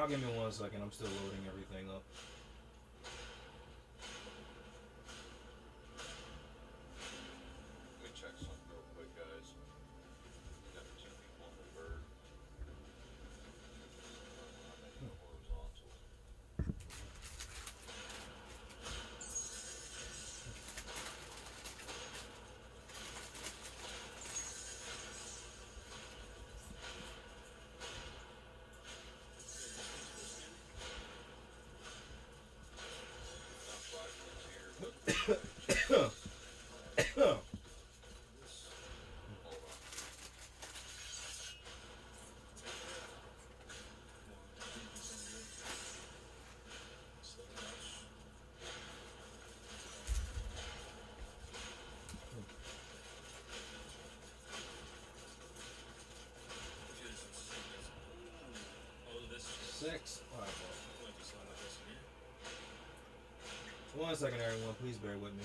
Y'all give me 1 second. I'm still loading everything up. Let me check something real quick, guys. We got 2 people on the bird. I'm making it horizontal. Not 5 minutes here, but hold on. Six. All right, well. 1 second, everyone. Please bear with me.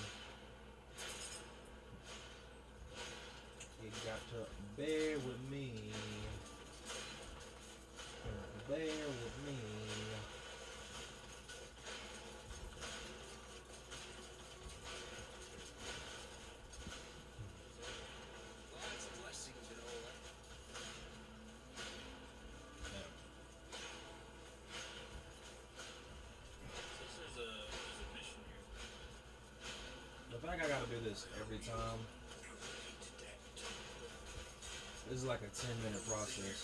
You got to bear with me. Bear with me. Lots of blessings and all that. There's a mission here. The fact I gotta do this every time. This is like a 10-minute process.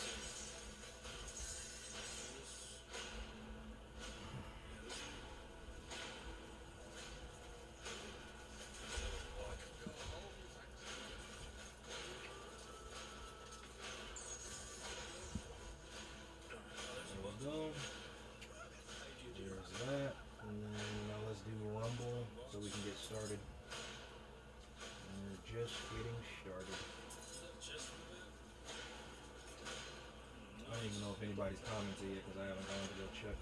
There we go. There's that. And then now let's do Rumble so we can get started. And we're just getting started. I don't even know if anybody's commented yet because I haven't gone to go check.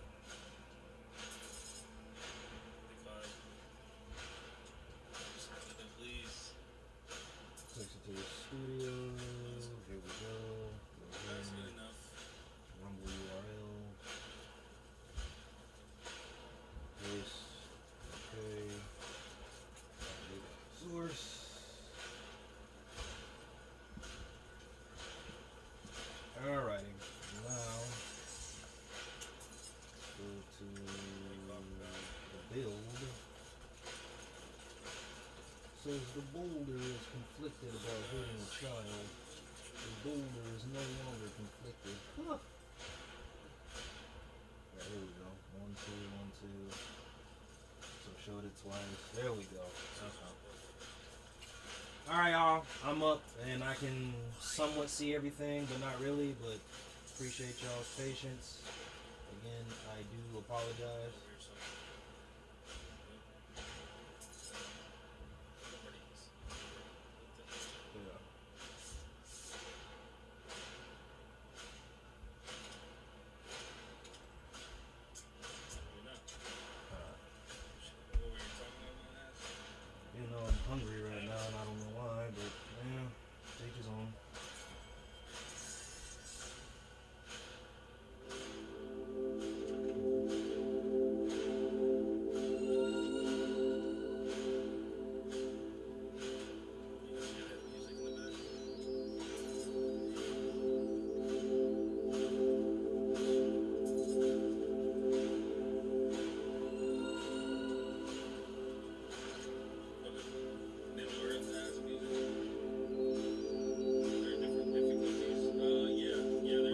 Takes it to the studio. Here we go. Rumble URL. This. Okay. Source. Alrighty. Now go to the build. Says the boulder is conflicted about hitting a child. The boulder is no longer conflicted. Huh. Yeah, here we go. 1, 2, 1, 2. So showed it twice. There we go. Alright, y'all. I'm up and I can somewhat see everything, but not really. But appreciate y'all's patience. Again, I do apologize. Yeah. You know, I'm hungry right now and I don't know why, but yeah, take his own.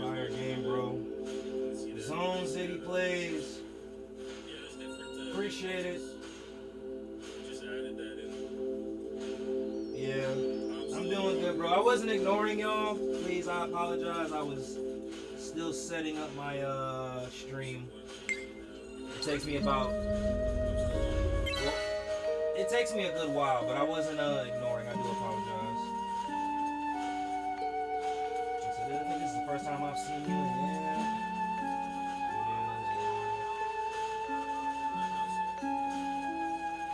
Fire game, bro. Zones that he plays. Appreciate it. Yeah, I'm doing good, bro. I wasn't ignoring y'all. Please, I apologize. I was still setting up my stream. It takes me about. It takes me a good while, but I wasn't ignoring. I do apologize. So I think this is the first time I've seen you. Yeah.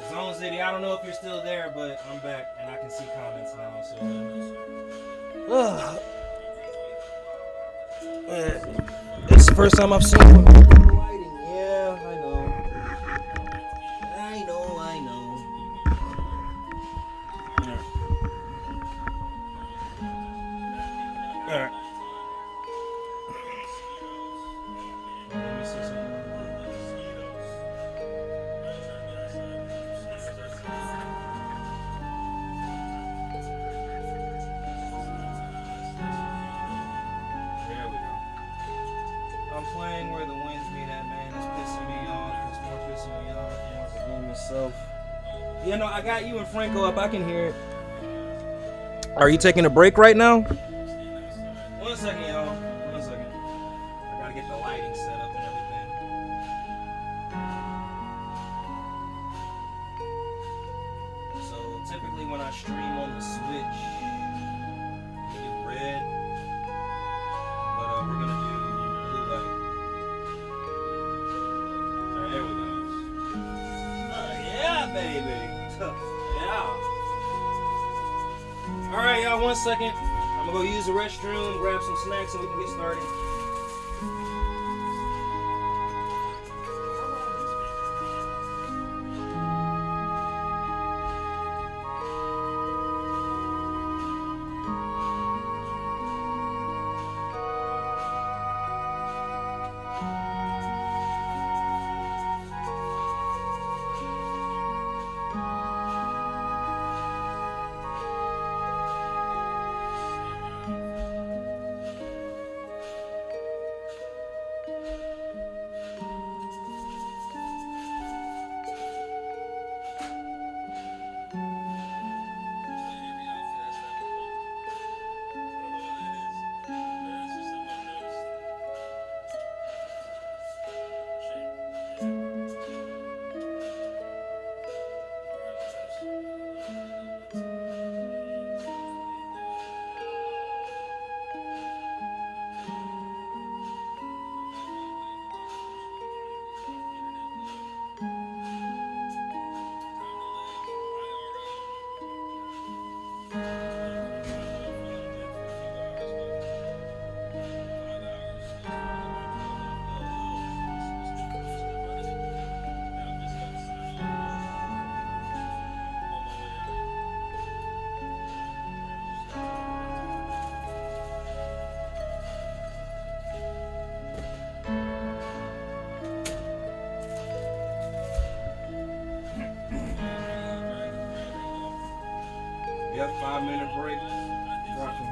Zone City, I don't know if you're still there, but I'm back and I can see comments now. So. the first time I've seen one with proper lighting. Yeah, I know. I know. Alright. Let me see something. There we go. I'm playing where the winds meet at, man. It's pissing me off. It's more pissing me off. More of the game itself. You know, I got you and Franco up. I can hear it. Are you taking a break right now? 1 second, y'all. 1 second. I gotta get the lighting set up and everything. So typically when I stream on the Switch, we do red, but we're gonna do blue light. Alright, there we go. Oh yeah, baby. Yeah. Alright, y'all, 1 second. I'm gonna go use the restroom, grab some snacks, and we can get started. Yep, 5-minute break. Rocking.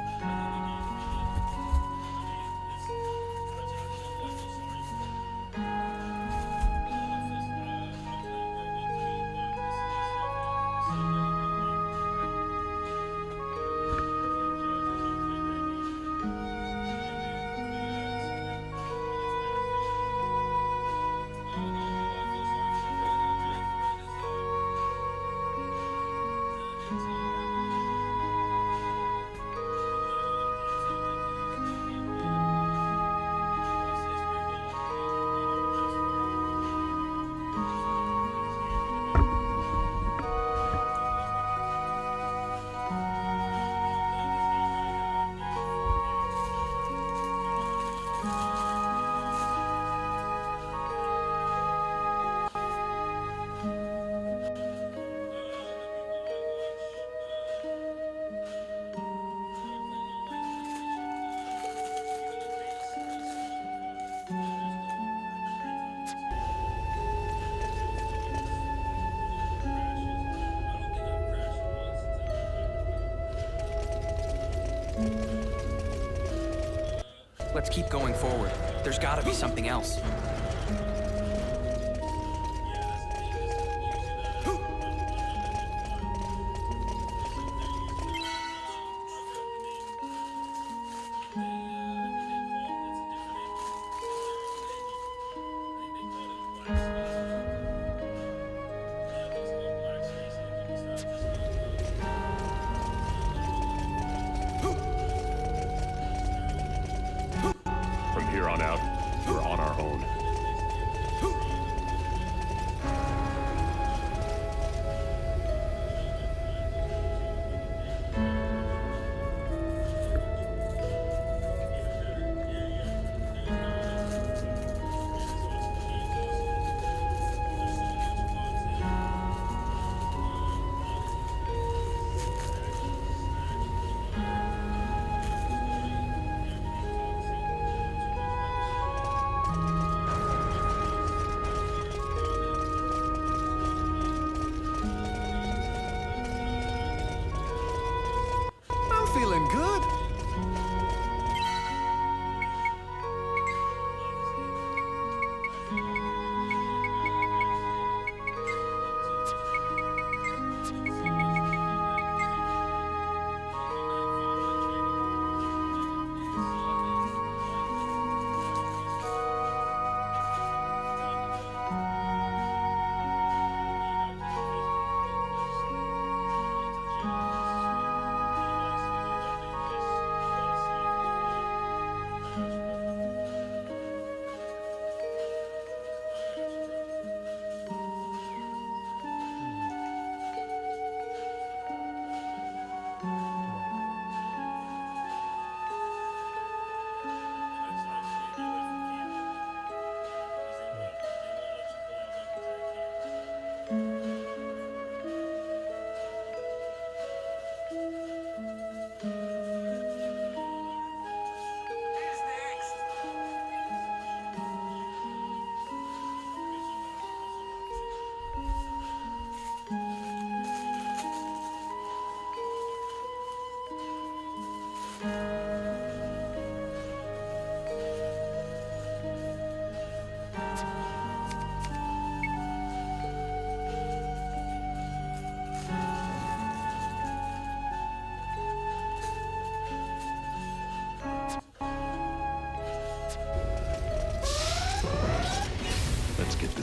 Let's keep going forward. There's gotta be something else. From here on out, we're on our own.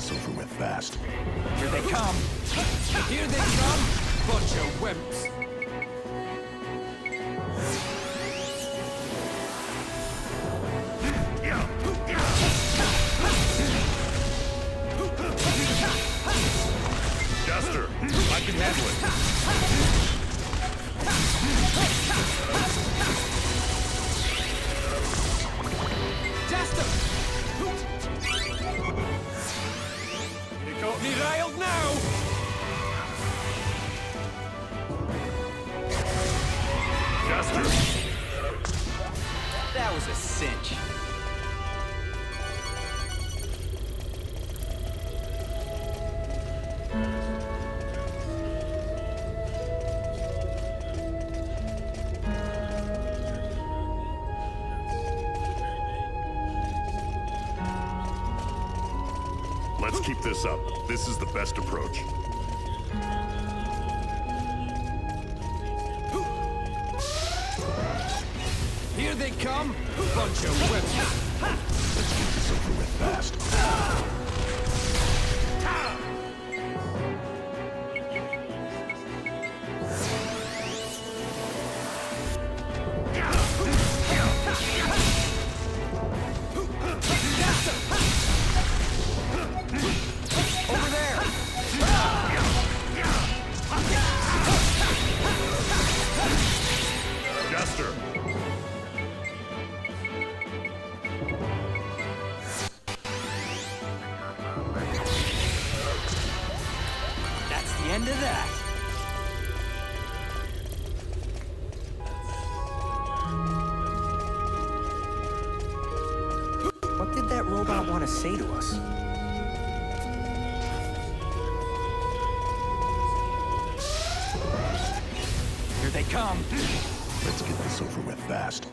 this over with fast. Here they come! Here they come! Bunch of wimps! Jester, I can handle it. Jester! You got me riled now! Jester, That was a cinch. let's keep this up. This is the best approach. Here they come! Bunch of wimps! Let's get this over with fast. Over there! Jester, That's the end of that. What did that robot want to say to us? Here they come! let's get this over with fast.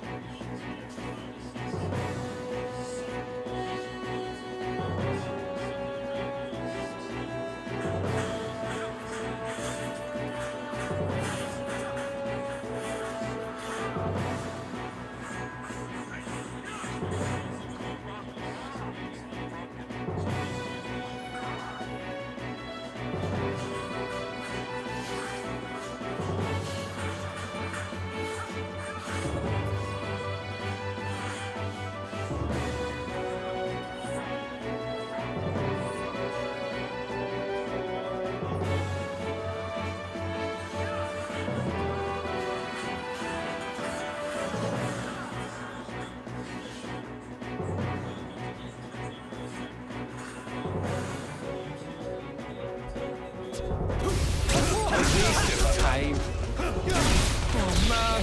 Time. Oh man,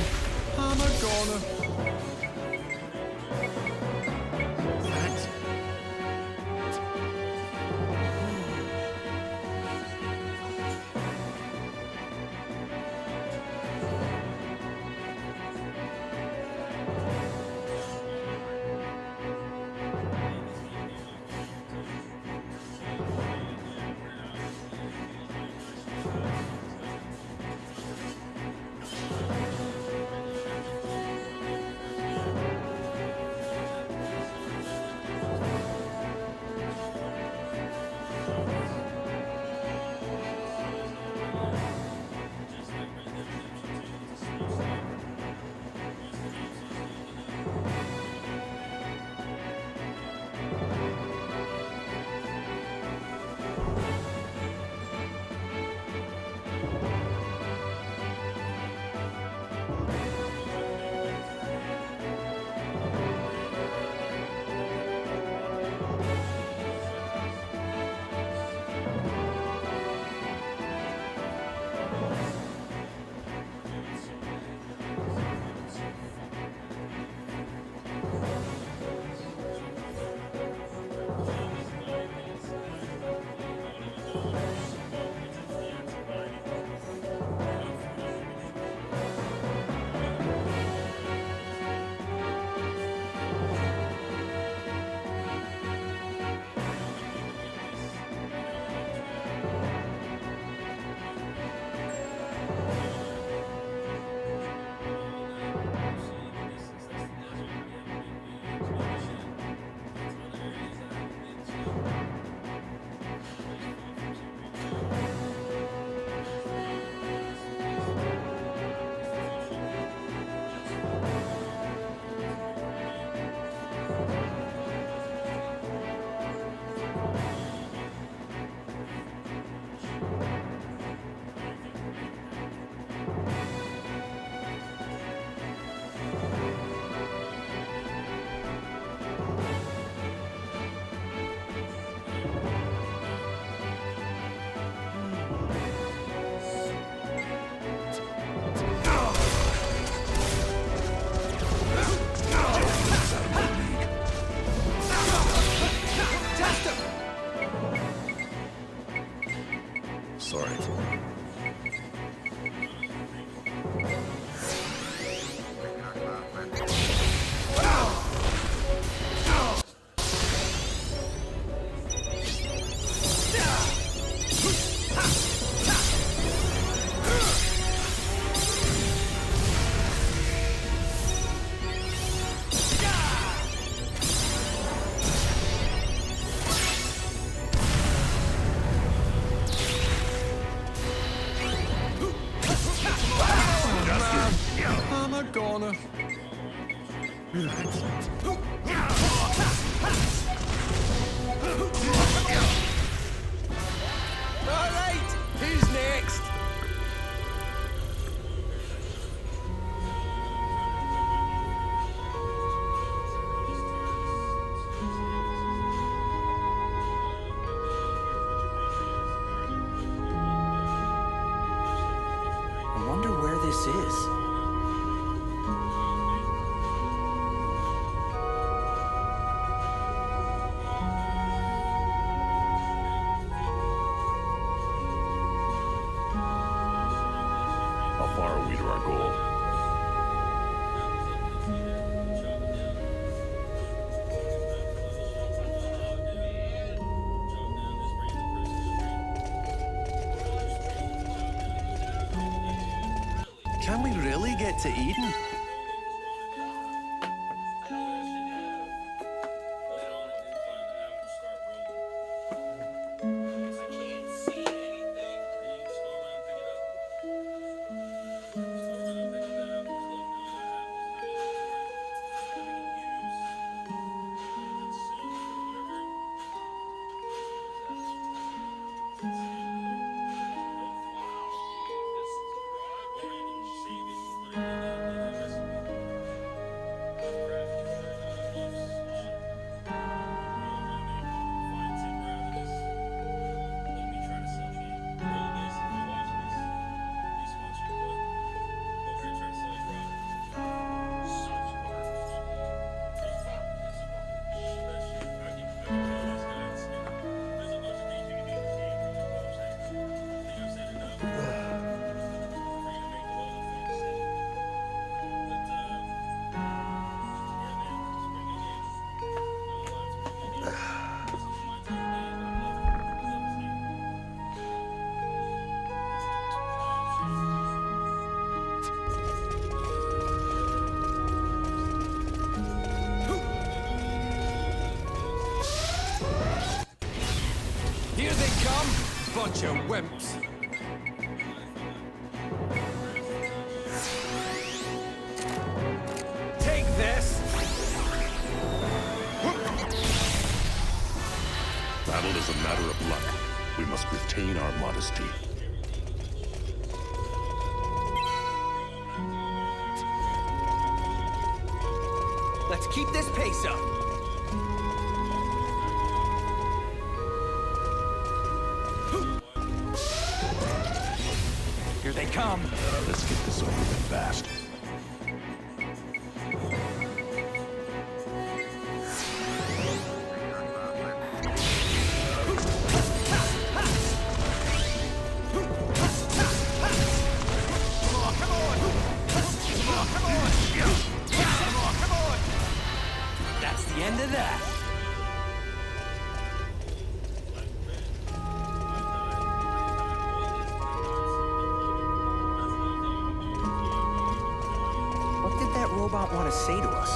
I'm a goner. Sorry. I'm a goner. Alright, who's next? I wonder where this is. How far are we to our goal? Can we really get to Eden? Here they come! Bunch of wimps. Take this! Battle is a matter of luck. We must retain our modesty. Let's keep this pace up. Here they come. Let's get this over with fast. That's the end of that. What did that robot want to say to us?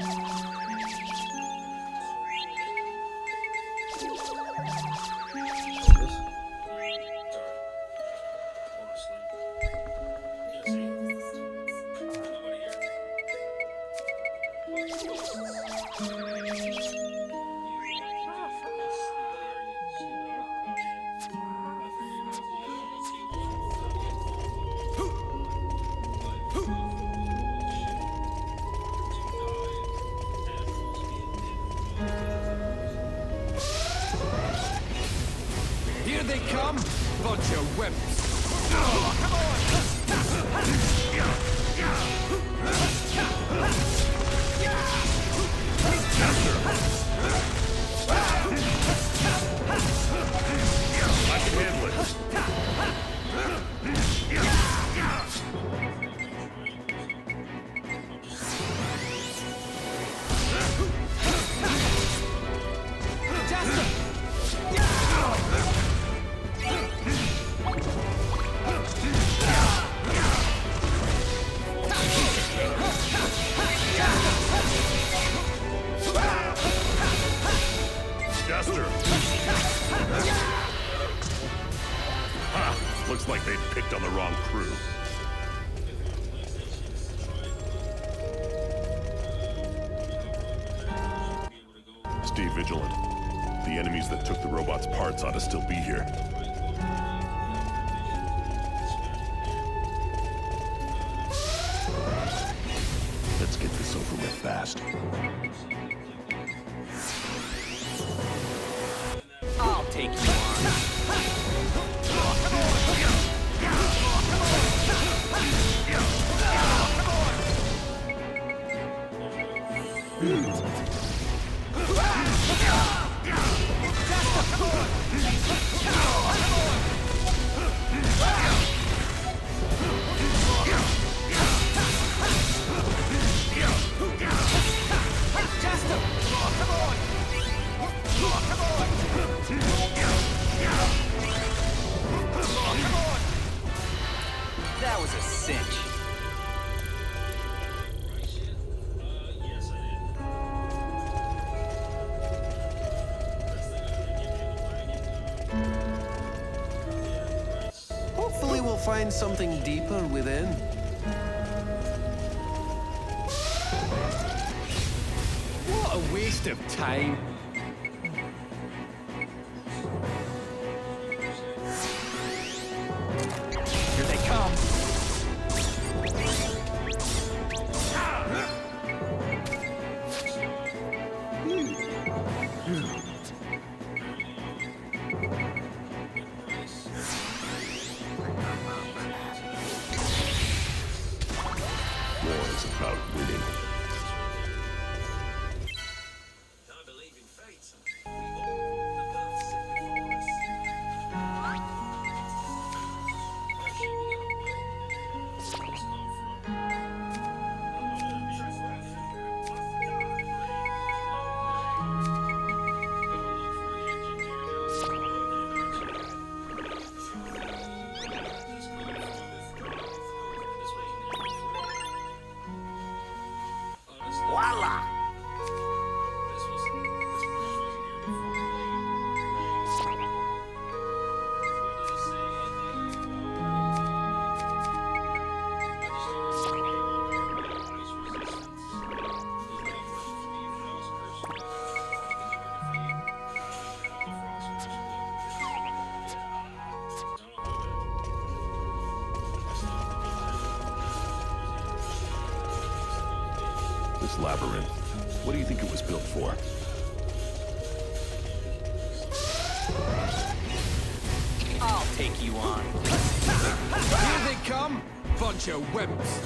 This? Here they come! Bunch of wimps! I can handle it. Jester! Ha! Looks like they picked on the wrong crew. Stay vigilant. The enemies that took the robot's parts ought to still be here. Let's get this over with fast. I'll take you on. That was a cinch. Yes, I did. Hopefully we'll find something deeper within. What a waste of time. Here they come. War is about winning. I believe in fate. We all the path set before us. Where should we go? Souls come from. Voila! This labyrinth, what do you think it was built for? I'll take you on. Here they come! Bunch of wimps!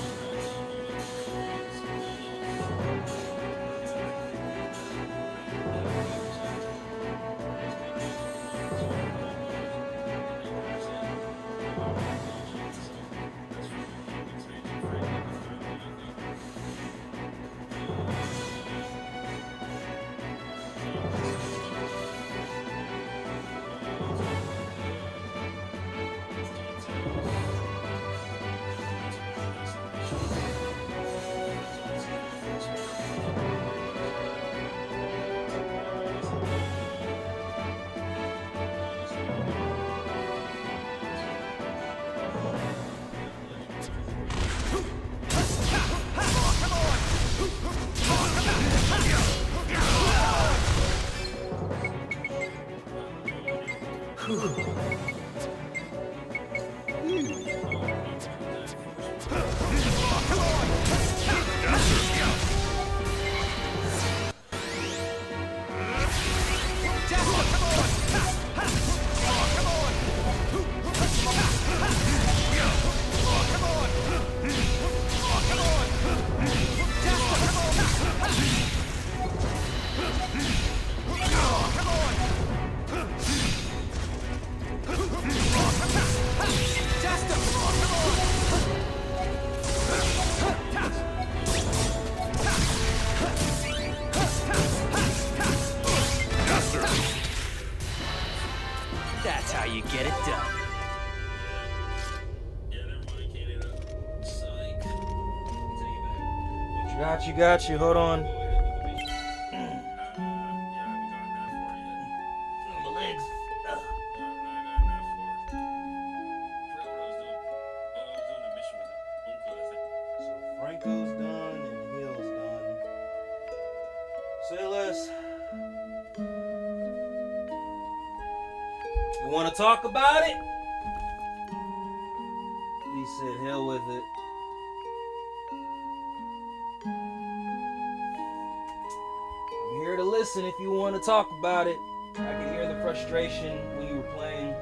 Got you. Hold on. Yeah, I haven't gotten that far yet. My legs. No, I'm not gotten that far. Forgot what I was doing. Oh, I was doing the mission with Uncle, I think. So Franco's done and Hill's done. Say less. You want to talk about it? He said, hell with it. I'm here to listen if you want to talk about it. I can hear the frustration when you were playing.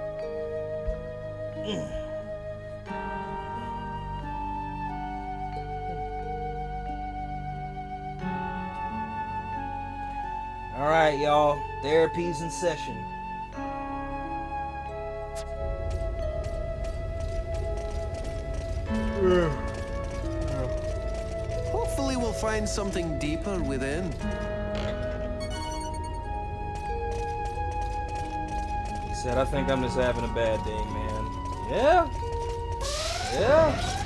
All right, y'all. Therapy's in session. Hopefully we'll find something deeper within. He said, I think I'm just having a bad day, man. Yeah. Yeah.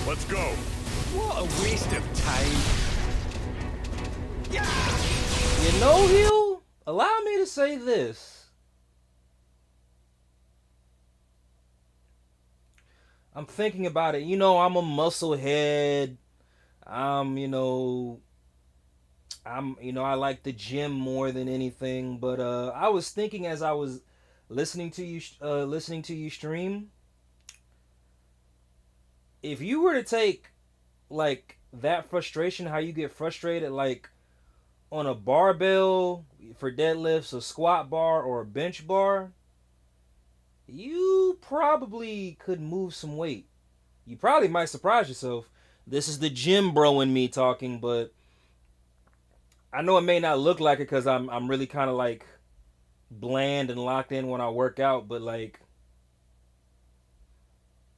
Let's go. What a waste of time. You know, Hill, allow me to say this. I'm thinking about it. You know, I'm a musclehead. I like the gym more than anything. But I was thinking as I was listening to you stream, if you were to take like that frustration, how you get frustrated, like on a barbell for deadlifts, a squat bar, or a bench bar, you probably could move some weight. You probably might surprise yourself. This is the gym bro in me talking, but I know it may not look like it because I'm really kind of like bland and locked in when I work out, but like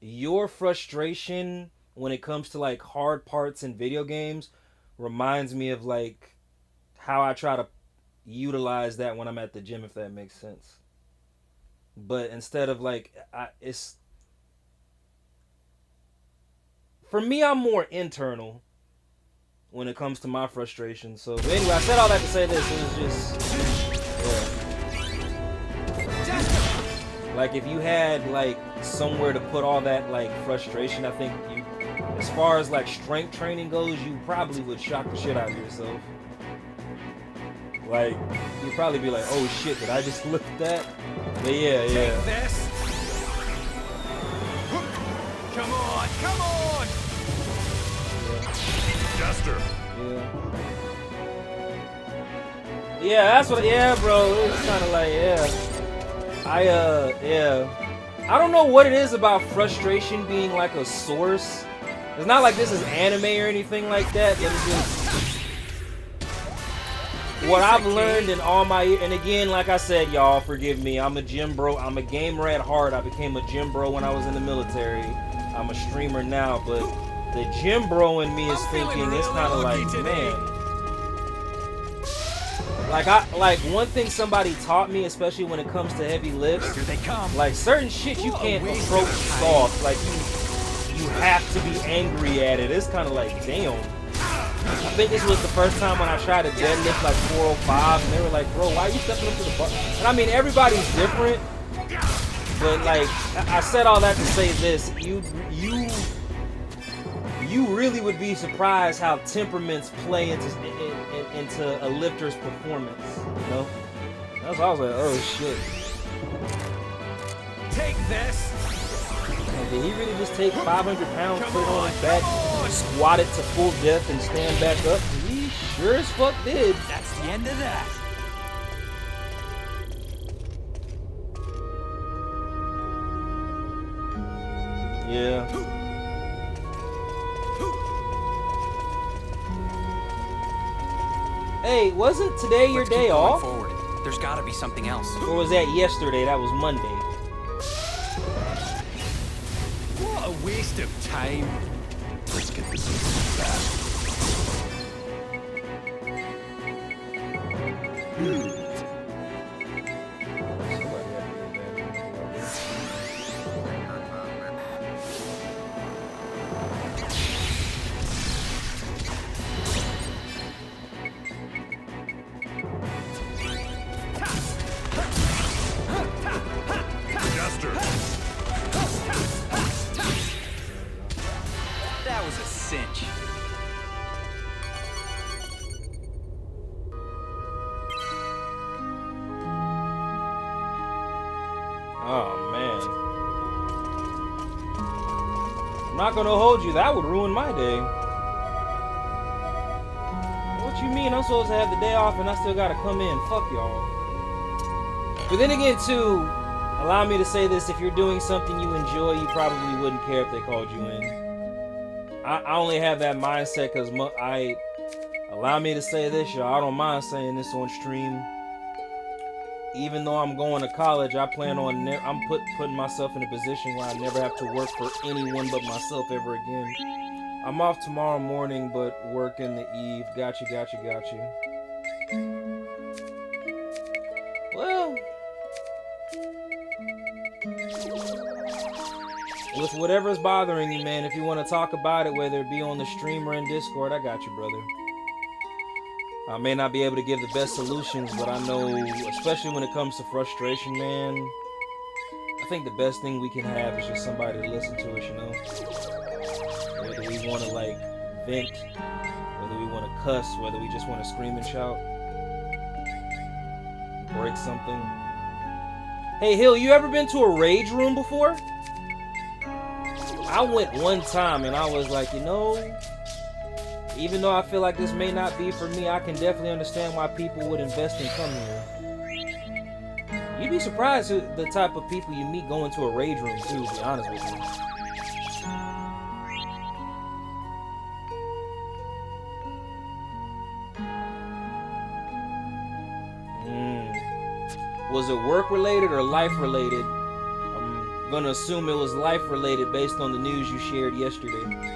your frustration when it comes to like hard parts in video games reminds me of like how I try to utilize that when I'm at the gym, if that makes sense. But instead of like, it's for me, I'm more internal when it comes to my frustration. So, but anyway, I said all that to say this. It was just, like if you had like somewhere to put all that like frustration, I think you, as far as like strength training goes, you probably would shock the shit out of yourself. Like, you'd probably be like, oh shit, did I just look at that? But yeah. Take this. Come on. Jester. Yeah, that's what, yeah, bro, it's kind of like, I don't know what it is about frustration being like a source. It's not like this is anime or anything like that, but it's just what I've learned in all my, and again, like I said, y'all, forgive me, I'm a gym bro, I'm a gamer at heart. I became a gym bro when I was in the military. I'm a streamer now, but the gym bro in me is thinking, it's kind of like, man, like one thing somebody taught me, especially when it comes to heavy lifts, Here they come. like certain shit you can't approach soft, like you have to be angry at it. It's kind of like, damn. I think this was the first time when I tried to deadlift like 405, and they were like, bro, why are you stepping up to the bar? And I mean, everybody's different, but like, I said all that to say this, you really would be surprised how temperaments play into a lifter's performance, you know? That's why I was like, oh shit. Take this. Like, did he really just take 500 pounds, put it on his back, squat it to full depth, and stand back up? He sure as fuck did. That's the end of that. Yeah. Hey, wasn't today your Let's keep day going off? forward. There's got to be something else. Or was that yesterday? That was Monday. What a waste of time. Let's get this over fast. Oh man. I'm not gonna hold you. That would ruin my day. What you mean? I'm supposed to have the day off and I still gotta come in? Fuck y'all. But then again, too, allow me to say this: if you're doing something you enjoy, you probably wouldn't care if they called you in. I only have that mindset because allow me to say this, y'all. I don't mind saying this on stream. Even though I'm going to college, I plan on putting myself in a position where I never have to work for anyone but myself ever again. I'm off tomorrow morning, but working the eve. Got you. Well, with whatever's bothering you, man, if you want to talk about it, whether it be on the stream or in Discord, I got you, brother. I may not be able to give the best solutions, but I know, especially when it comes to frustration, man, I think the best thing we can have is just somebody to listen to us, you know? Whether we want to, like, vent, whether we want to cuss, whether we just want to scream and shout, break something. Hey, Hill, you ever been to a rage room before? I went one time and I was like, you know, even though I feel like this may not be for me, I can definitely understand why people would invest and come here. You'd be surprised at the type of people you meet going to a rage room too, to be honest with you. Was it work related or life related? I'm gonna assume it was life related based on the news you shared yesterday.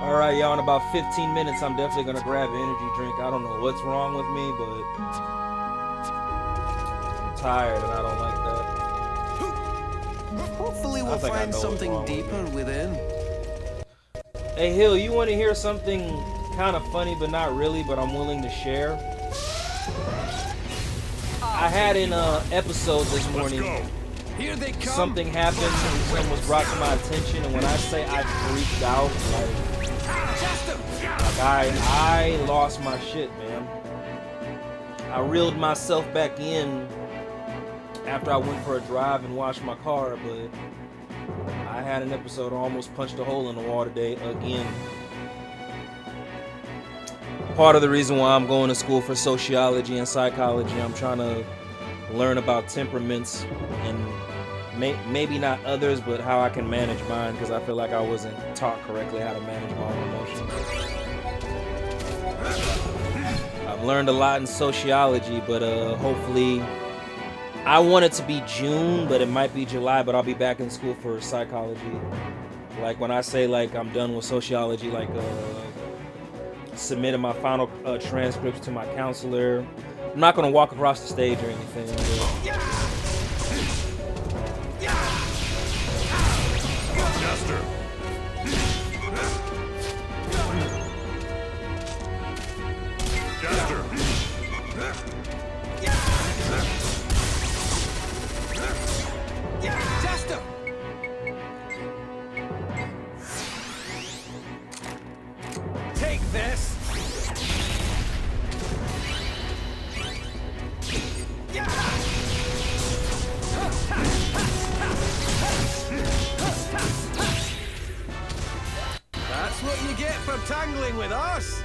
Alright, y'all, in about 15 minutes, I'm definitely going to grab an energy drink. I don't know what's wrong with me, but I'm tired and I don't like that. Hopefully we'll find something deeper within. Hey, Hill, you want to hear something kind of funny, but not really, but I'm willing to share? I had an episode this morning. Here they come. Something happened, something was brought to my attention, and when I say I freaked out, I lost my shit, man. I reeled myself back in after I went for a drive and washed my car, but I had an episode I almost punched a hole in the wall today again. Part of the reason why I'm going to school for sociology and psychology, I'm trying to learn about temperaments and maybe not others, but how I can manage mine, because I feel like I wasn't taught correctly how to manage my own emotions. I've learned a lot in sociology, but hopefully, I want it to be June, but it might be July, but I'll be back in school for psychology. Like when I say like I'm done with sociology, like submitting my final transcripts to my counselor. I'm not gonna walk across the stage or anything. Jester. Jester. Jester. Take this. That's what you get for tangling with us.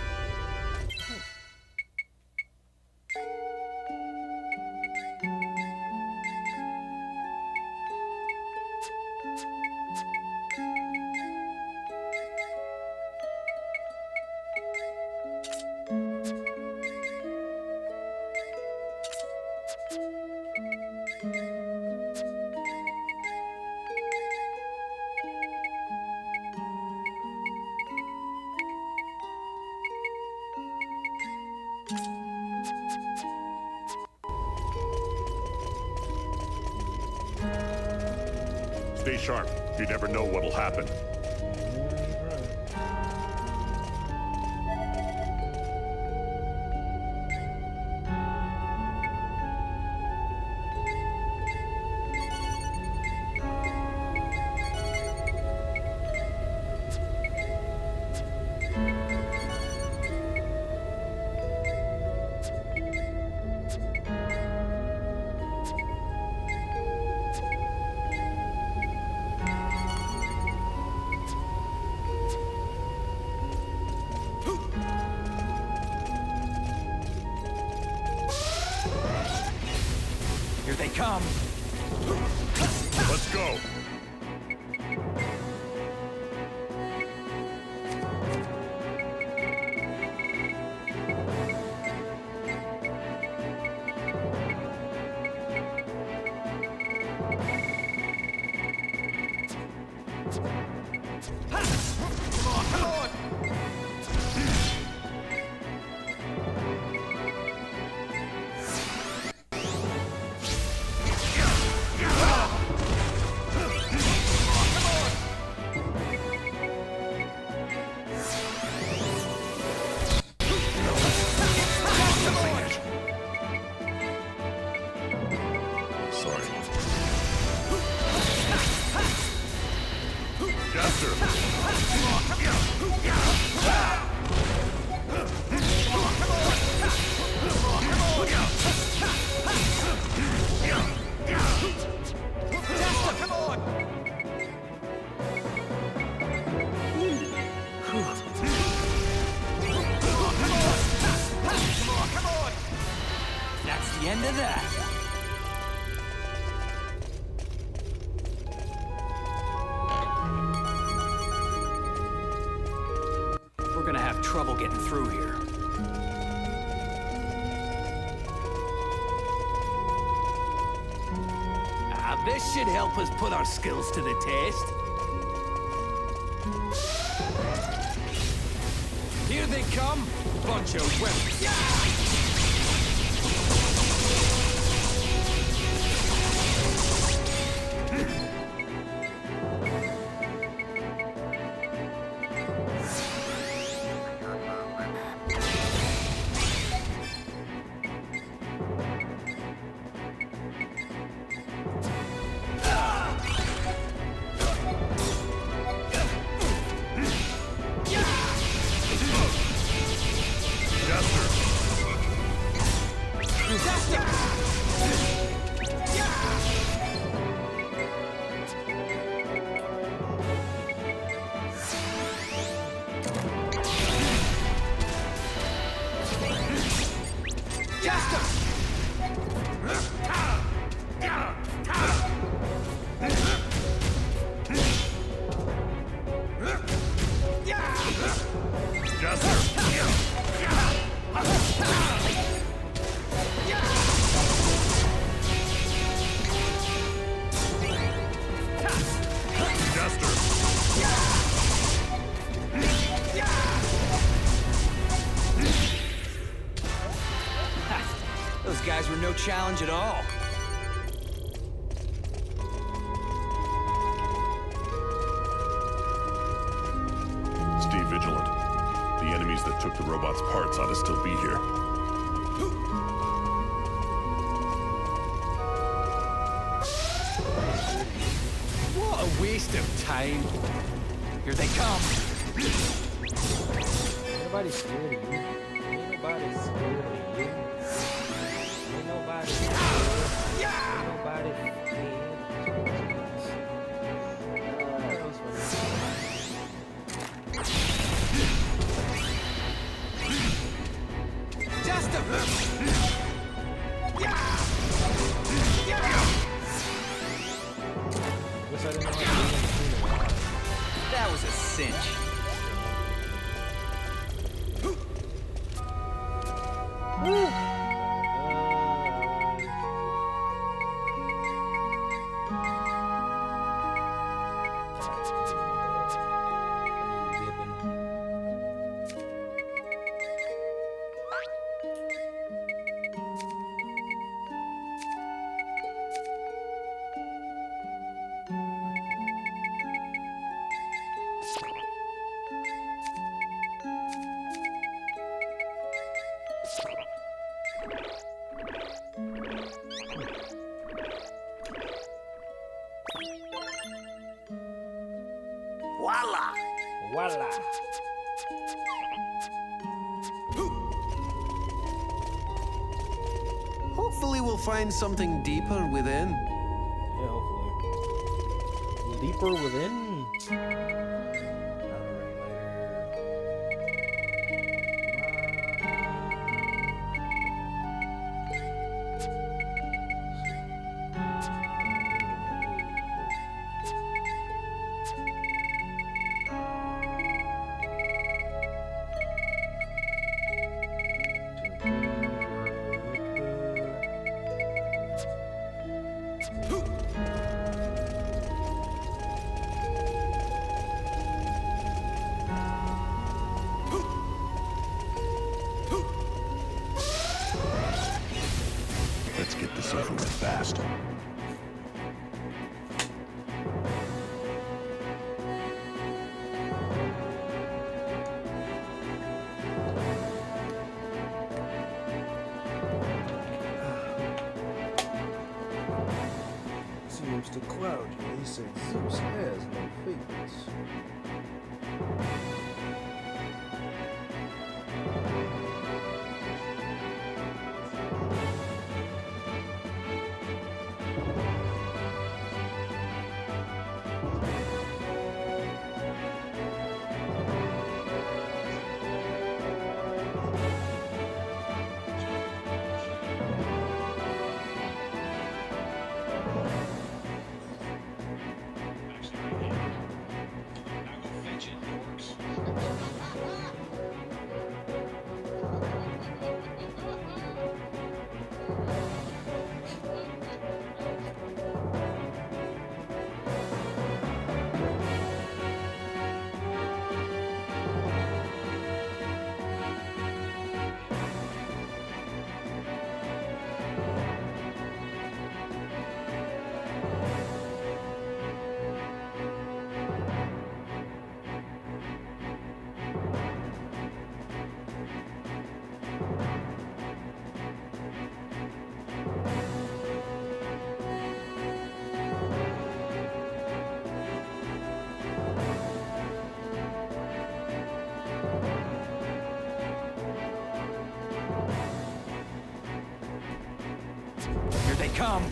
Stay sharp. You never know what'll happen. Here they come. Let's go. Sorry. That's the end of that. We're gonna have trouble getting through here. This should help us put our skills to the test. Here they come, bunch of wimps. Those guys were no challenge at all. Stay vigilant. The enemies that took the robot's parts ought to still be here. What a waste of time. Here they come. Nobody's scared of you. Ain't nobody scared of you. Ain't nobody scared. Ain't nobody scared. Wish I didn't know how to do that. That was a cinch. Voila! Voila. Hopefully we'll find something deeper within. Yeah, hopefully. Deeper within. Let's get this over with fast. Seems to Cloud here. He said Zeus has no favorites. Here they come.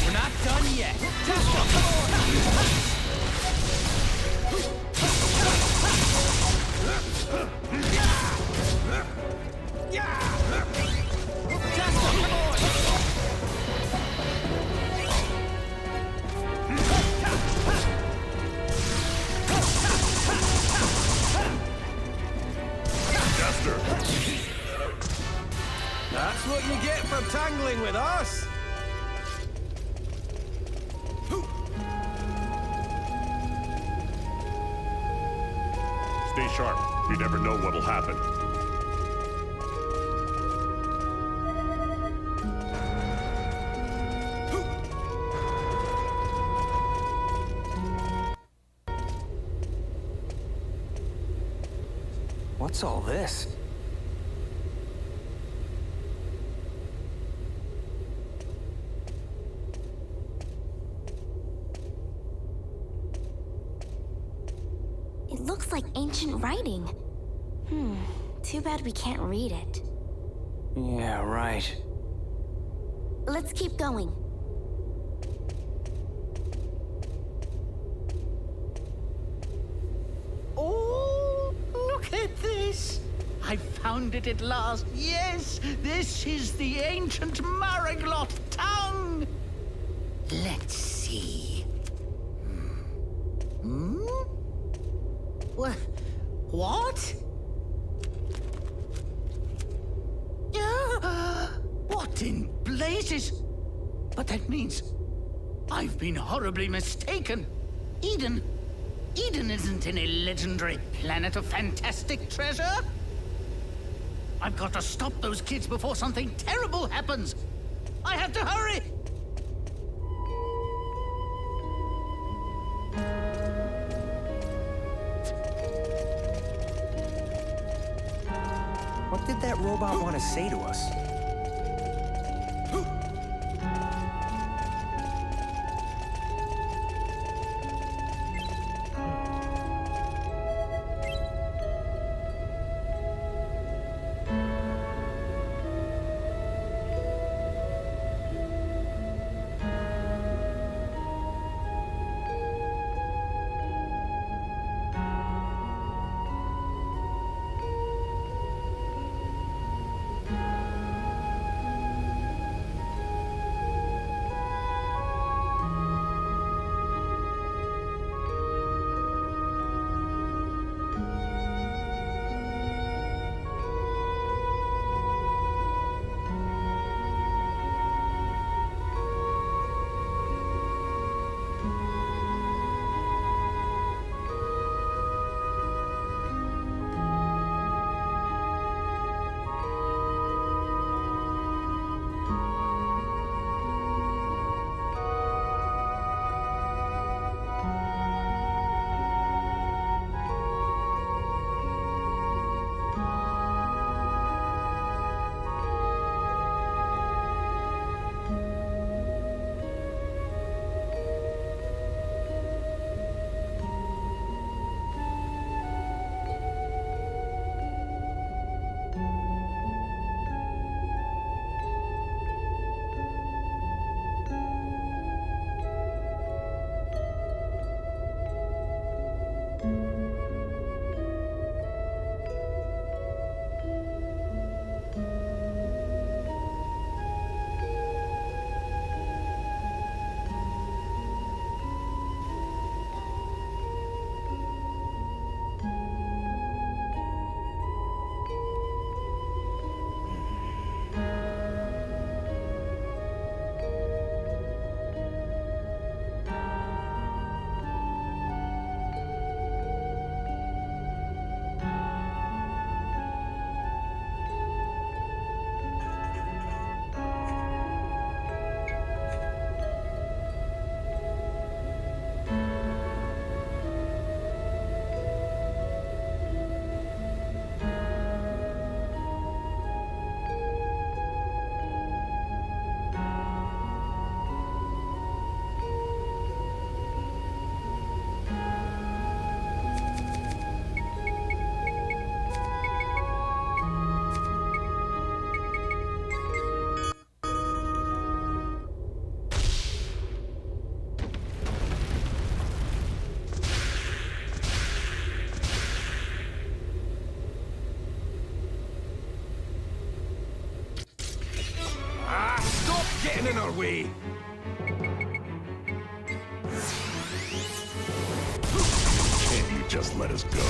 We're not done yet. Jester! That's what you get for tangling with us. Stay sharp. You never know what'll happen. What's all this? It looks like ancient writing. Too bad we can't read it. Yeah, right. Let's keep going. Oh, look at this! I found it at last. Yes, this is the ancient Mariglot tongue. Let's see. What? What in blazes? But that means I've been horribly mistaken. Eden isn't any legendary planet of fantastic treasure. I've got to stop those kids before something terrible happens. I have to hurry. What did that robot want to say to us? Get in our way! Can't you just let us go?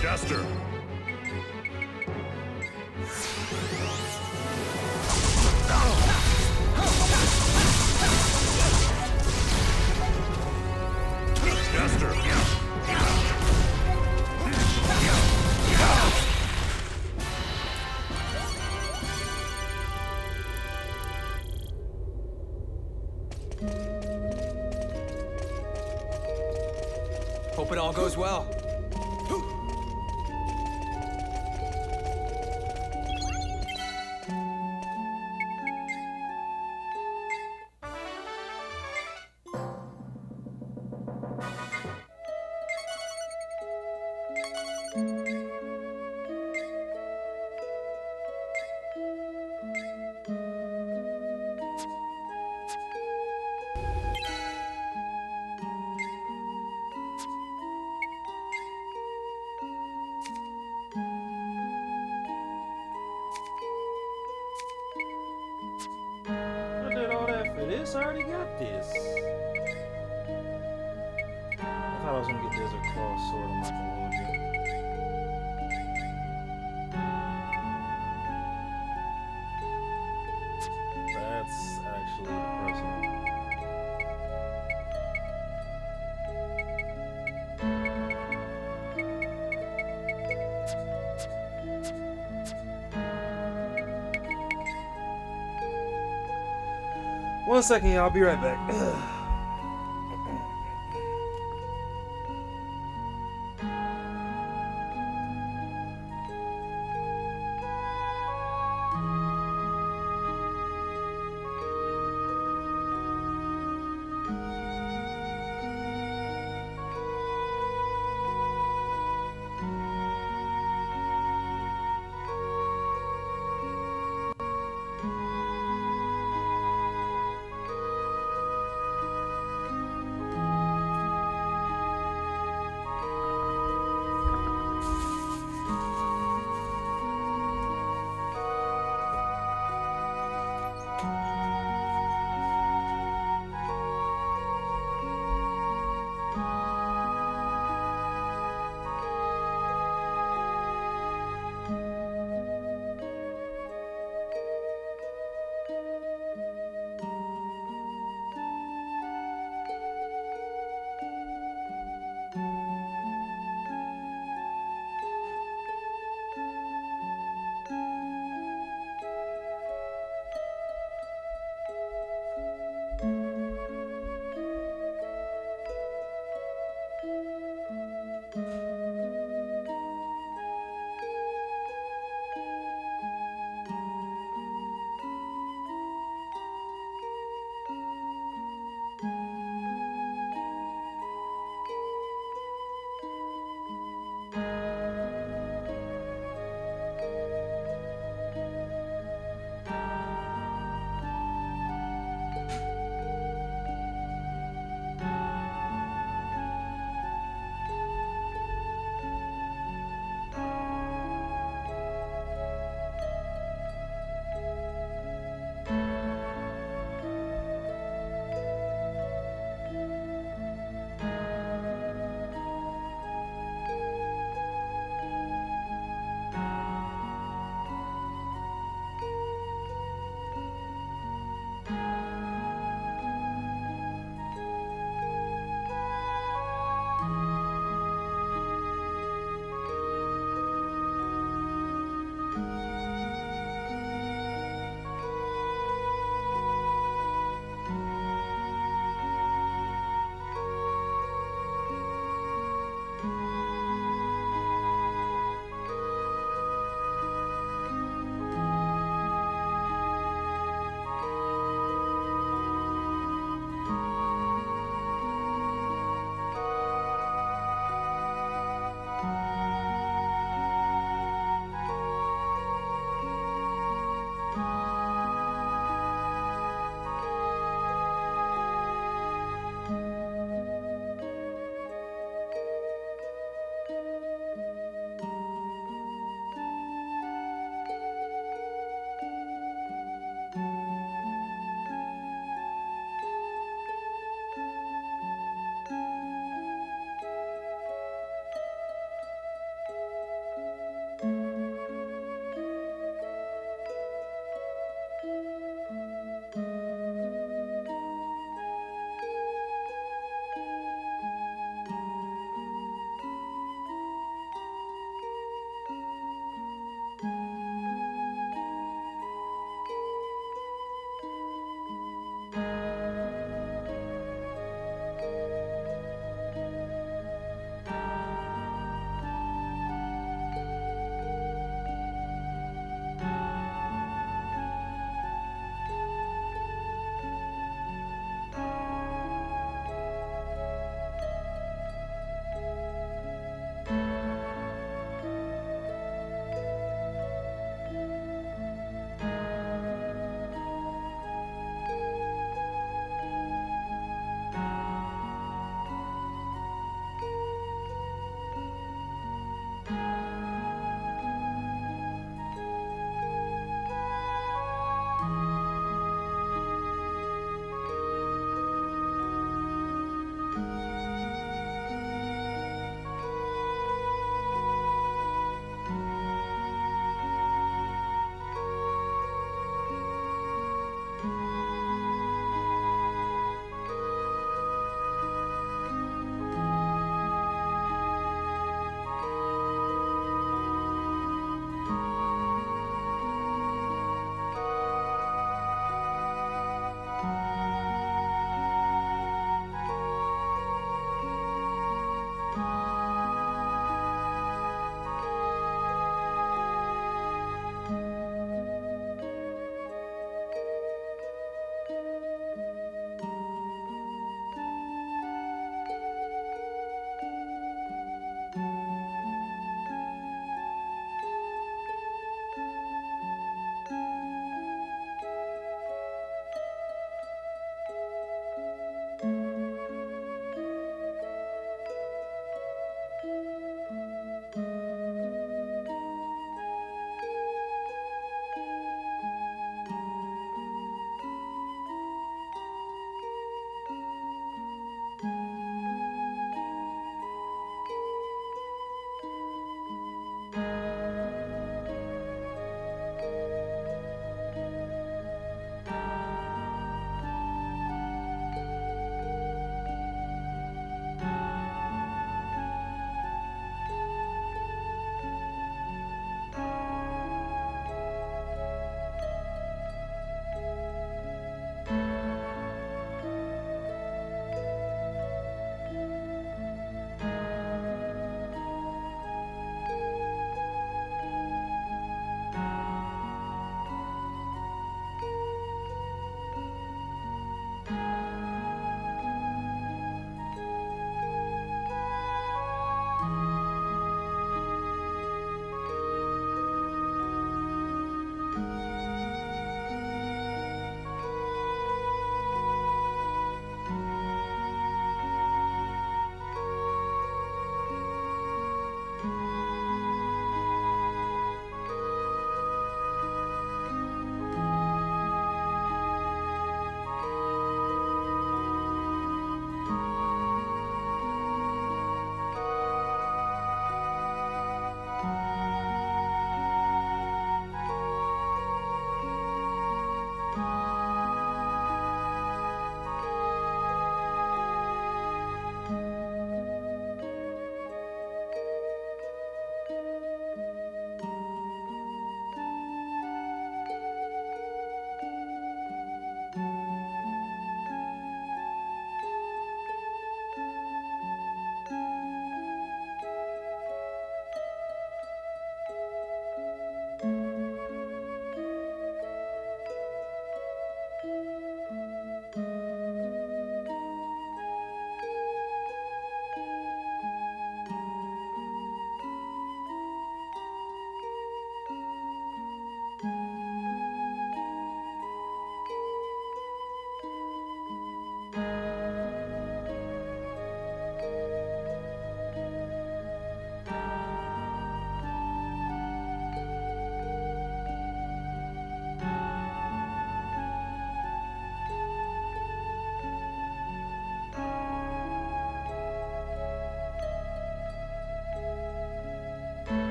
Jester! Jester! Jester! Hope it all goes well. I did all that for this. I already got this. I thought I was gonna get Desert Cross Sword on my Kaloja. That's actually depressing. One second, y'all. I'll be right back.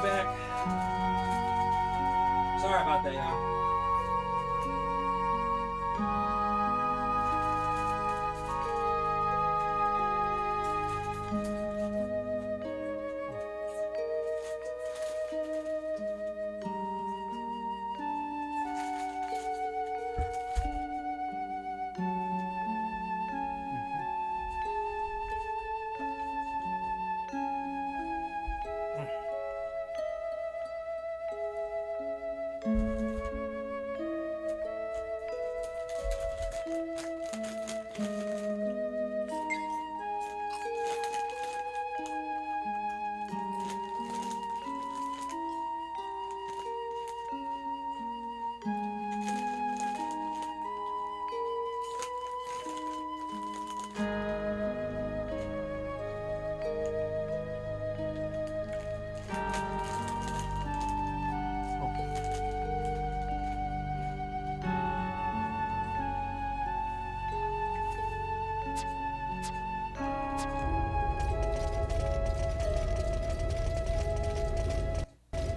back. Sorry about that, y'all.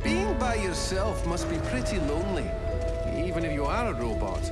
Being by yourself must be pretty lonely, even if you are a robot.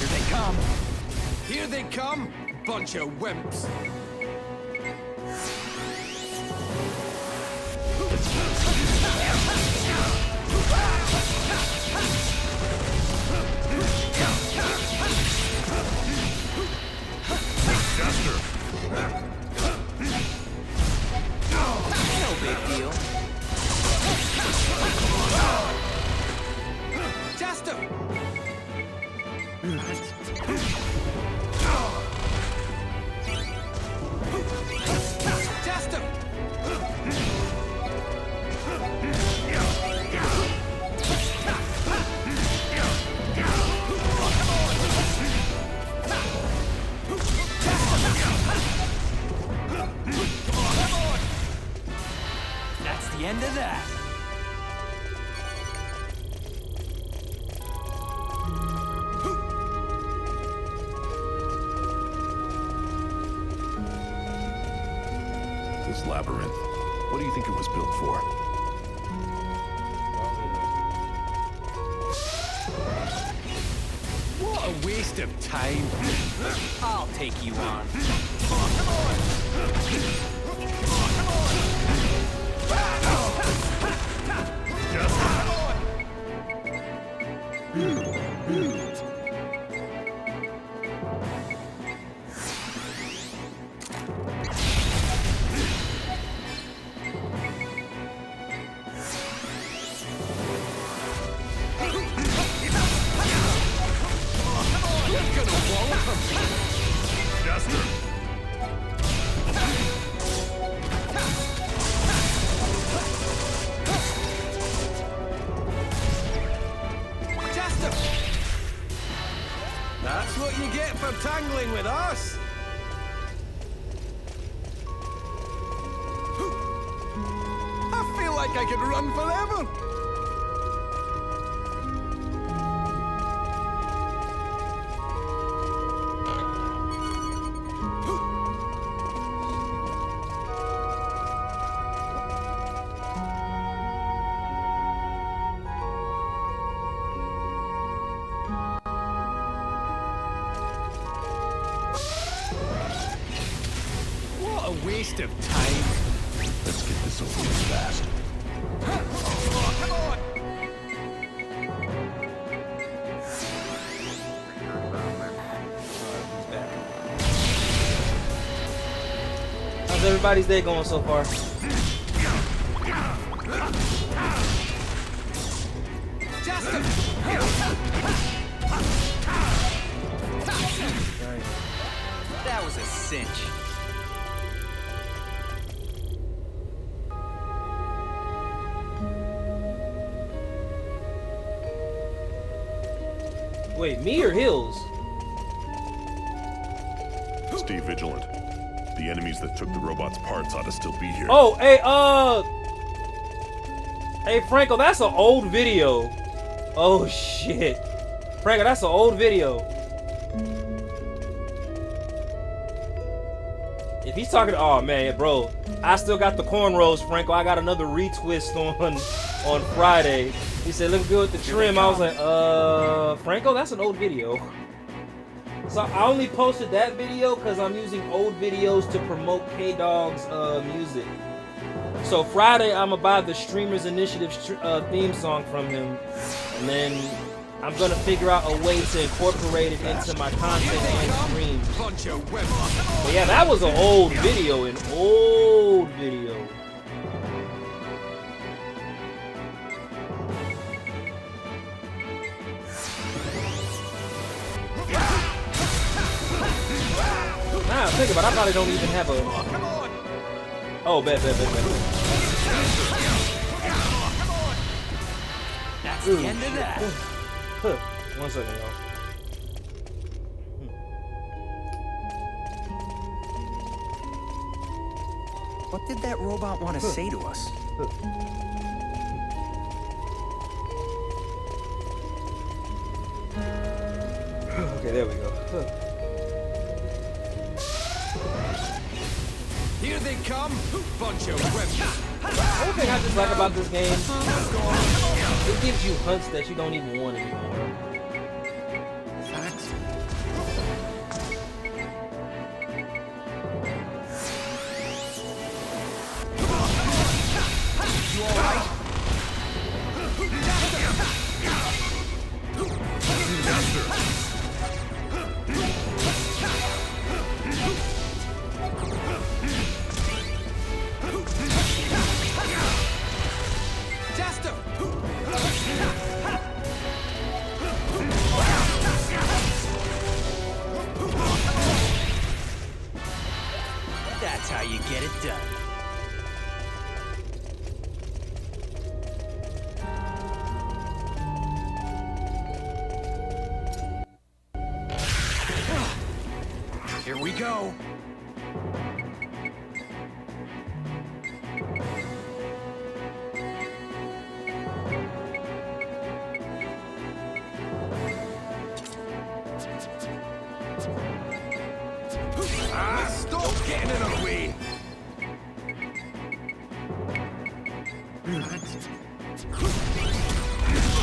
Here they come. Here they come, bunch of wimps. No big deal. Jester! Jester! That's the end of that. This labyrinth. What do you think it was built for? What a waste of time. I'll take you on. Jester! That's what you get for tangling with us. I feel like I could run forever. What a waste of time. Let's get this over with fast. Come on! How's everybody's day going so far? Jester! That was a cinch. Wait, me or Hills? Stay vigilant. The enemies that took the robot's parts ought to still be here. Oh, hey, Franco, that's an old video. Oh shit, Franco, that's an old video. If he's talking, oh man, bro, I still got the cornrows, Franco. I got another retwist on Friday. He said, "Look good with the trim." I was like, Franco, that's an old video. So I only posted that video because I'm using old videos to promote K-Dog's music. So Friday, I'm gonna buy the Streamers Initiative theme song from him, and then I'm gonna figure out a way to incorporate it into my content and streams. Bunch of wimps. But yeah, that was an old video, Nah, think about it, I probably don't even have a... Oh, bet. That's the end of that. Huh. 1 second, y'all. What did that robot want to say to us? Okay, there we go. Here they come, bunch of wimps. One thing I just like about this game, it gives you hunts that you don't even want anymore. That's how you get it done. Here we go. Stop getting in our way!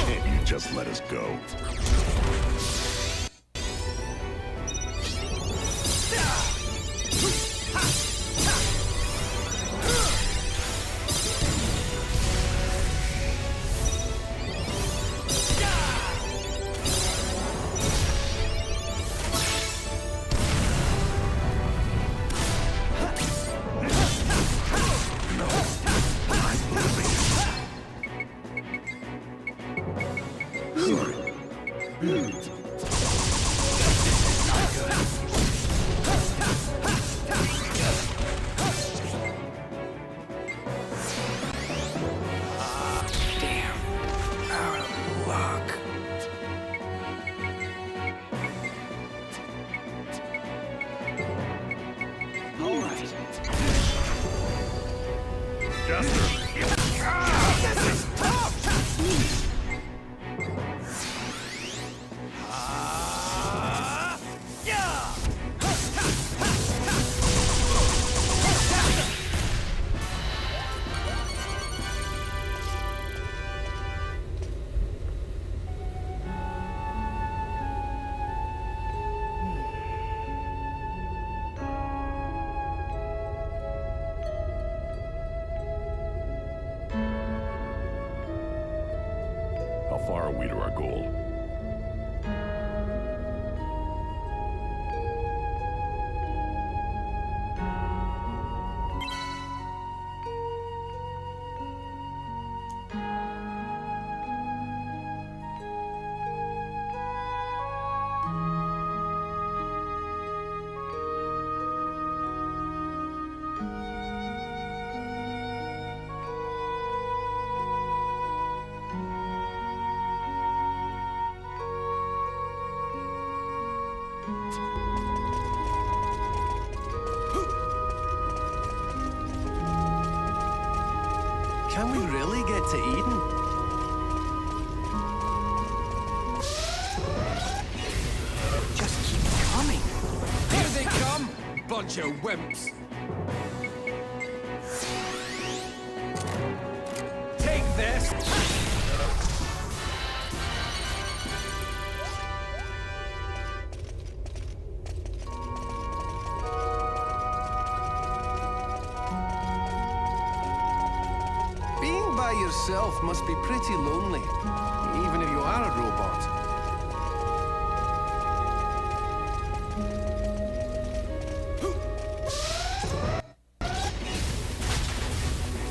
Can't you just let us go? How far are we to our goal? Can we really get to Eden? Just keep coming. Here they come! Bunch of wimps! Take this! Being by yourself must be pretty lonely, even if you are a robot.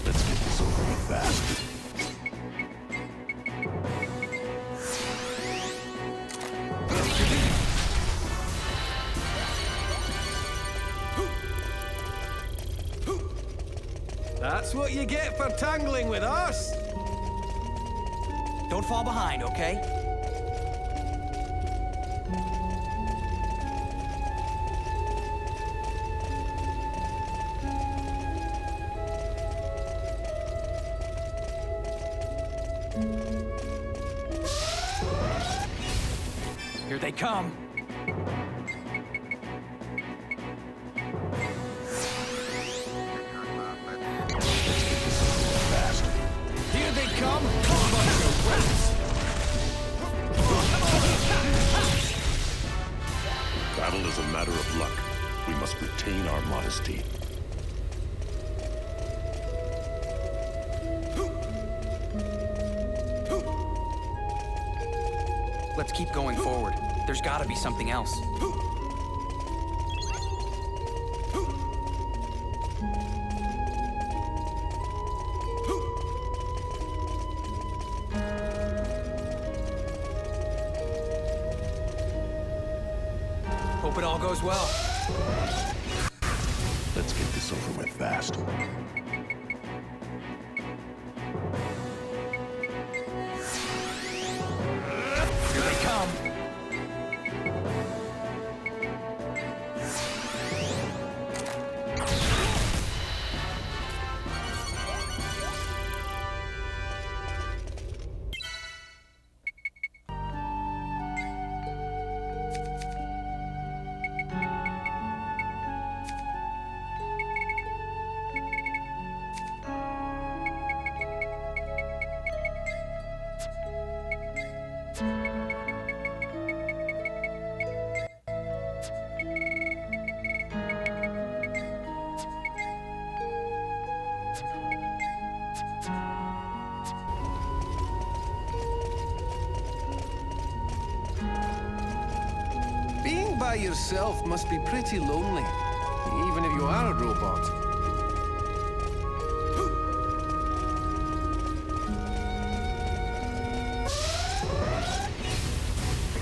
Let's get this over with fast. That's what you get for tangling with us! Don't fall behind, okay? Here they come. Here they come! Bunch of wimps! Battle is a matter of luck. We must retain our modesty. Let's keep going forward. There's gotta be something else. Hope it all goes well. Let's get this this over with fast. Here they come. Being by yourself must be pretty lonely, even if you are a robot.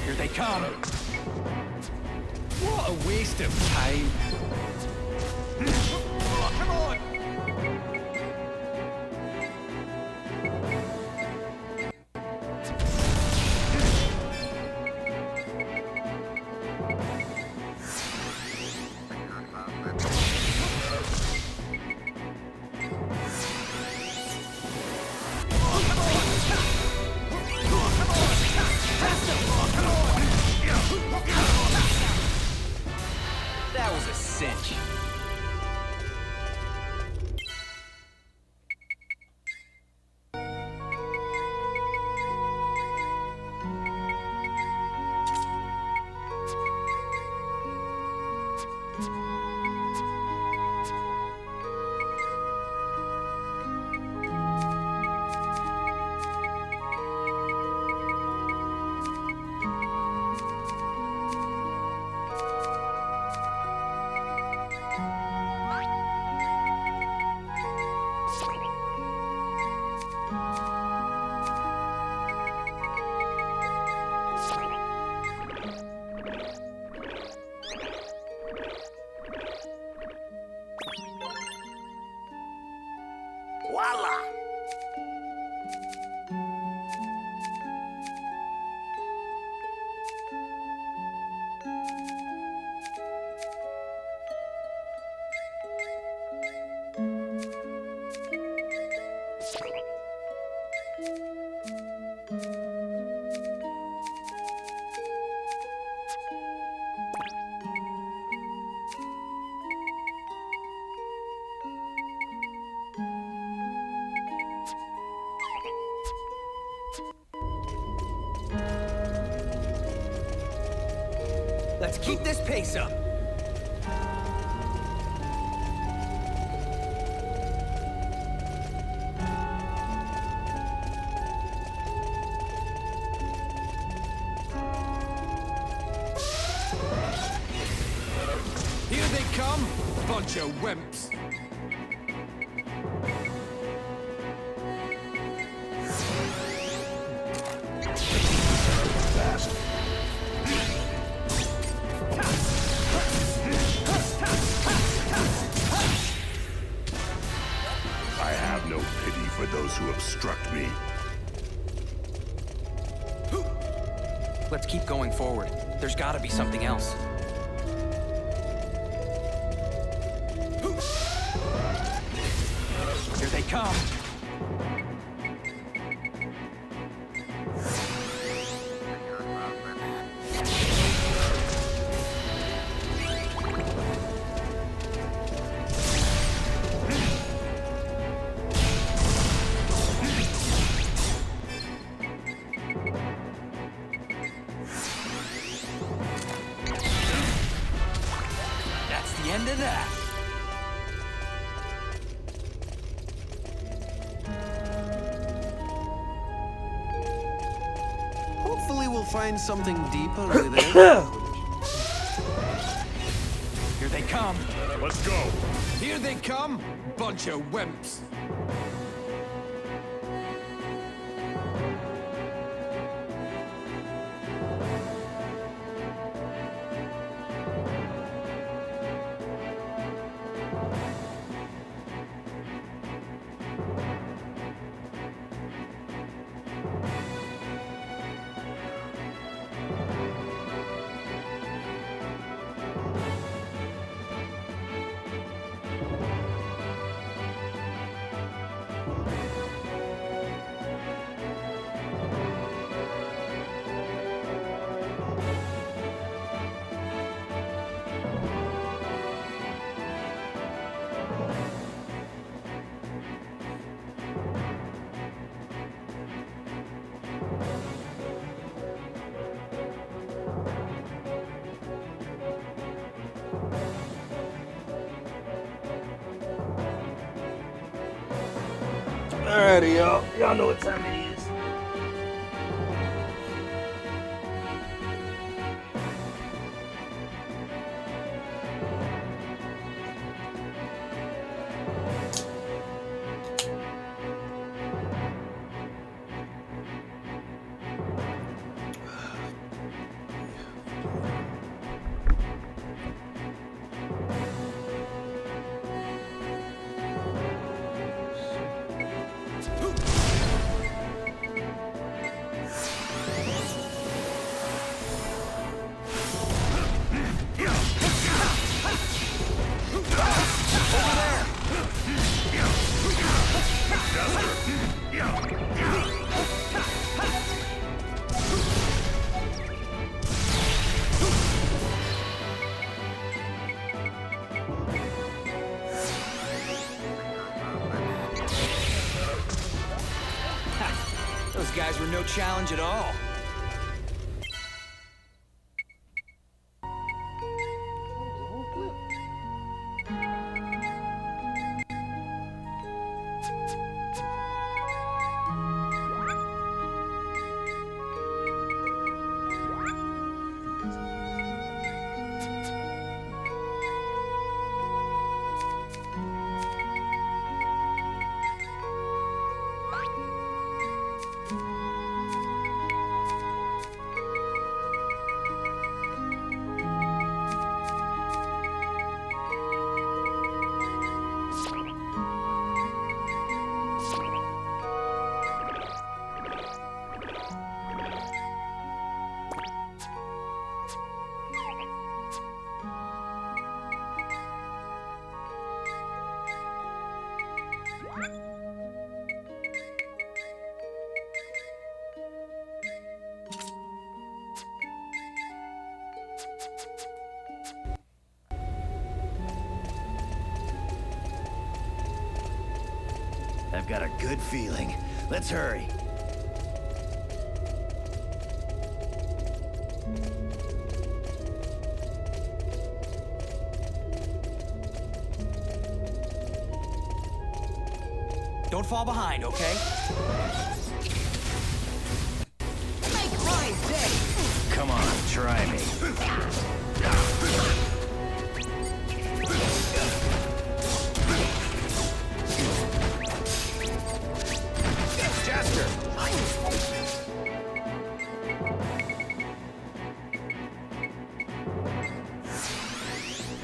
Here they come. What a waste of time. Come on. That was a cinch. Voila! Let's keep this pace up. Here they come, bunch of wimps. Fast. I have no pity for those who obstruct me. Let's keep going forward. There's gotta be something else. Here they come. That's the end of that. Hopefully we'll find something deeper within. Here they come. Let's go. Here they come, bunch of wimps. Alrighty, y'all. Y'all know what time it is. Those guys were no challenge at all. I've got a good feeling. Let's hurry. Don't fall behind, okay? Make my day! Come on, try me.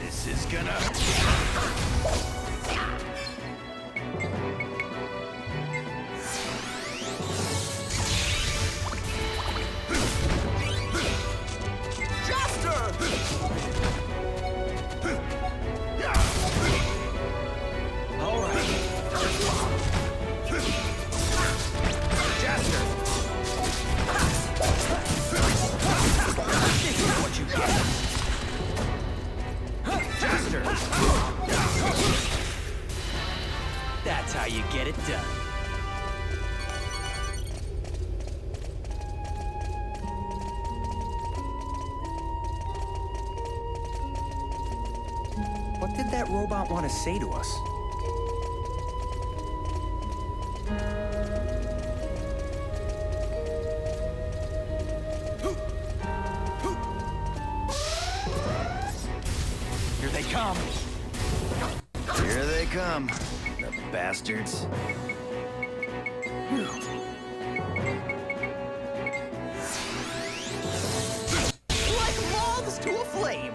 This is gonna... That's how you get it done. What did that robot want to say to us? Here they come. Here they come, the bastards. Like moths to a flame.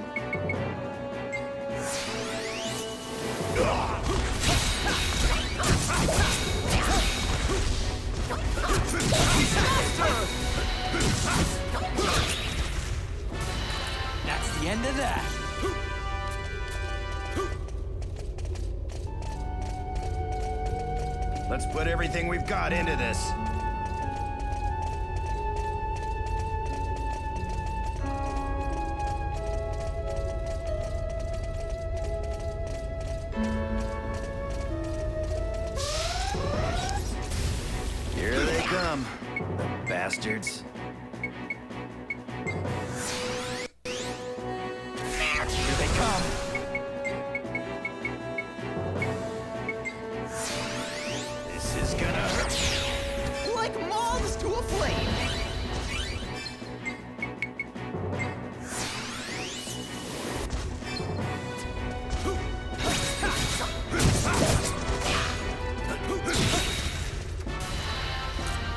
That's the end of that. Let's put everything we've got into this. Here they come, the bastards. Here they come. This is gonna... to a flame!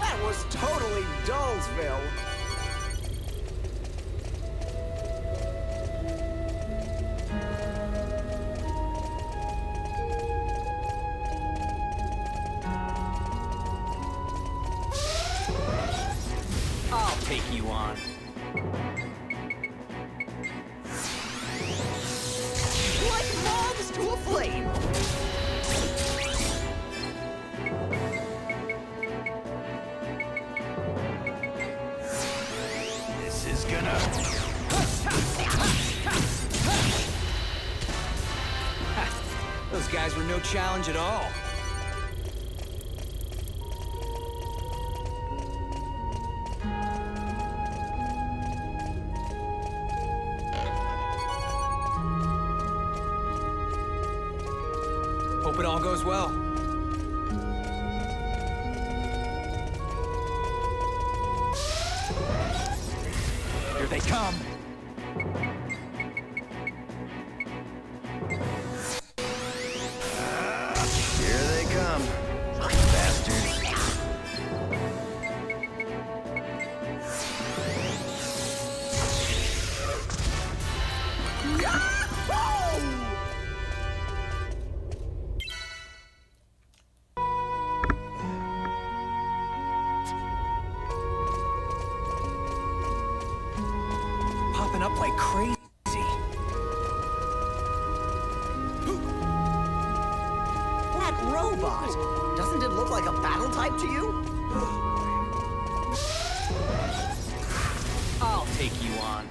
That was totally Dullsville. I'll take you on. Like moths to a flame! This is gonna... Those guys were no challenge at all. Hope it all goes well. Here they come. Here they come. Bastards. Popping up like crazy. That robot! Doesn't it look like a battle type to you? I'll take you on.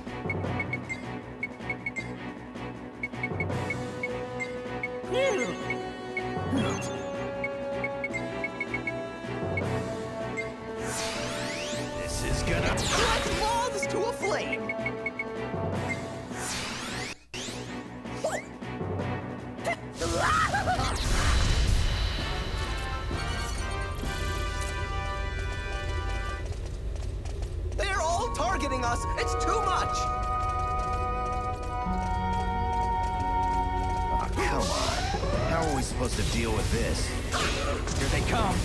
This is gonna... Like moths to a flame! They're all targeting us! It's too much! Oh, come on. How are we supposed to deal with this? Here they come.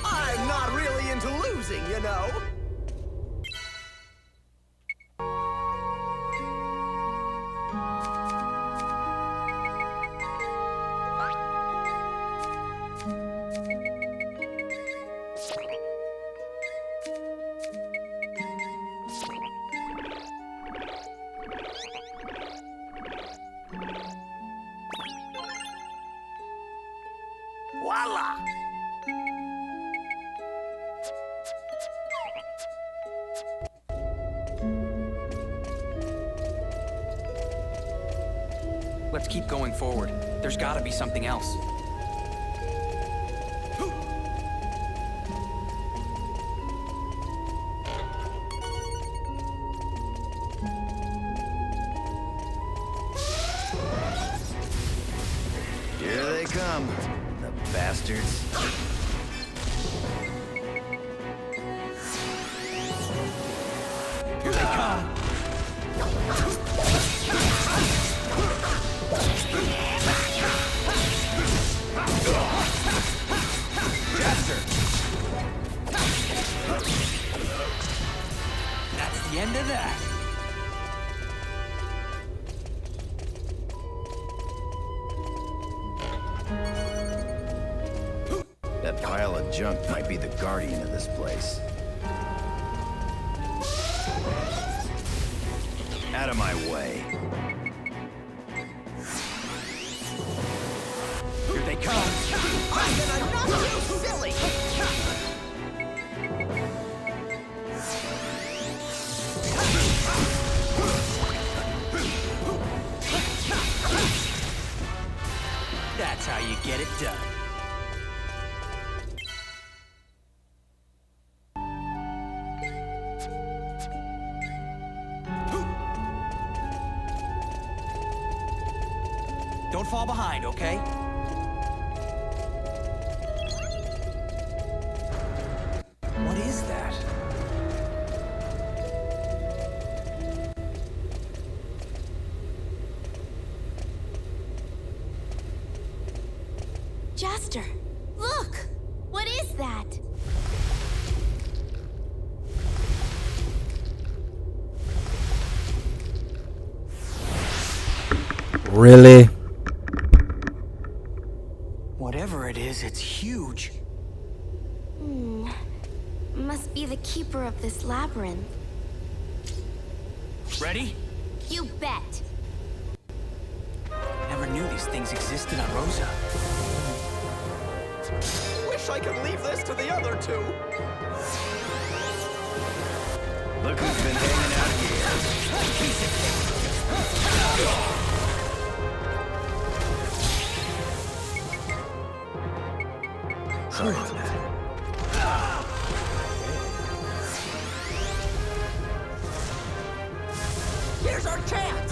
I'm not really into losing, you know? Voila! Let's keep going forward. There's gotta be something else. Here they come. The bastards. Here they come. Chester. That's the end of that. That pile of junk might be the guardian of this place. Out of my way. Here they come. silly! That's how you get it done. Don't fall behind, okay? What is that? Jaster, look! What is that? Really? Whatever it is, it's huge. Must be the keeper of this labyrinth. Ready? You bet. Never knew these things existed on Rosa. Wish I could leave this to the other two. Look who's been hanging out here. Sorry about that. Here's our chance!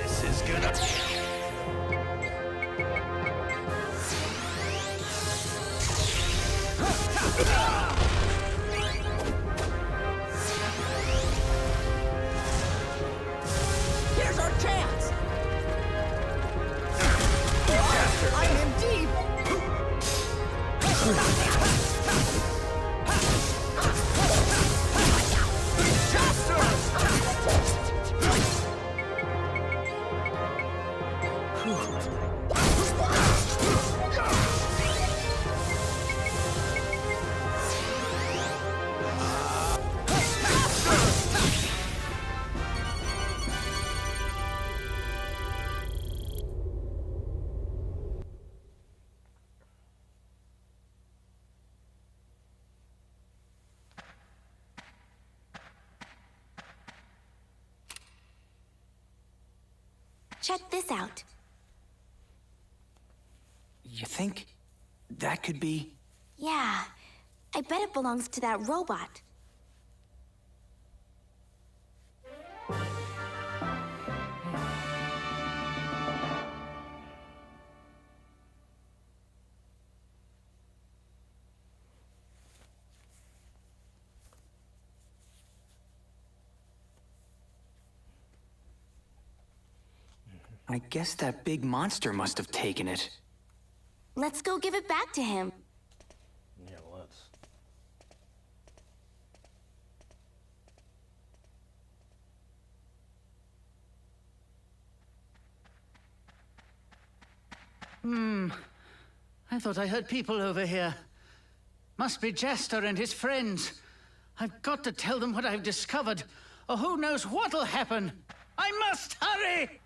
This is gonna... Here's our chance! I'm in deep! Check this out. You think that could be? Yeah, I bet it belongs to that robot. I guess that big monster must have taken it. Let's go give it back to him. Yeah, let's. I thought I heard people over here. Must be Jester and his friends. I've got to tell them what I've discovered, or who knows what'll happen. I must hurry!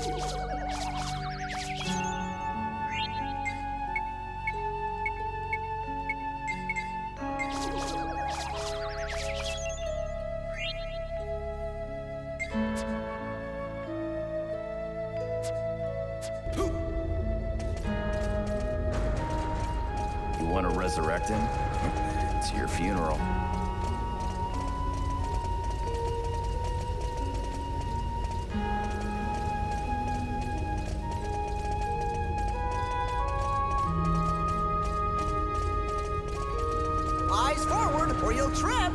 You want to resurrect him? It's your funeral. Eyes forward, or you'll trip!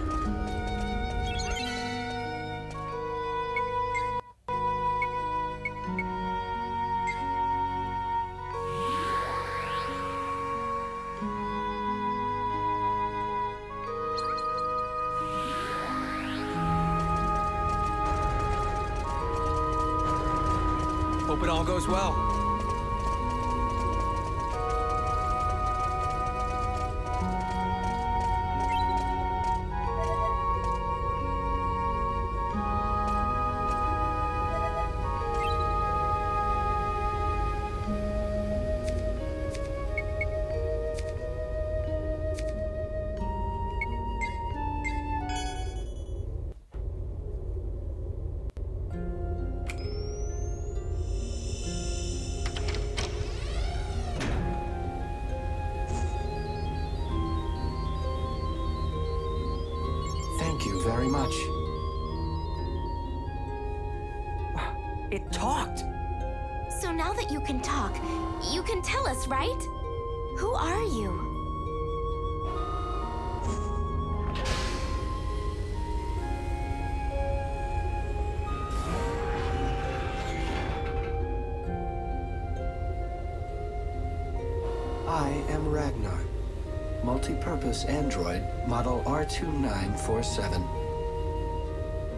Hope it all goes well. Thank you very much. It talked. So now that you can talk, you can tell us, right? Who are you? I am Ragnar, multi-purpose android model R2947.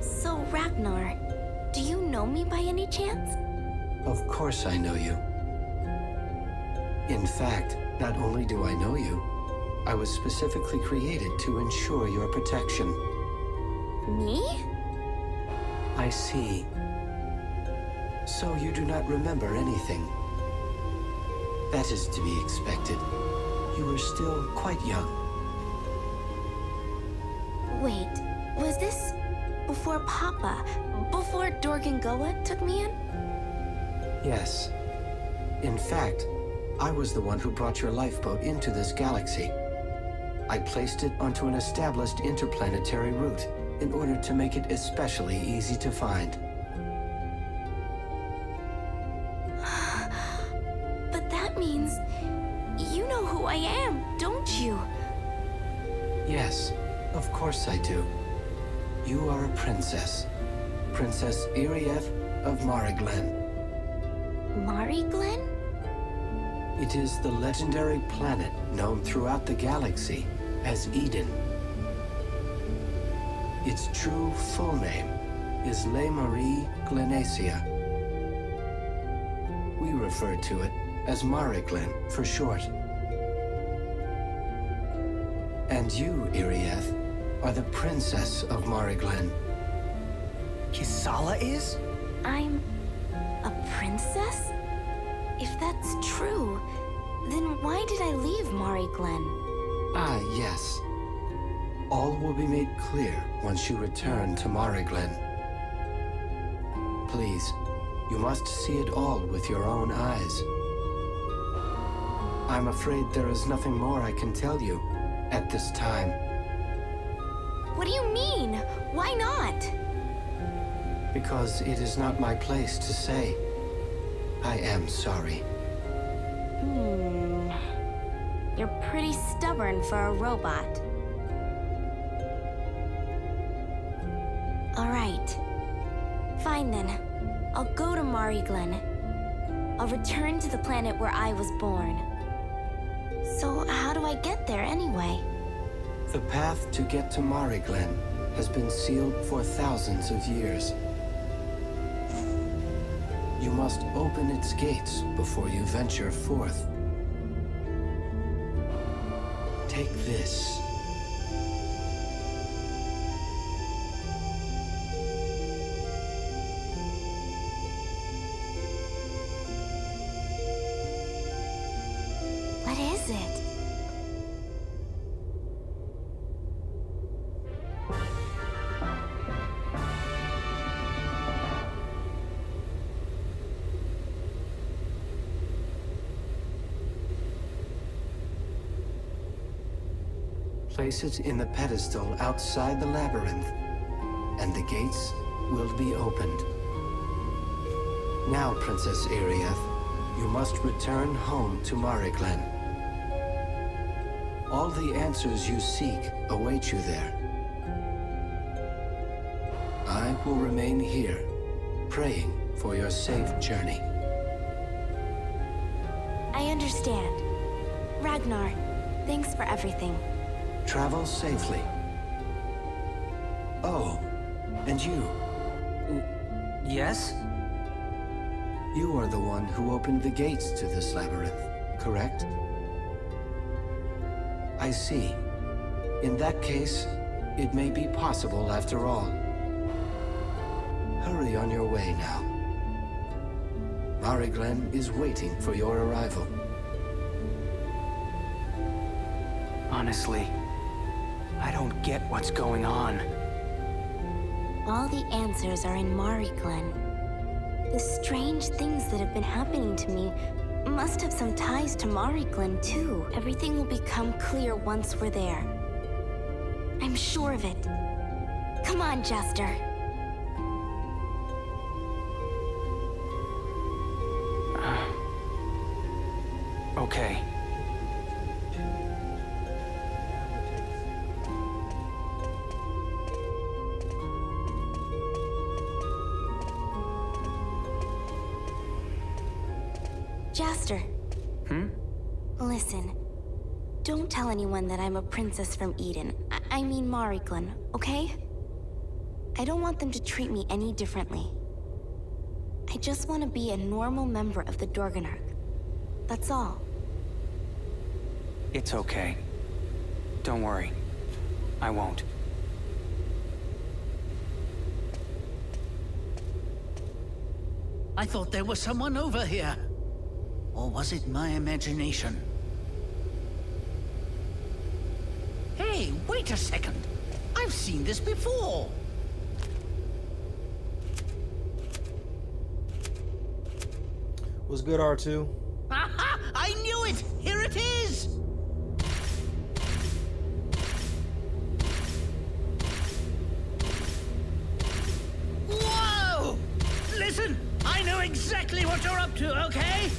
So, Ragnar, do you know me by any chance? Of course I know you. In fact, not only do I know you, I was specifically created to ensure your protection. Me? I see. So you do not remember anything. That is to be expected. You were still quite young. Wait, was this before Papa, before Dorgangoa took me in? Yes. In fact, I was the one who brought your lifeboat into this galaxy. I placed it onto an established interplanetary route in order to make it especially easy to find. But that means you know who I am, don't you? Yes, of course I do. You are a princess. Princess Irieth of Mariglen. Mariglen? It is the legendary planet known throughout the galaxy as Eden. Its true full name is Le Marie Glenacia. We refer to it as Mariglen for short. And you, Irieth, are the princess of Mariglen. Kisala is? I'm a princess? If that's true, then why did I leave Mariglen? Ah, yes. All will be made clear once you return to Mariglen. Please, you must see it all with your own eyes. I'm afraid there is nothing more I can tell you at this time. What do you mean? Why not? Because it is not my place to say. I am sorry. You're pretty stubborn for a robot. All right. Fine then. I'll go to Mariglen. I'll return to the planet where I was born. So how do I get there anyway? The path to get to Mariglen has been sealed for thousands of years. You must open its gates before you venture forth. Take this. Place it in the pedestal outside the labyrinth, and the gates will be opened. Now, Princess Arieth, you must return home to Mariglen. All the answers you seek await you there. I will remain here, praying for your safe journey. I understand. Ragnar, thanks for everything. Travel safely. Oh, and you. Yes? You are the one who opened the gates to this labyrinth, correct? I see. In that case, it may be possible after all. Hurry on your way now. Mariglen is waiting for your arrival. Honestly, I don't get what's going on. All the answers are in Mariglen. The strange things that have been happening to me must have some ties to Mariglen, too. Everything will become clear once we're there. I'm sure of it. Come on, Jester. Okay. Jaster. Listen. Don't tell anyone that I'm a princess from Eden. I mean Mariglen, okay? I don't want them to treat me any differently. I just want to be a normal member of the Dorganark. That's all. It's okay. Don't worry. I won't. I thought there was someone over here. Or was it my imagination? Hey, wait a second. I've seen this before. What's good, R2? Aha! I knew it! Here it is! Whoa! Listen, I know exactly what you're up to, okay?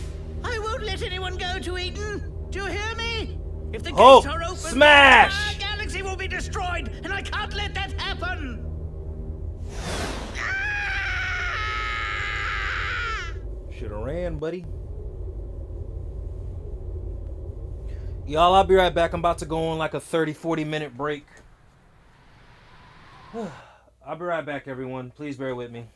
I won't let anyone go to Eden. Do you hear me? If the Oh, gates are open, smash! our galaxy will be destroyed, and I can't let that happen. Shoulda ran, buddy. Y'all, I'll be right back. I'm about to go on like a 30-40 minute break. I'll be right back, everyone. Please bear with me.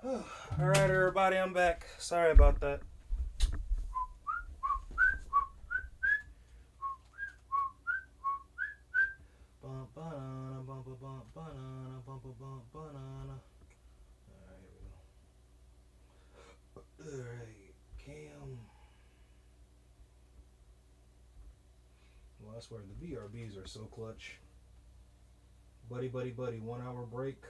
Alright, everybody, I'm back. Sorry about that. Alright, Cam. Well, I swear the VRBs are so clutch. Buddy, 1 hour break.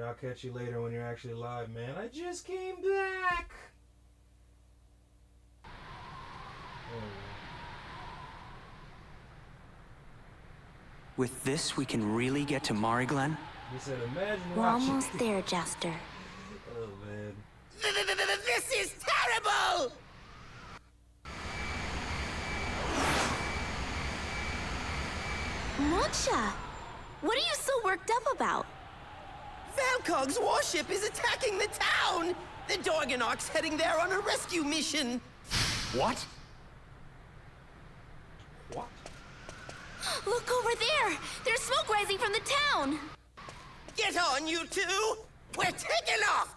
I'll catch you later when you're actually live, man. I just came back. With this, we can really get to Mari Glen? He said, imagine We're watching. almost there, Jester. Oh, man. This is terrible! Mocha! What are you so worked up about? Valkog's warship is attacking the town! The Dorganok's heading there on a rescue mission! What? What? Look over there! There's smoke rising from the town! Get on, you two! We're taking off!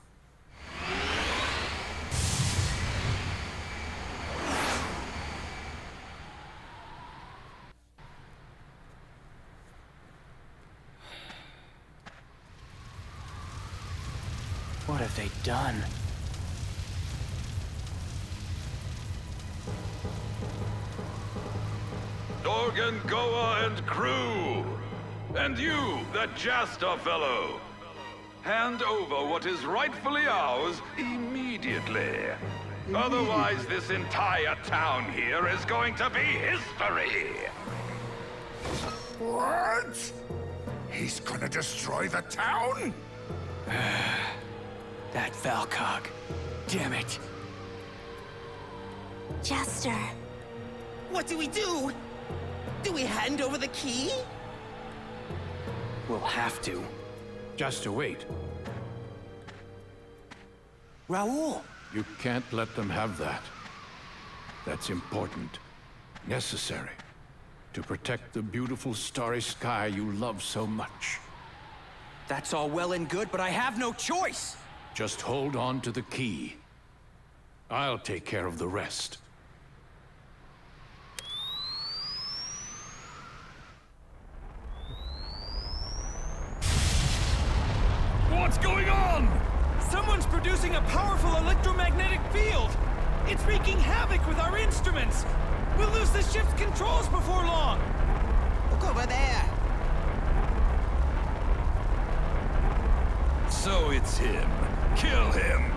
What have they done? Dorgan, Goa, and crew! And you, that Jasta fellow! Hand over what is rightfully ours immediately. Otherwise, this entire town here is going to be history! What? He's gonna destroy the town? That Valkog. Damn it. Jester. What do we do? Do we hand over the key? We'll have to. Just to wait. Raoul! You can't let them have that. That's important. Necessary. To protect the beautiful starry sky you love so much. That's all well and good, but I have no choice! Just hold on to the key. I'll take care of the rest. What's going on? Someone's producing a powerful electromagnetic field. It's wreaking havoc with our instruments. We'll lose the ship's controls before long. Look over there. So it's him. Kill him!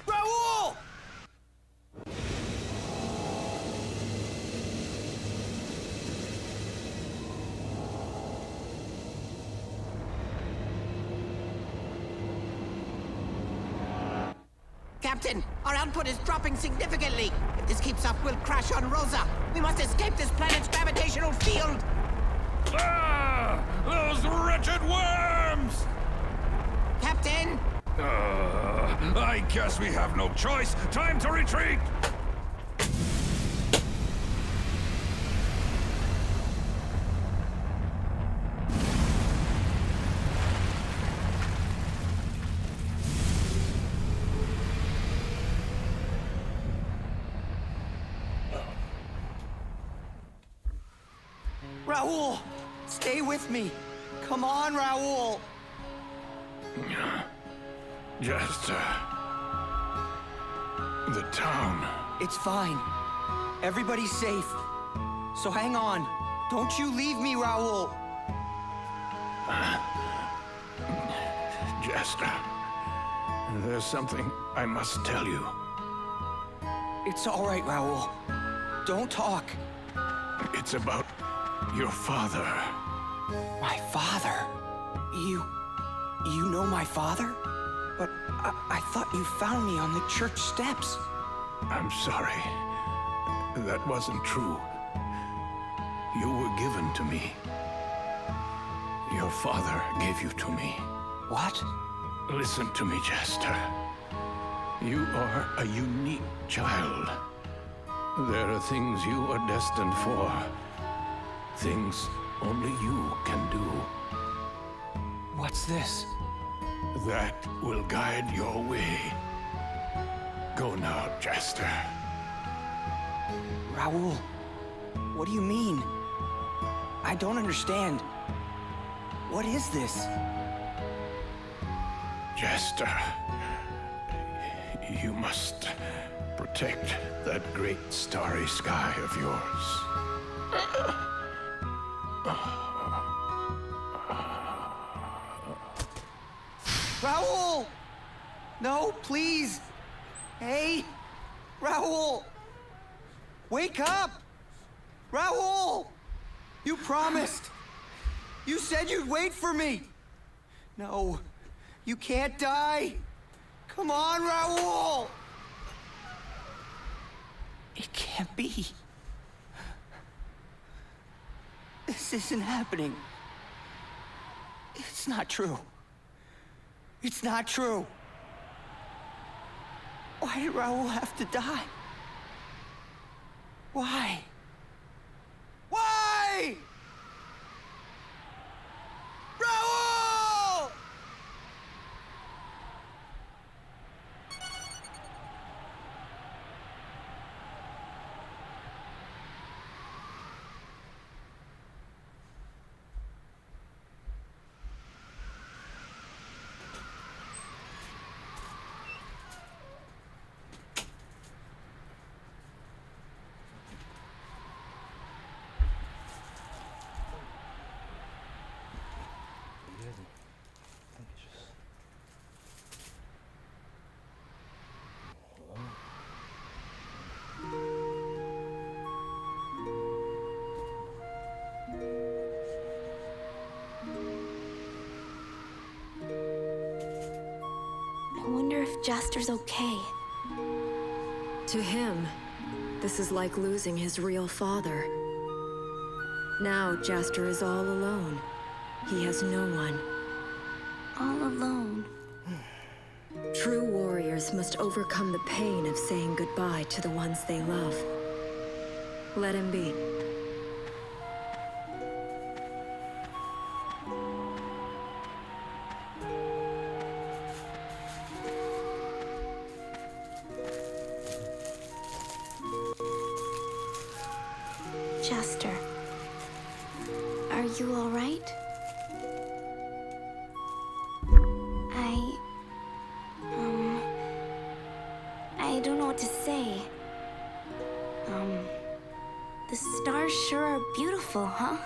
Raoul! Captain, our output is dropping significantly. If this keeps up, we'll crash on Rosa. We must escape this planet's gravitational field. Ah! Those wretched worms! Captain! I guess we have no choice. Time to retreat! Raoul! Stay with me. Come on, Raoul! Just, the town. It's fine. Everybody's safe. So hang on. Don't you leave me, Raoul. Jester, there's something I must tell you. It's all right, Raoul. Don't talk. It's about your father. My father? You know my father? But I thought you found me on the church steps. I'm sorry. That wasn't true. You were given to me. Your father gave you to me. What? Listen to me, Jester. You are a unique child. There are things you are destined for. Things only you can do. What's this? That will guide your way. Go now, Jester. Raoul, what do you mean? I don't understand. What is this? Jester, you must protect that great starry sky of yours. Raoul! No, please! Hey! Raoul! Wake up! Raoul! You promised! You said you'd wait for me! No, you can't die! Come on, Raoul! It can't be. This isn't happening. It's not true. It's not true. Why did Raoul have to die? Why? Why? Raoul! I wonder if Jaster's okay. To him, this is like losing his real father. Now Jaster is all alone. He has no one. All alone. True warriors must overcome the pain of saying goodbye to the ones they love. Let him be. Jaster, are you all right? I don't know what to say. The stars sure are beautiful, huh?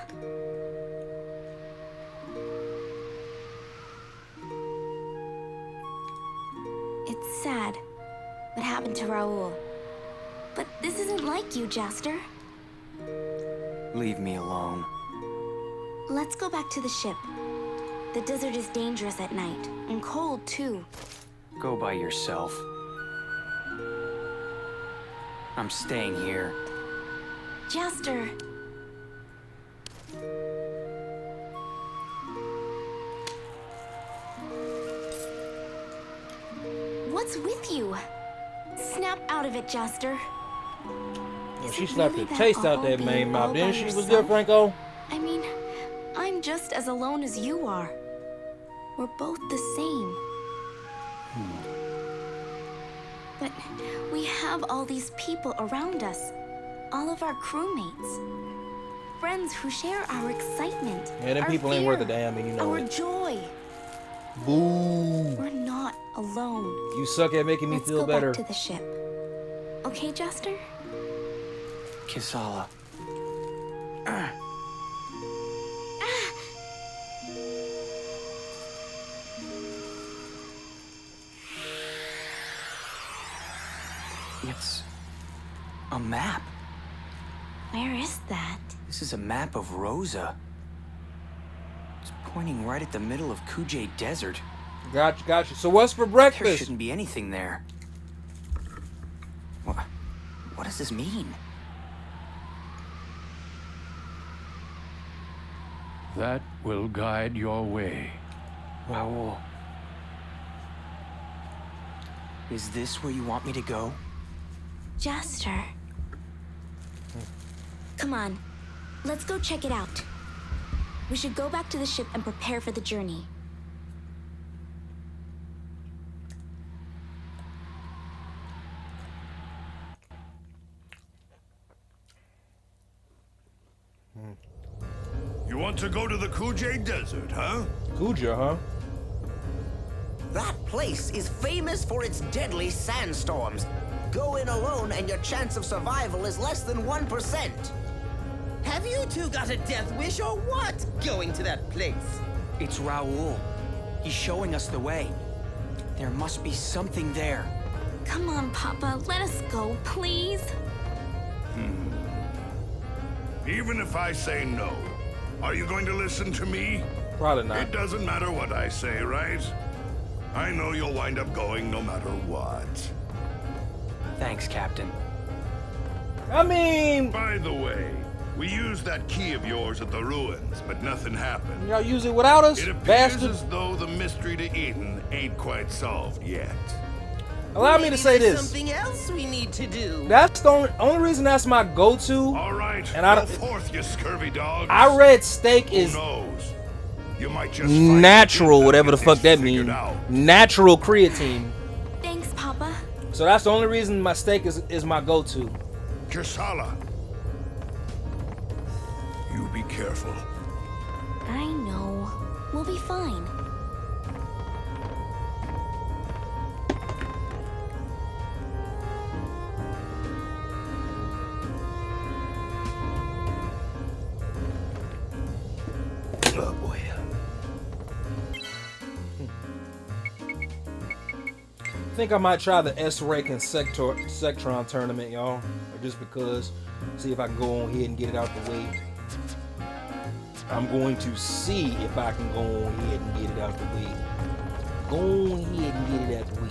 It's sad what happened to Raoul. But this isn't like you, Jaster. Leave me alone. Let's go back to the ship. The desert is dangerous at night, and cold, too. Go by yourself. I'm staying here. Jaster! What's with you? Snap out of it, Jaster. Well, she slapped the taste out that main mouth, didn't she? Was good, Franco? I mean, I'm just as alone as you are. We're both the same. But we have all these people around us. All of our crewmates. Friends who share our excitement. Yeah, them people ain't worth a damn, and you know our it. Joy. Boo. We're not alone. You suck at making me feel better. Let's go back to the ship. Okay, Jaster? Kisala. It's a map. Where is that? This is a map of Rosa. It's pointing right at the middle of Kujay Desert. Gotcha. So what's for There breakfast? shouldn't be anything there. What does this mean? that will guide your way. Raoul. Is this where you want me to go? Jaster. Come on. Let's go check it out. We should go back to the ship and prepare for the journey. You want to go to the Kuja Desert, huh? Kuja, huh? That place is famous for its deadly sandstorms. Go in alone and your chance of survival is less than 1%. Have you two got a death wish or what? Going to that place? It's Raoul. He's showing us the way. There must be something there. Come on, Papa. Let us go, please. Even if I say no, are you going to listen to me? Probably not. It doesn't matter what I say, right? I know you'll wind up going no matter what. Thanks, Captain. I mean... By the way, we used that key of yours at the ruins, but nothing happened. Y'all use it without us? It appears Bastard. as though the mystery to Eden ain't quite solved yet. Allow me to say this. Something else we need to do. That's the only reason that's my go-to. All right, and I go don't. forth, you scurvy dogs. I read steak is Who knows? You might just natural, find whatever the fuck that figured means. out. Natural creatine. Thanks, Papa. So that's the only reason my steak is my go-to. Kisala, you be careful. I know. We'll be fine. Oh boy. I think I might try the S-Rake and Sectron tournament, y'all. Or just because. See if I can go on here and get it out the way. I'm going to see if I can go on ahead and get it out the way. Go on ahead and get it out the way.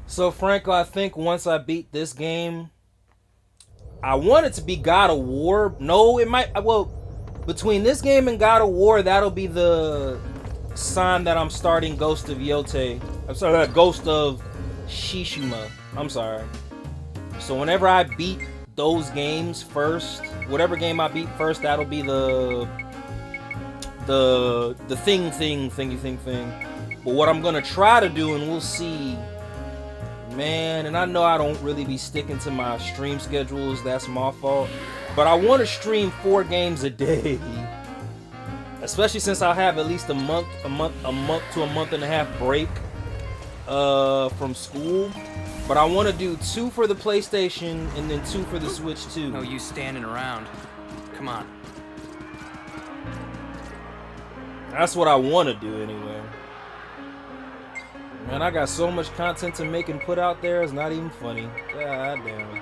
So Franco, I think once I beat this game, I want it to be God of War. No, it might. Well, between this game and God of War, that'll be the sign that I'm starting Ghost of Yote. I'm sorry, Ghost of Tsushima. I'm sorry. So whenever I beat those games first, whatever game I beat first, that'll be the thing. But what I'm gonna try to do, and we'll see. Man, and I know I don't really be sticking to my stream schedules. That's my fault. But I want to stream 4 games a day. Especially since I have at least a month to a month and a half break from school. But I want to do 2 for the PlayStation and then 2 for the Switch too. No use standing around. Come on. That's what I want to do anyway. Man, I got so much content to make and put out there, it's not even funny. God damn.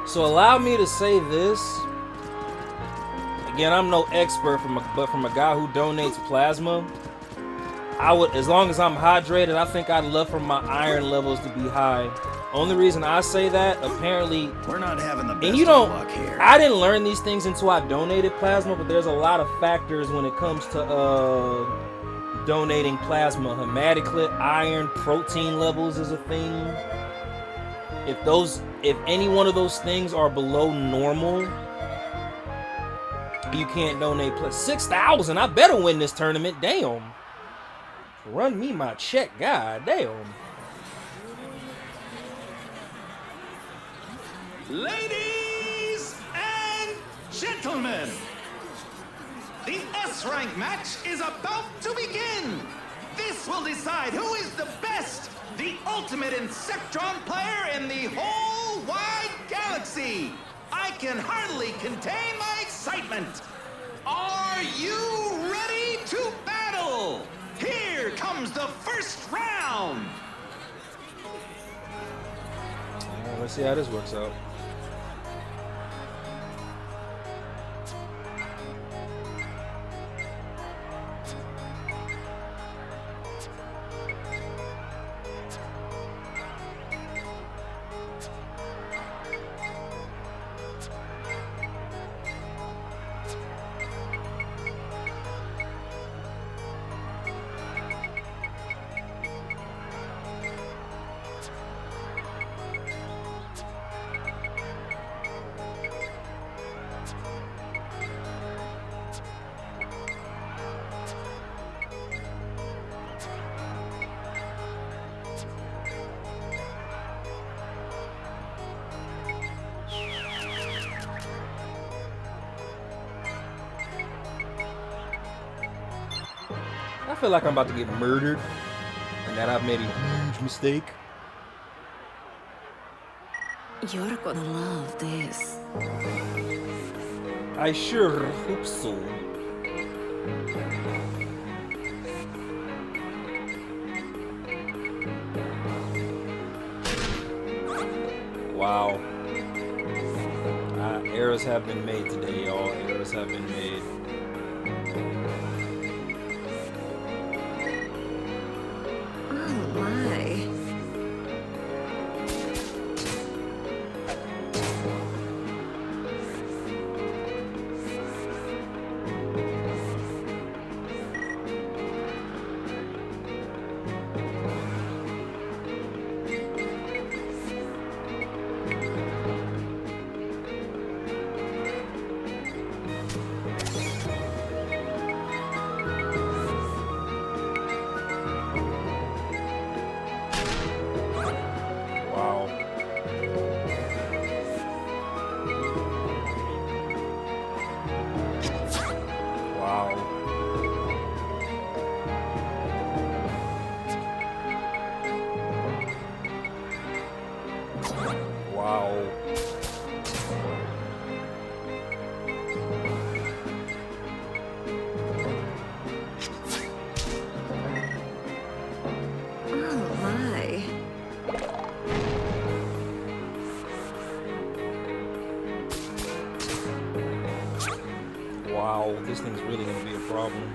So allow me to say this. Again, I'm no expert, but from a guy who donates plasma, I would, as long as I'm hydrated, I think I'd love for my iron levels to be high. Only reason I say that, apparently, we're not having the best and you of don't. luck here. I didn't learn these things until I donated plasma, but there's a lot of factors when it comes to donating plasma. Hematocrit, iron, protein levels is a thing. if any one of those things are below normal, you can't donate. Plus 6,000. I better win this tournament. Damn. Run me my check. God damn. Ladies and gentlemen, the S-rank match is about to begin. This will decide who is the best, the ultimate Insectron player in the whole wide galaxy. I can hardly contain my excitement. Are you ready to battle? Here comes the first round. Let's see how this works out. I feel like I'm about to get murdered and that I've made a huge mistake. You're gonna love this. I sure hope so. Wow. Errors have been made today, y'all. Errors have been made. Oh my. Wow, this thing's really gonna be a problem.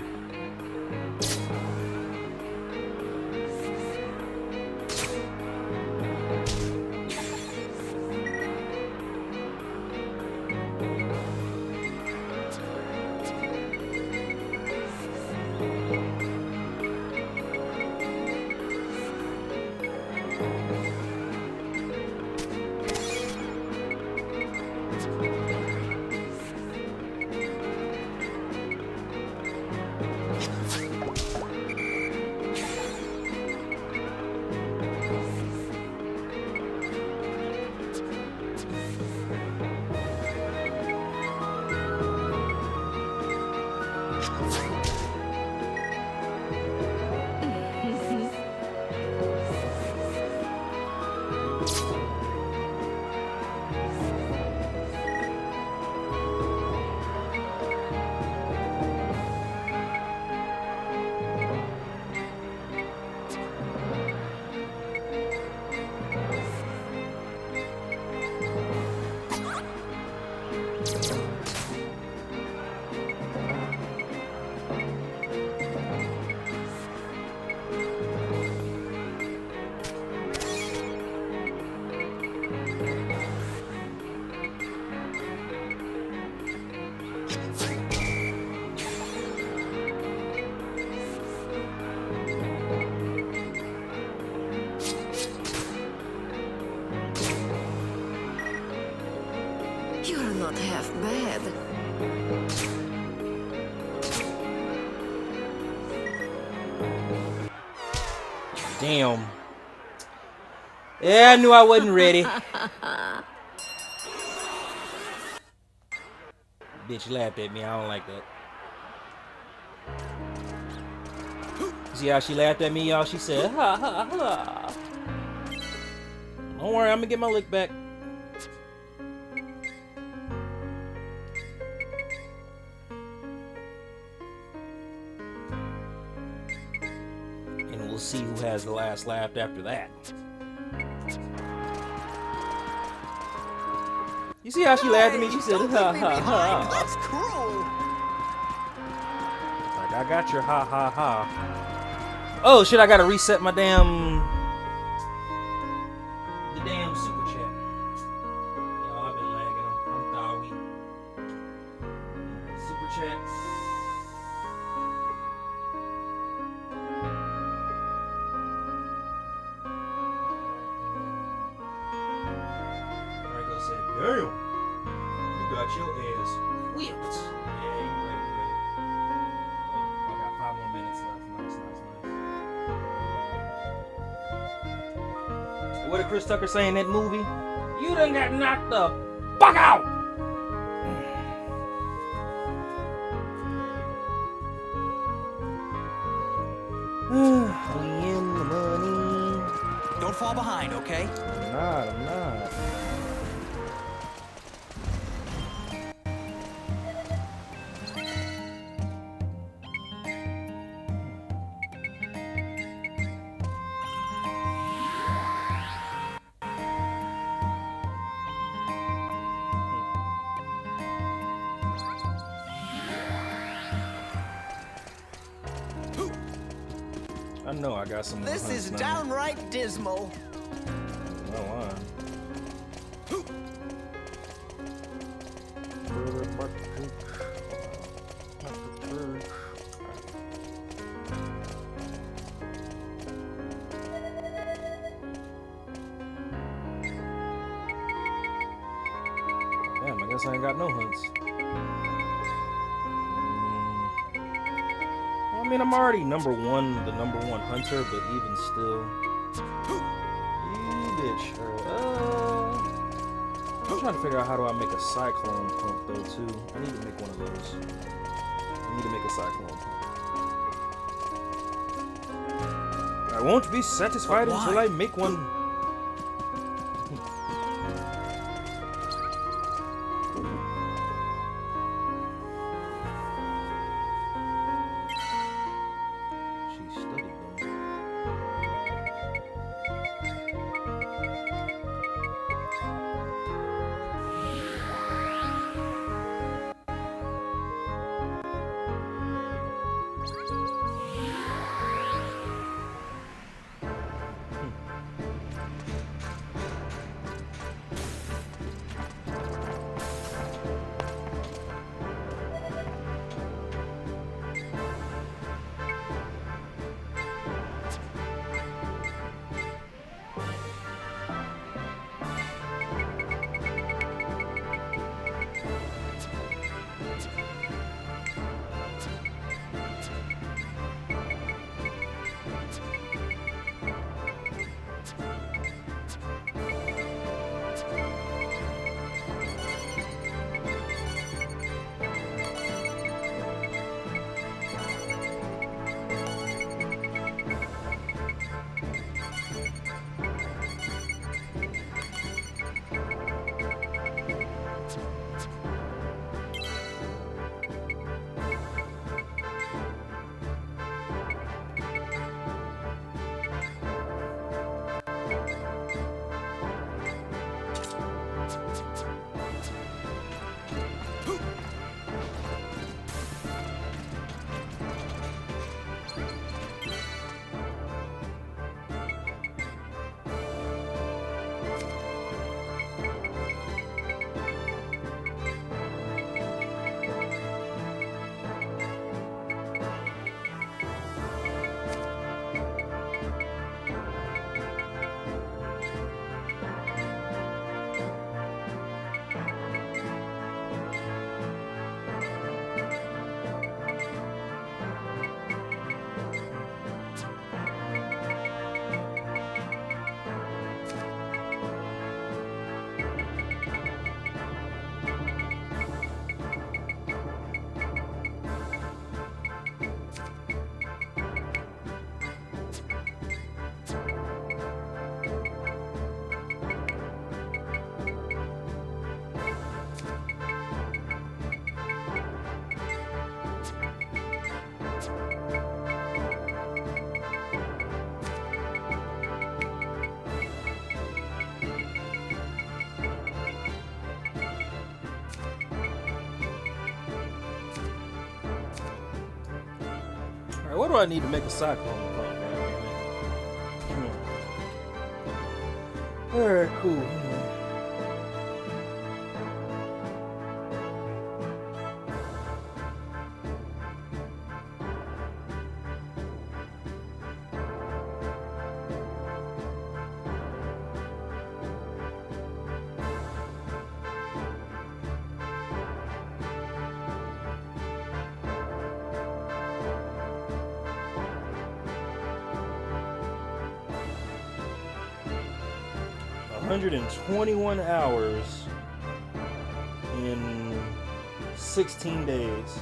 You're not half bad. Damn. Yeah, I knew I wasn't ready. Bitch laughed at me. I don't like that. See how she laughed at me, y'all? She said, ha ha ha. Don't worry, I'm gonna get my lick back. And we'll see who has the last laugh after that. You see how she laughed at me? She said, ha ha ha. That's cruel. Like, I got your ha ha ha. Oh shit, I gotta reset my damn super chat. Y'all, I've been lagging. I'm Dawi. Super chats. Franco said, damn, you got your ass whipped. Yeah, you ready. Oh, I got 5 more minutes left. Nice. What did Chris Tucker say in that movie? You done got knocked the fuck out! We in the money. Don't fall behind, okay? I'm not. I know I got some. This is downright dismal. No line. Damn, I guess I ain't got no hunts. I mean, I'm already the number one hunter, but even still, you bitch. I'm trying to figure out how do I make a cyclone pump though too. I need to make one of those. I need to make a cyclone pump. I won't be satisfied until I make one. Alright, what do I need to make a cyclone pump, man? Alright, cool. $121 hours in 16 days.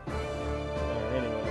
Alright, anyway,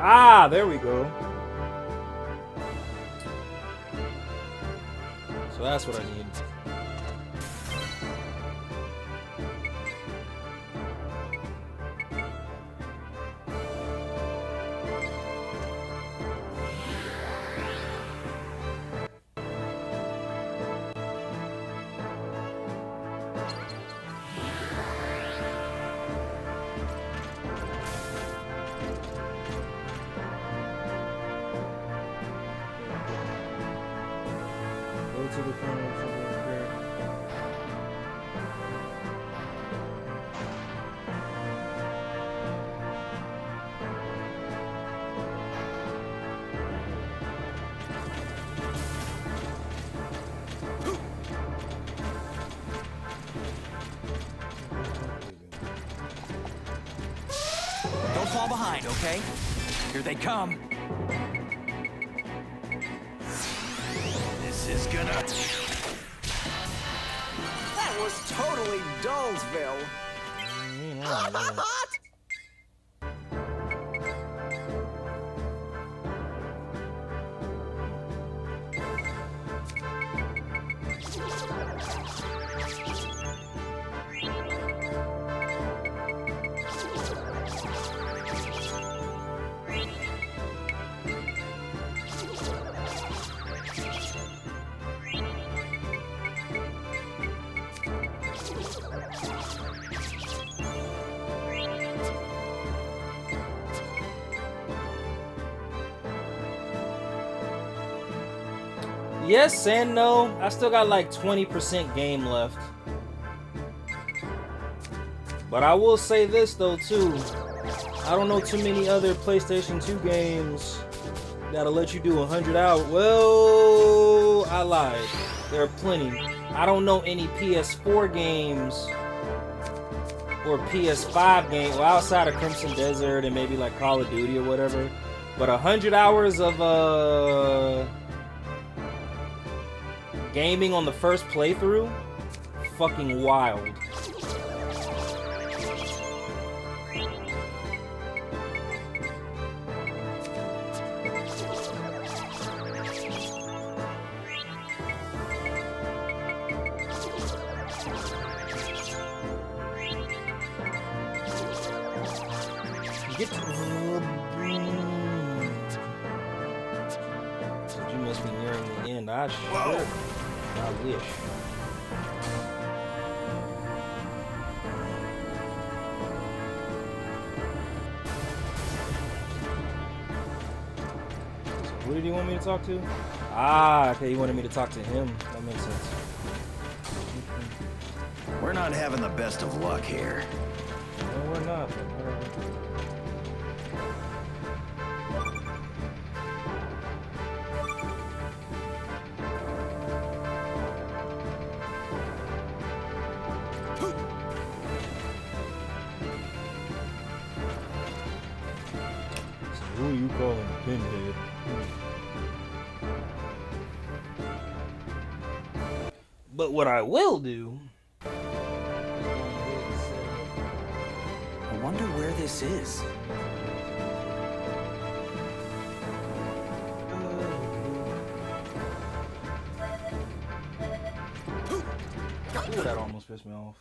ah, there we go. So that's what I need. To the Don't fall behind, okay? Here they come. This is gonna... That was totally Dullsville. Yes and no. I still got like 20% game left. But I will say this though too. I don't know too many other PlayStation 2 games that'll let you do 100 hours. Well, I lied. There are plenty. I don't know any PS4 games or PS5 games, well, outside of Crimson Desert and maybe like Call of Duty or whatever. But 100 hours of gaming on the first playthrough? Fucking wild. it. So you must be nearing the end. I sure. I wish. Who did he want me to talk to? Ah, okay, he wanted me to talk to him. That makes sense. We're not having the best of luck here. No, we're not. But whatever. So who are you calling Pinhead? But what I will do. I wonder where this is. Ooh, that almost pissed me off.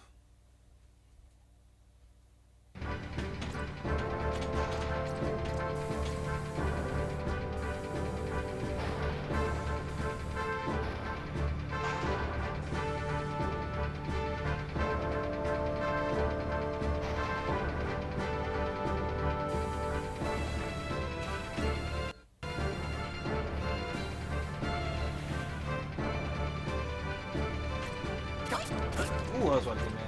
Ooh, I was about to get mad.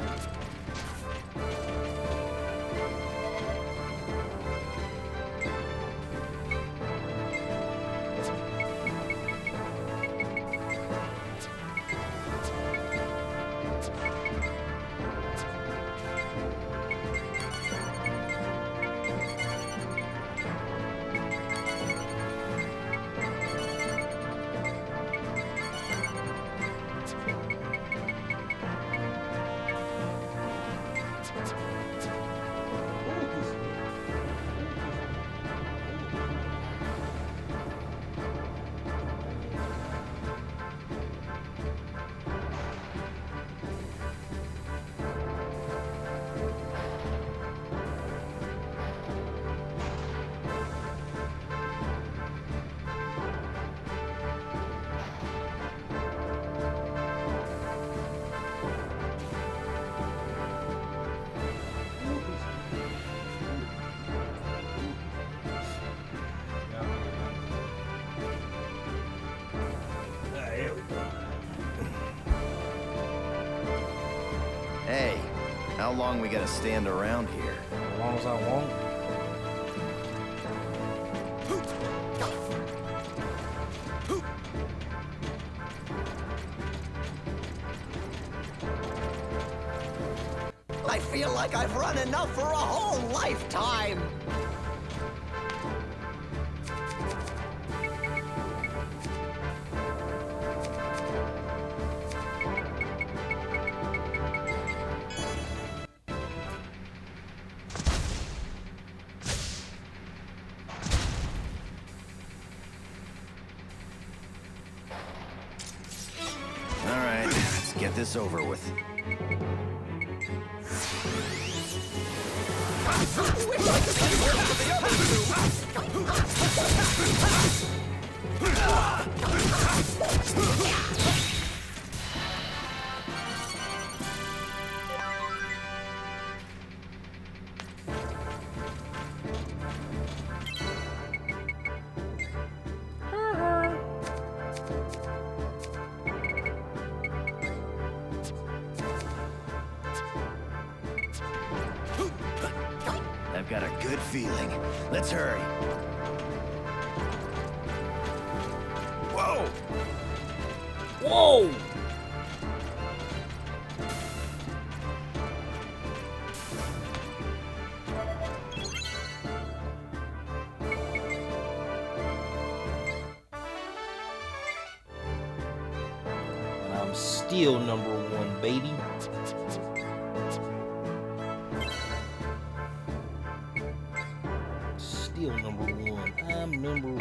Hey, how long we gotta stand around here? As long as I want. I feel like I've run enough for a whole lifetime. All right, let's get this over with. I've got a good feeling. Let's hurry. Whoa! Whoa! And I'm still #1, baby. Still #1. I'm #1.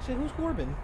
Shit, who's Corbin?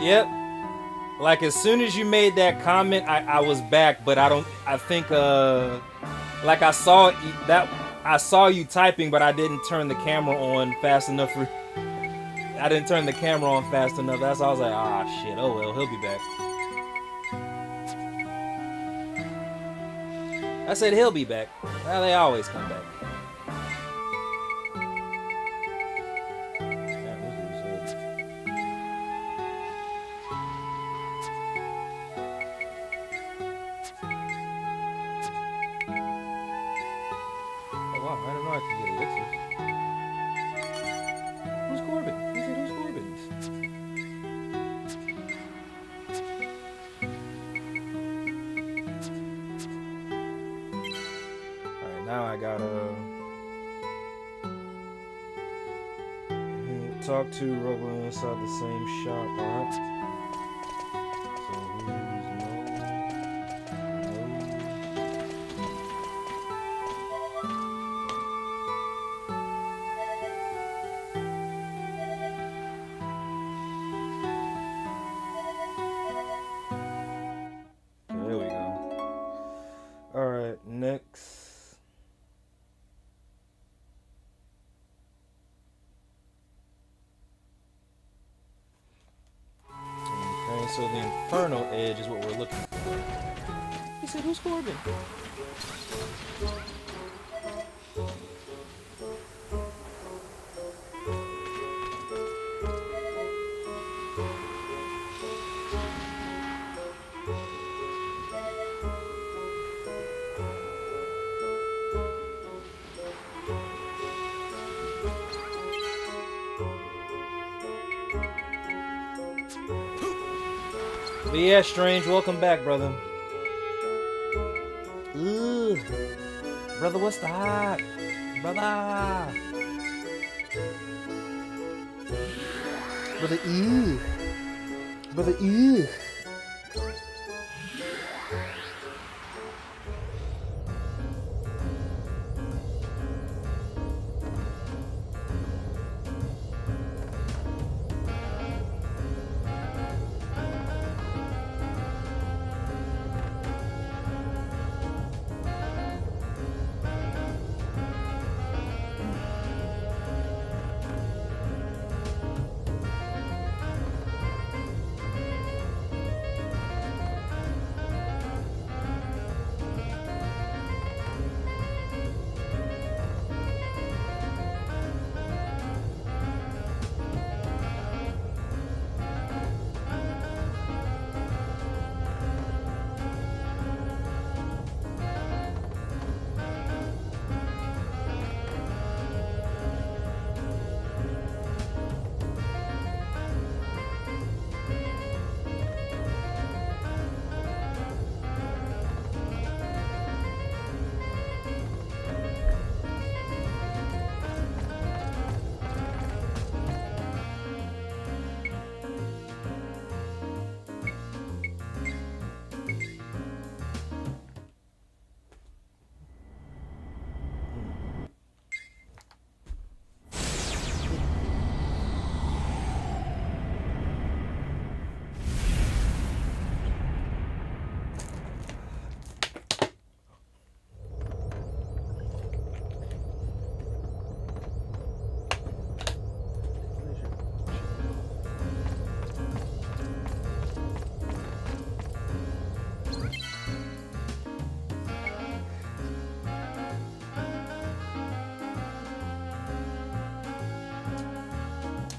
Yep. Like as soon as you made that comment, I was back, but I think like I saw you typing, but I didn't turn the camera on fast enough for I didn't turn the camera on fast enough. That's why I was like, ah shit, oh well, he'll be back. I said he'll be back. Well, they always come back. Talk to Robo inside the same shop, alright? So who's okay, there we go. Alright, next. So the Inferno Edge is what we're looking for. He said, who's Corbin? But yeah, Strange, welcome back, brother. Ooh. Brother, what's the hot? Brother. Brother, ew. Brother, ew.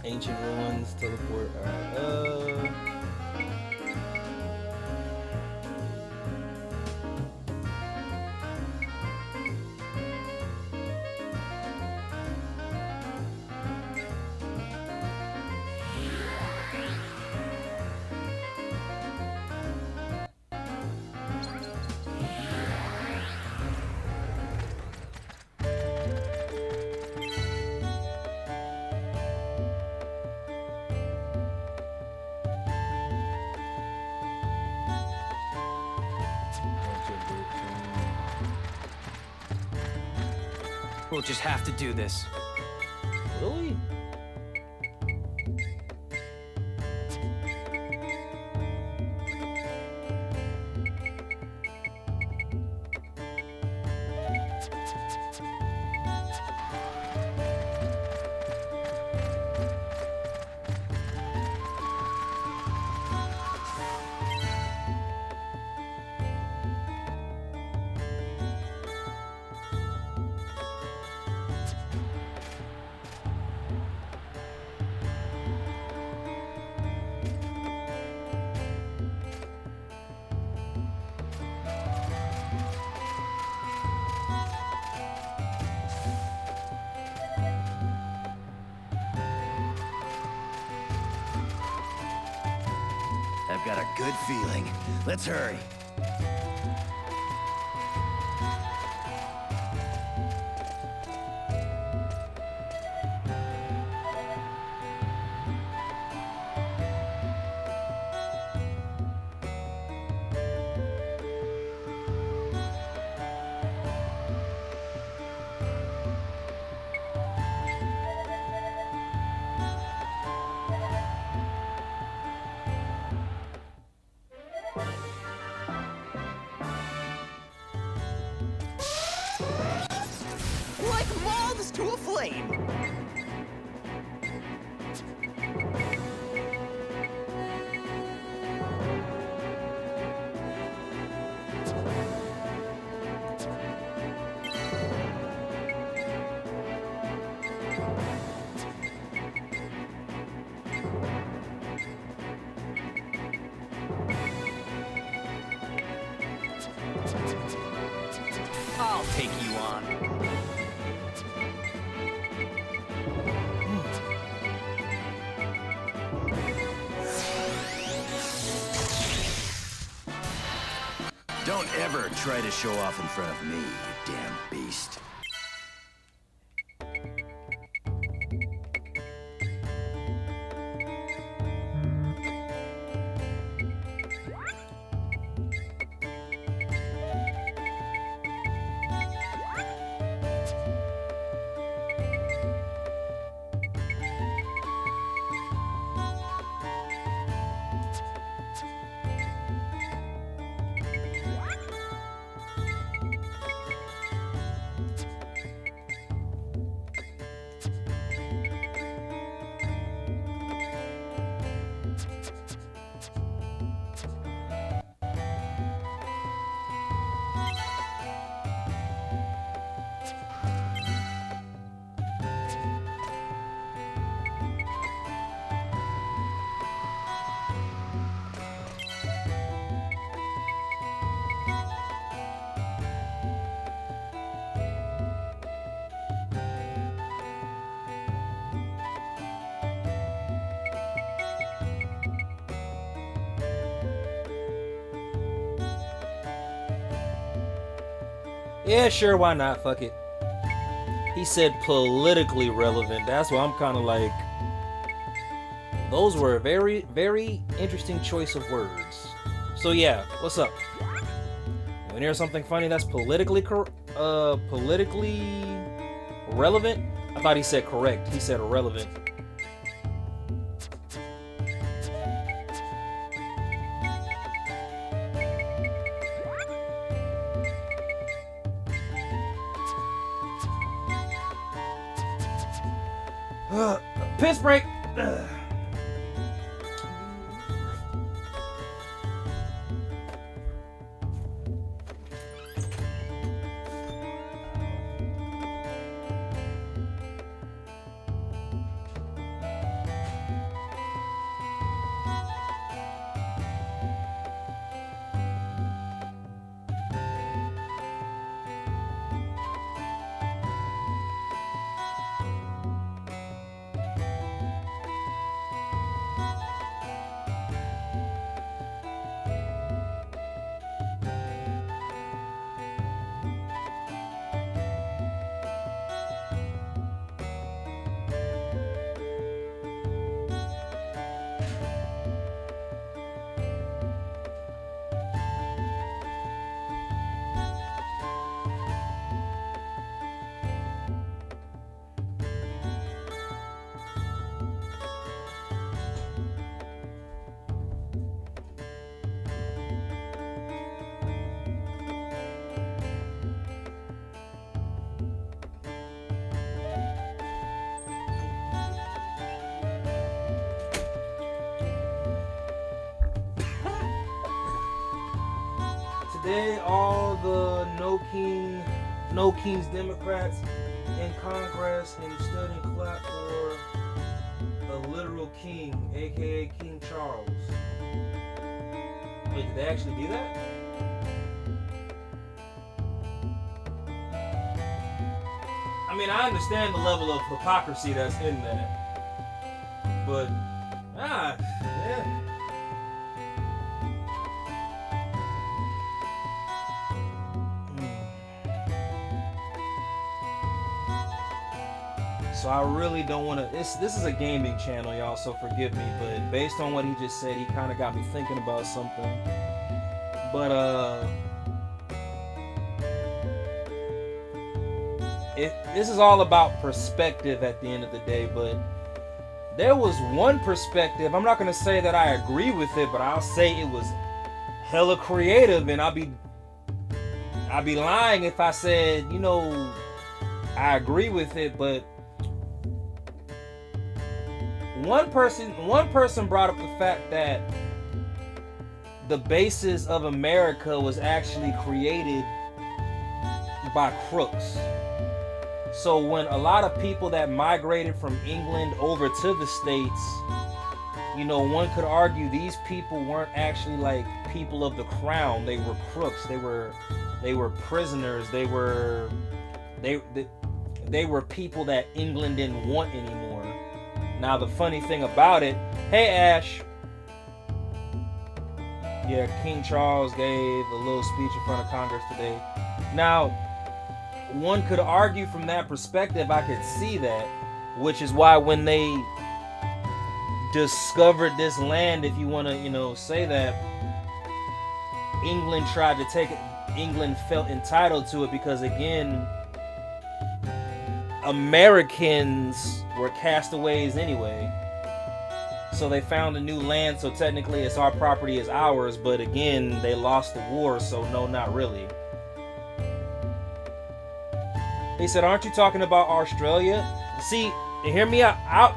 Ancient ruins, teleport. Alright, We'll just have to do this. really? I've got a good feeling. Let's hurry. Like moths to a flame! I'll take you on. Don't ever try to show off in front of me, you damn beast. Yeah, sure, why not? Fuck it. He said politically relevant. That's why I'm kind of like, those were a very, very interesting choice of words. So yeah, what's up? When hear something funny that's politically politically relevant? I thought he said correct. He said irrelevant. Piss break. they all the no kings Democrats in Congress and stood and clapped for a literal king, aka King Charles. Wait, did they actually do that? I mean, I understand the level of hypocrisy that's in that, but yeah. So I really don't want to. This is a gaming channel, y'all, so forgive me. But based on what he just said, he kind of got me thinking about something. But this is all about perspective at the end of the day. But there was one perspective. I'm not gonna say that I agree with it, but I'll say it was hella creative, and I'd be lying if I said, you know, I agree with it, but. One person brought up the fact that the basis of America was actually created by crooks. So when a lot of people that migrated from England over to the States, you know, one could argue these people weren't actually like people of the crown. They were crooks. They were prisoners. They were people that England didn't want anymore. Now the funny thing about it, hey Ash. Yeah, King Charles gave a little speech in front of Congress today. Now, one could argue from that perspective, I could see that, which is why when they discovered this land, if you want to, you know, say that, England tried to take it, England felt entitled to it because, again, Americans were castaways anyway, so they found a new land, so technically it's our property, is ours, but again, they lost the war, so no, not really. He said, aren't you talking about Australia? See, hear me out.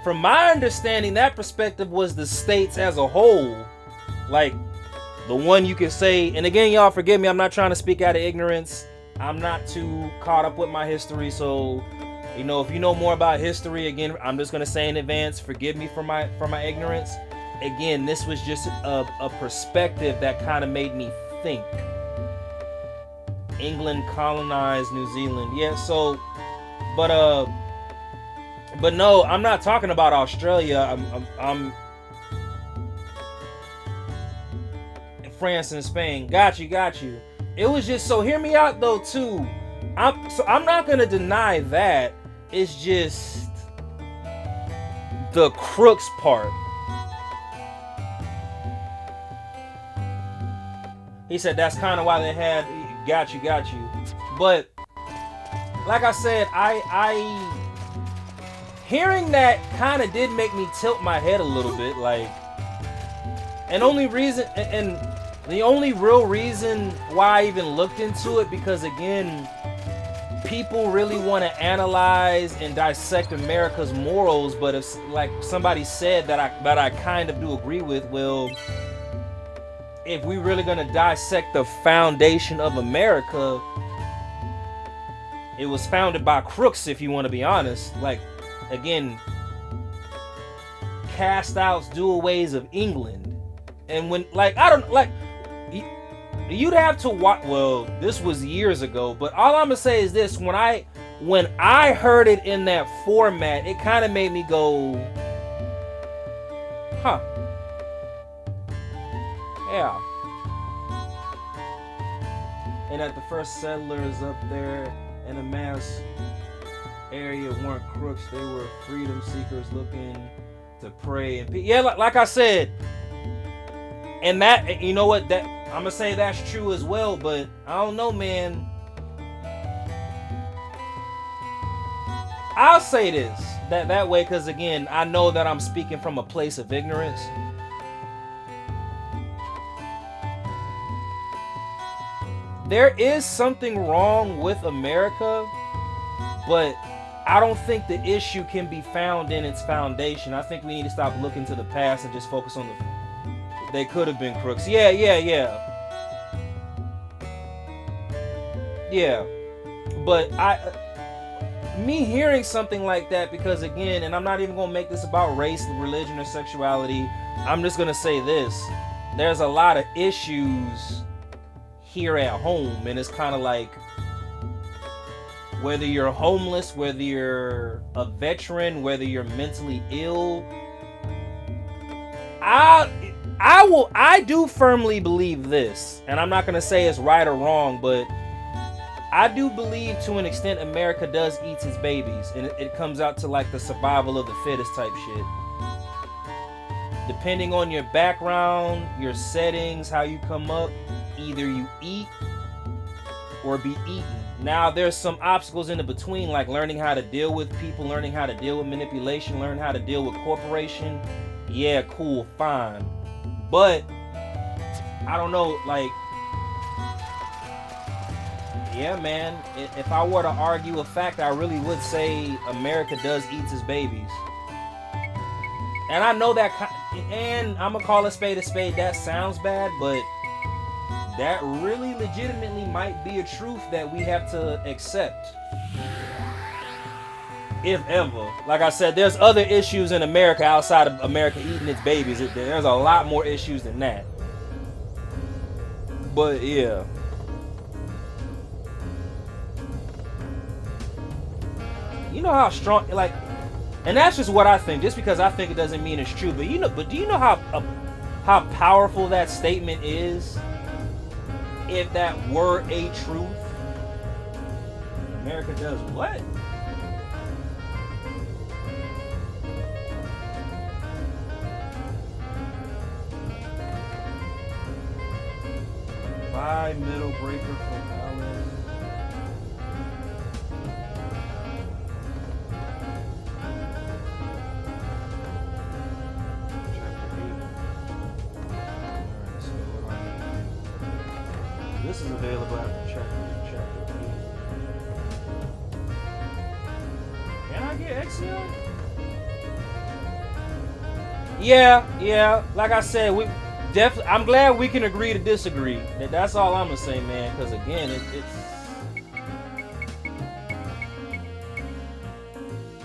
From my understanding, that perspective was the states as a whole, like the one you could say, and again, y'all forgive me, I'm not trying to speak out of ignorance. I'm not too caught up with my history, so you know, if you know more about history, again, I'm just gonna say in advance, forgive me for my ignorance. Again, this was just a perspective that kind of made me think. England colonized New Zealand, yeah. So, but no, I'm not talking about Australia. I'm France and Spain. Got you. It was just, so hear me out though too. I'm not gonna deny that. It's just the crooks part. He said that's kind of why they had got you. But like I said, I hearing that kind of did make me tilt my head a little bit, like, and the only real reason why I even looked into it, because again, people really want to analyze and dissect America's morals, but if like somebody said that I kind of do agree with, well, if we really gonna dissect the foundation of America, it was founded by crooks, if you want to be honest. Like, again, cast outs, do-aways of England. And when, like, I don't, like, you'd have to watch, well, this was years ago, but all I'm gonna say is this: when I heard it in that format, it kind of made me go, huh, yeah. And that the first settlers up there in the mass area weren't crooks, they were freedom seekers looking to pray and yeah, like I said. And that, you know what, that I'm gonna say that's true as well, but I don't know, man. I'll say this that way because again, I know that I'm speaking from a place of ignorance. There is something wrong with America, but I don't think the issue can be found in its foundation. I think we need to stop looking to the past and just focus on they could have been crooks. Yeah. Yeah, but me hearing something like that, because again, and I'm not even gonna make this about race, religion, or sexuality. I'm just gonna say this: there's a lot of issues here at home, and it's kind of like, whether you're homeless, whether you're a veteran, whether you're mentally ill, I do firmly believe this, and I'm not gonna say it's right or wrong, but I do believe to an extent America does eat its babies, and it comes out to like the survival of the fittest type shit. Depending on your background, your settings, how you come up, either you eat or be eaten. Now there's some obstacles in the between, like learning how to deal with people, learning how to deal with manipulation, learn how to deal with corporation. Yeah, cool, fine. But I don't know, like, yeah, man, if I were to argue a fact, I really would say America does eat its babies. And I know that, and I'm gonna call a spade, that sounds bad, but that really legitimately might be a truth that we have to accept. If ever. Like I said, there's other issues in America outside of America eating its babies. There's a lot more issues than that. But yeah. You know how strong, like, and that's just what I think. Just because I think it doesn't mean it's true. But do you know how powerful that statement is? If that were a truth, America does what? Buy middle breaker from Alice. This is available after chapter 8. Can I get Exion? Yeah. Like I said, we definitely. I'm glad we can agree to disagree. That's all I'm gonna say, man. Because again, it's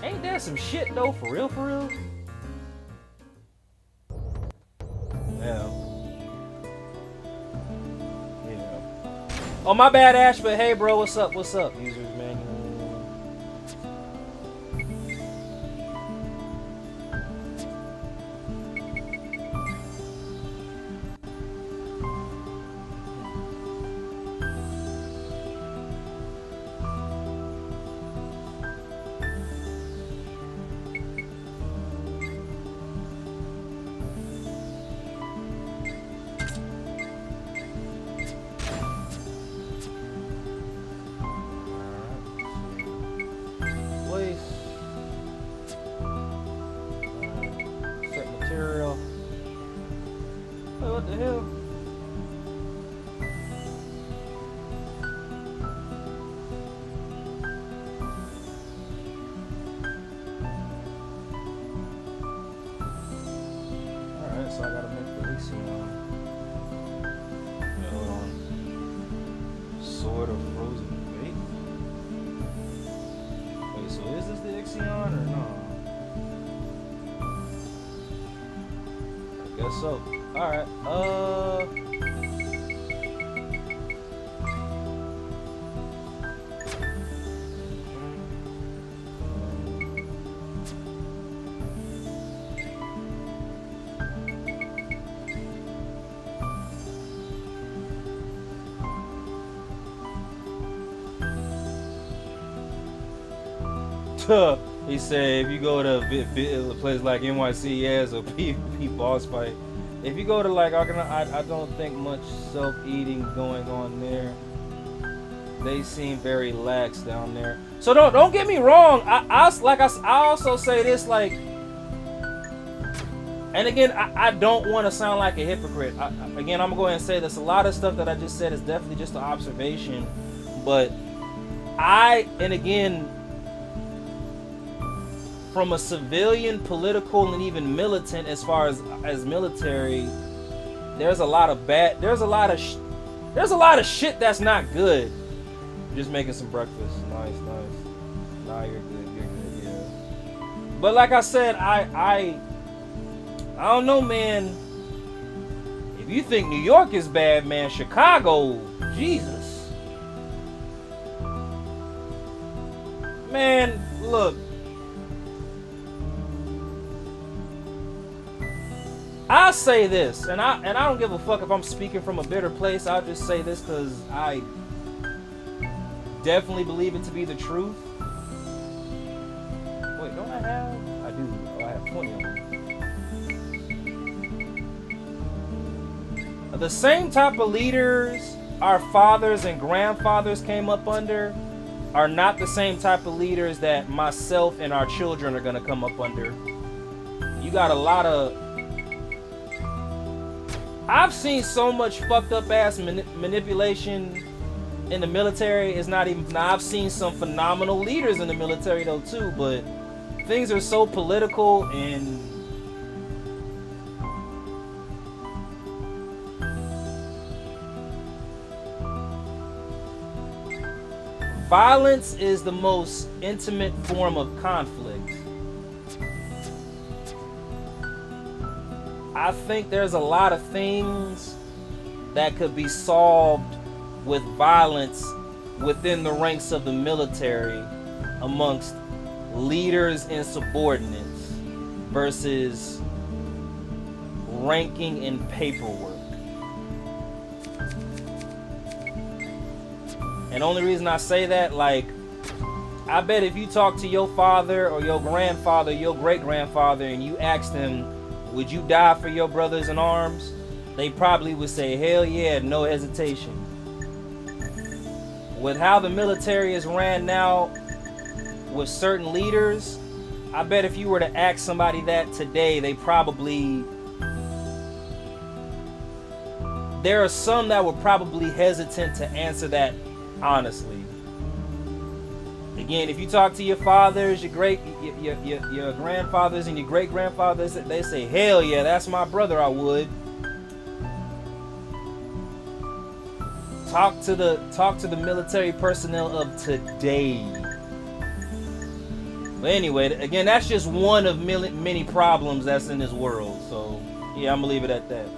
ain't that some shit though, for real, for real. Yeah. Oh, my bad, Ash, but hey, bro, what's up, users, man? So, alright, he said if you go to a place like NYCS or PvP boss fight, if you go to like, I don't think much self-eating going on there. They seem very lax down there. So don't get me wrong. I also say this, like, and again, I don't want to sound like a hypocrite. Again, I'm gonna go ahead and say this. A lot of stuff that I just said is definitely just an observation, but and again, from a civilian, political, and even militant, as far as military, there's a lot of shit that's not good. Just making some breakfast. Nice. Nah, you're good, yeah. But like I said, I don't know, man. If you think New York is bad, man, Chicago, Jesus. Man, look. I'll say this, and I don't give a fuck if I'm speaking from a bitter place. I'll just say this because I definitely believe it to be the truth. Wait, don't I have? I do. Oh, I have 20 of them. The same type of leaders our fathers and grandfathers came up under are not the same type of leaders that myself and our children are going to come up under. You got a lot of... I've seen so much fucked up ass manipulation in the military. It's not even... Now, I've seen some phenomenal leaders in the military though too, but things are so political and... Violence is the most intimate form of conflict. I think there's a lot of things that could be solved with violence within the ranks of the military amongst leaders and subordinates versus ranking and paperwork. And the only reason I say that, like, I bet if you talk to your father or your grandfather, your great-grandfather, and you ask them, would you die for your brothers in arms? They probably would say, hell yeah, no hesitation. With how the military is ran now with certain leaders, I bet if you were to ask somebody that today, they probably... There are some that were probably hesitant to answer that honestly. Again, if you talk to your fathers, your grandfathers and your great-grandfathers, they say, hell yeah, that's my brother, I would. Talk to the military personnel of today. But anyway, again, that's just one of many problems that's in this world. So yeah, I'm gonna leave it at that.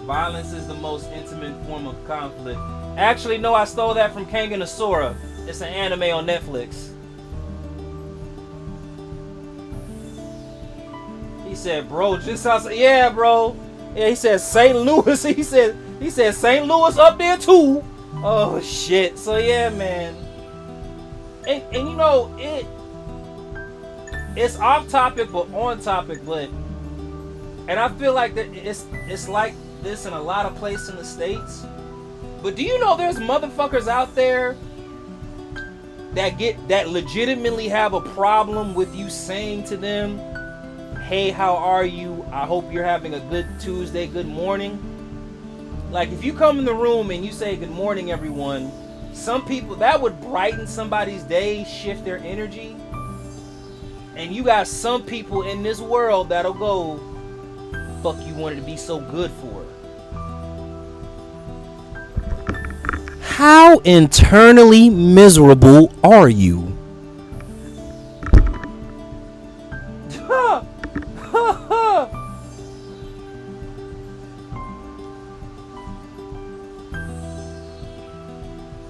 Violence is the most intimate form of conflict. Actually, no, I stole that from Kangen Asura. It's an anime on Netflix. He said, bro, just outside. Yeah, bro. Yeah, he said St. Louis. He said St. Louis up there too. Oh shit. So yeah, man. And you know, it's off topic but on topic, but and I feel like that it's like this in a lot of places in the States. But do you know there's motherfuckers out there that legitimately have a problem with you saying to them, hey, how are you? I hope you're having a good Tuesday, good morning. Like if you come in the room and you say good morning everyone, some people that would brighten somebody's day, shift their energy. And you got some people in this world that'll go, fuck you wanted to be so good for. How internally miserable are you?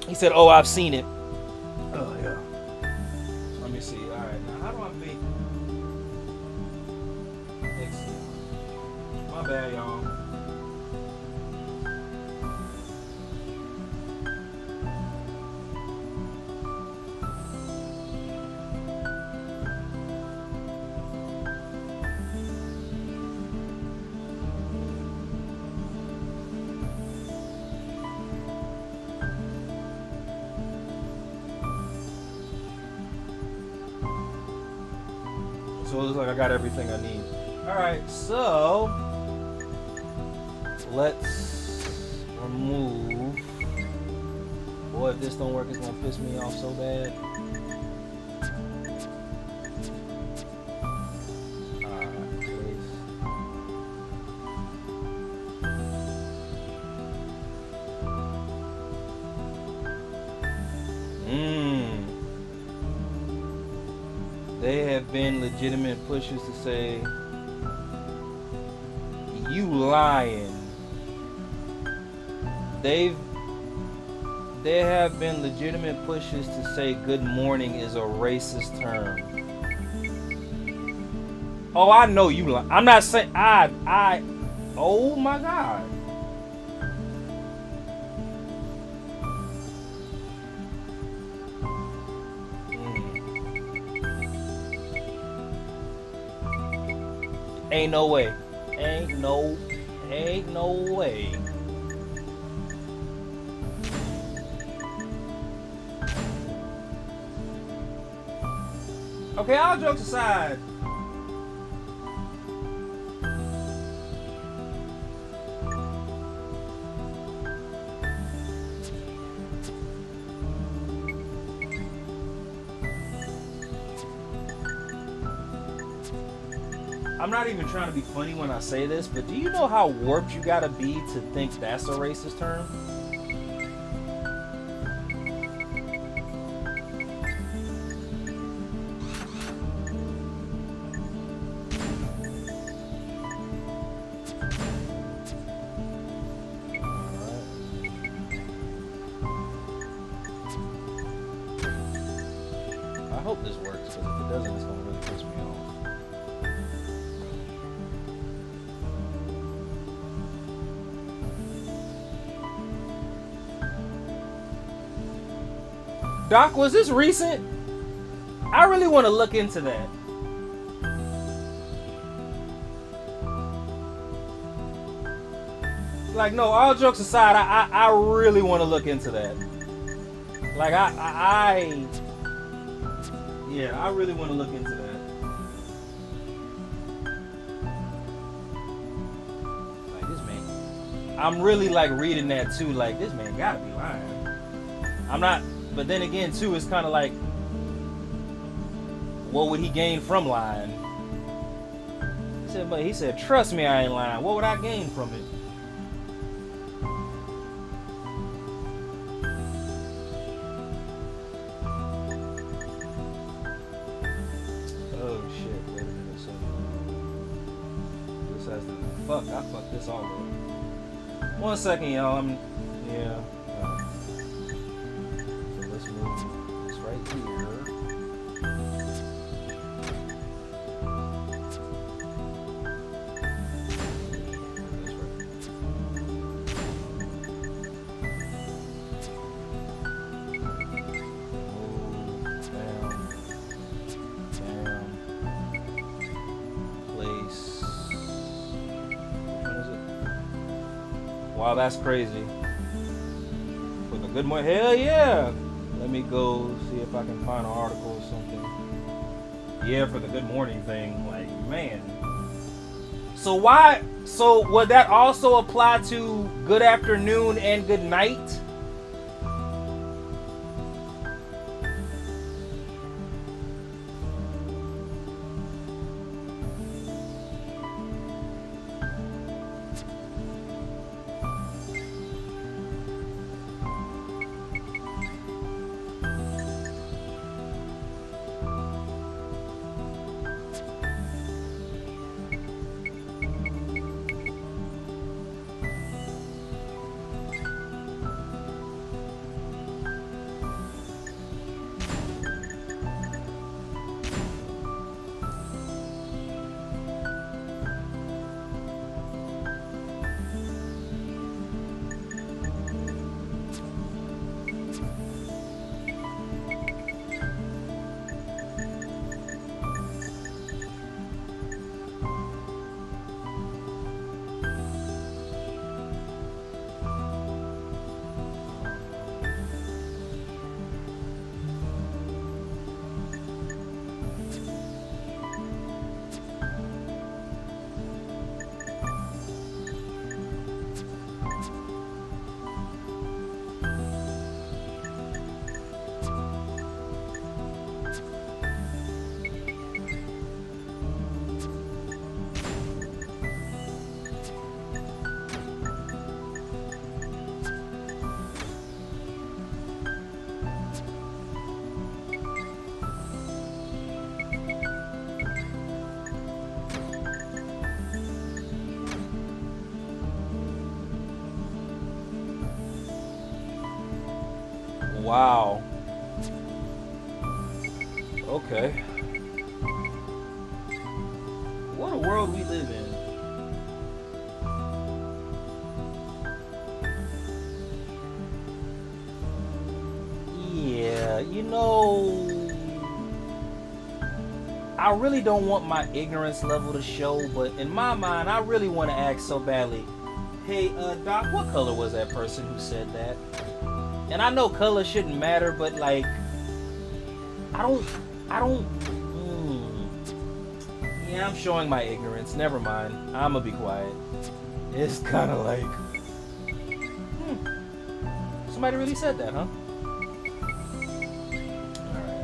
He said, oh, I've seen it. Oh, yeah. Let me see. All right. Now, how do I make... Excellent. My bad, y'all. So it looks like I got everything I need. Alright, so let's remove. Boy, if this don't work, it's gonna piss me off so bad. Alright, please. They have been legitimate pushes to say, you lying. There have been legitimate pushes to say good morning is a racist term. Oh, I know you lie. I'm not saying oh my God. Ain't no way. Ain't no way. Okay, all jokes aside. I'm not even trying to be funny when I say this, but do you know how warped you gotta be to think that's a racist term? I hope this works, because if it doesn't, it's gonna really piss me off. Doc, was this recent? I really want to look into that. Like, no, all jokes aside, I really want to look into that. Like, yeah, I really want to look into that. Like, this man, I'm really like reading that too. Like, this man gotta be lying. I'm not. But then again, too, it's kind of like, what would he gain from lying? He said, trust me, I ain't lying. What would I gain from it? Oh, shit. Wait a minute. So, this has to... Fuck, I fucked this all up. 1 second, y'all. Yeah. It's right here. Place. What is it? Wow, that's crazy. For the good morning. Hell yeah! Let me go see if I can find an article or something. Yeah, for the good morning thing. Like, man. So would that also apply to good afternoon and good night? Wow. Okay. What a world we live in. Yeah, you know, I really don't want my ignorance level to show, but in my mind, I really want to ask so badly, hey, Doc, what color was that person who said that? And I know color shouldn't matter, but like, I don't, yeah, I'm showing my ignorance. Never mind. I'ma be quiet. It's kind of like, somebody really said that, huh?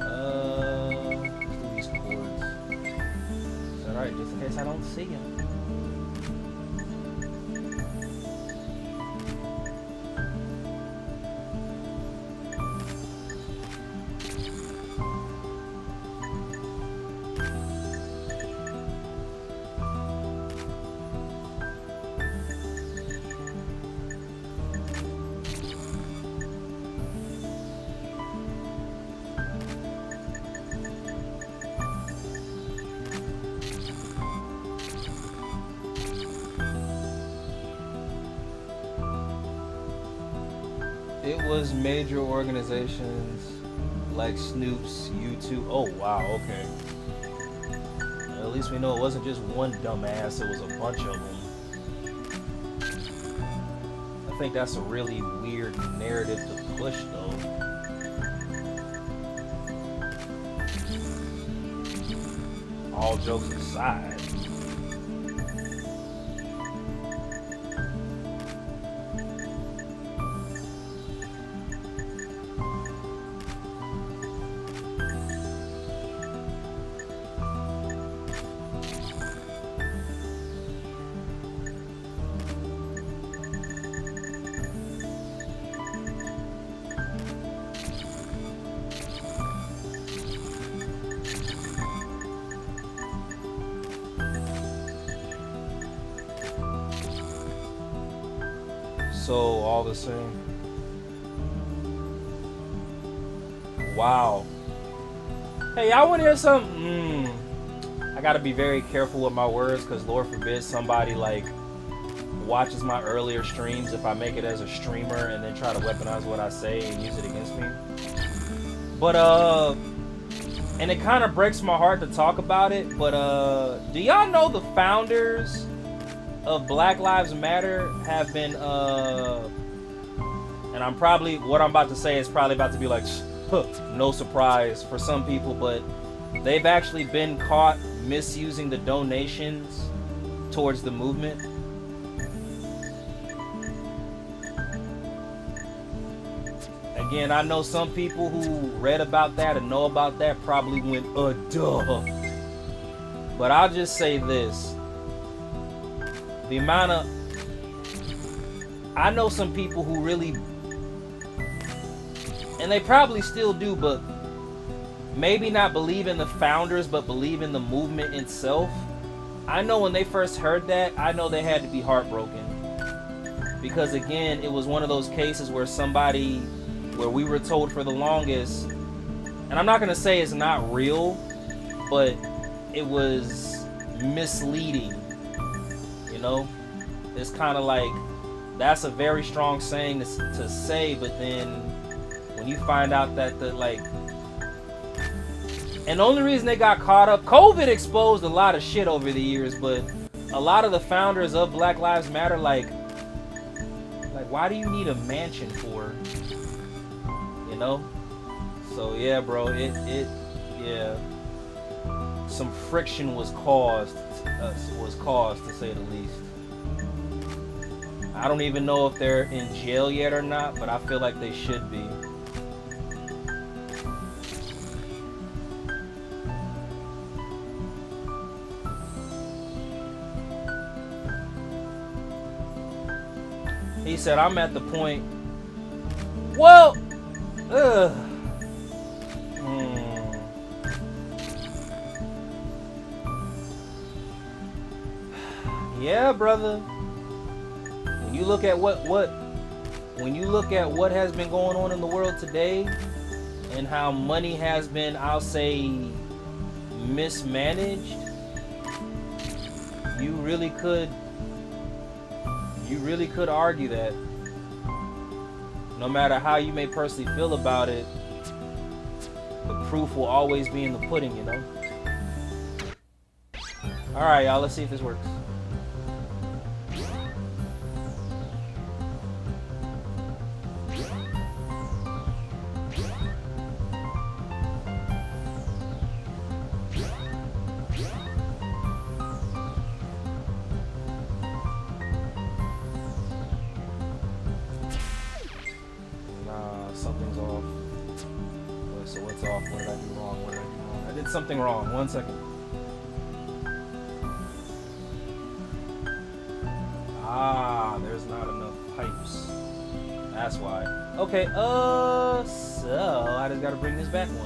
Alright, let's do these chords. It's alright, just in case I don't see them. It was major organizations like Snoop's, YouTube. Oh, wow, okay. Well, at least we know it wasn't just one dumbass, it was a bunch of them. I think that's a really weird narrative to push, though. All jokes aside. So, all the same. Wow. Hey, y'all want to hear something? I gotta be very careful with my words, because Lord forbid somebody, like, watches my earlier streams if I make it as a streamer and then try to weaponize what I say and use it against me. But, and it kind of breaks my heart to talk about it, but, do y'all know the founders of Black Lives Matter have been, and I'm probably, what I'm about to say is probably about to be like, no surprise for some people, but they've actually been caught misusing the donations towards the movement. Again, I know some people who read about that and know about that probably went, duh. But I'll just say this. The amount of, I know some people who really, and they probably still do, but maybe not believe in the founders, but believe in the movement itself. I know when they first heard that, I know they had to be heartbroken. Because again, it was one of those cases where somebody, where we were told for the longest, and I'm not gonna say it's not real, but it was misleading. You know, it's kind of like, that's a very strong saying to say, but then when you find out that the, like, and the only reason they got caught up, COVID exposed a lot of shit over the years, but a lot of the founders of Black Lives Matter, like why do you need a mansion for, you know? So yeah, bro, yeah, some friction was caused to say the least. I don't even know if they're in jail yet or not, but I feel like they should be. He said, I'm at the point, well, yeah, brother. When you look at what when you look at what has been going on in the world today and how money has been, I'll say, mismanaged, you really could argue that no matter how you may personally feel about it, the proof will always be in the pudding, you know? Alright, y'all, let's see if this works. Something's off. So what's off? What did I do wrong? What did I do wrong? I did something wrong. 1 second. Ah, there's not enough pipes. That's why. Okay, so I just gotta bring this back 1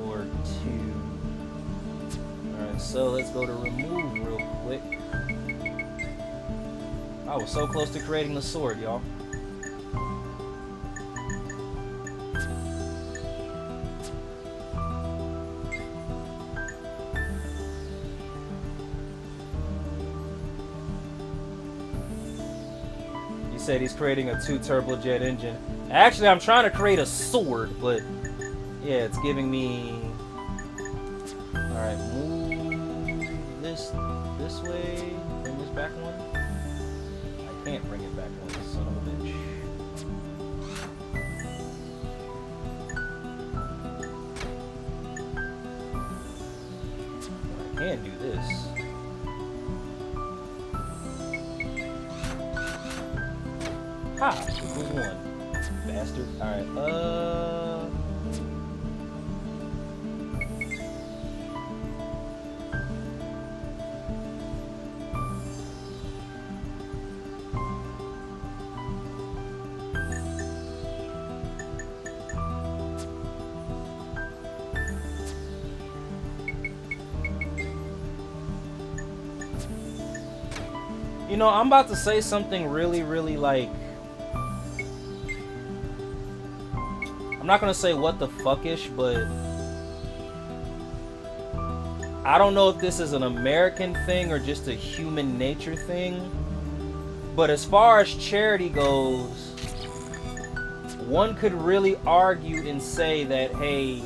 or 2. Alright, so let's go to remove real quick. I was so close to creating the sword, y'all. Said he's creating a 2 turbojet engine. Actually, I'm trying to create a sword, but yeah, it's giving me. All right, move this way. Bring this back 1. I can't bring it back 1, son of a bitch. I can do this. Ha! Equals 1. Bastard. Alright, you know, I'm about to say something really, really like, I'm not gonna say what the fuckish, but I don't know if this is an American thing or just a human nature thing. But as far as charity goes, one could really argue and say that, hey,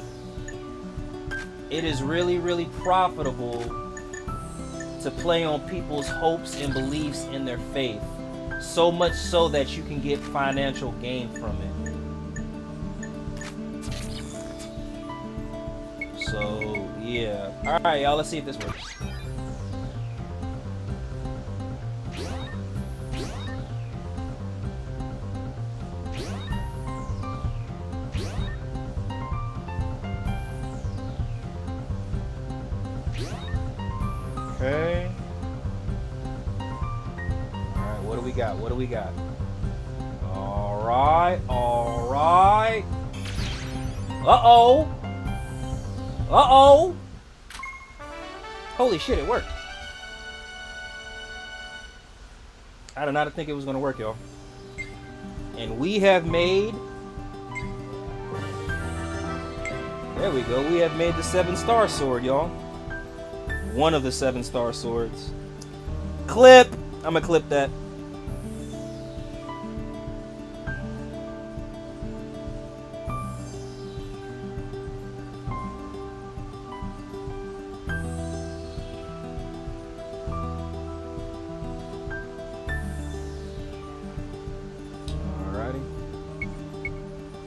it is really, really profitable to play on people's hopes and beliefs in their faith. So much so that you can get financial gain from it. So, yeah. Alright, y'all, let's see if this works. Okay. Alright, what do we got? What do we got? Alright, alright. Uh-oh. Uh-oh! Holy shit, it worked. I did not think it was going to work, y'all. And we have made... There we go. We have made the 7-star sword, y'all. One of the 7-star swords. Clip! I'm going to clip that.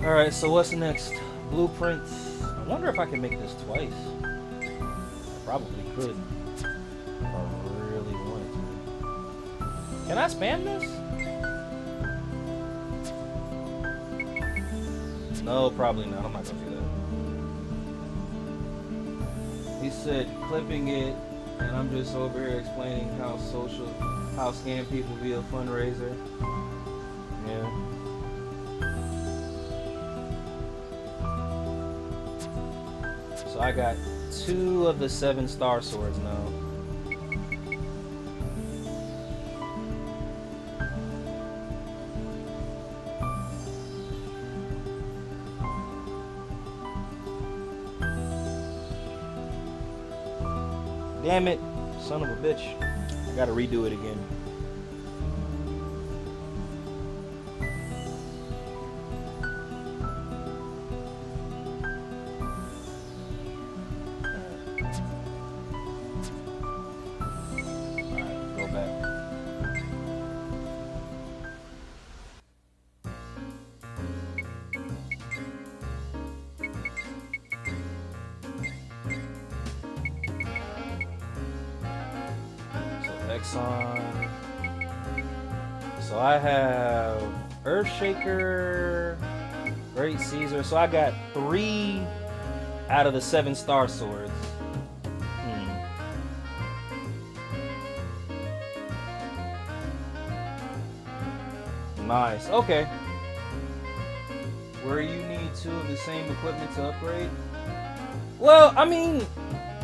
Alright, so what's next? Blueprints. I wonder if I can make this twice. I probably could. If I really wanted to. Can I spam this? No, probably not. I'm not gonna do that. He said clipping it, and I'm just over here explaining how scam people be a fundraiser. Yeah. So I got 2 of the 7-star swords now. Damn it, son of a bitch. I gotta redo it again. Alright, go back. Exxon. So I have Earthshaker, Great Caesar. So I got 3 out of the 7 star swords. Nice. Okay. Where you need 2 of the same equipment to upgrade? Well, I mean,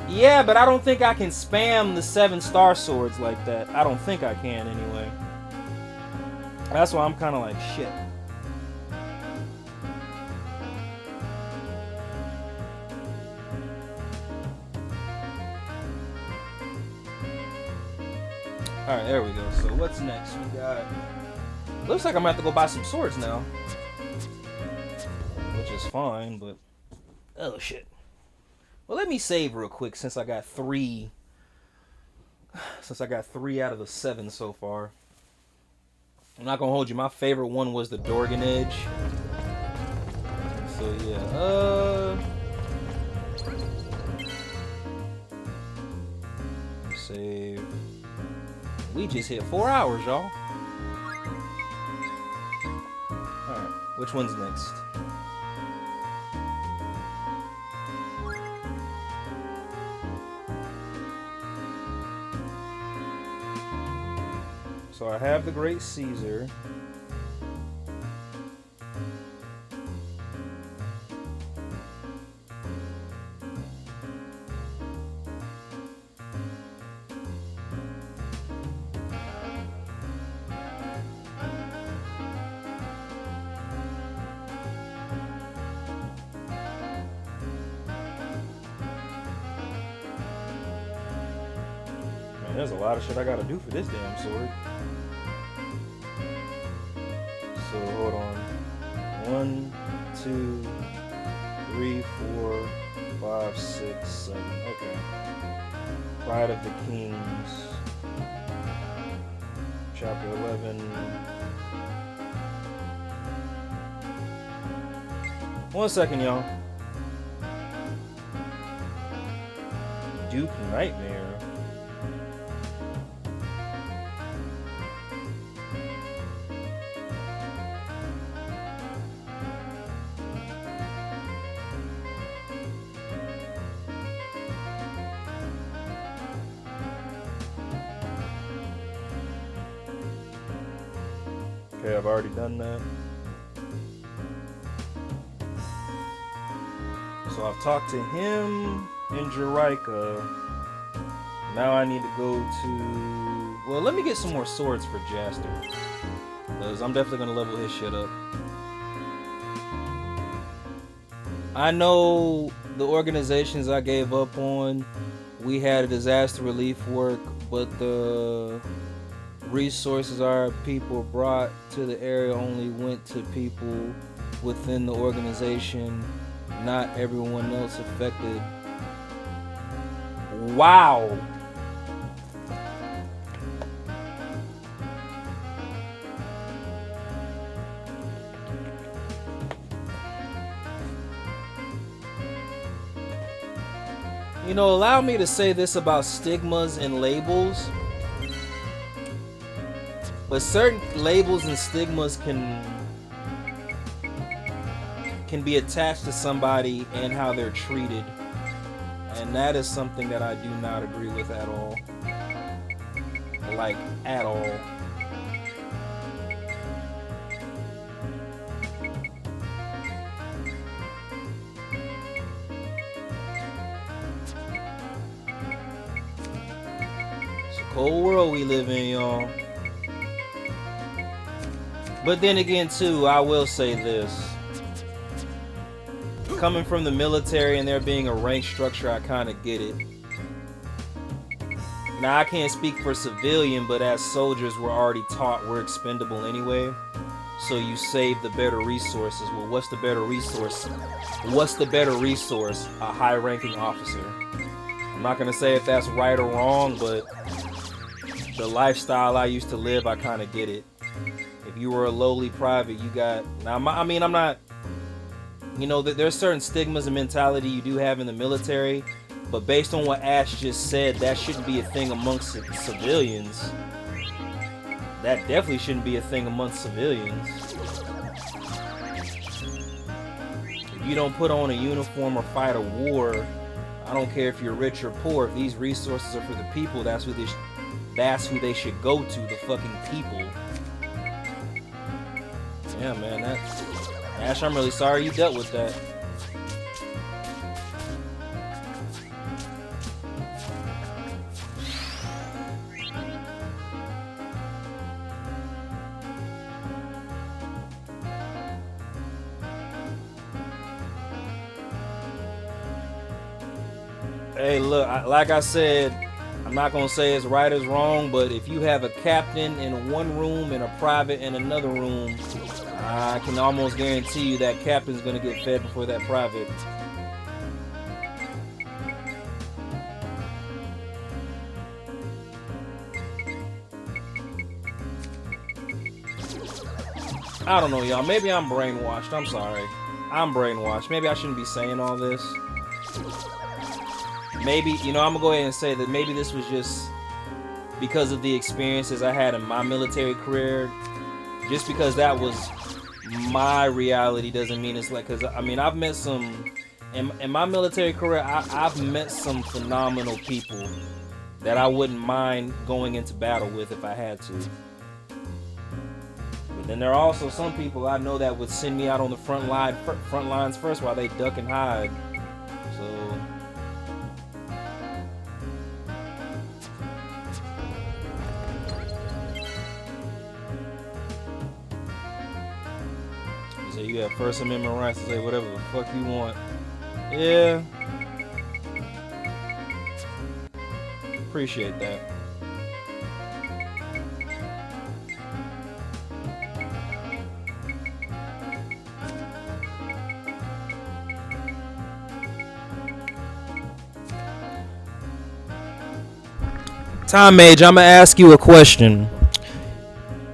yeah, but I don't think I can spam the 7 star swords like that. I don't think I can anyway. That's why I'm kind of like, shit. Alright, there we go. So what's next? We got... Looks like I'm gonna have to go buy some swords now. Which is fine, but... Oh, shit. Well, let me save real quick since I got 3. Since I got 3 out of the 7 so far. I'm not gonna hold you. My favorite one was the Dorgan Edge. So yeah. Save. We just hit 4 hours, y'all. Alright, which one's next? So I have the Great Caesar. Man, there's a lot of shit I gotta do for this damn sword. So hold on. 1, 2, 3, 4, 5, 6, 7. Okay. Pride of the Kings. Chapter 11. One second, y'all. Duke Nightmare. Okay, I've already done that. So I've talked to him in Jerica. Now I need to go to... Well, let me get some more swords for Jaster. Because I'm definitely going to level his shit up. I know the organizations I gave up on, we had a disaster relief work, but the resources our people brought to the area only went to people within the organization, not everyone else affected. Wow. You know, allow me to say this about stigmas and labels. But certain labels and stigmas can be attached to somebody and how they're treated. And that is something that I do not agree with at all. Like, at all. It's a cold world we live in, y'all. But then again, too, I will say this. Coming from the military and there being a rank structure, I kind of get it. now I can't speak for civilian, but as soldiers, we're already taught we're expendable anyway. So you save the better resources. Well, what's the better resource? What's the better resource? A high-ranking officer. I'm not gonna say if that's right or wrong, but the lifestyle I used to live, I kind of get it. If you were a lowly private, you got... Now, I mean, I'm not... You know, there's certain stigmas and mentality you do have in the military, but based on what Ash just said, that shouldn't be a thing amongst civilians. That definitely shouldn't be a thing amongst civilians. If you don't put on a uniform or fight a war, I don't care if you're rich or poor, if these resources are for the people, that's who they should go to, the fucking people. Yeah, man, Ash, I'm really sorry you dealt with that. Hey, look, like I said, I'm not gonna say it's right or wrong, but if you have a captain in one room and a private in another room, I can almost guarantee you that captain's gonna get fed before that private. I don't know, y'all. Maybe I'm brainwashed. I'm sorry. I'm brainwashed. Maybe I shouldn't be saying all this. Maybe, you know, I'm gonna go ahead and say that maybe this was just because of the experiences I had in my military career. Just because that was my reality doesn't mean it's like, because I mean, I've met some, in my military career, I've met some phenomenal people that I wouldn't mind going into battle with if I had to. But then there are also some people I know that would send me out on the front lines first while they duck and hide. So... So you have First Amendment rights to say whatever the fuck you want. Yeah. Appreciate that. Time Mage, I'm gonna ask you a question.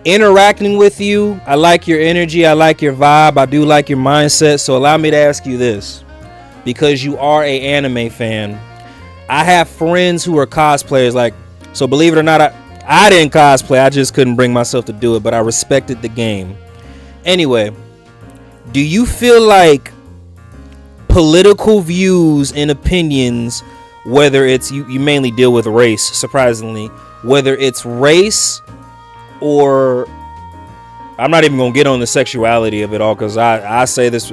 Interacting with you, I like your energy, I like your vibe, I do like your mindset, so allow me to ask you this, because you are a anime fan. I have friends who are cosplayers, like, so believe it or not, I didn't cosplay, I just couldn't bring myself to do it, but I respected the game. Anyway, do you feel like political views and opinions, whether it's, you mainly deal with race, surprisingly, whether it's race, or I'm not even gonna get on the sexuality of it all, because I say this,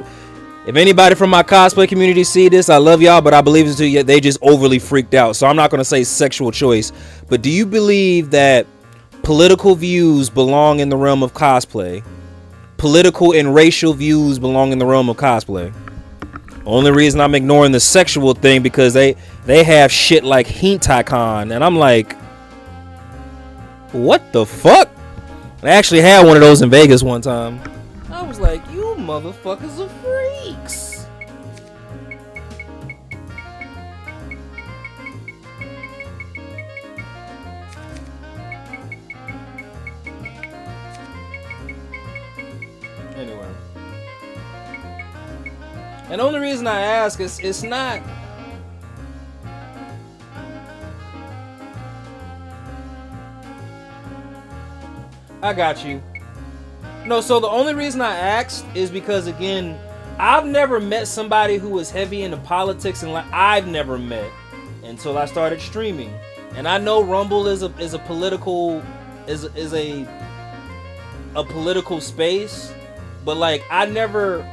if anybody from my cosplay community see this, I love y'all, but I believe it's too, they just overly freaked out, so I'm not gonna say sexual choice. But do you believe that political views belong in the realm of cosplay? Political and racial views belong in the realm of cosplay? Only reason I'm ignoring the sexual thing, because they have shit like Hentai-Con, and I'm like, what the fuck? I actually had one of those in Vegas one time. I was like, you motherfuckers are freaks. Anyway. And the only reason I ask is it's not... I got you. No, so the only reason I asked is because, again, I've never met somebody who was heavy into politics, and like I've never met until I started streaming. And I know Rumble is a political a political space, but like I never,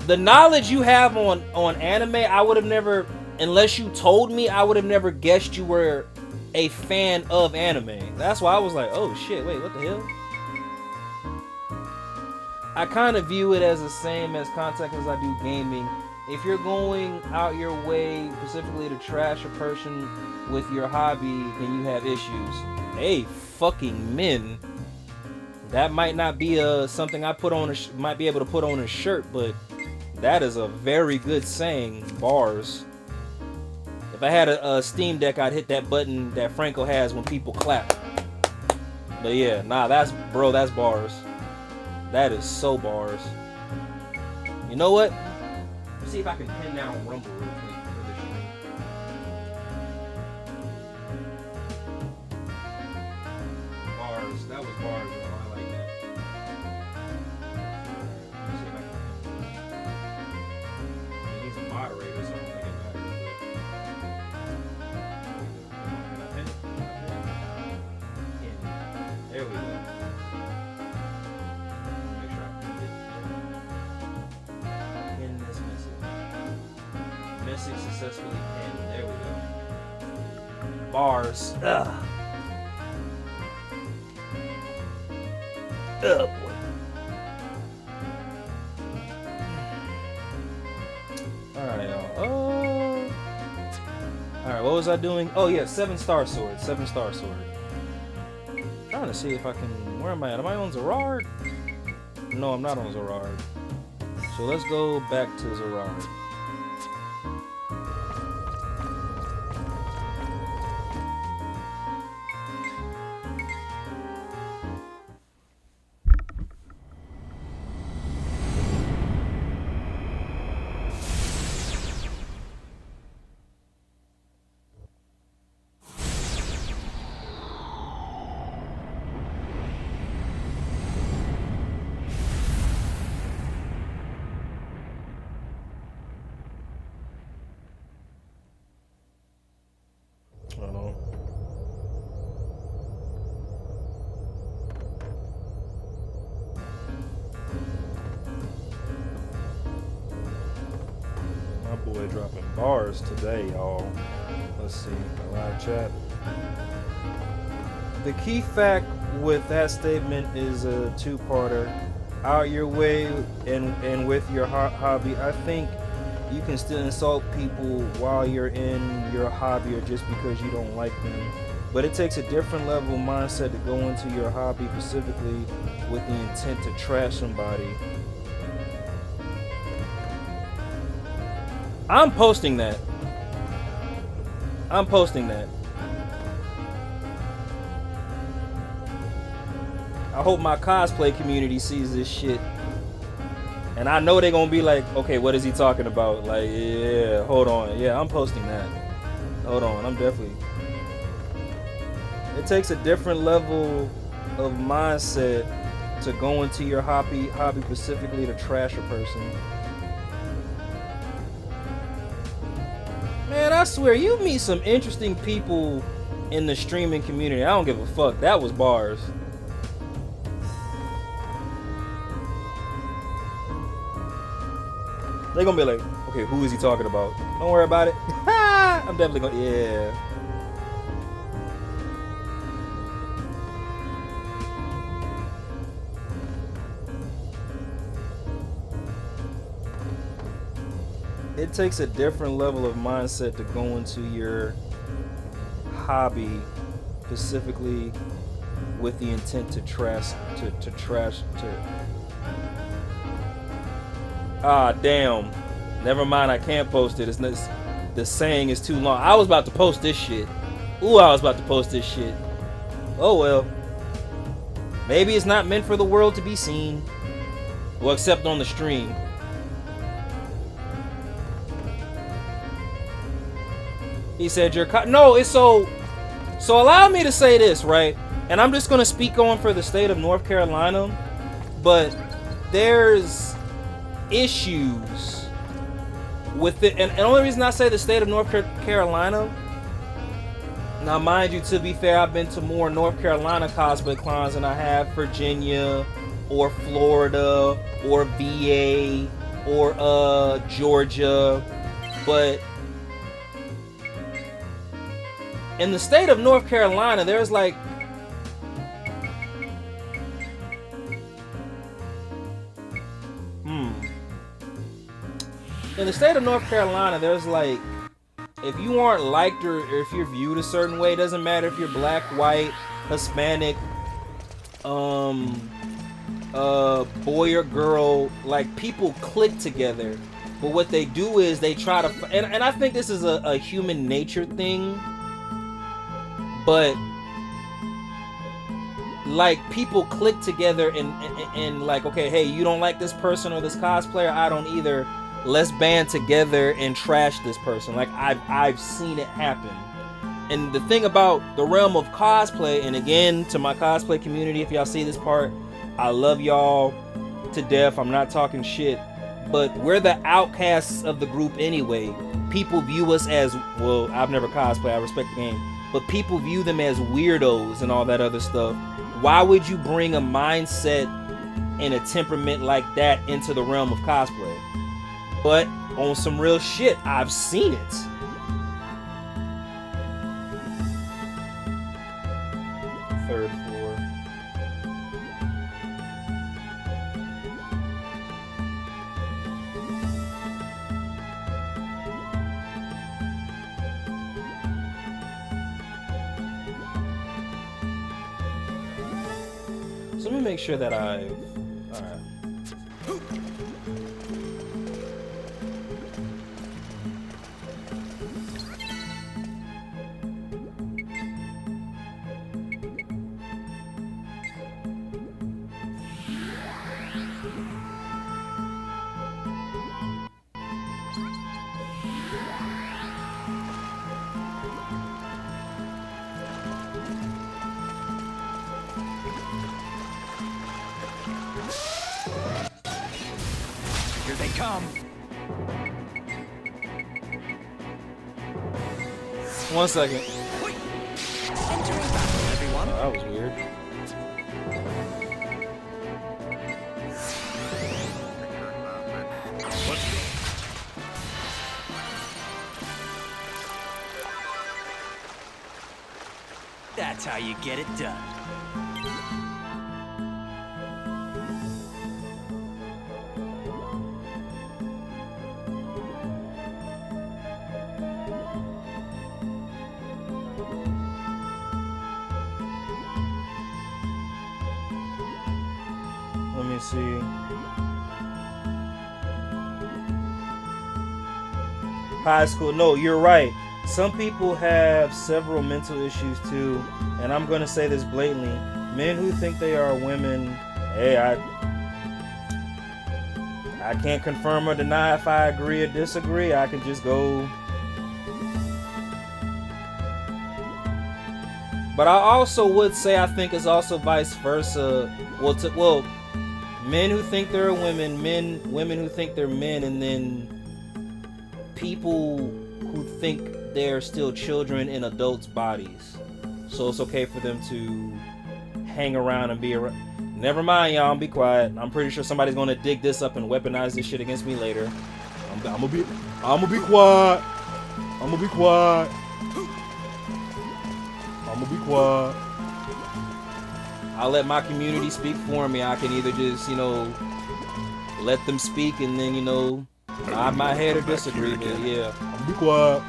the knowledge you have on anime, I would have never, unless you told me, I would have never guessed you were a fan of anime. That's why I was like, oh shit, wait, what the hell? I kind of view it as the same as content as I do gaming. if you're going out your way specifically to trash a person with your hobby, then you have issues. Hey, fucking men. That might not be something I put on might be able to put on a shirt, but that is a very good saying. Bars. If I had a Steam Deck, I'd hit that button that Franco has when people clap. But yeah, nah, that's bars. That is so bars. You know what? Let's see if I can pin down Rumble real quick for this stream. Bars. That was bars, bro. I like that. Let's see if I can. He's a moderator, so I don't think it matters. Can I pin it? There we go. Make sure I pinned it. Pin this message. Message successfully pinned. There we go. Bars. Ugh. Oh boy. Alright, y'all. Alright, what was I doing? Oh yeah, 7-star sword. 7-star sword. Trying to see if I can. Where am I at? Am I on Zerard? No, I'm not on Zerard. So let's go back to Zerard. Dropping bars today, y'all. Let's see, live chat. The key fact with that statement is a two-parter. Out your way and with your hobby. I think you can still insult people while you're in your hobby or just because you don't like them. But it takes a different level of mindset to go into your hobby specifically with the intent to trash somebody. I'm posting that. I'm posting that. I hope my cosplay community sees this shit. And I know they're gonna be like, okay, what is he talking about? Like, yeah, hold on. Yeah, I'm posting that. Hold on, I'm definitely. It takes a different level of mindset to go into your hobby specifically to trash a person. Man, I swear, you meet some interesting people in the streaming community. I don't give a fuck. That was bars. They're gonna be like, okay, who is he talking about? Don't worry about it. I'm definitely gonna, yeah. It takes a different level of mindset to go into your hobby specifically with the intent to trash. Ah, damn. Never mind, I can't post it. The saying is too long. I was about to post this shit. Ooh, I was about to post this shit. Oh well. Maybe it's not meant for the world to be seen. Well, except on the stream. He said you're no, it's so allow me to say this, right? And I'm just gonna speak on for the state of North Carolina, but there's issues with it, and the only reason I say the state of North Carolina, now mind you, to be fair, I've been to more North Carolina cosplay cons than I have Virginia or Florida or VA or Georgia, but in the state of North Carolina, there's like in the state of North Carolina, there's like, if you aren't liked or if you're viewed a certain way, it doesn't matter if you're black, white, Hispanic, boy or girl, like people click together. But what they do is they try to, and I think this is a human nature thing, but like people click together and like, okay, hey, you don't like this person or this cosplayer, I don't either. Let's band together and trash this person. Like I've seen it happen. And the thing about the realm of cosplay, and again, to my cosplay community, if y'all see this part, I love y'all to death. I'm not talking shit, but we're the outcasts of the group anyway. People view us as, well, I've never cosplayed, I respect the game, but people view them as weirdos and all that other stuff. Why would you bring a mindset and a temperament like that into the realm of cosplay? But on some real shit, I've seen it. Third floor. So let me make sure that I've... Alright. Here they come. One second. Entering battle, everyone. That was weird. That's how you get it done. Let me see. High school. No, you're right. Some people have several mental issues too, and I'm gonna say this blatantly. Men who think they are women, hey, I can't confirm or deny if I agree or disagree. I can just go. But I also would say I think it's also vice versa. Well, men who think they're women, women who think they're men, and then people who think they're still children in adults' bodies. So it's okay for them to hang around and be around. Never mind, y'all. Be quiet. I'm pretty sure somebody's gonna dig this up and weaponize this shit against me later. I'm gonna be quiet. I'm gonna be quiet. I'm gonna be quiet. I'll let my community speak for me. I can either just, let them speak and then, nod my head or disagree. But yeah, I'm gonna be quiet.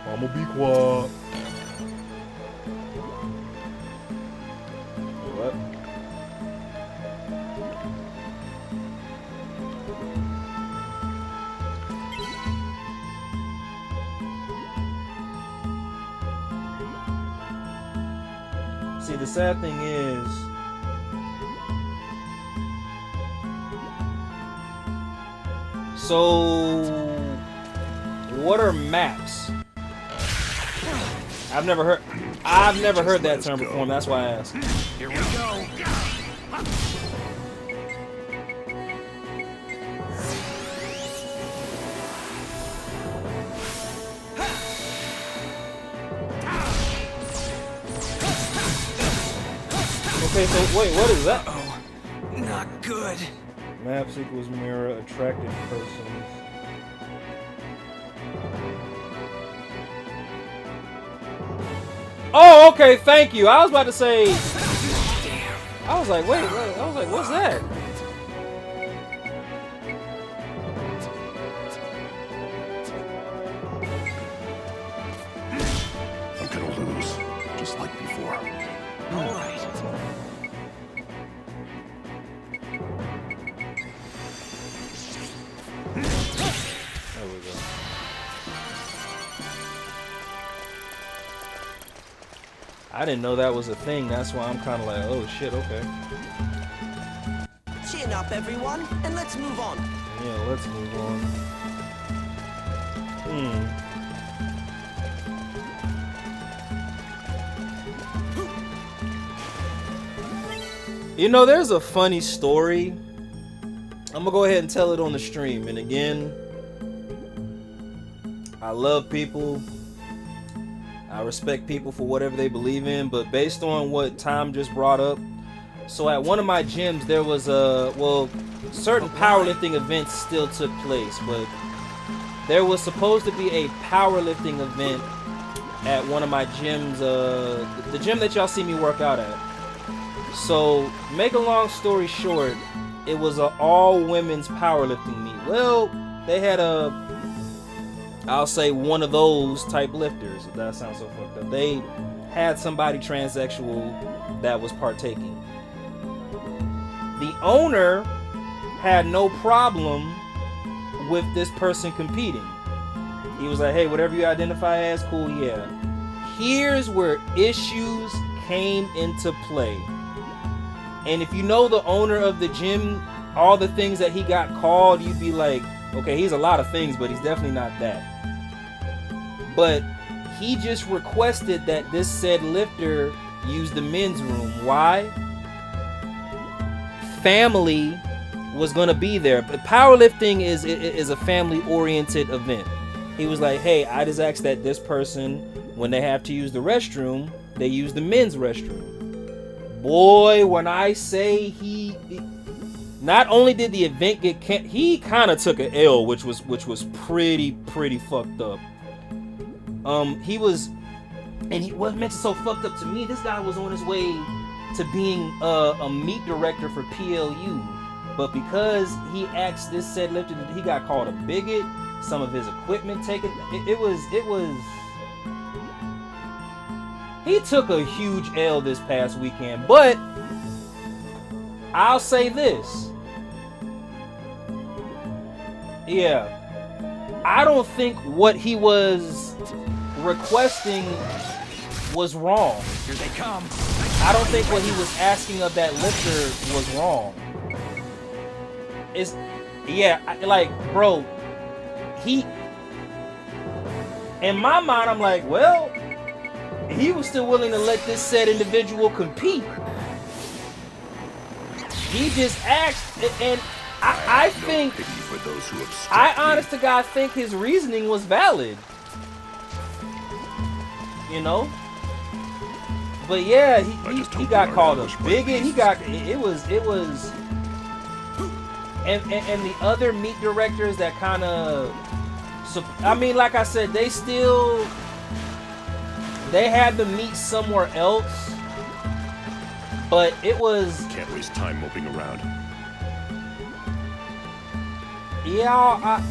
I'm gonna be quiet. What? See, the sad thing is, so what are maps? I've never heard that term before, and that's why I asked. Here we go. Okay, so wait, what is that? Oh, not good. Maps equals mirror attracted persons. Oh, okay, thank you. I was about to say. I was like, wait, I was like, what's that? I didn't know that was a thing. That's why I'm kind of like, oh shit, okay. Chin up, everyone, and let's move on. Yeah, let's move on. You know, there's a funny story. I'm gonna go ahead and tell it on the stream. And again, I love people. I respect people for whatever they believe in. But based on what Tom just brought up, so at one of my gyms, there was certain powerlifting events still took place, but there was supposed to be a powerlifting event at one of my gyms, the gym that y'all see me work out at. So, make a long story short, it was an all-women's powerlifting meet. Well, they had I'll say one of those type lifters, if that sounds so fucked up. They had somebody transsexual that was partaking. The owner had no problem with this person competing. He was like, hey, whatever you identify as, cool, yeah. Here's where issues came into play. And if you know the owner of the gym, all the things that he got called, you'd be like, okay, he's a lot of things, but he's definitely not that. But he just requested that this said lifter use the men's room. Why? Family was gonna be there. But powerlifting is a family-oriented event. He was like, hey, I just asked that this person, when they have to use the restroom, they use the men's restroom. Boy, when I say he not only did the event get he kind of took an L, which was pretty fucked up. He wasn't meant to so fucked up to me. This guy was on his way to being a meet director for PLU, but because he asked this said lifter, he got called a bigot. Some of his equipment taken. It was. He took a huge L this past weekend, but I'll say this. Yeah, I don't think what he was requesting was wrong. Here they come. I don't think what he was asking of that lifter was wrong. Like, bro, in my mind, I'm like, well, he was still willing to let this said individual compete. He just asked, and I think, I honest to God think his reasoning was valid. You know? But yeah, he got called a bigot. It was and the other meet directors that kind of, I mean, like I said, they had to meet somewhere else, but it was. Can't waste time moping around. Yeah,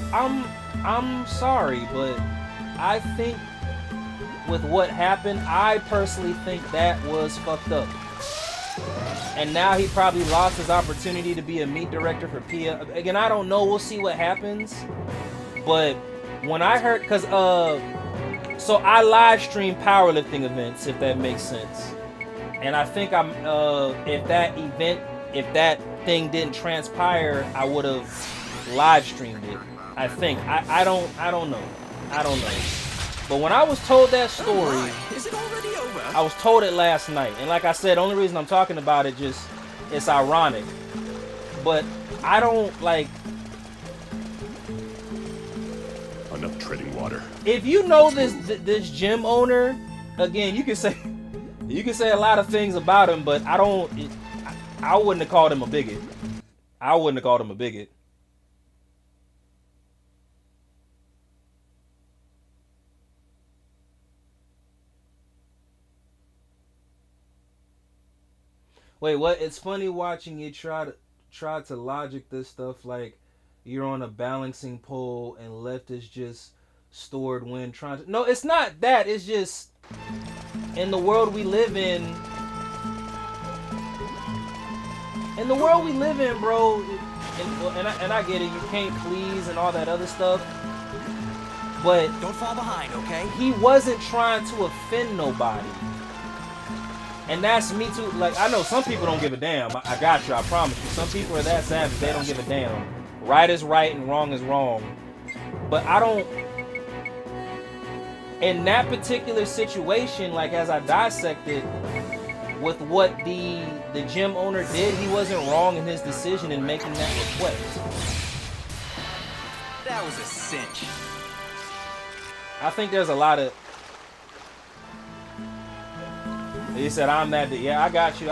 I'm sorry, but I think with what happened, I personally think that was fucked up. And now he probably lost his opportunity to be a meet director for PL. Again, I don't know. We'll see what happens. But when I heard, so I live stream powerlifting events, if that makes sense. And I think if that thing didn't transpire, I would have live streamed it. I think. I don't know. But when I was told that story, Is it already over? I was told it last night. And like I said, the only reason I'm talking about it, it's ironic. But I don't like. Enough treading water. If you know this gym owner, again, you can say a lot of things about him, but I wouldn't have called him a bigot. I wouldn't have called him a bigot. Wait, what? It's funny watching you try to logic this stuff like you're on a balancing pole and left is just stored wind trying to. No, it's not that. It's just in the world we live in. In the world we live in, bro. And I get it. You can't please and all that other stuff. But don't fall behind, okay? He wasn't trying to offend nobody. And that's me too. Like, I know some people don't give a damn. I got you, I promise you. Some people are that savage, they don't give a damn. Right is right and wrong is wrong. But I don't... In that particular situation, like as I dissected, with what the gym owner did, he wasn't wrong in his decision in making that request. That was a cinch. I think there's a lot of... He said, I'm that... Yeah, I got you.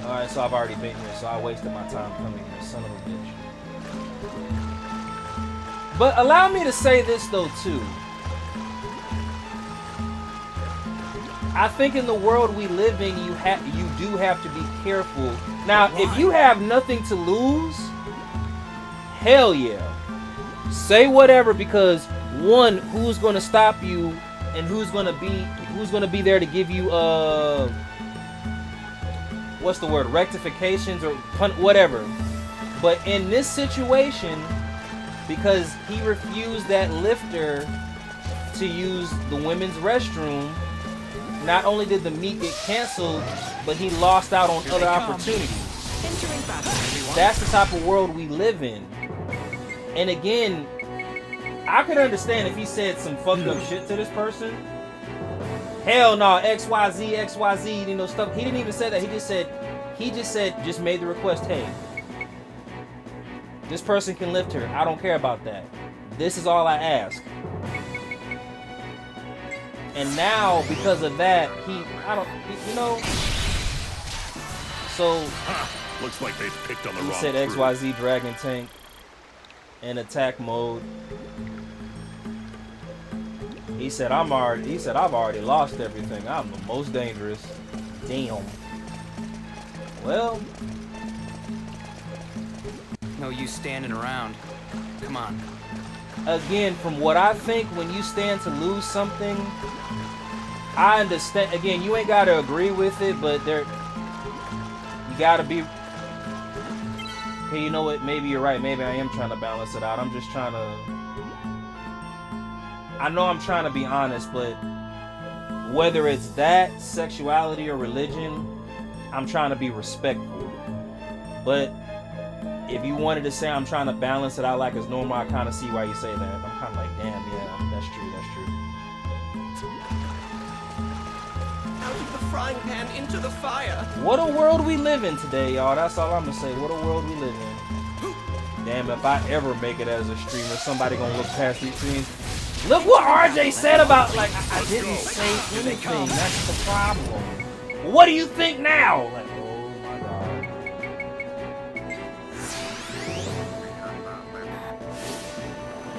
Alright, so I've already been here, so I wasted my time coming here, son of a bitch. But allow me to say this, though, too. I think in the world we live in, you do have to be careful. Now, if you have nothing to lose, hell yeah. Say whatever, because one, who's going to stop you, and who's going to be there to give you what's the word, rectifications or whatever. But in this situation, because he refused that lifter to use the women's restroom, not only did the meet get canceled, but he lost out on other opportunities. That's the type of world we live in. And again, I could understand if he said some fucked up shit to this person. Hell no, XYZ, you know, stuff. He didn't even say that. He just made the request, hey, this person can lift her. I don't care about that. This is all I ask. And now, because of that, you know. So, looks like they picked on the wrong He said crew. XYZ Dragon Tank in attack mode. He said I've already lost everything. I'm the most dangerous. Damn. Well, No use standing around. Come on. again, from what I think, when you stand to lose something, I understand. Again, you ain't gotta agree with it, but you gotta be. Hey, you know what? Maybe you're right. Maybe I am trying to balance it out. I'm just trying to. I know I'm trying to be honest, but whether it's that, sexuality, or religion, I'm trying to be respectful. But if you wanted to say I'm trying to balance it out like it's normal, I kind of see why you say that. I'm kind of like, damn, yeah, that's true. Out of the frying pan into the fire. What a world we live in today, y'all. That's all I'm gonna say. What a world we live in. Damn, if I ever make it as a streamer, somebody gonna look past these streams. Look what RJ said about, like, I didn't say anything. That's the problem. What do you think now? Like, oh my god.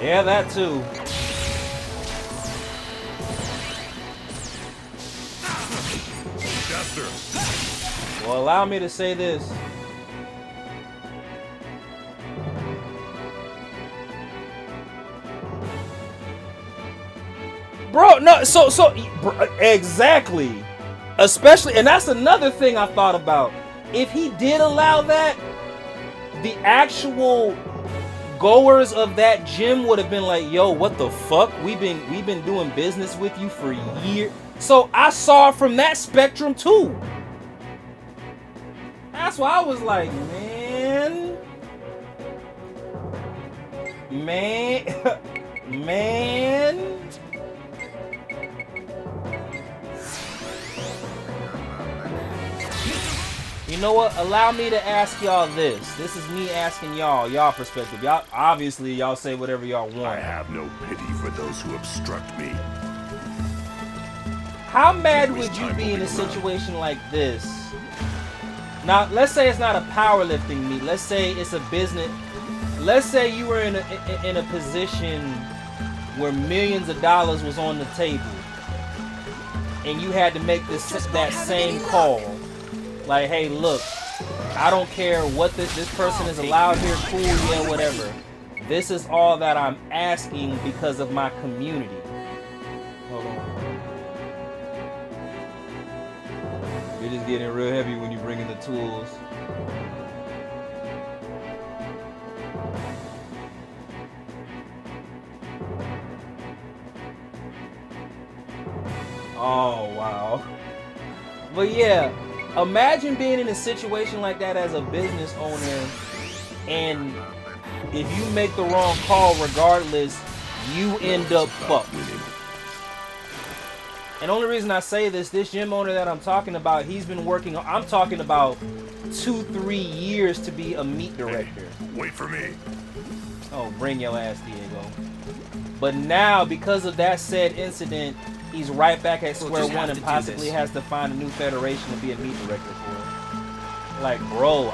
Yeah, that too. Jester. Well, allow me to say this. Bro, no, so exactly. Especially, and that's another thing I thought about. If he did allow that, the actual goers of that gym would have been like, yo, what the fuck? We've been doing business with you for years. So I saw it from that spectrum too. That's why I was like, man. You know what? Allow me to ask y'all this. This is me asking y'all perspective. Y'all, obviously, y'all say whatever y'all want. I have no pity for those who obstruct me. How mad would you be in a situation like this? Now, let's say it's not a powerlifting meet. Let's say it's a business. Let's say you were in a position where millions of dollars was on the table, and you had to make that same call. Like, hey, look, I don't care what this person is allowed here, cool, yeah, whatever. This is all that I'm asking because of my community. Hold on. You're just getting real heavy when you bring in the tools. Oh, wow. But yeah, imagine being in a situation like that as a business owner, and if you make the wrong call regardless, you end up fucked. And the only reason I say this gym owner that I'm talking about, he's been working, I'm talking about 2-3 years to be a meat director. Wait for me. Oh, bring your ass, Diego. But now, because of that said incident, he's right back at square one and possibly has to find a new federation to be a meat director for. Like, bro,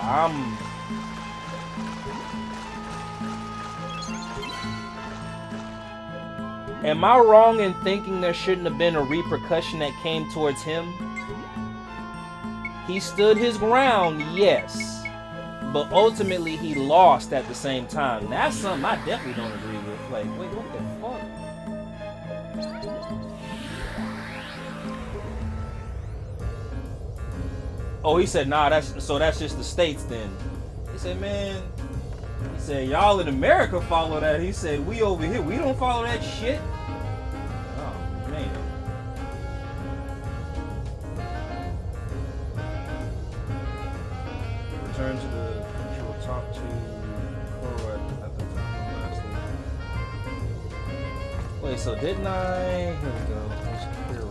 Am I wrong in thinking there shouldn't have been a repercussion that came towards him? He stood his ground, yes. But ultimately, he lost at the same time. That's something I definitely don't agree with. Like, wait, what the fuck? Oh, he said, nah, that's just the States then. He said, man, he said, y'all in America follow that. He said, we over here, we don't follow that shit. Oh, man. Return to the actual talk to Koro at the time last week. Wait, so didn't I? Here we go. There's Kiro.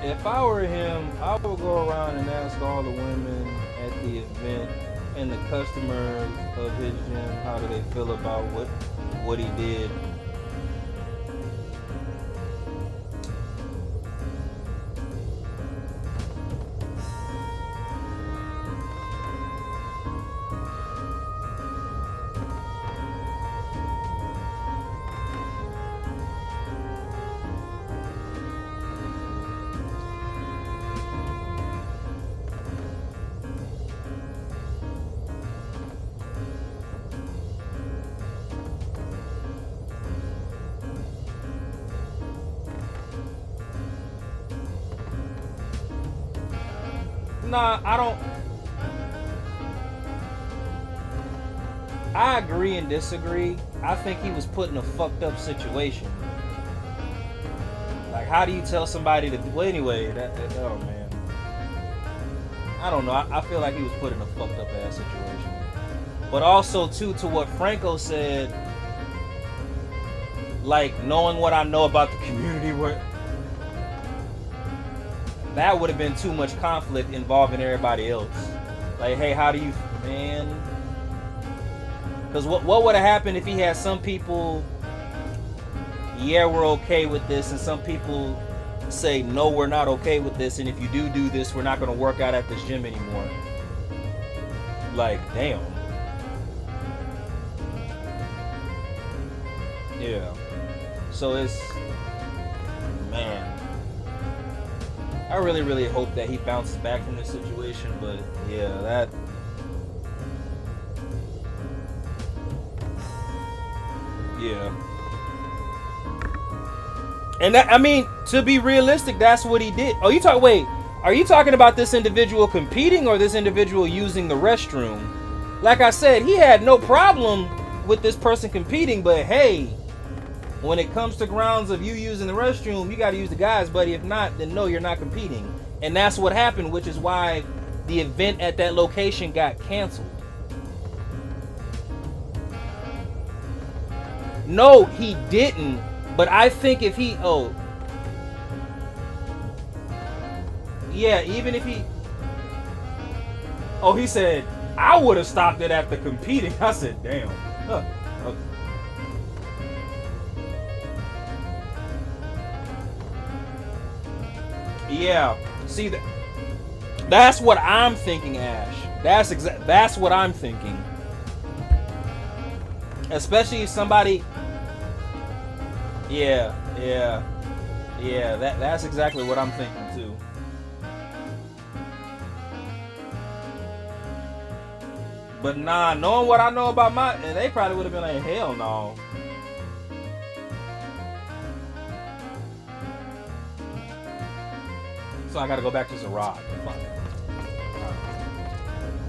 If I were him, I would go around and ask all the women at the event and the customers of his gym how do they feel about what he did. Nah, I agree and disagree. I think he was put in a fucked up situation. Like, how do you tell somebody to... Well, anyway, oh, man. I don't know. I feel like he was put in a fucked up ass situation. But also, too, to what Franco said, like, knowing what I know about the community, that would have been too much conflict involving everybody else. Like, hey, how do you... Man... Because what would have happened if he had some people, yeah, we're okay with this, and some people say, no, we're not okay with this, and if you do this, we're not going to work out at this gym anymore. Like, damn. Yeah. So it's... Man. I really, really hope that he bounces back from this situation, but yeah, that... Yeah. And that, I mean, to be realistic, that's what he did. Oh, wait, are you talking about this individual competing or this individual using the restroom? Like I said, he had no problem with this person competing, but hey, when it comes to grounds of you using the restroom, you got to use the guys, buddy. If not, then no, you're not competing. And that's what happened, which is why the event at that location got canceled. No, he didn't. But I think if he... Oh. Yeah, even if he... Oh, he said, I would have stopped it at the competing. I said, damn. Huh. Okay. Yeah. See, that's what I'm thinking, Ash. That's what I'm thinking. Especially if somebody... Yeah, that's exactly what I'm thinking too. But nah, knowing what I know about my, they probably would have been like, hell no. So I gotta go back to Zarad.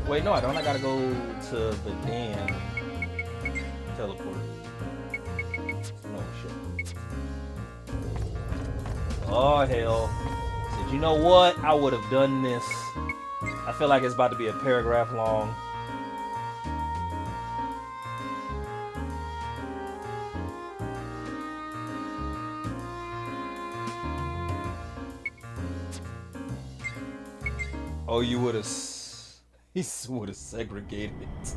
Wait, no, I don't. I gotta go to the damn teleport. No shit. Oh hell. Said, you know what? I would have done this. I feel like it's about to be a paragraph long. Oh, you would have. He would have segregated it.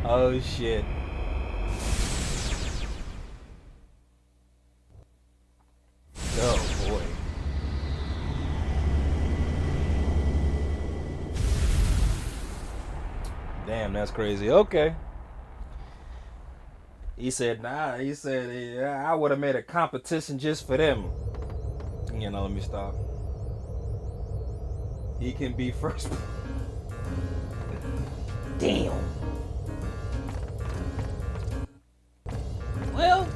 Oh shit. Oh boy. Damn, that's crazy. Okay. He said, nah, he said, yeah, I would have made a competition just for them. You know, let me stop. He can be first. Damn. Well,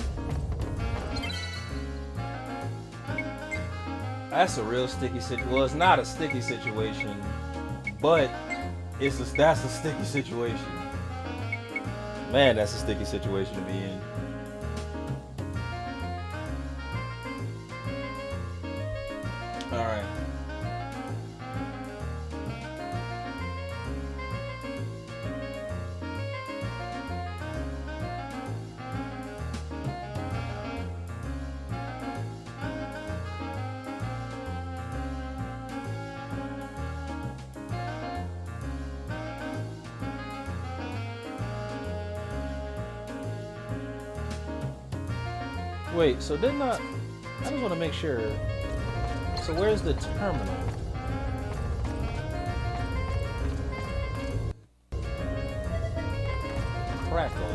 that's a real sticky situation. Well, it's not a sticky situation, but that's a sticky situation. Man, that's a sticky situation to be in. All right. Wait, so didn't I just want to make sure. So where's the terminal? Crackle.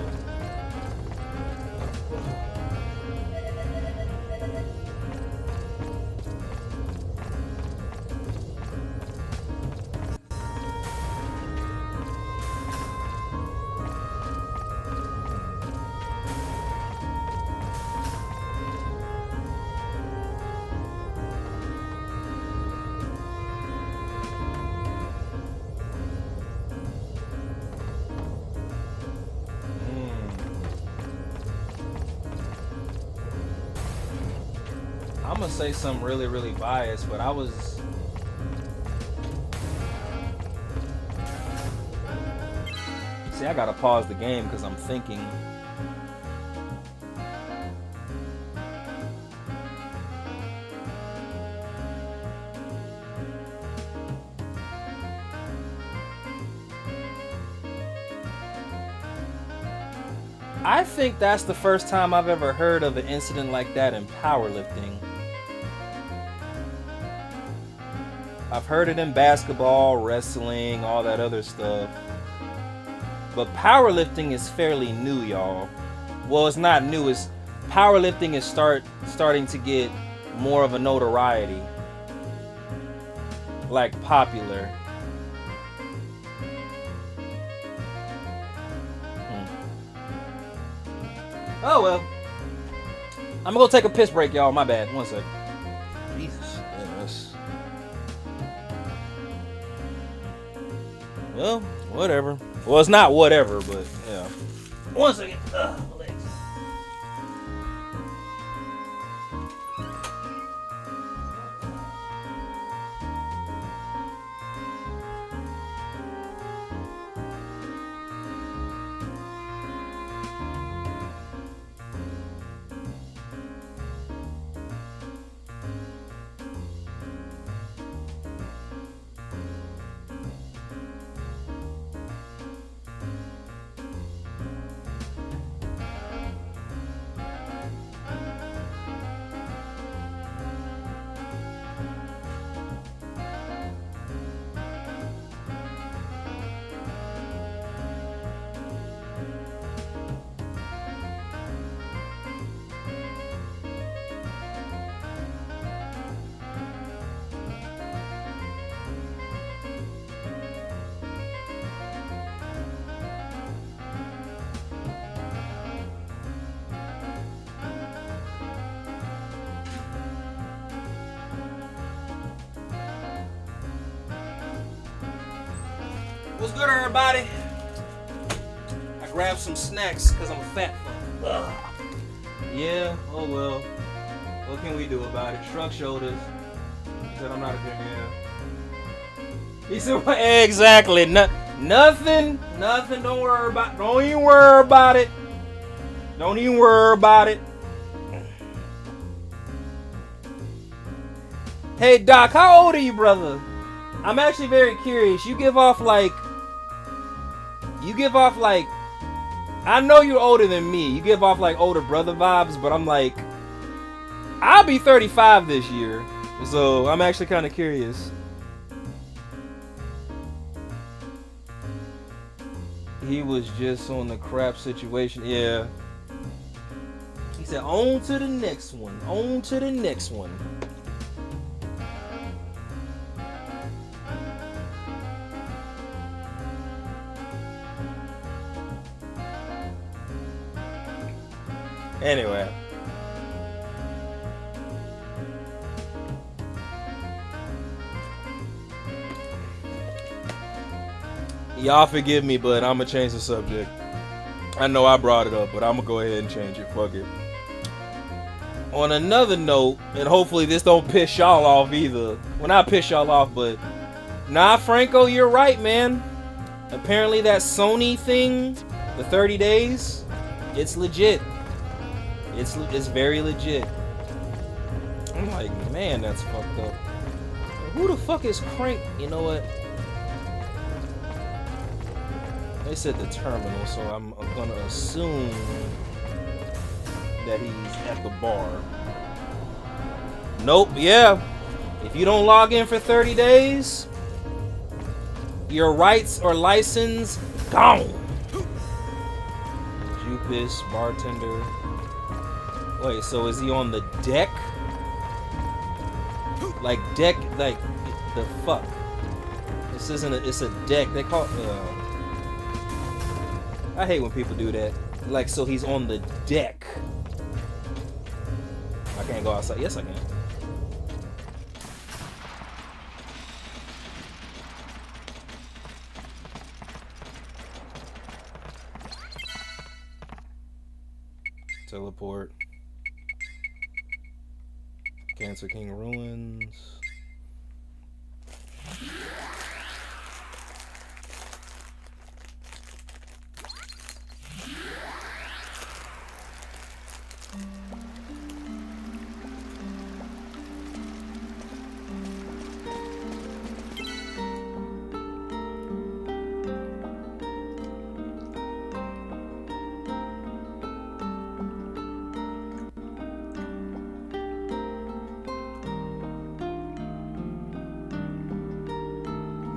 I'm gonna say something really, really biased, but I was. See, I gotta pause the game because I'm thinking. I think that's the first time I've ever heard of an incident like that in powerlifting. I've heard it in basketball, wrestling, all that other stuff. But powerlifting is fairly new, y'all. Well, it's not new. It's powerlifting is starting to get more of a notoriety, like popular. Oh well. I'm gonna go take a piss break, y'all. My bad. One sec. Jesus. Yes. Well, whatever. Well, it's not whatever, but yeah. One second. My legs. What's good, everybody? I grabbed some snacks because I'm a fat fuck. Ugh. Yeah, oh well. What can we do about it? Shrug shoulders. He said I'm not a good man. He said, well, exactly. Nothing. Don't worry about it. Don't even worry about it. Don't even worry about it. Hey, Doc, how old are you, brother? I'm actually very curious. You give off like, I know you're older than me. You give off like older brother vibes, but I'm like, I'll be 35 this year. So I'm actually kind of curious. He was just on the crap situation. Yeah. He said, on to the next one. On to the next one. Anyway. Y'all forgive me, but I'm gonna change the subject. I know I brought it up, but I'm gonna go ahead and change it. Fuck it. On another note, and hopefully this don't piss y'all off either. Well, not piss y'all off, but nah, Franco, you're right, man. Apparently that Sony thing, the 30 days, it's legit. It's very legit. I'm like, man, that's fucked up. Who the fuck is Crank? You know what? They said the terminal, so I'm gonna assume that he's at the bar. Nope, yeah. If you don't log in for 30 days, your rights or license gone. Jupis, bartender. Wait, so is he on the deck? Like deck, like the fuck? This isn't a, it's a deck. They call it, I hate when people do that. Like, so he's on the deck. I can't go outside. Yes, I can. Teleport. Cancer King Ruins.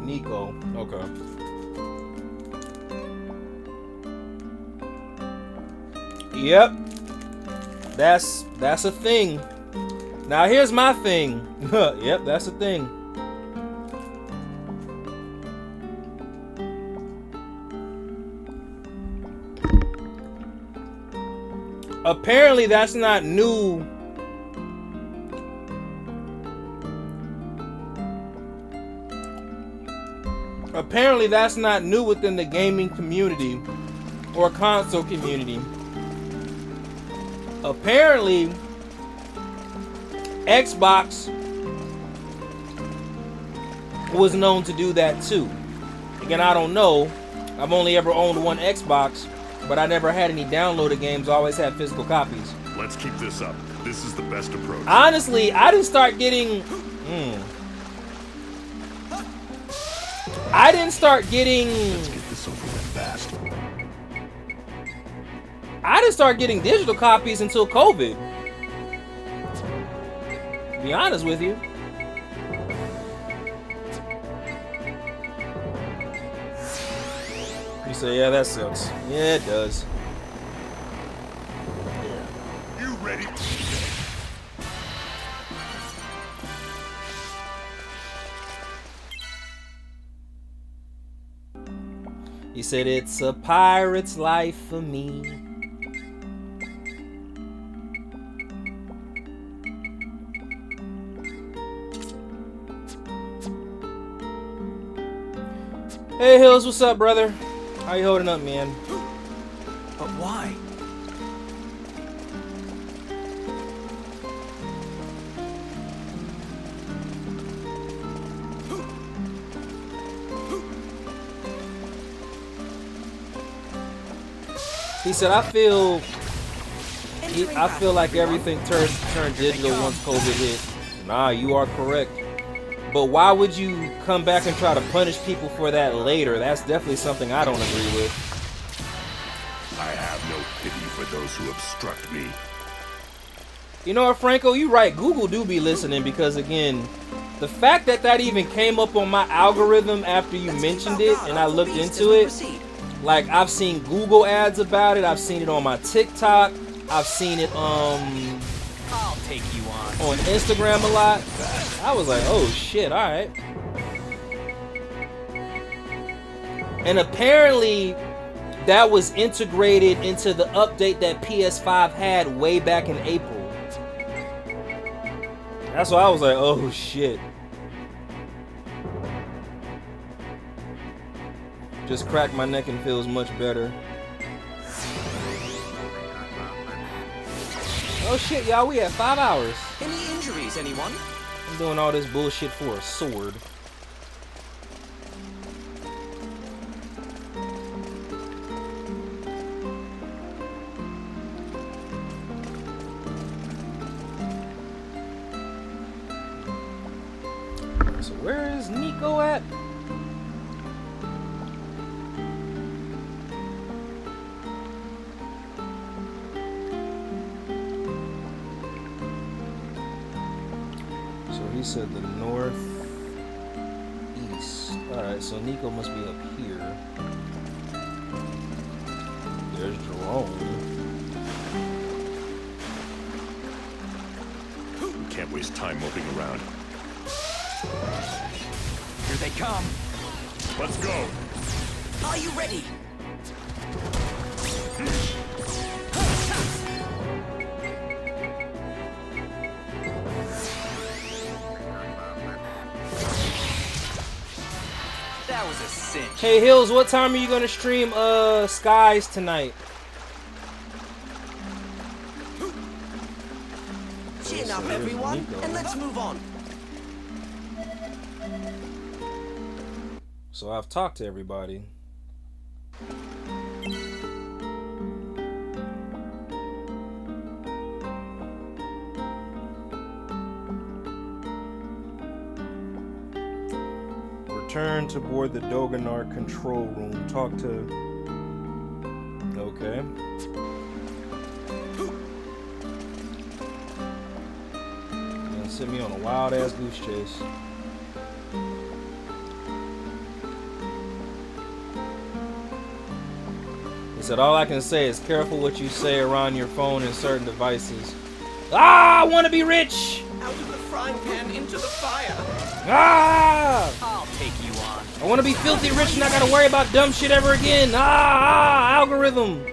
Nico. Okay. Yep. That's a thing. Now here's my thing. Yep, that's a thing. Apparently that's not new. Apparently that's not new within the gaming community or console community. Apparently Xbox was known to do that too. Again, I don't know. I've only ever owned one Xbox, but I never had any downloaded games. I always had physical copies. Let's keep this up. This is the best approach. Honestly, I didn't start getting... I didn't start getting... Let's get this over with fast. I didn't start getting digital copies until COVID. To be honest with you. You say, yeah, that sucks. Yeah, it does. You ready? He said, it's a pirate's life for me. Hey Hills, what's up, brother? How you holding up, man? But why? He said, I feel like everything turned digital once COVID hit. Nah, you are correct. But why would you come back and try to punish people for that later? That's definitely something I don't agree with. I have no pity for those who obstruct me. You know what, Franco? You're right. Google do be listening because, again, the fact that even came up on my algorithm after you mentioned it and I looked into it, like, I've seen Google ads about it. I've seen it on my TikTok. I've seen it I'll take you on Instagram a lot. I was like, oh shit, all right. And apparently that was integrated into the update that PS5 had way back in April. That's why I was like, oh shit. Just cracked my neck and feels much better. Oh shit, y'all, we had 5 hours. Any injuries, anyone? I'm doing all this bullshit for a sword. So where is Nico at? He said the northeast. Alright, so Nico must be up here. There's Jerome. We can't waste time moping around. Here they come. Let's go. Are you ready? That was a cinch. Hey Hills, what time are you gonna stream Skies tonight? Chin up, everyone, and let's move on. So I've talked to everybody. Return to board the Doganar control room. Talk to... Okay. Gonna send me on a wild ass goose chase. He said, all I can say is careful what you say around your phone and certain devices. Ah, I want to be rich! Out of the frying pan into the fire. Ah! I'll take you on. I want to be filthy rich and I gotta worry about dumb shit ever again. Algorithm.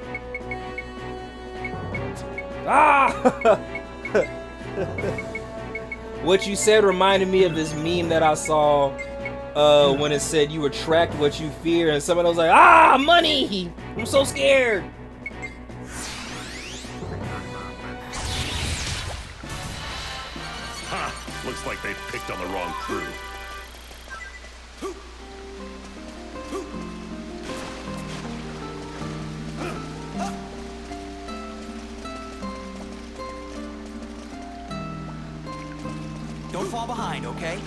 What you said reminded me of this meme that I saw when it said you attract what you fear, and somebody was like, money! I'm so scared. Ha! Looks like they picked on the wrong crew. Don't fall behind, okay?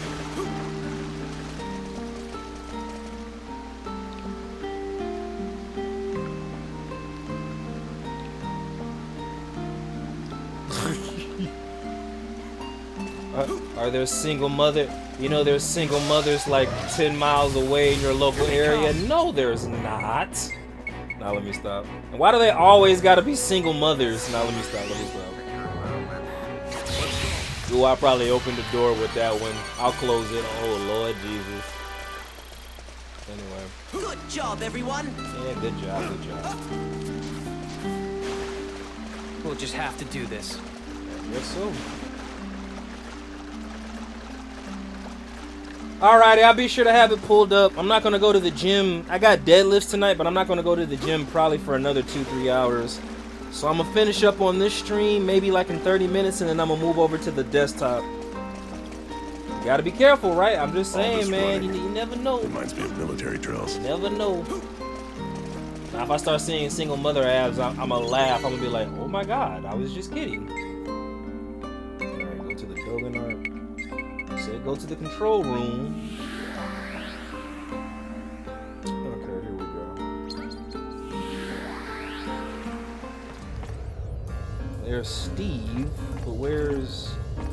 Are there single mother? You know, there's single mothers like 10 miles away in your local area. No, there's not. Now let me stop. And why do they always gotta be single mothers? Now let me stop. Ooh, I'll probably open the door with that one. I'll close it. Oh Lord Jesus. Anyway. Good job, everyone. Yeah, good job, good job. We'll just have to do this. I guess so. Alrighty, I'll be sure to have it pulled up. I'm not gonna go to the gym. I got deadlifts tonight, but I'm not gonna go to the gym probably for another 2-3 hours. So I'm gonna finish up on this stream, maybe like in 30 minutes, and then I'm gonna move over to the desktop. You gotta be careful, right? I'm just saying, man. You never know. Reminds me of military drills. You never know. Now, if I start seeing single mother abs, I'm gonna laugh. I'm gonna be like, oh my god, I was just kidding. Alright, go to the Dogen art. Said go to the control room. Okay, here we go. There's Steve, but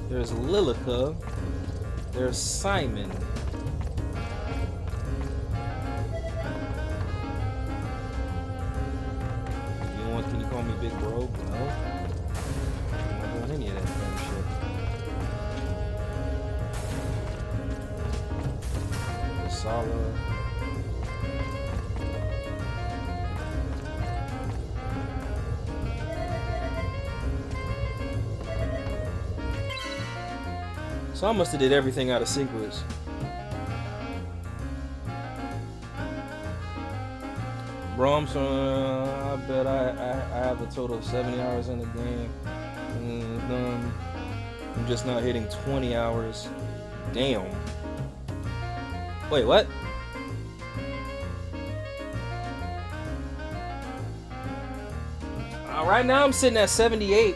there's Lilica. There's Simon. Can you call me Big Bro? No. I'm not doing any of that kind of shit. Sala. So I must have did everything out of sequence. Bro, I bet I have a total of 70 hours in the game. I'm just not hitting 20 hours. Damn. Wait, what? Right now I'm sitting at 78.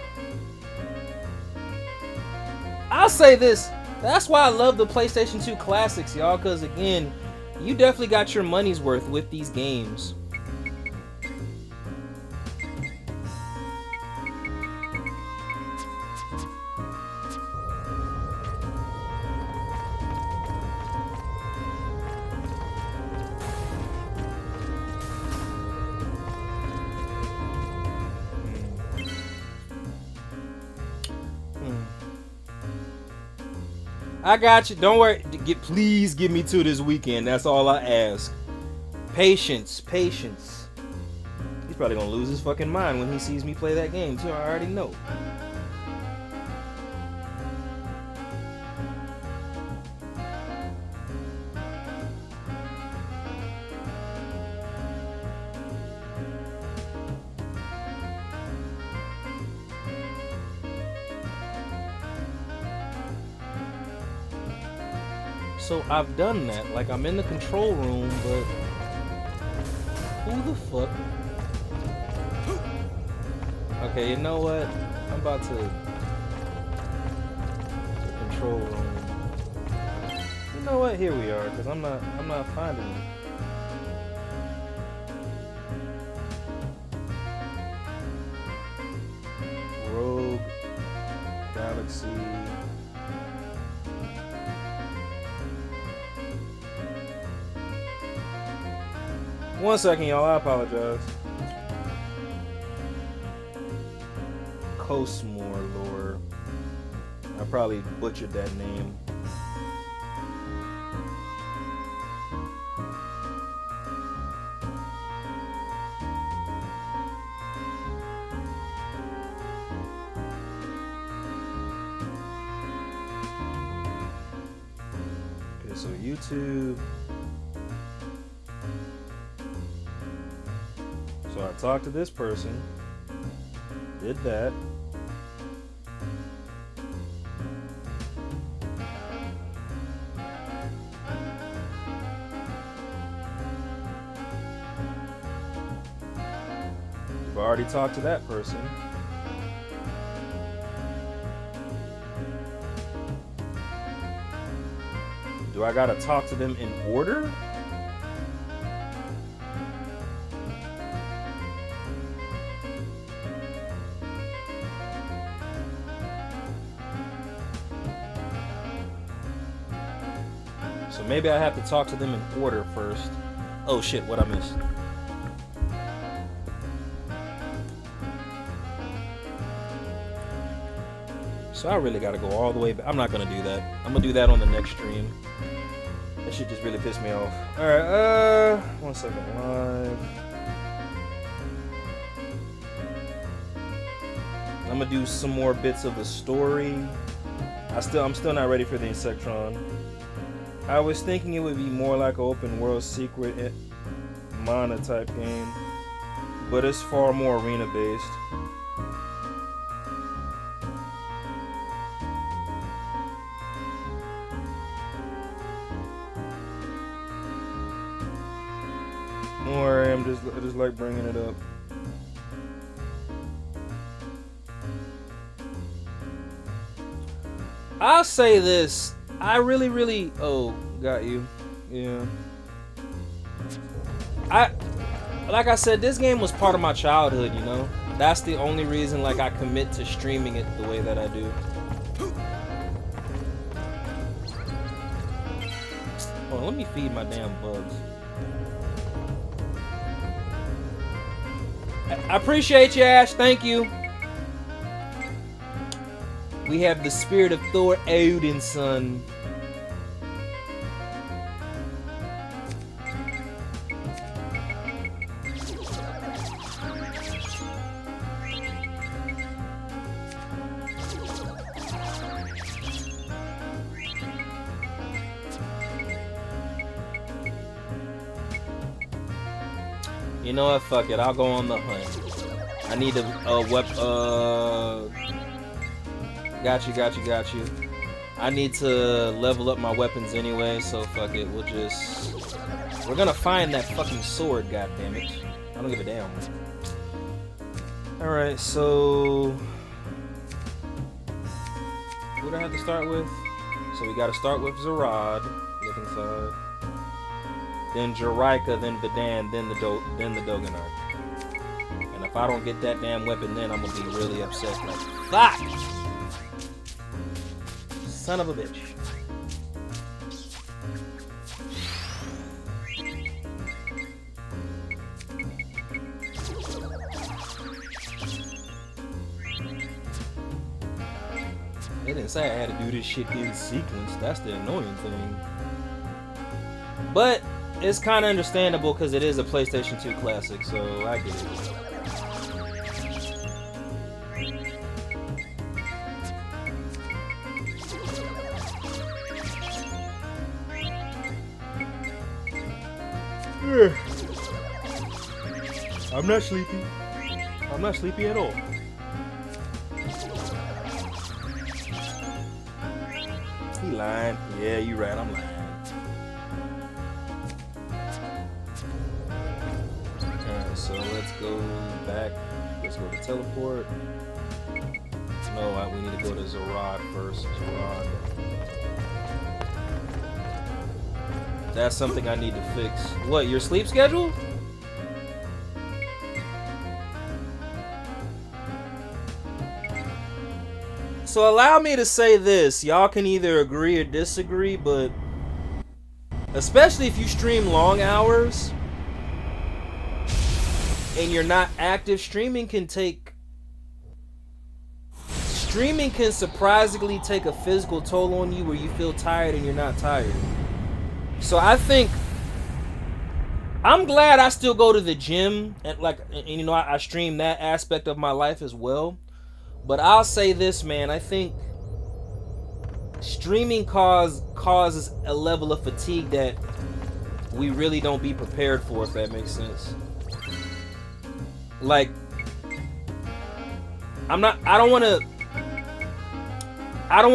I'll say this. That's why I love the PlayStation 2 classics, y'all, because again, you definitely got your money's worth with these games. I got you. Don't worry. Please give me to this weekend. That's all I ask. Patience. Patience. He's probably gonna lose his fucking mind when he sees me play that game too. I already know. So I've done that, like I'm in the control room, but who the fuck? Okay, you know what? I'm about to the control room. You know what? Here we are, because I'm not finding it. Rogue Galaxy. One second, y'all. I apologize. Cosmore lore. I probably butchered that name. Okay, so YouTube. So I talked to this person, did that. We've already talked to that person. Do I gotta talk to them in order? So maybe I have to talk to them in order first. Oh shit, what I missed. So I really gotta go all the way back. I'm not gonna do that. I'm gonna do that on the next stream. That shit just really pissed me off. Alright, 1 second, live. I'm gonna do some more bits of the story. I'm still not ready for the Insectron. I was thinking it would be more like an open world secret mana type game, but it's far more arena based. Don't worry, I just like bringing it up. I'll say this. I really oh, got you. Yeah. Like I said, this game was part of my childhood, you know? That's the only reason like I commit to streaming it the way that I do. Hold on, let me feed my damn bugs. I appreciate you, Ash. Thank you. We have the spirit of Thor Odinson. You know what? Fuck it. I'll go on the hunt. I need a Got you. I need to level up my weapons anyway, so fuck it. We're gonna find that fucking sword, goddammit. I don't give a damn. Alright, so what do I have to start with? So we gotta start with Zerad, look inside. Then Jiraika, then Vidan, then the Doganar. And if I don't get that damn weapon, then I'm gonna be really upset. Like, fuck! Son of a bitch. They didn't say I had to do this shit in sequence. That's the annoying thing. But it's kind of understandable because it is a PlayStation 2 classic, so I get it. I'm not sleepy. I'm not sleepy at all. He lying. Yeah, you right. I'm lying. Alright, so let's go back. Let's go to teleport. No, we need to go to Zerad first. Zerad. That's something I need to fix. What, your sleep schedule? So allow me to say this. Y'all can either agree or disagree, but especially if you stream long hours and you're not active, streaming can surprisingly take a physical toll on you where you feel tired and you're not tired. So I think I'm glad I still go to the gym and you know, I stream that aspect of my life as well. But I'll say this, man, I think streaming causes a level of fatigue that we really don't be prepared for, if that makes sense. Like, I don't want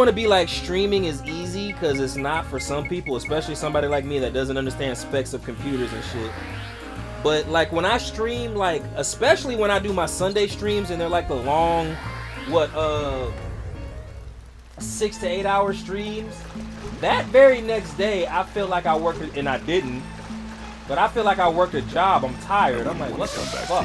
to be like streaming is easy, because it's not for some people, especially somebody like me that doesn't understand specs of computers and shit. But like when I stream, like especially when I do my Sunday streams and they're like the long 6 to 8 hour streams, that very next day I feel like I worked, and I didn't, but I feel like I worked a job. I'm tired. I'm like, what the fuck?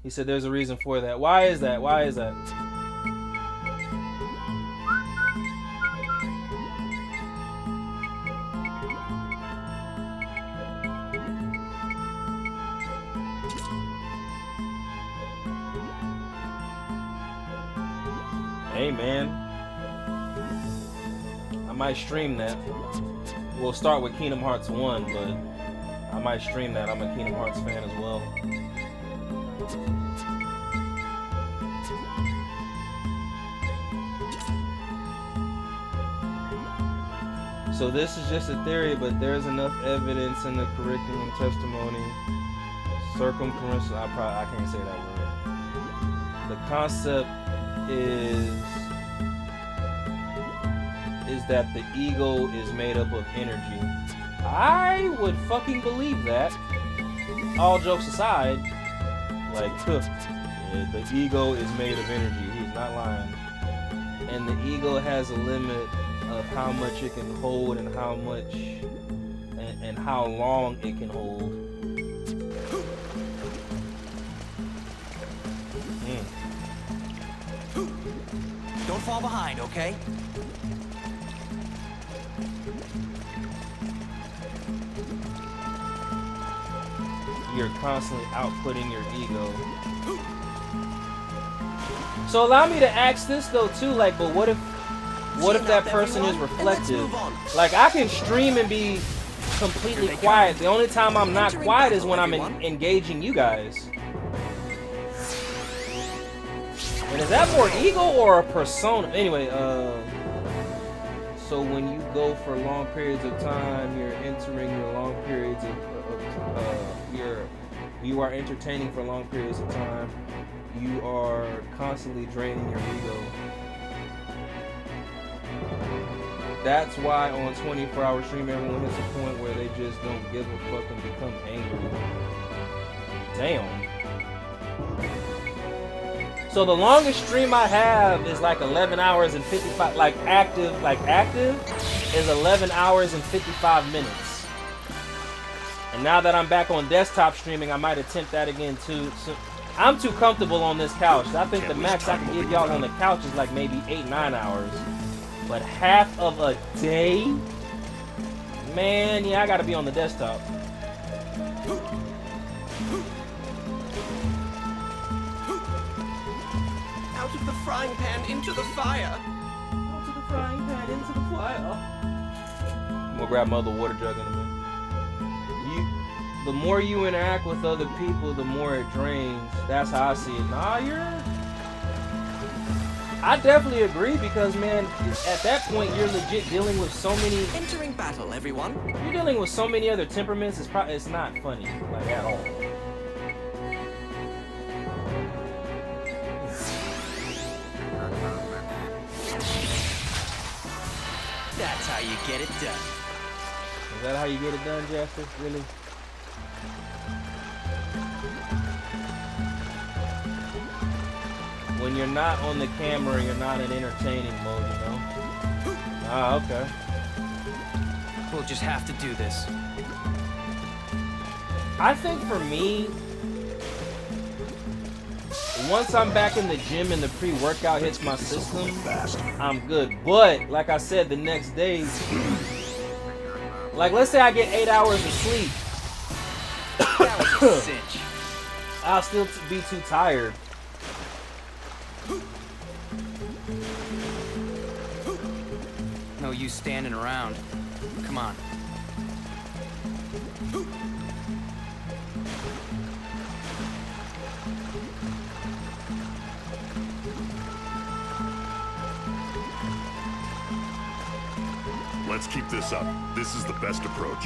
He said there's a reason for that. Why is that? Why is that? Hey, man. might stream that. We'll start with Kingdom Hearts 1, but I might stream that. I'm a Kingdom Hearts fan as well. So this is just a theory, but there's enough evidence in the curriculum testimony. Circumference, I can't say that word. The concept is that the ego is made up of energy. I would fucking believe that. All jokes aside, like, yeah, the ego is made of energy. He's not lying. And the ego has a limit of how much it can hold and how much and how long it can hold. Don't fall behind, okay? You're constantly outputting your ego. So allow me to ask this though too, like, but what if that person is reflective? Like, I can stream and be completely quiet. The only time I'm not quiet is when I'm engaging you guys. And is that more ego or a persona? Anyway, so when you go for long periods of time, you're entering your long periods of you are entertaining for long periods of time. You are constantly draining your ego. That's why on 24-hour stream, everyone hits a point where they just don't give a fuck and become angry. Damn. So the longest stream I have is like 11 hours and 55, like active is 11 hours and 55 minutes. And now that I'm back on desktop streaming, I might attempt that again too. So I'm too comfortable on this couch. I think the max I can give y'all on the couch is like maybe 8-9 hours. But half of a day? Man, yeah, I gotta be on the desktop. Out of the frying pan into the fire. Out of the frying pan into the fire. I'm gonna grab my other water jug in a minute. The more you interact with other people, the more it drains. That's how I see it. Nah, I definitely agree because, man, at that point you're legit dealing with so many. Entering battle, everyone. You're dealing with so many other temperaments. It's not funny, like, at all. That's how you get it done. Is that how you get it done, Jasper? Really? When you're not on the camera, you're not in entertaining mode, you know? Ah, okay. We'll just have to do this. I think for me, once I'm back in the gym and the pre-workout hits my system, I'm good. But, like I said, the next day, like, let's say I get 8 hours of sleep. That was a cinch. I'll still be too tired. No use standing around. Come on. Let's keep this up. This is the best approach.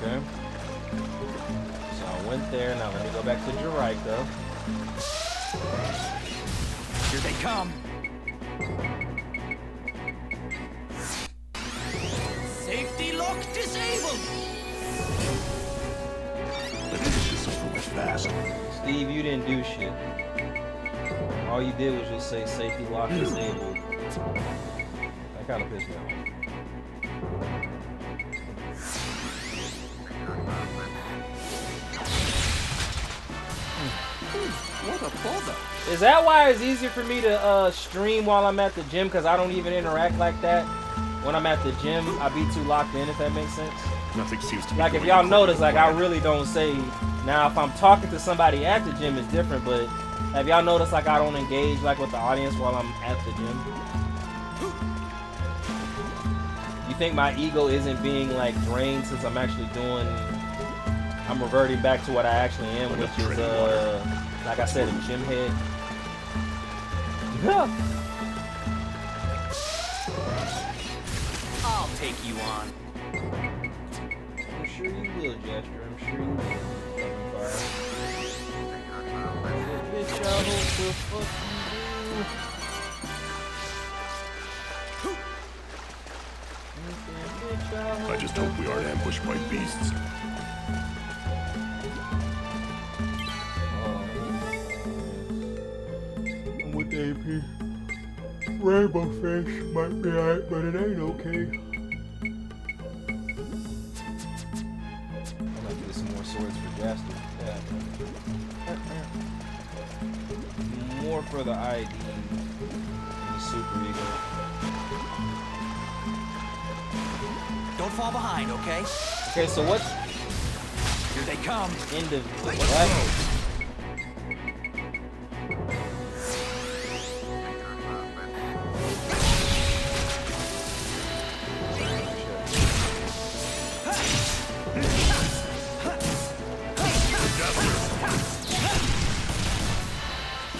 Okay. So I went there. Now let me go back to Jericho. Here they come. Safety lock disabled. Fast. Steve, you didn't do shit. All you did was just say safety lock disabled. That kind of pissed me off. What a bother. Is that why it's easier for me to stream while I'm at the gym? Because I don't even interact like that? when I'm at the gym, I be too locked in, if that makes sense. Nothing seems to be Like if going y'all according notice, to like I plan. really don't say. Now if I'm talking to somebody at the gym, it's different. But have y'all noticed like I don't engage like with the audience while I'm at the gym? You think my ego isn't being like drained since I'm actually doing? I'm reverting back to what I actually am, which is like I said, a gym head. I'll take you on. I'm sure you will, Jester. I'm sure you will. Bitch, I hope the fuck you do. I just hope we aren't ambushed by beasts. I'm with the AP. Rainbow Fish might be alright, but it ain't okay. I'm gonna get some more swords for Jaster. Yeah. More for the ID and the super ego. Don't fall behind, okay? Okay, so what? Here they come. End of what?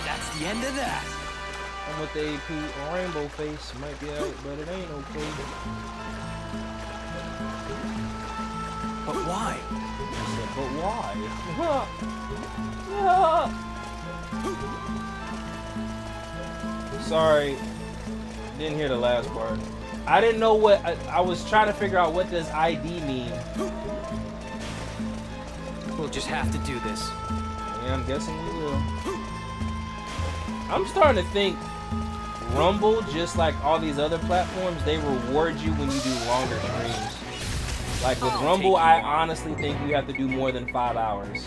That's the end of that. I'm with the AP. Rainbow Face might be out, but it ain't okay. But why? I said, but why? Sorry, didn't hear the last part. I didn't know what I was trying to figure out. What does ID mean? We'll just have to do this. Yeah, I'm guessing we will. I'm starting to think Rumble, just like all these other platforms, they reward you when you do longer streams. Like with Rumble, I honestly think you have to do more than 5 hours.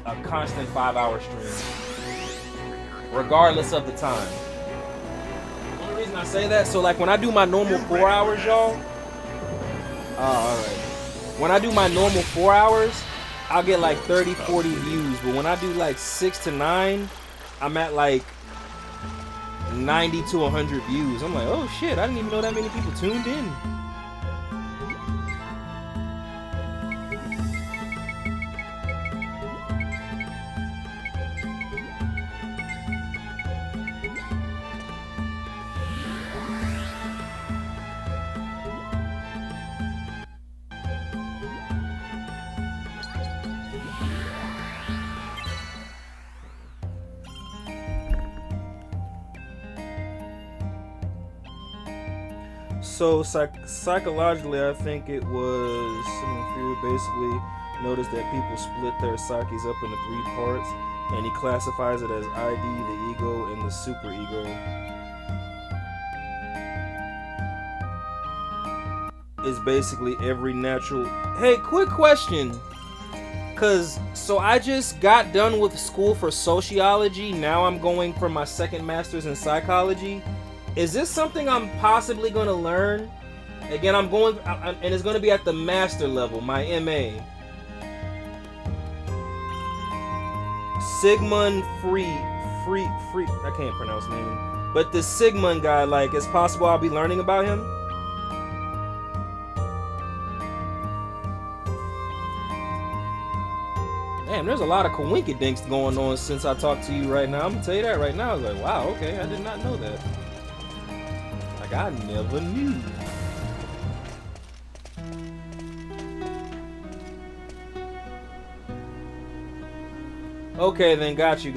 A constant 5-hour stream. Regardless of the time. The only reason I say that, so like when I do my normal 4 hours, y'all. Alright. When I do my normal 4 hours, I'll get like 30, 40 views. But when I do like 6 to 9, I'm at like 90 to 100 views. I'm like, oh shit, I didn't even know that many people tuned in. So psychologically, I think it was Fear basically noticed that people split their psyches up into 3 parts, and he classifies it as ID, the ego, and the super ego. Is basically every natural. Hey, quick question. So I just got done with school for sociology. Now I'm going for my second master's in psychology. Is this something I'm possibly going to learn? Again, and it's going to be at the master level, my MA. Sigmund Freud, I can't pronounce his name. But the Sigmund guy, like, it's possible I'll be learning about him? Damn, there's a lot of coinkydinks going on since I talked to you right now. I'm going to tell you that right now. I was like, wow, okay, I did not know that. Like, I never knew. Okay, then, got you.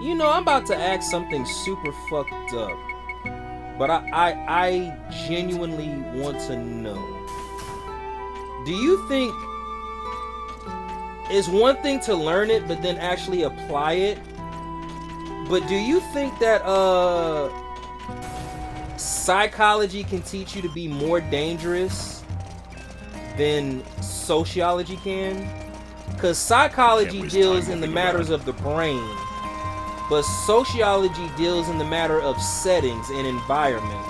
You know, I'm about to ask something super fucked up. But I genuinely want to know. Do you think it's one thing to learn it, but then actually apply it? But do you think that psychology can teach you to be more dangerous than sociology can? Because psychology deals in the matters of the brain, but sociology deals in the matter of settings and environment.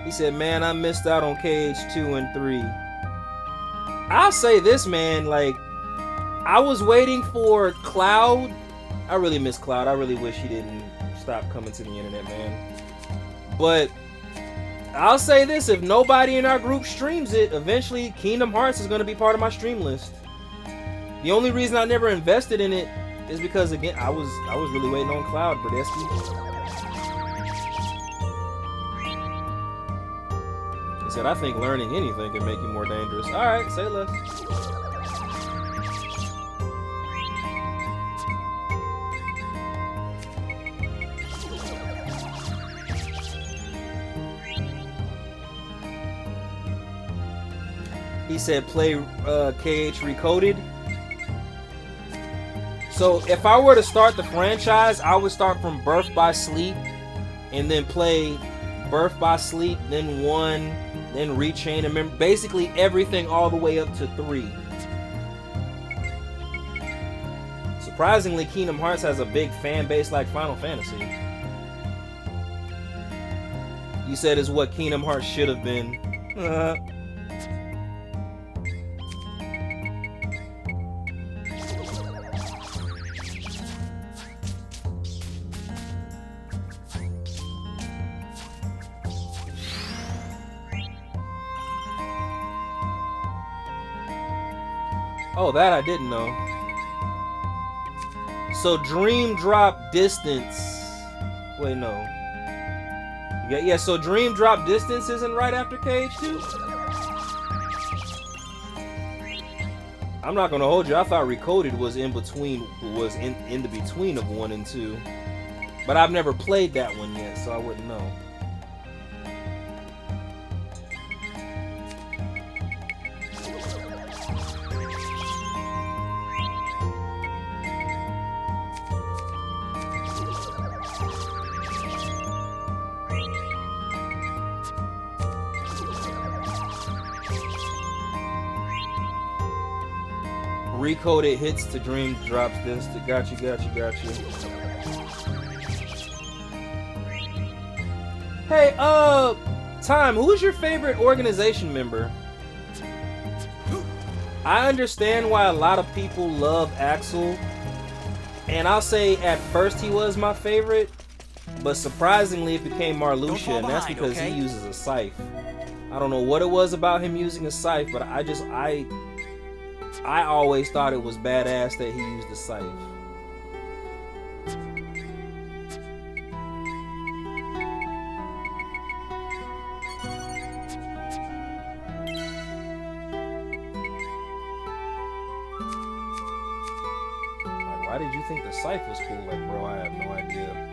He said, man, I missed out on KH2 and 3. I'll say this, man, like, I was waiting for Cloud. I really miss Cloud. I really wish he didn't stop coming to the internet, man. But I'll say this, if nobody in our group streams it, eventually Kingdom Hearts is going to be part of my stream list. The only reason I never invested in it is because, again, I was really waiting on Cloud, Brodesky. He said, I think learning anything can make you more dangerous. Alright, say less. He said play KH Recoded. So if I were to start the franchise, I would start from Birth by Sleep and then play Birth by Sleep, then 1, then Rechain, and basically everything all the way up to 3. Surprisingly, Kingdom Hearts has a big fan base like Final Fantasy. You said is what Kingdom Hearts should have been. Oh, that I didn't know. So Dream Drop Distance. Wait, no. Yeah, so Dream Drop Distance isn't right after KH2? I'm not gonna hold you. I thought Recoded was in between, was in the between of 1 and 2. But I've never played that one yet, so I wouldn't know. Recoded hits to Dream Drops this. Got you. Hey, Time, who's your favorite organization member? I understand why a lot of people love Axel, and I'll say at first he was my favorite, but surprisingly it became Marluxia, and that's because he uses a scythe. I don't know what it was about him using a scythe, but I always thought it was badass that he used the scythe. Like, why did you think the scythe was cool? Like, bro, I have no idea.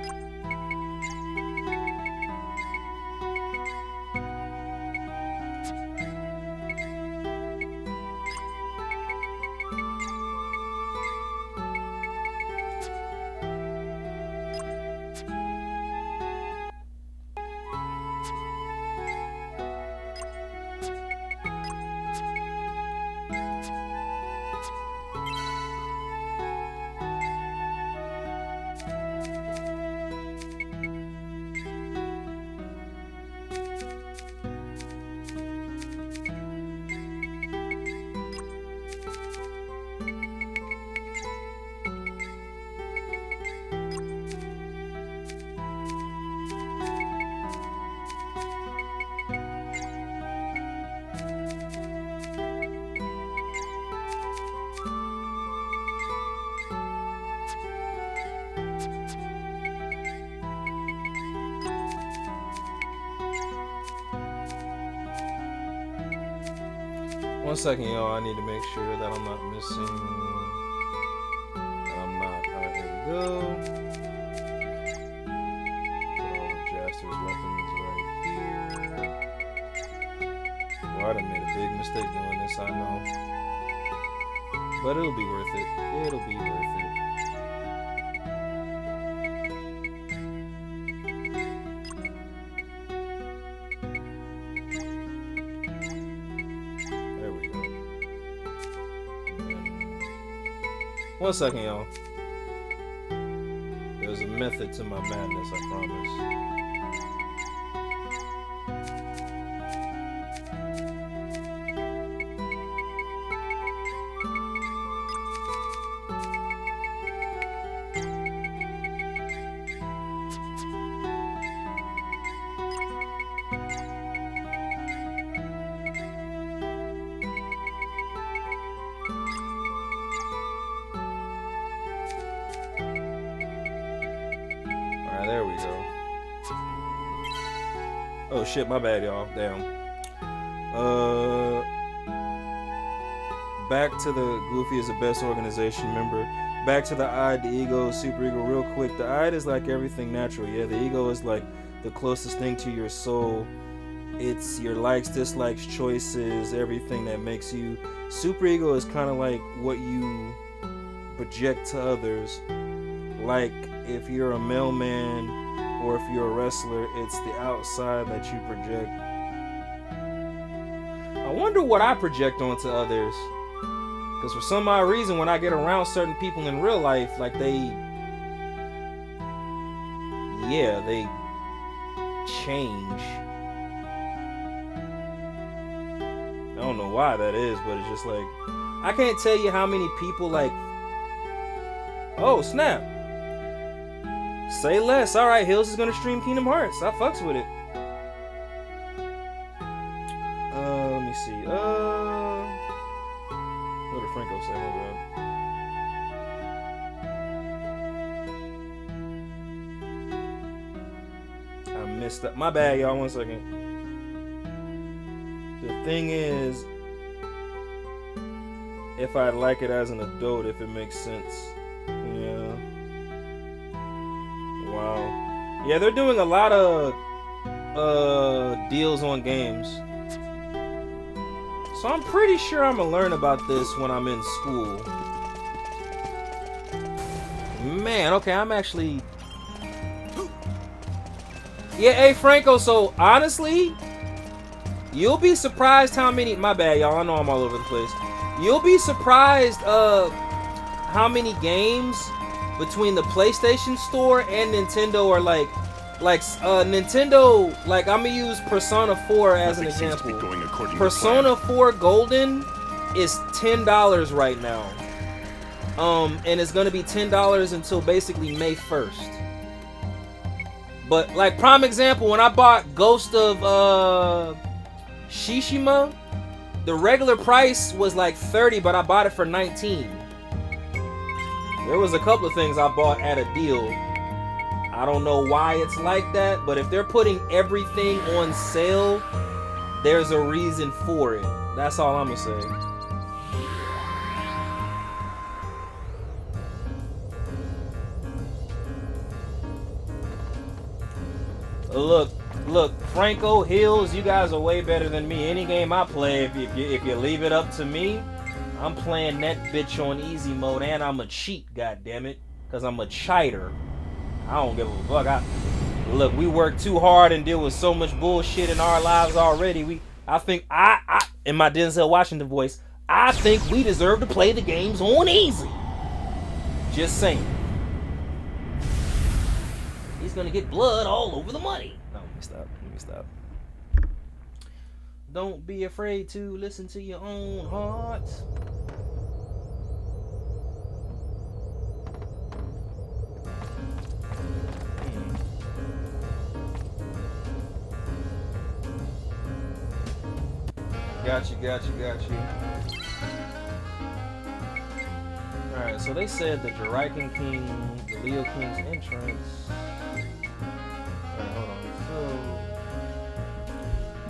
One second, y'all. I need to make sure that I'm not missing. I'm not. Alright, here we go. Put all of Jaster's weapons right here. Well, I done made a big mistake doing this, I know. But it'll be worth it. It'll be worth it. 1 second, y'all. There's a method to my madness, I promise. There we go. Oh shit, my bad, y'all. Damn. Back to the Goofy is the best organization member. Back to the id, the ego, super ego, real quick. The id is like everything natural. Yeah, the ego is like the closest thing to your soul. It's your likes, dislikes, choices, everything that makes you. Super ego is kind of like what you project to others. Like if you're a mailman or if you're a wrestler, it's the outside that you project. I wonder what I project onto others. Because for some odd reason, when I get around certain people in real life, like they change. I don't know why that is, but it's just like, I can't tell you how many people like, oh snap. Say less. Alright, Hills is gonna stream Kingdom Hearts. I fucks with it. Let me see. What did Franco say? My bad. I missed that. My bad, y'all. 1 second. The thing is, if I like it as an adult, if it makes sense. Yeah. Wow. Yeah, they're doing a lot of deals on games. So I'm pretty sure I'm gonna learn about this when I'm in school. Man, okay, I'm actually... Yeah, hey Franco, so honestly, you'll be surprised how many... My bad, y'all, I know I'm all over the place. You'll be surprised how many games between the PlayStation Store and Nintendo are like Nintendo, like I'm gonna use Persona 4 as an example. Persona 4 Golden is $10 right now. And it's gonna be $10 until basically May 1st. But like prime example, when I bought Ghost of Tsushima, the regular price was like 30, but I bought it for 19. There was a couple of things I bought at a deal. I don't know why it's like that, but if they're putting everything on sale, there's a reason for it. That's all I'm gonna say. Look, Franco, Hills, you guys are way better than me. Any game I play, if you leave it up to me, I'm playing that bitch on easy mode, and I'm a cheat, goddammit, because I'm a cheater. I don't give a fuck. Look, we work too hard and deal with so much bullshit in our lives already. I think in my Denzel Washington voice, I think we deserve to play the games on easy. Just saying. He's gonna get blood all over the money. No, let me stop. Don't be afraid to listen to your own heart. Got you. Alright, so they said the Juraiken King, the Leo King's entrance. Alright, hold on.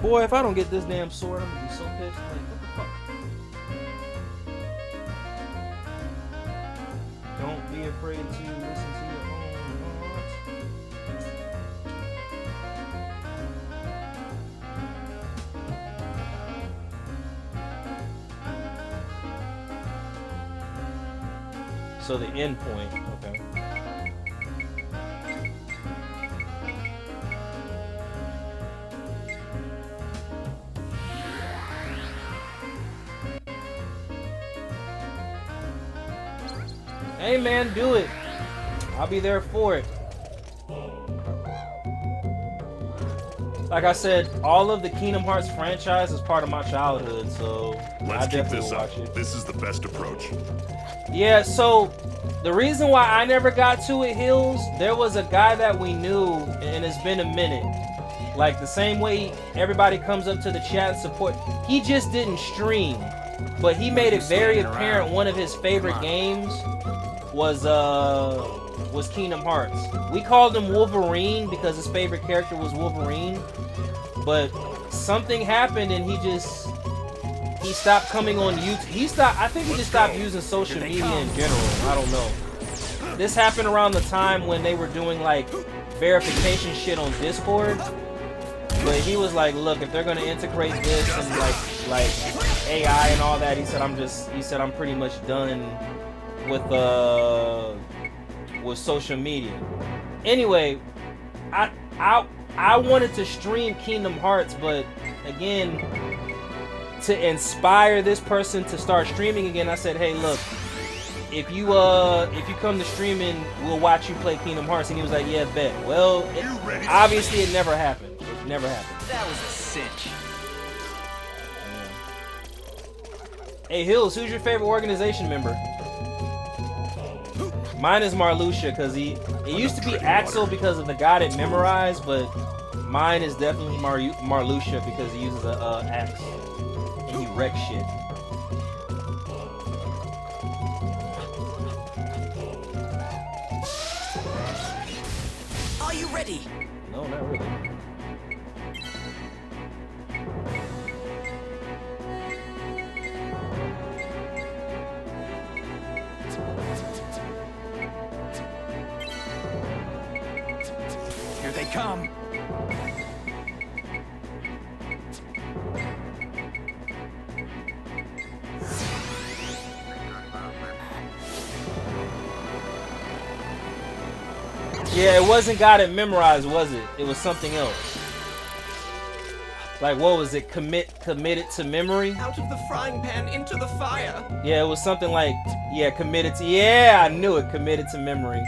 So, boy, if I don't get this damn sword, I'm gonna be so pissed. Like, what the fuck? Don't be afraid to listen to your own heart. So the end point, okay. Hey man, do it. I'll be there for it. Like I said, all of the Kingdom Hearts franchise is part of my childhood, so Let's I keep definitely this will up. watch it. This is the best approach. Yeah, so the reason why I never got to it, Hills, there was a guy that we knew, and it's been a minute. Like the same way everybody comes up to the chat and support, he just didn't stream, but he made it very apparent one of his favorite games was Kingdom Hearts. We called him Wolverine because his favorite character was Wolverine, but something happened and he stopped coming on YouTube. I think he just stopped using social media in general. I don't know. This happened around the time when they were doing like verification shit on Discord. But he was like, look, if they're gonna integrate this and like AI and all that, he said I'm pretty much done with social media. Anyway, I wanted to stream Kingdom Hearts, but again, to inspire this person to start streaming again, I said, hey, look, if you come to streaming, we'll watch you play Kingdom Hearts. And he was like, yeah, bet. Well, obviously it never happened. It never happened. That was a cinch. Hey Hills, who's your favorite organization member? Mine is Marluxia, because it used to be Axel because of the god it memorized, but mine is definitely Marluxia because he uses a axe and he wrecks shit. Are you ready? No, not really. Here they come. Yeah, it wasn't God it memorized, was it? It was something else. Like, what was it? Committed to memory? Out of the frying pan into the fire. Yeah, it was something like, yeah, committed to, yeah, I knew it, committed to memory.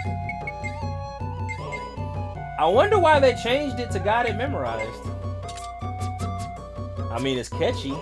I wonder why they changed it to God it memorized. I mean, it's catchy.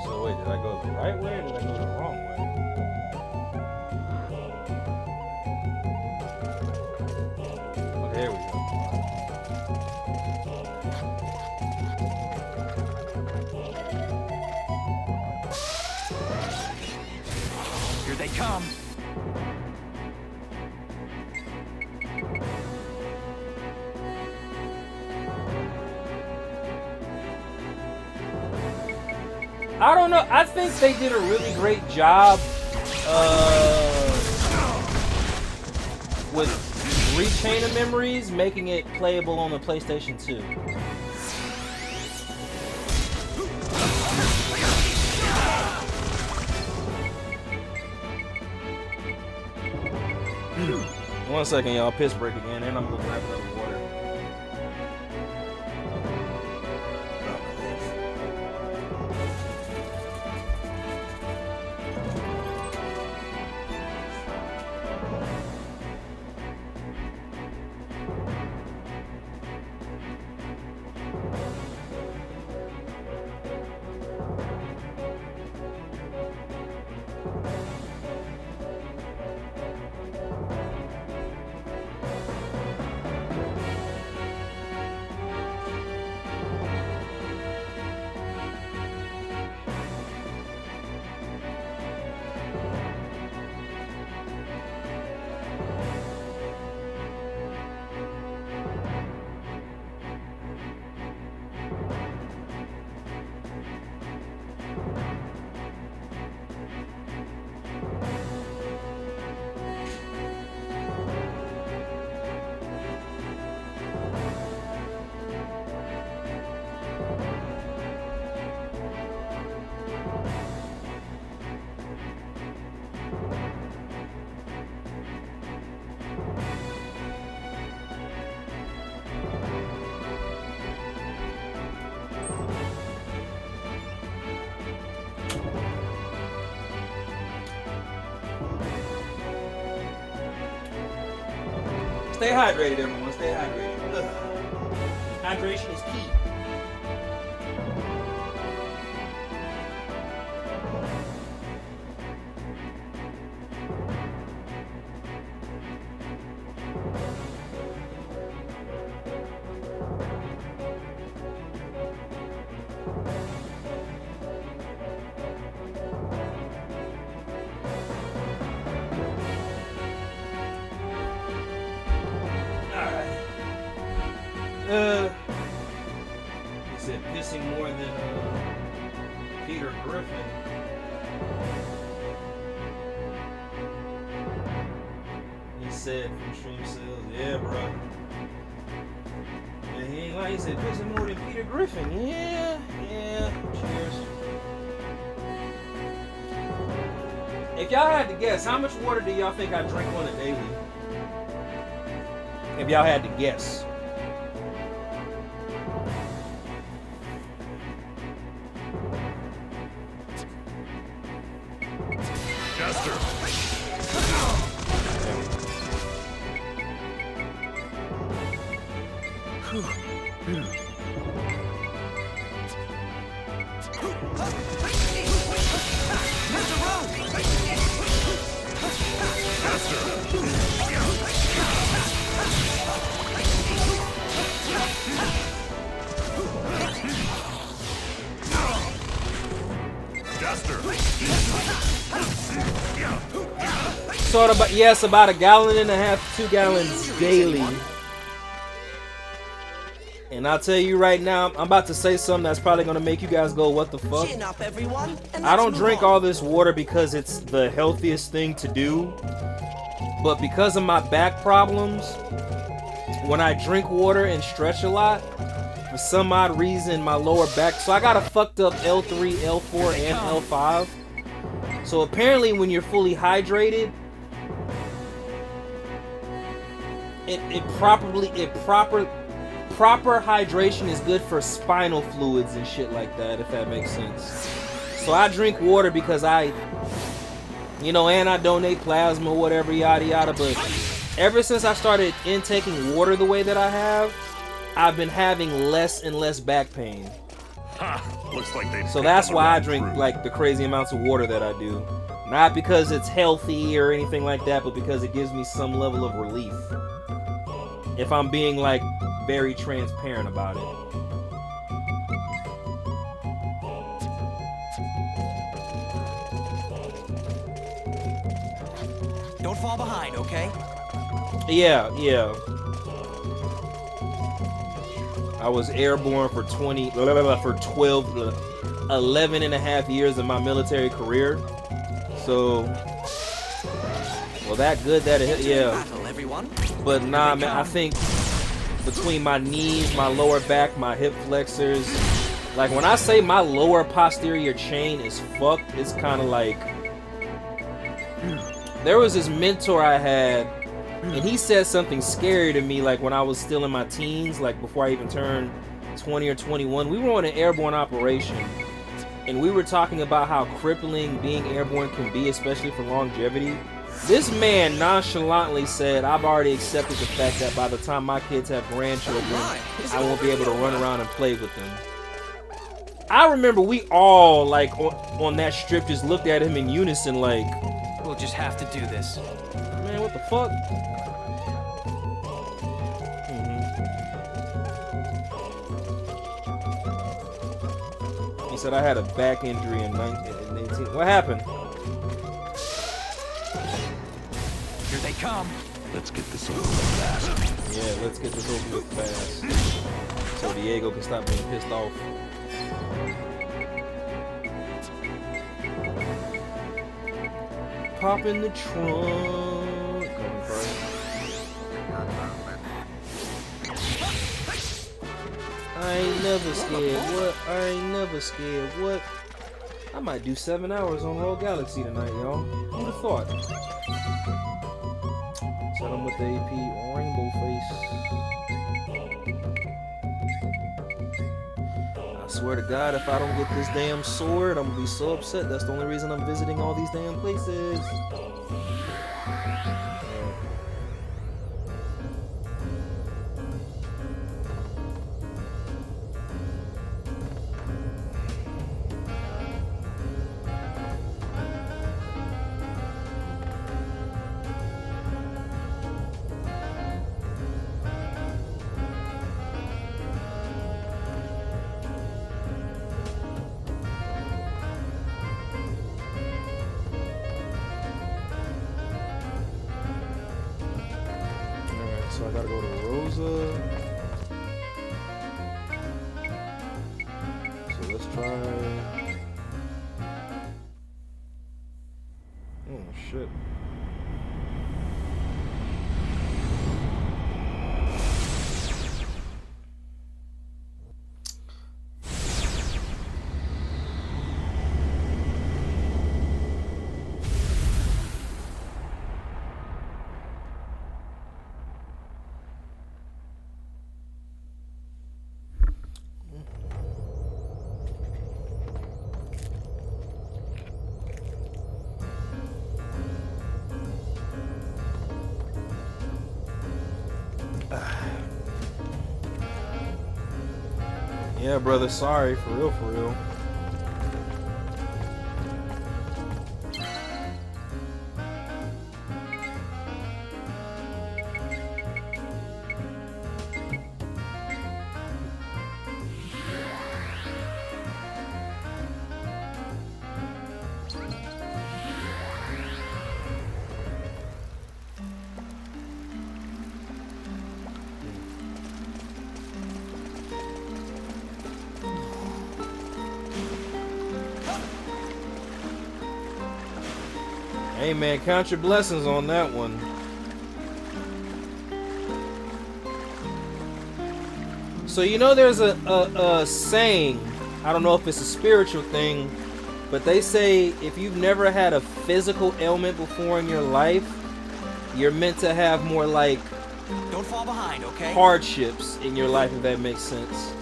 So wait, did I go the right way or did I go the wrong way? Oh, there we go. Here they come. I don't know. I think they did a really great job with Rechain of Memories, making it playable on the PlayStation 2. One second, y'all. Piss break again, and I'm gonna grab another water. Stay hydrated, everyone. Stay hydrated. Ugh. Hydration is key. He said pissing more than Peter Griffin. He said from Stream Sales, yeah, bro. Yeah, he ain't lying. He said pissing more than Peter Griffin. Yeah. Cheers. If y'all had to guess, how much water do y'all think I drink on a daily? If y'all had to guess. Jester. Sort of, but yes, about 1.5 gallons, 2 gallons daily. And I'll tell you right now, I'm about to say something that's probably gonna make you guys go, "What the fuck?" Chin up, everyone, and I don't let's drink move on. all this water because it's the healthiest thing to do, but because of my back problems, when I drink water and stretch a lot, for some odd reason, my lower back. So I got a fucked up L3, L4, and L5. So apparently, when you're fully hydrated, proper hydration is good for spinal fluids and shit like that, if that makes sense. So I drink water because and I donate plasma, whatever, yada yada. But ever since I started intaking water the way that I have, I've been having less and less back pain. Looks like they. So that's why I drink like the crazy amounts of water that I do. Not because it's healthy or anything like that, but because it gives me some level of relief. If I'm being like very transparent about it. Don't fall behind, okay? Yeah. I was airborne for 11 and a half years of my military career. So, well, that good that it, yeah. But nah, man, I think between my knees, my lower back, my hip flexors, like when I say my lower posterior chain is fucked, it's kind of like, there was this mentor I had, and he said something scary to me, like when I was still in my teens, like before I even turned 20 or 21. We were on an airborne operation, and we were talking about how crippling being airborne can be, especially for longevity. This man nonchalantly said, "I've already accepted the fact that by the time my kids have grandchildren, I won't be able to run around and play with them." I remember we all, like, on that strip just looked at him in unison like, "We'll just have to do this." Man, what the fuck? He said I had a back injury in 19. What happened? Here they come. Let's get this over with fast. Yeah, let's get this over with fast. So Diego can stop being pissed off. Pop in the trunk. Coming first. I ain't never scared. What? I ain't never scared. What? I might do 7 hours on Rogue Galaxy tonight, y'all. Who'd have thought? Set him with the AP Rainbow Face. I swear to God, if I don't get this damn sword, I'm gonna be so upset. That's the only reason I'm visiting all these damn places. so I gotta go to Rosa. So let's try. Oh shit. Yeah, brother, sorry, for real, for real. Hey man, count your blessings on that one. So you know there's a saying, I don't know if it's a spiritual thing, but they say if you've never had a physical ailment before in your life, you're meant to have more like Don't fall behind, okay? hardships in your life, if that makes sense.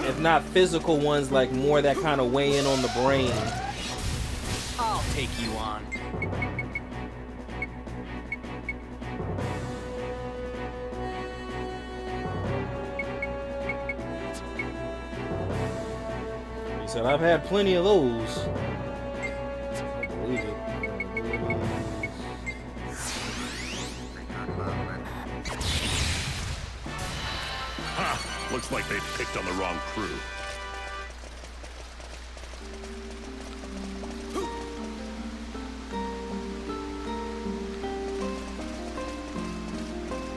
If not physical ones, like more that kind of weigh in on the brain. I'll take you on. He said, I've had plenty of those. I believe it. Ha! Looks like they picked on the wrong crew.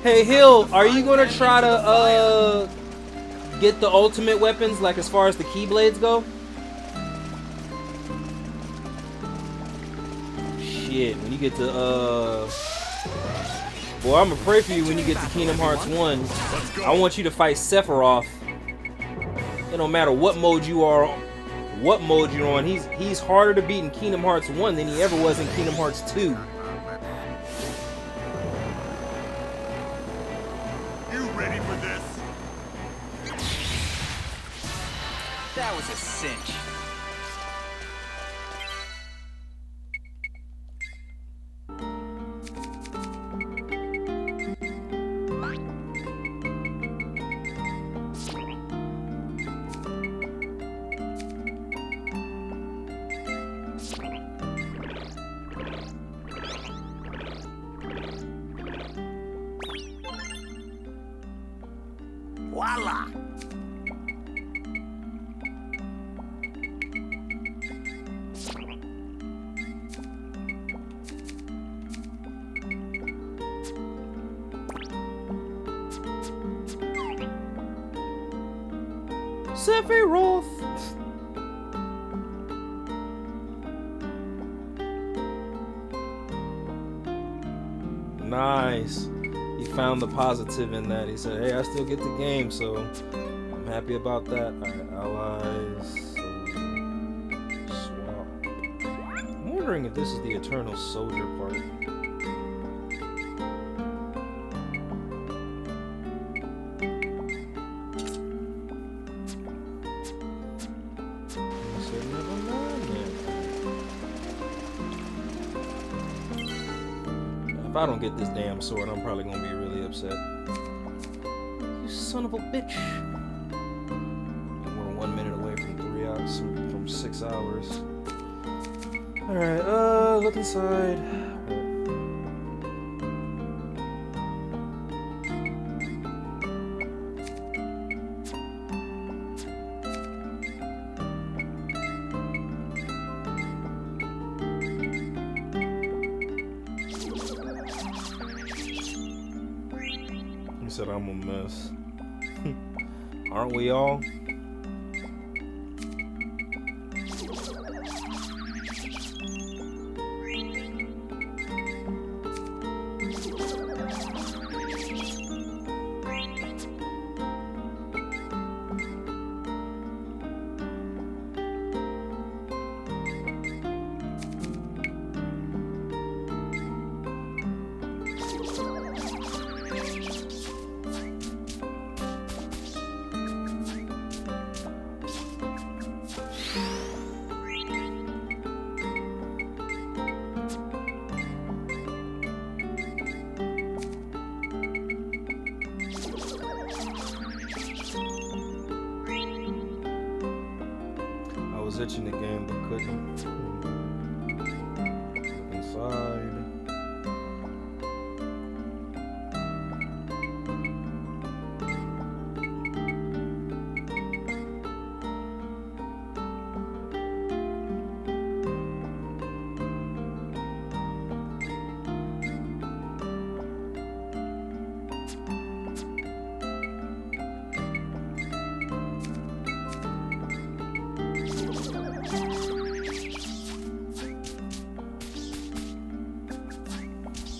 Hey Hill, are you gonna try to get the ultimate weapons, like as far as the Keyblades go? Shit, when you get to boy, I'm gonna pray for you when you get to Kingdom Hearts 1. I want you to fight Sephiroth. It don't matter what mode you are, what mode you're on. He's harder to beat in Kingdom Hearts 1 than he ever was in Kingdom Hearts 2. That was a cinch. Voila! Sephiroth! Nice. He found the positive in that. He said, hey, I still get the game, so I'm happy about that. Alright, allies. Swap. I'm wondering if this is the Eternal Soldier part. If I don't get this damn sword, I'm probably gonna be really upset. You son of a bitch. We're 1 minute away from 3 hours, from 6 hours. Alright, look inside. said I'm a mess. Aren't we all? Itching the game but couldn't. Look inside.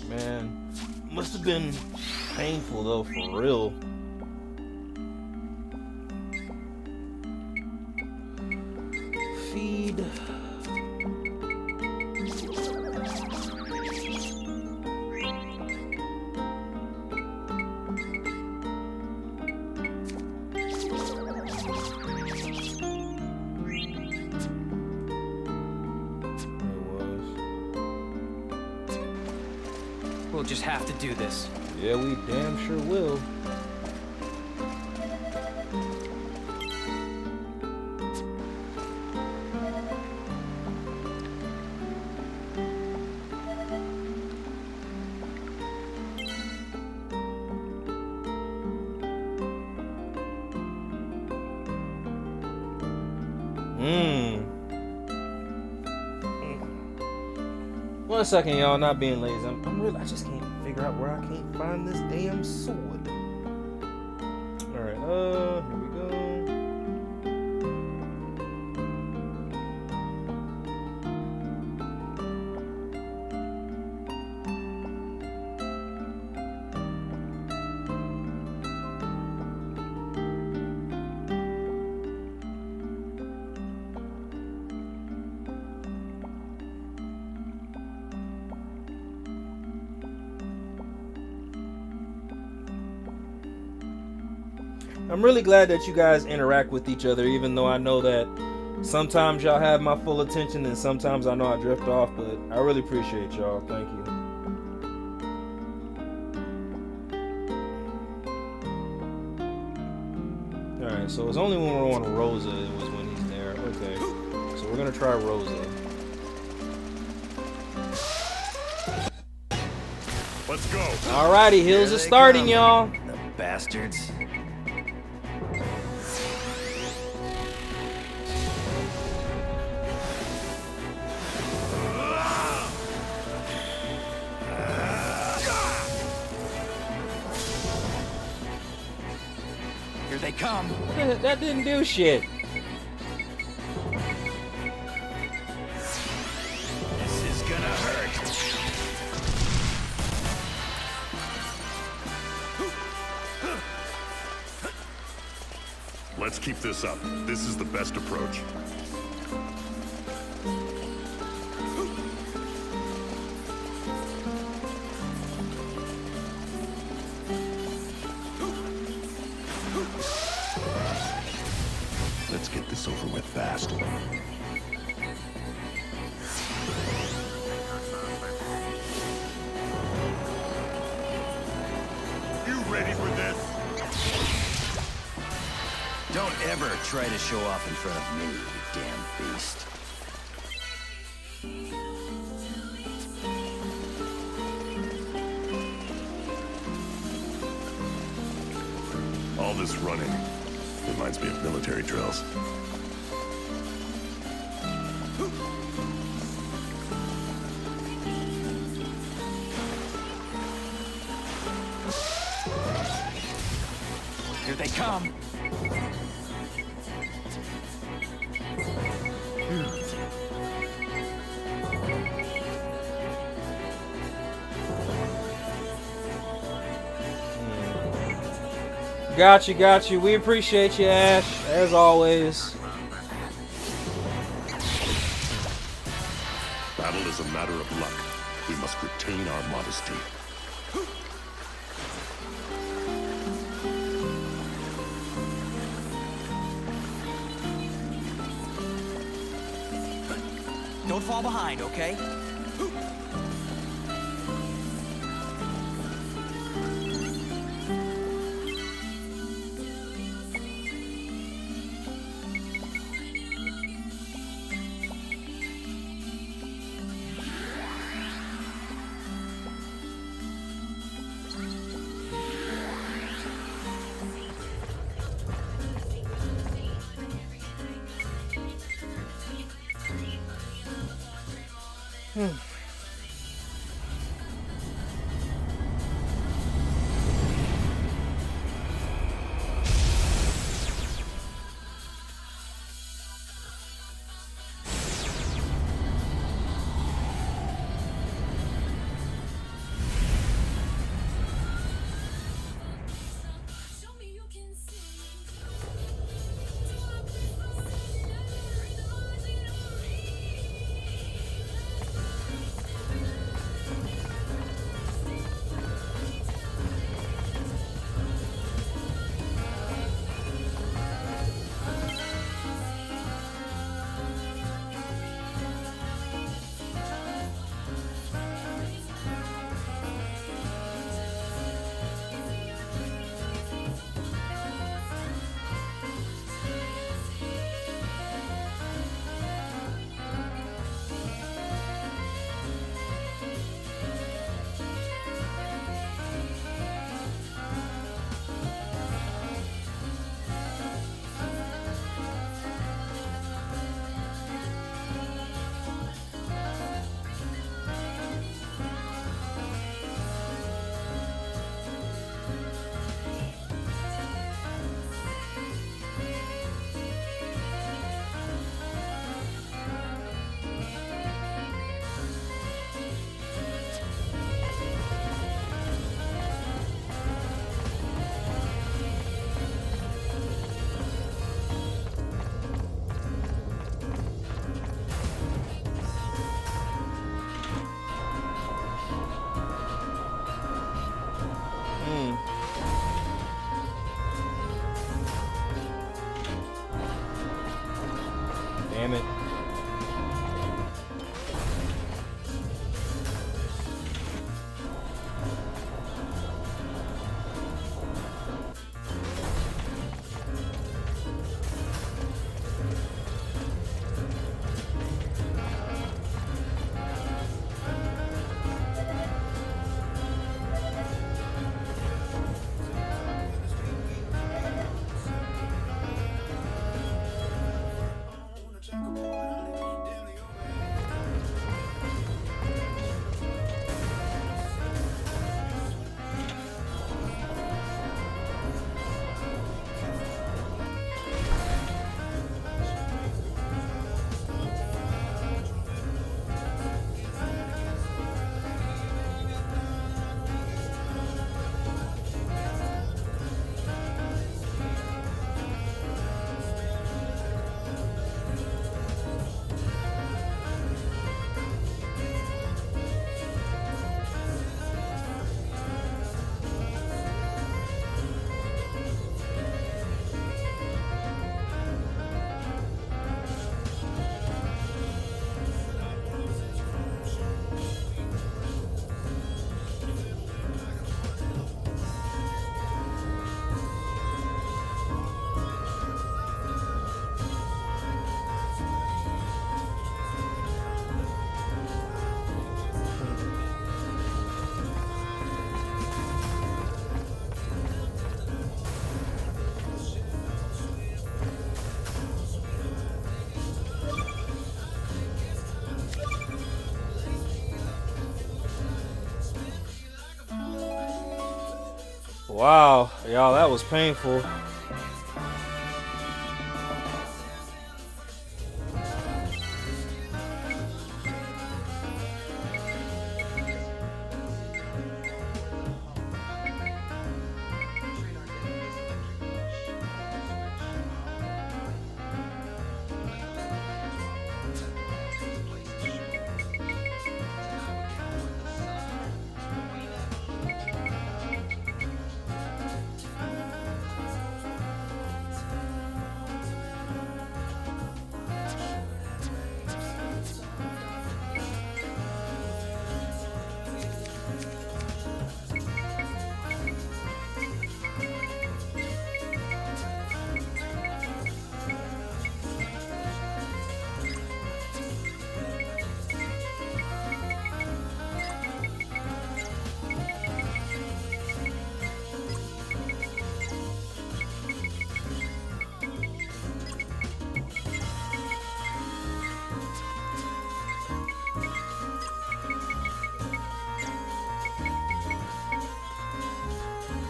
Man, must have been painful though, for real. Feed. We'll just have to do this. Yeah, we damn sure will. One second, y'all. Not being lazy. I just can't figure out where I can't find this damn sword. All right. Here we go. I'm really glad that you guys interact with each other, even though I know that sometimes y'all have my full attention and sometimes I know I drift off, but I really appreciate y'all. Thank you. Alright, so it's only when we're on Rosa it was when he's there. Okay, so we're gonna try Rosa. Let's go. Alrighty, Hills is starting, y'all. The bastards. Here they come. That didn't do shit. This is gonna hurt. Let's keep this up. This is the best approach. Let's get this over with fast. You ready for this? Don't ever try to show off in front of me, you damn beast. All this running reminds me of military drills. they come. Got you. We appreciate you, Ash, as always. Battle is a matter of luck. We must retain our modesty. Don't fall behind, okay? Damn it. Wow, y'all, that was painful.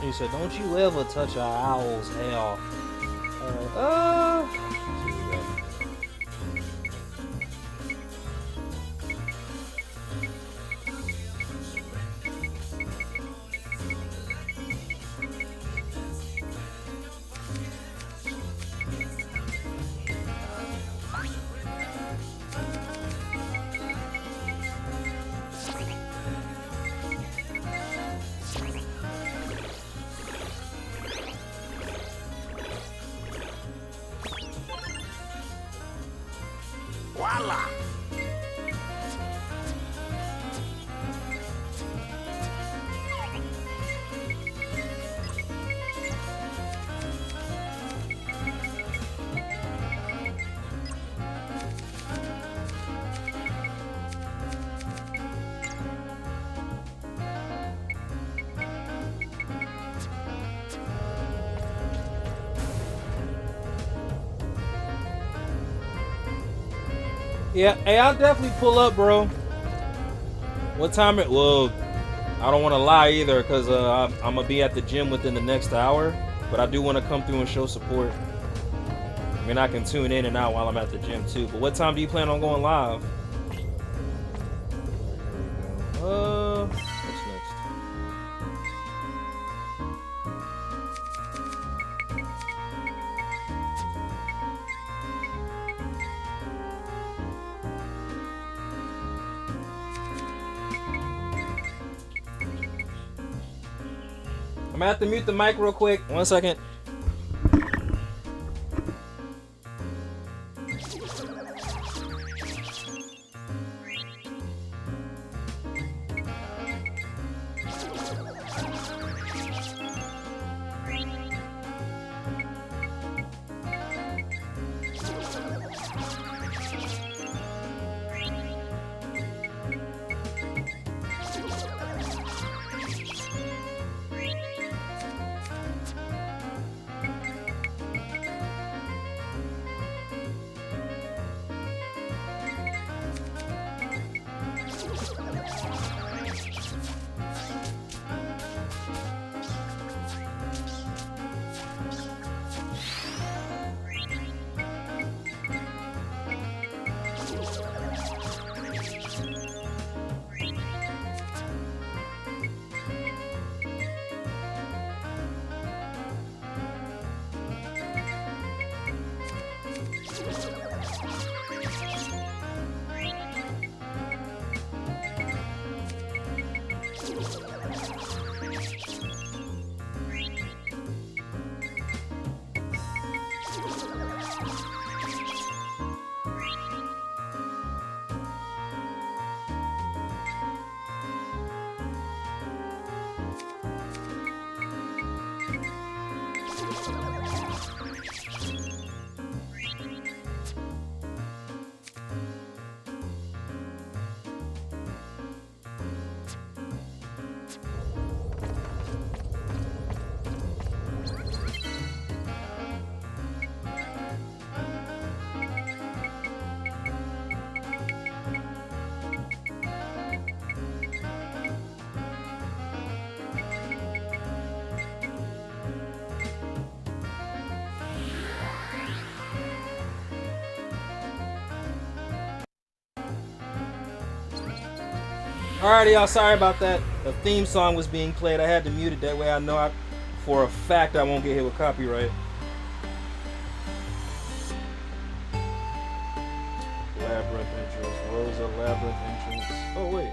He said, "Don't you ever touch an owl's hell." Here we go. Voila! Yeah, hey, I'll definitely pull up, bro. What time it? Well, I don't want to lie either, because I'm gonna be at the gym within the next hour. But I do want to come through and show support. I mean, I can tune in and out while I'm at the gym too. But what time do you plan on going live? What's next? I'm gonna have to mute the mic real quick. 1 second. Alrighty, y'all. Sorry about that. The theme song was being played. I had to mute it that way. I know for a fact I won't get hit with copyright. Labyrinth entrance. Rosa Labyrinth entrance. Oh wait.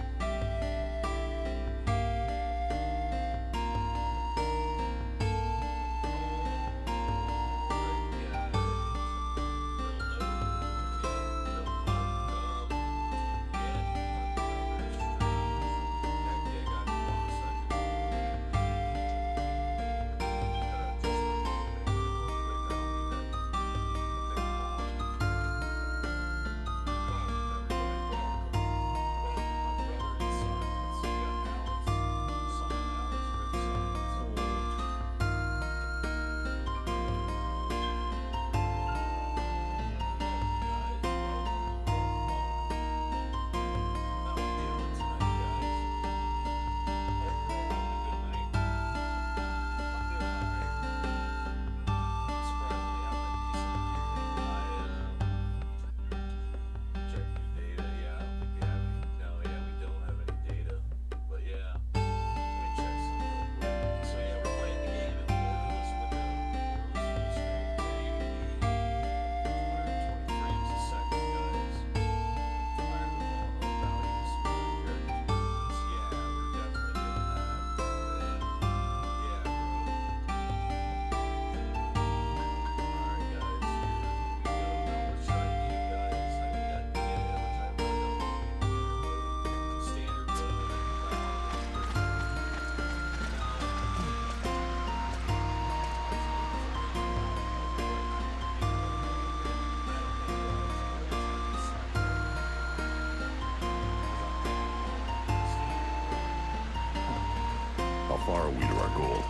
are we to our goal?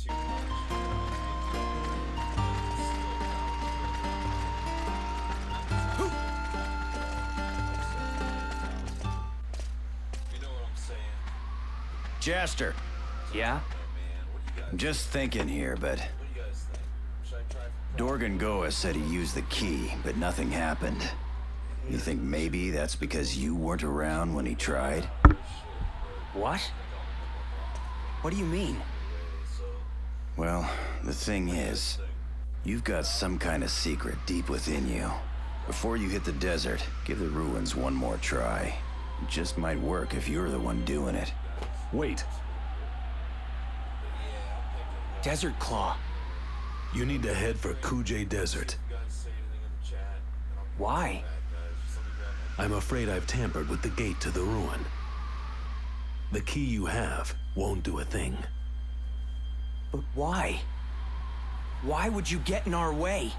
Too much. You know what I'm saying? Jaster, Yeah? I'm just thinking here, but What do you guys think? Should I try for Dorgan Goa said he used the key, but nothing happened. You think maybe that's because you weren't around when he tried? What? What do you mean? Well, the thing is, you've got some kind of secret deep within you. Before you hit the desert, give the ruins one more try. It just might work if you're the one doing it. Wait. Desert Claw. You need to head for Kujay Desert. Why? I'm afraid I've tampered with the gate to the ruin. The key you have won't do a thing. But why? Why would you get in our way?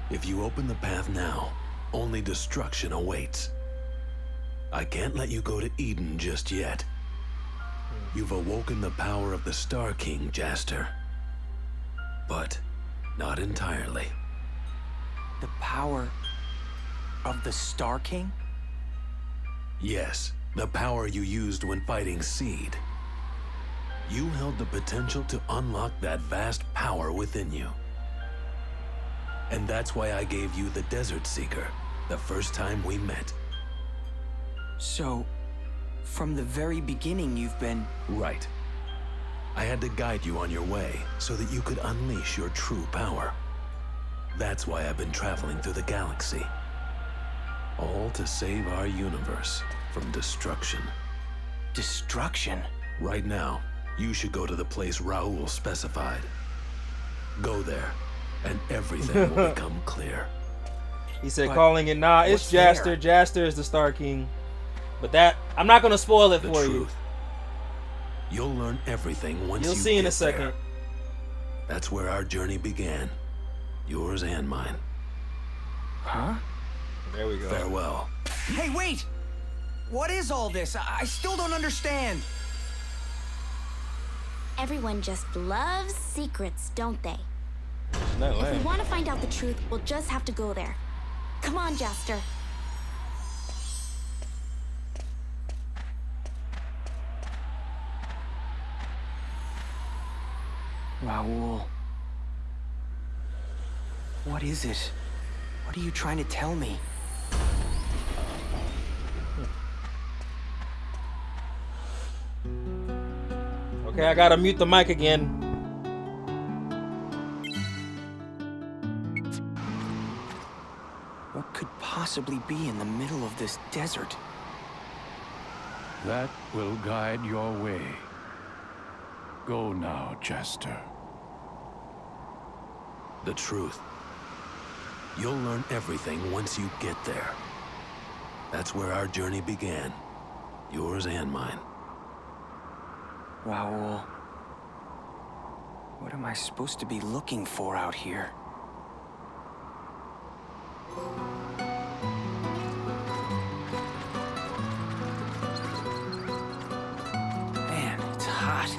If you open the path now, only destruction awaits. I can't let you go to Eden just yet. You've awoken the power of the Star King, Jaster. But not entirely. The power of the Star King? Yes, the power you used when fighting Seed. You held the potential to unlock that vast power within you. And that's why I gave you the Desert Seeker the first time we met. So, from the very beginning you've been... Right. I had to guide you on your way so that you could unleash your true power. That's why I've been traveling through the galaxy. All to save our universe from destruction. Destruction? Right now, you should go to the place Raul specified. Go there, and everything will become clear. He said, But calling it, nah, it's what's Jaster. there? Jaster is the Star King. But that, I'm not going to spoil it The for truth. You'll learn everything once You'll you see in a get there. second. That's where our journey began. Yours and mine. Huh? you. There we go. Farewell. Hey, wait! What is all this? I still don't understand. Everyone just loves secrets, don't they? No If way. we want to find out the truth, we'll just have to go there. Come on, Jaster. Raul. What is it? What are you trying to tell me? Okay, I gotta mute the mic again. What could possibly be in the middle of this desert? That will guide your way. Go now, Jaster. The truth. You'll learn everything once you get there. That's where our journey began. Yours and mine. Raul. What am I supposed to be looking for out here? Man, it's hot.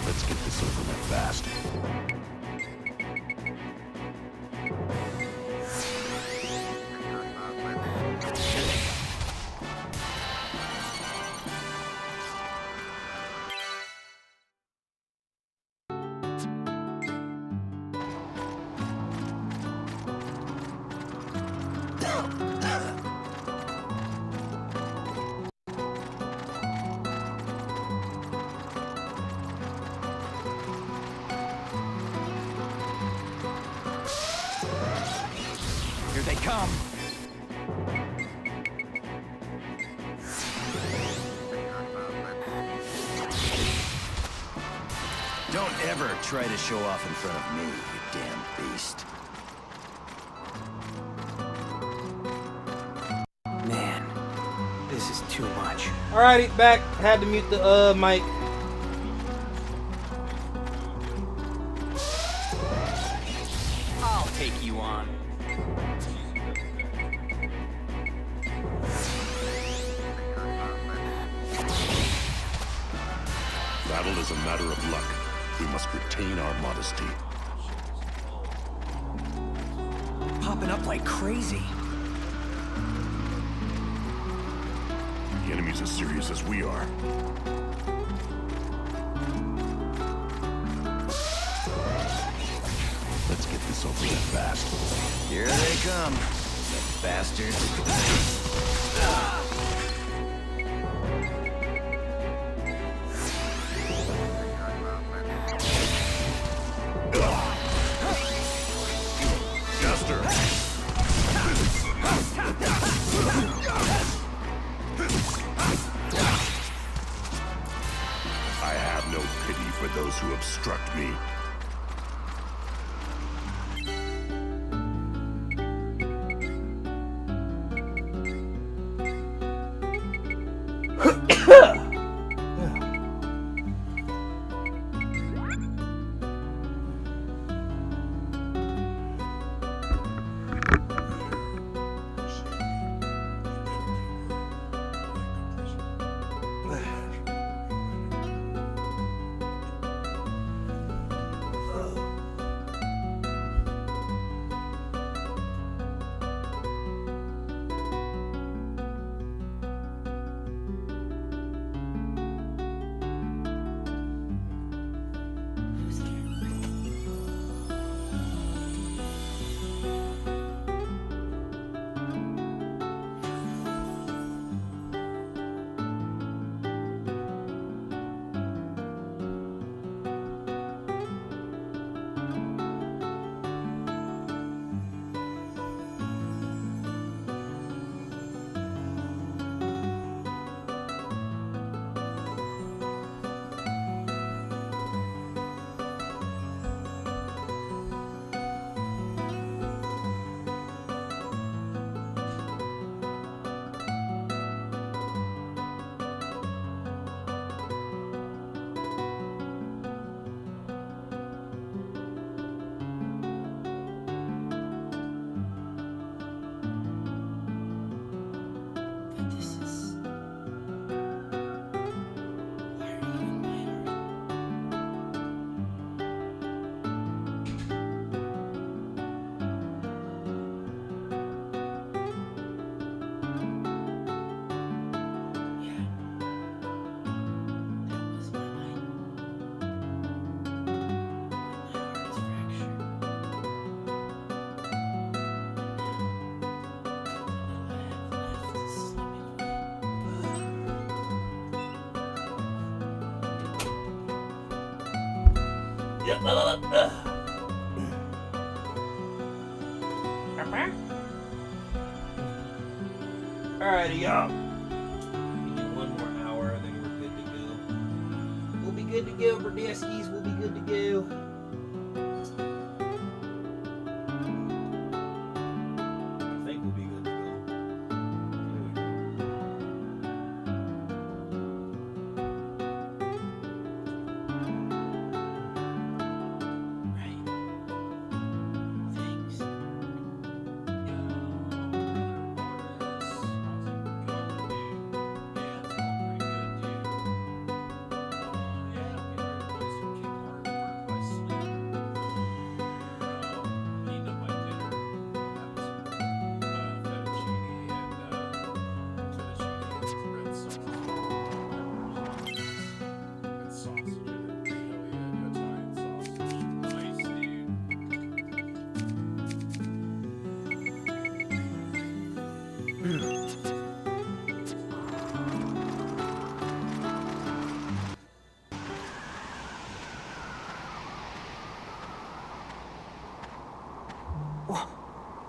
Let's get this over with fast. Here they come. Don't ever try to show off in front of me, you damn beast. Man, this is too much. Alrighty, back. Had to mute the mic. I'll take you on. Battle is a matter of luck. We must retain our modesty. Popping up like crazy. The enemy's as serious as we are. Let's get this over with fast. Here they come, the bastards. Jester! I have no pity for those who obstruct me. Alrighty, y'all. We get one more hour, and then we're good to go. We'll be good to go, Berdeskies. We'll be good to go. I think we'll be good to go.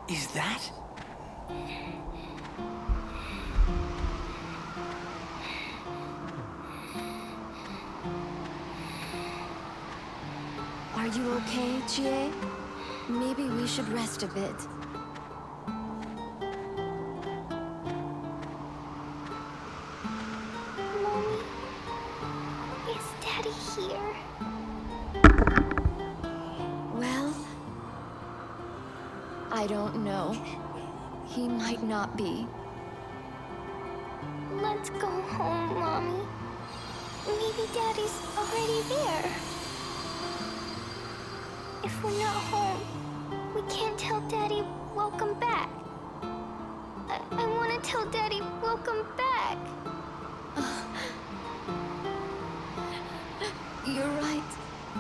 Is that? Are you okay, Chie? Maybe we should rest a bit. Mommy, is Daddy here? Well, I don't know. He might not be. Let's go home, Mommy. Maybe Daddy's already there. If we're not home, we can't tell Daddy welcome back. I want to tell Daddy welcome back. You're right.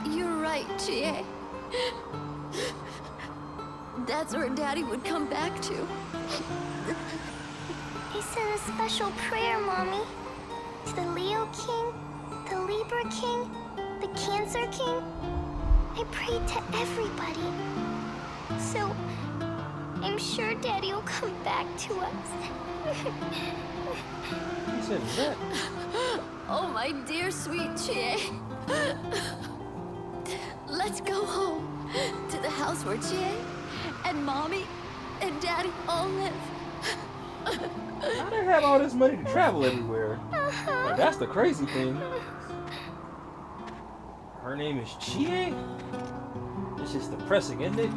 You're right, Chie. That's where Daddy would come back to. I said a special prayer, Mommy. To the Leo King, the Libra King, the Cancer King. I prayed to everybody. So, I'm sure Daddy will come back to us. He said that. Oh, my dear sweet Chie. Let's go home to the house where Chie and Mommy and Daddy all live. How they have all this money to travel everywhere? Like, that's the crazy thing. Her name is Chie? It's just depressing, isn't it?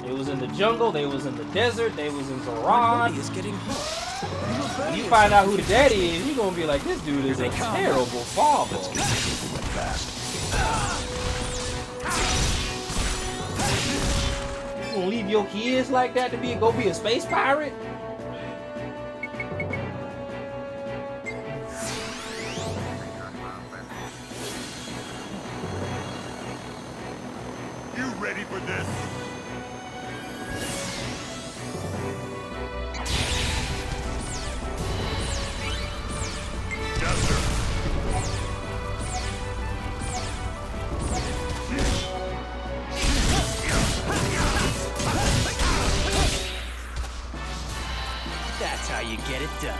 They was in the jungle, they was in the desert, they was in Zoran. It's getting hot. When you find out who the daddy is, you're gonna be like, this dude is a terrible father. You gonna leave your kids like that to go be a space pirate? You ready for this? That's how you get it done.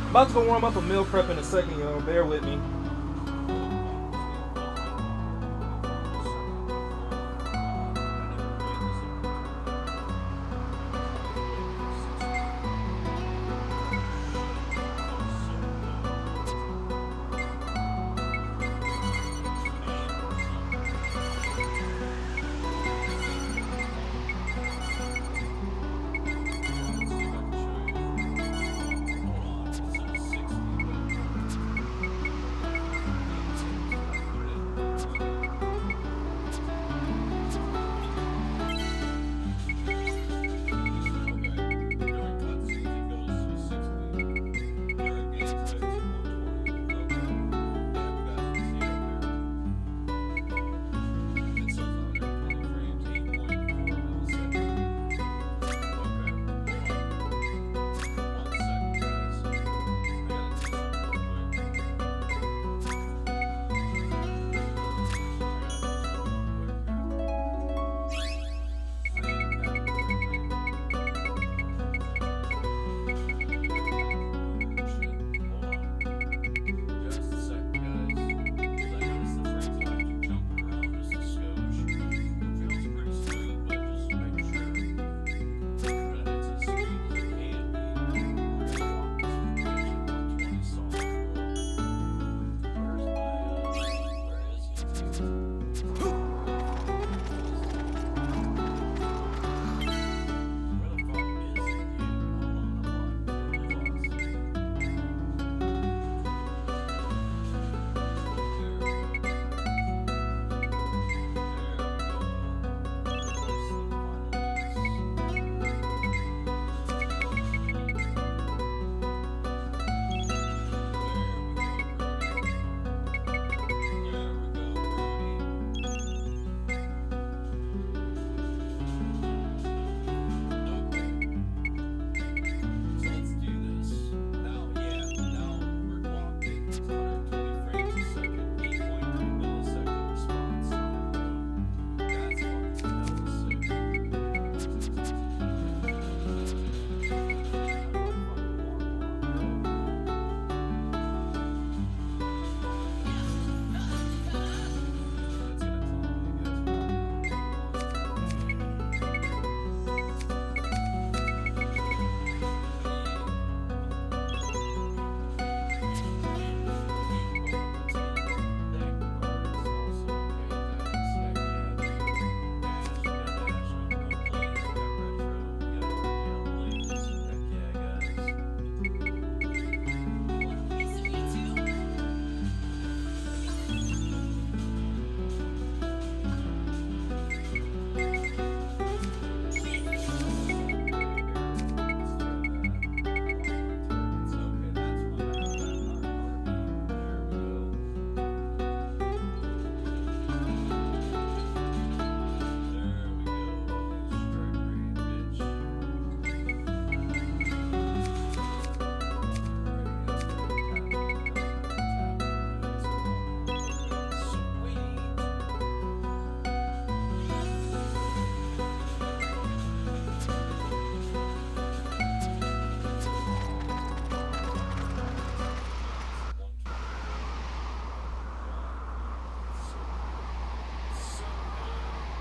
About to go warm up a meal prep in a second, y'all. Bear with me.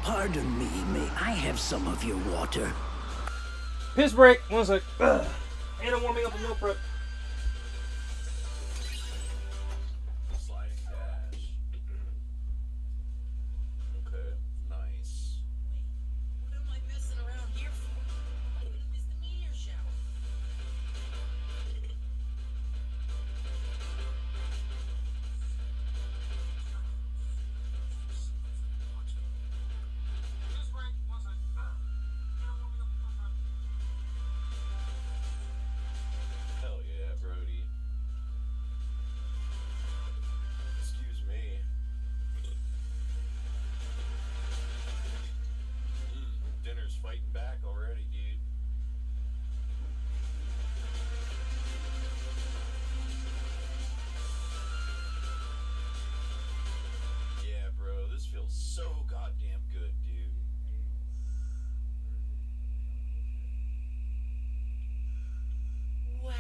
Pardon me, may I have some of your water? Piss break. 1 sec. Ugh. And I'm warming up a meal prep. Sliding dash. Okay, nice. What am I messing around here for? I'm gonna miss the meteor shower. Hell yeah, Brody. Excuse me. Dinner's fighting back already, dude. Yeah, bro, this feels so goddamn good, dude. Wow.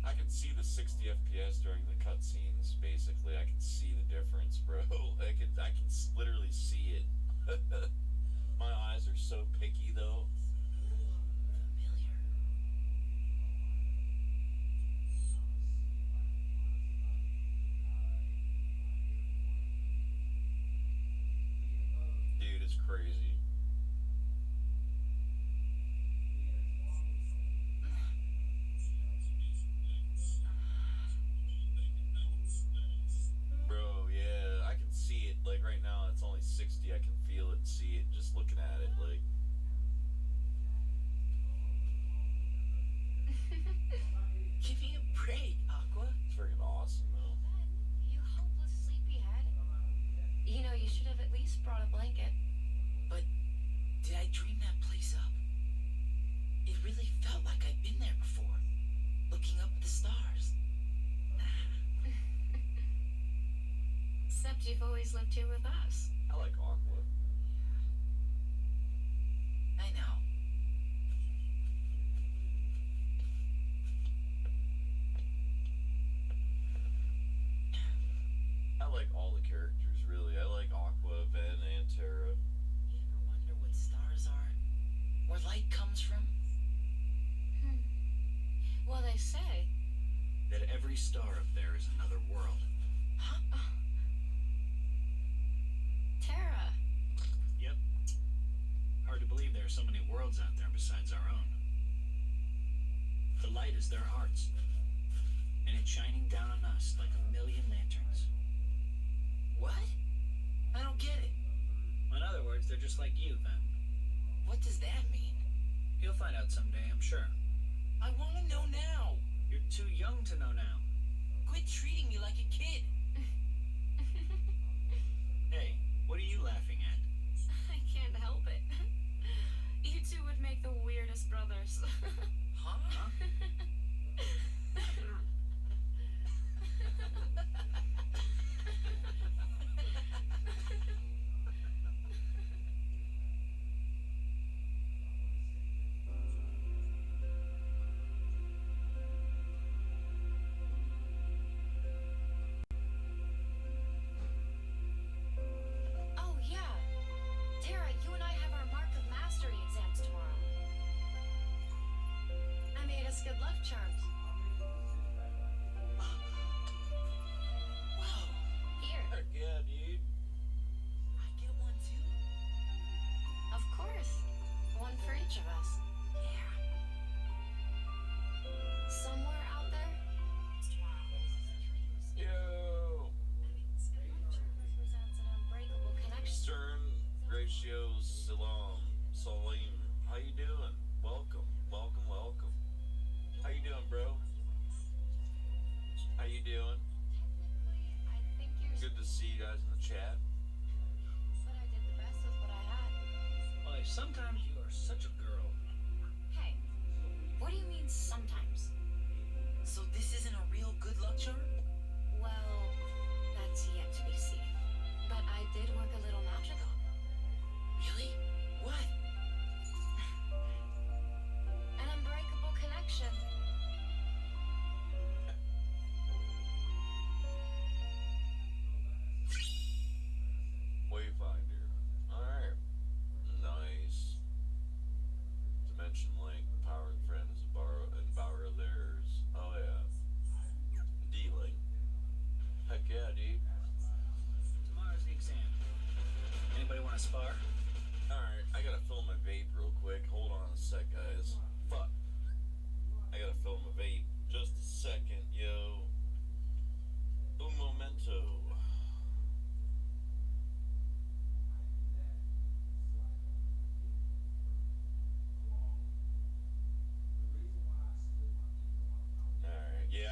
I can see the 60 FPS during the cutscenes. Basically, I can see the difference, bro. I can literally see it. My eyes are so picky, though. Dude, it's crazy. Bro, yeah, I can see it. Like right now, it's only 60. I can feel it and see it just looking at it. Like, Give me a break, Aqua. it's freaking awesome, though. You hopeless sleepyhead. You know, you should have at least brought a blanket. But did I dream that place up? It really felt like I'd been there before, looking up at the stars. Except you've always lived here with us. I like Aqua. I know. I like all the characters, really. I like Aqua, Ben, and Terra. You ever wonder what stars are? Where light comes from? Well, they say. That every star up there is another world. Terra. Yep. Hard to believe there are so many worlds out there besides our own. The light is their hearts. And it's shining down on us like a million lanterns. What? I don't get it. In other words, they're just like you, Ben. What does that mean? You'll find out someday, I'm sure. I want to know now. You're too young to know now. Quit treating me like a kid. Hey, what are you laughing at? I can't help it. You two would make the weirdest brothers. Huh? Oh, yeah. Terra, you and I have our Mark of Mastery exams tomorrow. I made us good luck charms. Whoa. Here. Heck yeah, dude. I get one too? Of course. One for each of us. Yeah. Somewhere out there. Yo! Presents an unbreakable connection. Stern, Ratio, Salim. How you doing? Welcome. How you doing, bro? How you doing? I think you're. Good to see you guys in the chat. But I did the best with what I had. Boy, sometimes you are such a girl. Hey, what do you mean sometimes? So this isn't a real good luck charm? Well, that's yet to be seen. But I did work a little magic on it. Really? What? An unbreakable connection.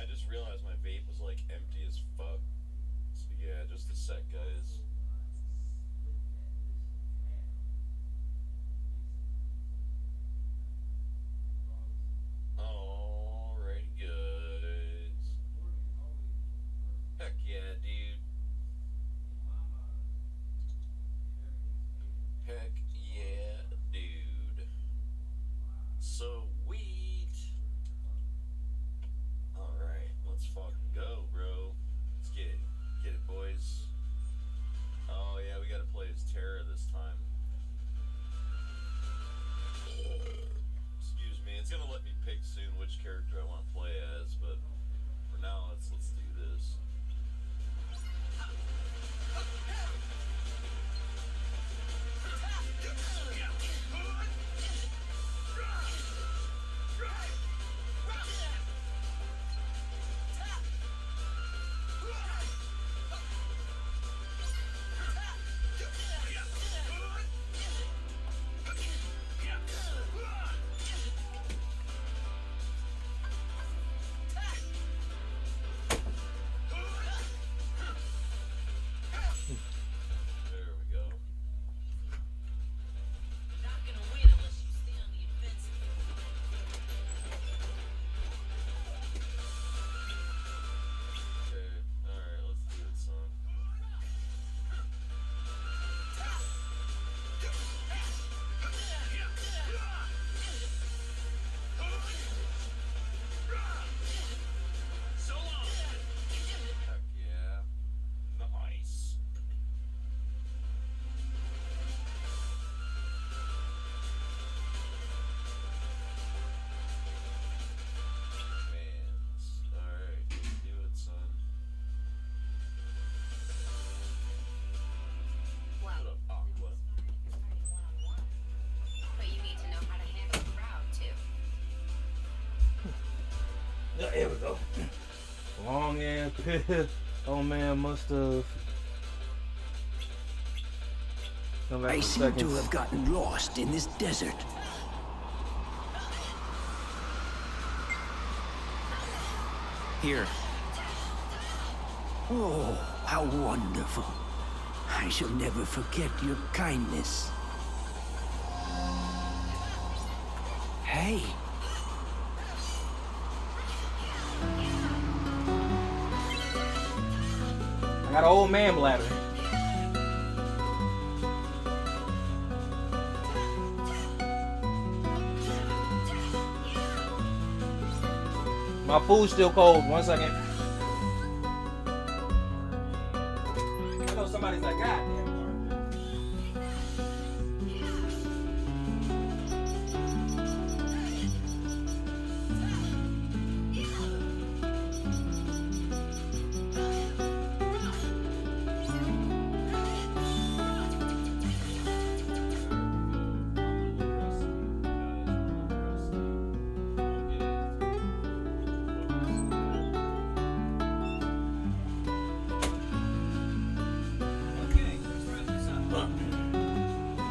just realized my vape was like empty as fuck. So yeah, just a sec, guys. Alrighty, goods. Heck yeah, dude. Heck yeah, dude. Sweet. Alright, let's fucking go, bro. Let's get it. Get it, boys. Oh yeah, we gotta play as Terra this time. Excuse me, it's gonna let me pick soon which character I want to play as, but for now, let's do this. There we go. Not gonna win unless you stay on the offensive. Okay, alright, let's do it, son. So long. Heck yeah. Nice. Mans. Alright, let's do it, son. Well, What up, Aqua? but you need to know how to handle the crowd too. Yeah, here we go. Long ass pill. Oh man, must have. Come back I in seem seconds. to have gotten lost in this desert. Here. Oh, how wonderful. I shall never forget your kindness. Hey, I got an old man bladder. My food's still cold. 1 second. I know somebody's like, God damn.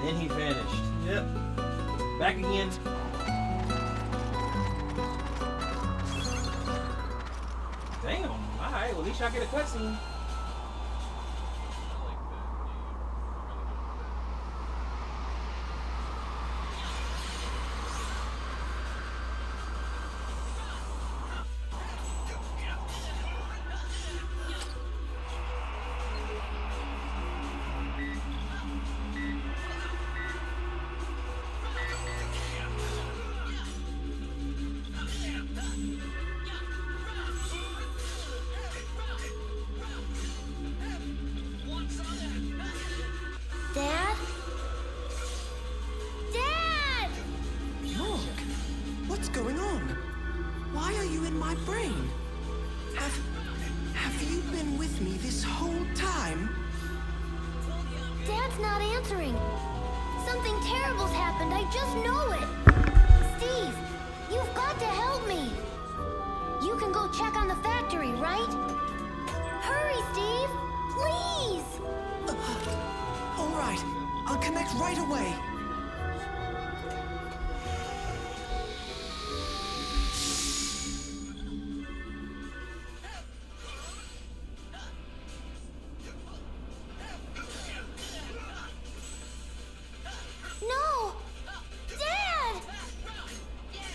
Then he vanished. Yep. Back again. Damn. Alright, well at least y'all get a cutscene. Dad? Dad! Mark, what's going on? Why are you in my brain? Have you been with me this whole time? Dad's not answering. Something terrible's happened. I just know it. Steve, you've got to help me. You can go check on the factory, right? Hurry, Steve! Please! All right, I'll connect right away.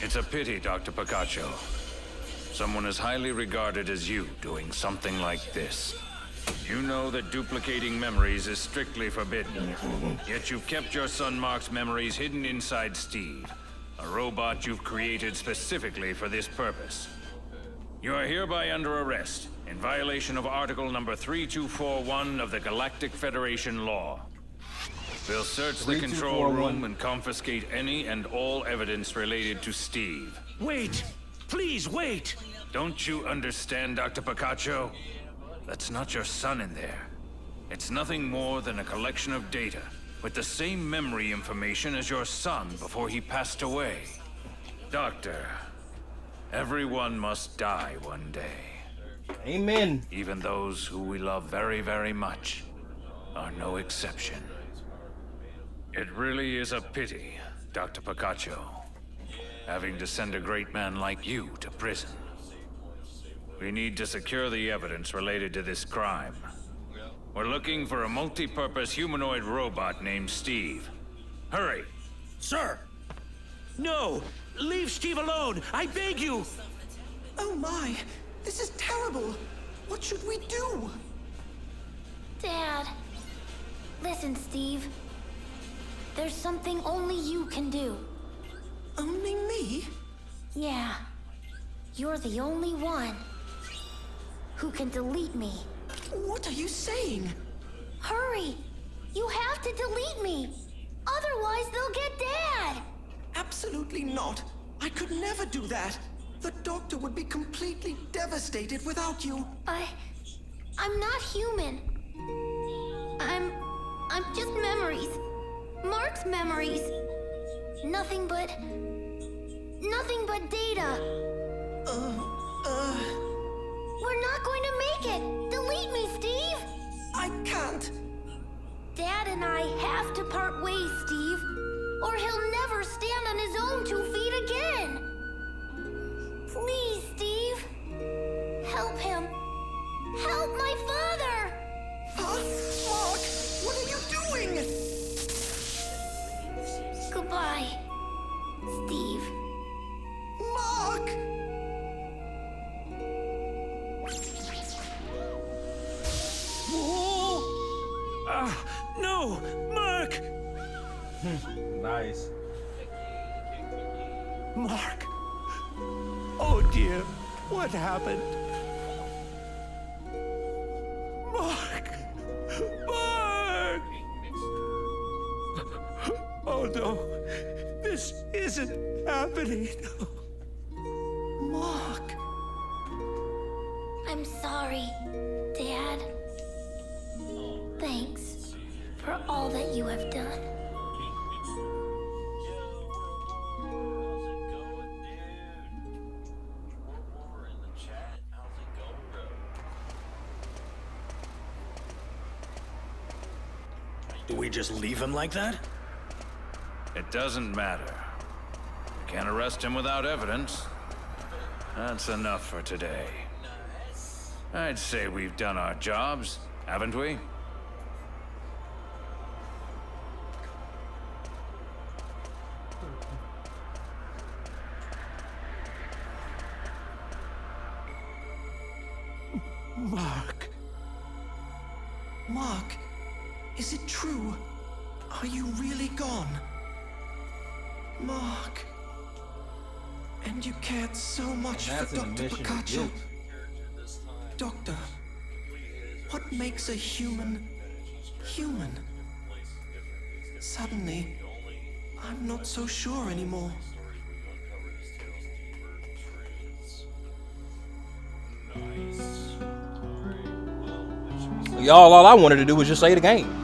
It's a pity, Dr. Picacho. Someone as highly regarded as you doing something like this. You know that duplicating memories is strictly forbidden. Yet you've kept your son Mark's memories hidden inside Steve, a robot you've created specifically for this purpose. You are hereby under arrest in violation of Article number 3241 of the Galactic Federation Law. We'll search the control room and confiscate any and all evidence related to Steve. Wait! Please, wait! Don't you understand, Dr. Picacho? That's not your son in there. It's nothing more than a collection of data with the same memory information as your son before he passed away. Doctor, everyone must die one day. Amen. Even those who we love very, very much are no exception. It really is a pity, Dr. Picacho, having to send a great man like you to prison. We need to secure the evidence related to this crime. We're looking for a multi-purpose humanoid robot named Steve. Hurry! Sir! No! Leave Steve alone! I beg you! Oh my! This is terrible! What should we do? Dad. Listen, Steve. There's something only you can do. Only me? Yeah. You're the only one who can delete me. What are you saying? Hurry! You have to delete me! Otherwise, they'll get Dad! Absolutely not. I could never do that. The doctor would be completely devastated without you. I'm not human. I'm just memories. Mark's memories. Nothing but data. We're not going to make it! Delete me, Steve! I can't. Dad and I have to part ways, Steve. Or he'll never stand on his own 2 feet again. Please, Steve. Help him. Help my father! Mark, what are you doing? Goodbye, Steve. Mark! No! Mark! Nice. Mark! Oh dear, what happened? Mark! Mark! Oh no, this isn't happening. Mark! I'm sorry, Dad. Thanks for all that you have done. Do we just leave him like that? It doesn't matter. We can't arrest him without evidence. That's enough for today. I'd say we've done our jobs, haven't we? Mark. Mark, is it true? Are you really gone? Mark. And you cared so much for Dr. Picacho. Doctor, what makes a human human? Suddenly, I'm not so sure anymore. Y'all, all I wanted to do was just say the game.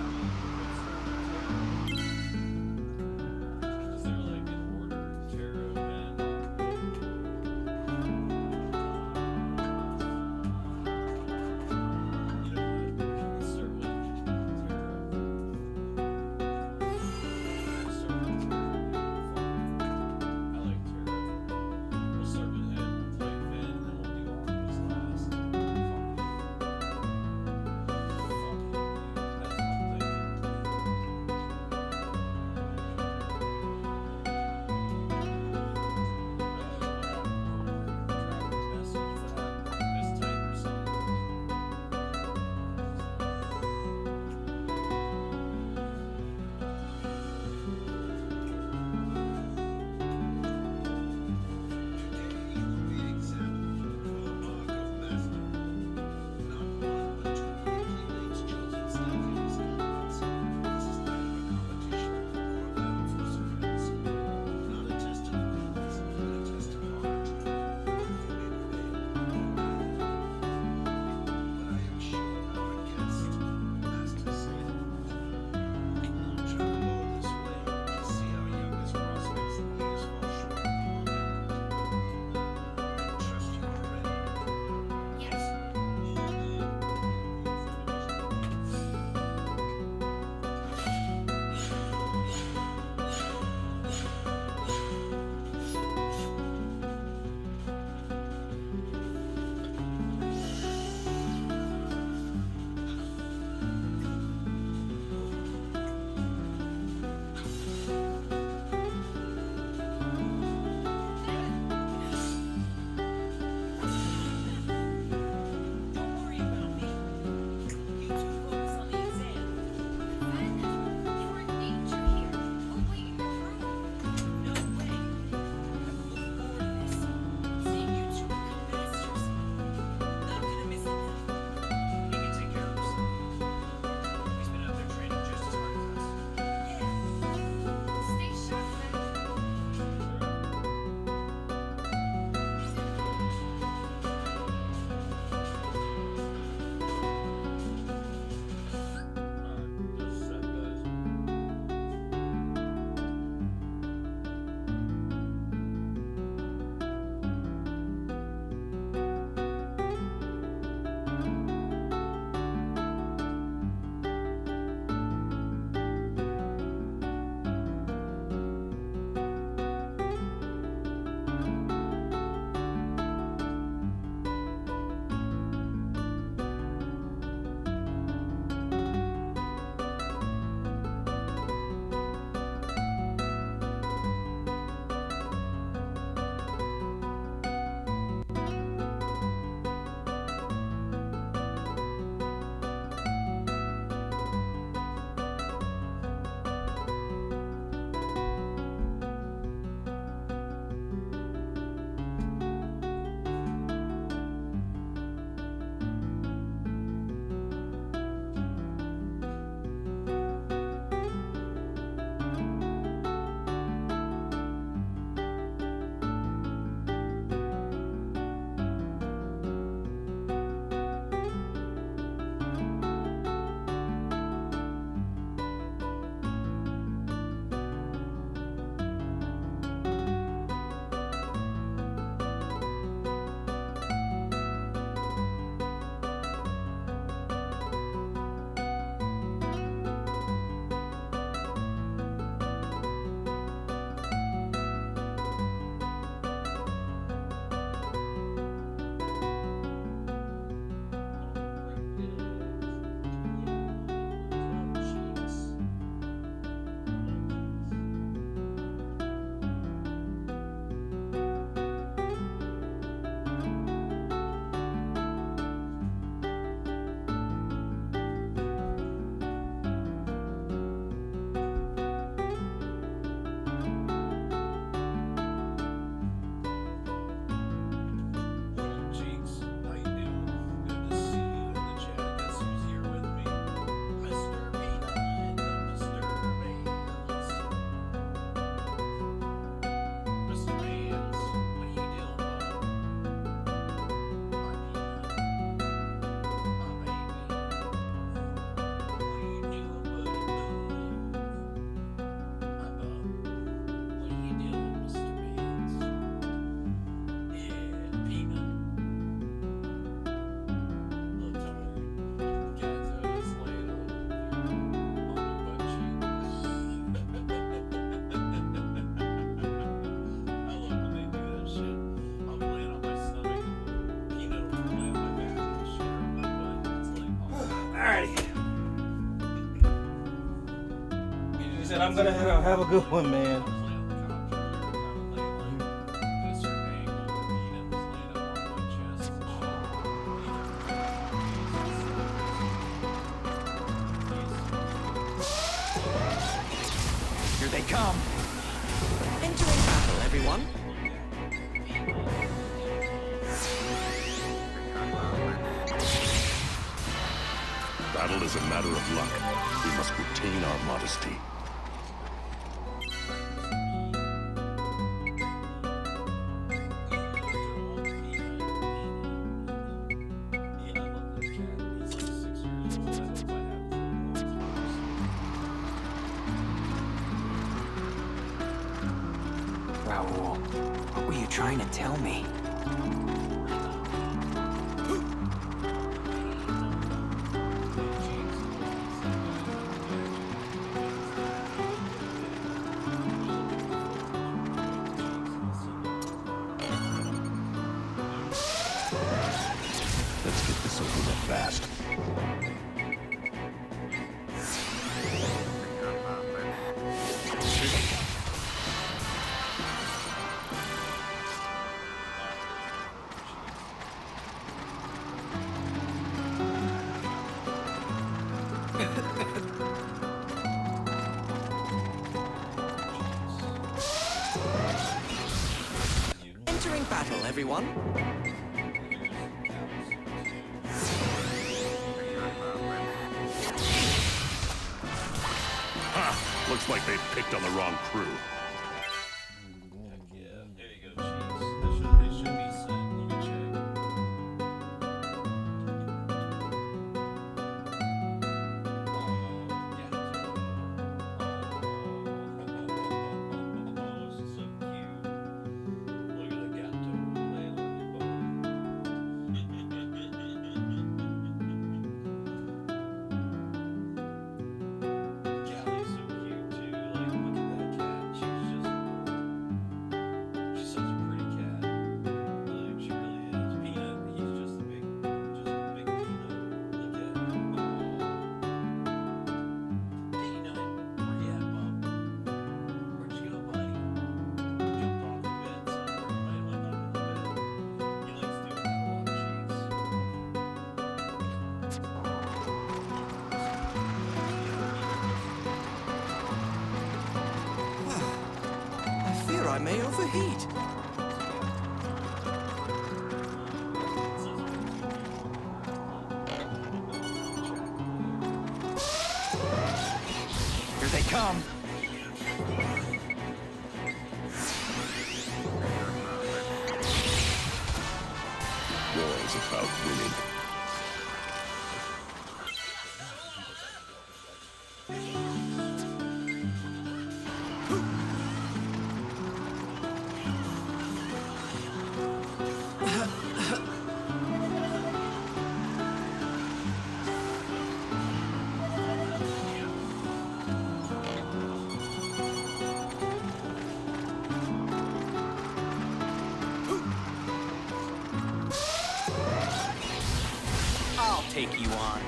said, I'm gonna head out. Have a good one, man. Here they come. Entering battle, everyone. Battle is a matter of luck. We must retain our modesty. Raoul, what were you trying to tell me? Let's get this over with fast. Entering battle, everyone. Ha! Looks like they picked on the wrong crew. I fear I may overheat. Here they come. War is about winning. I'll take you on.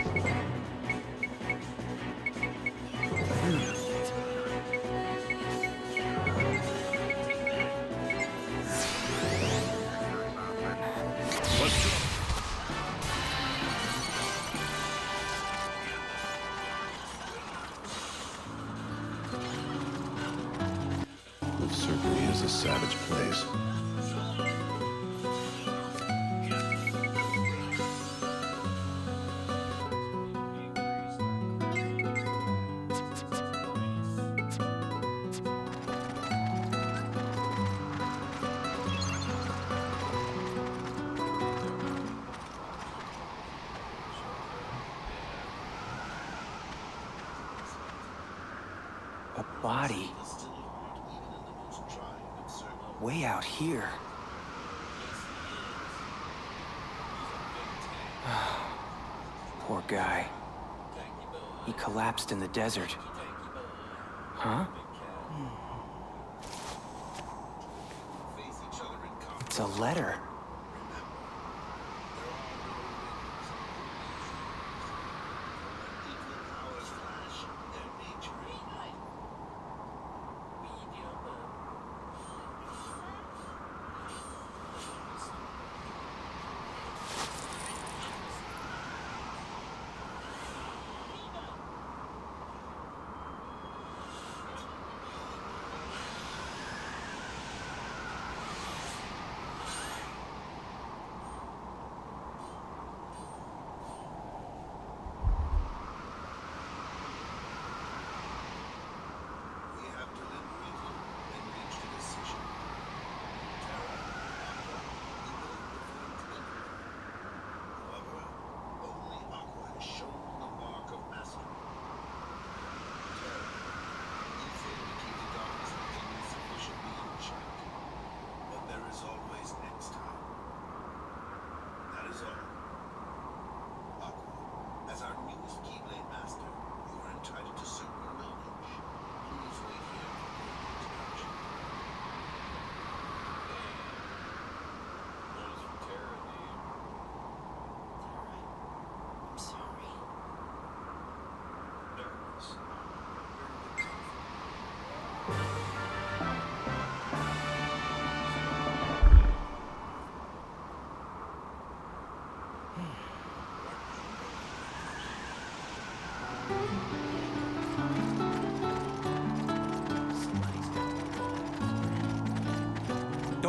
Let's go. It certainly is a savage place. A body. Way out here. Poor guy. He collapsed in the desert. Huh? It's a letter.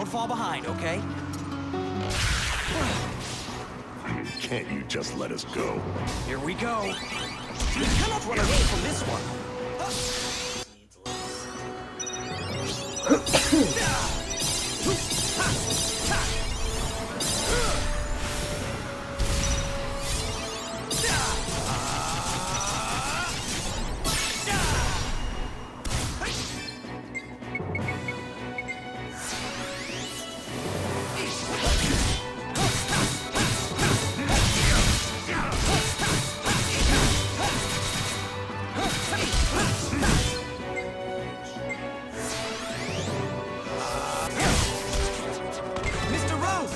Don't fall behind, okay? Can't you just let us go? Here we go. You cannot run away from this one. Mr. Rose!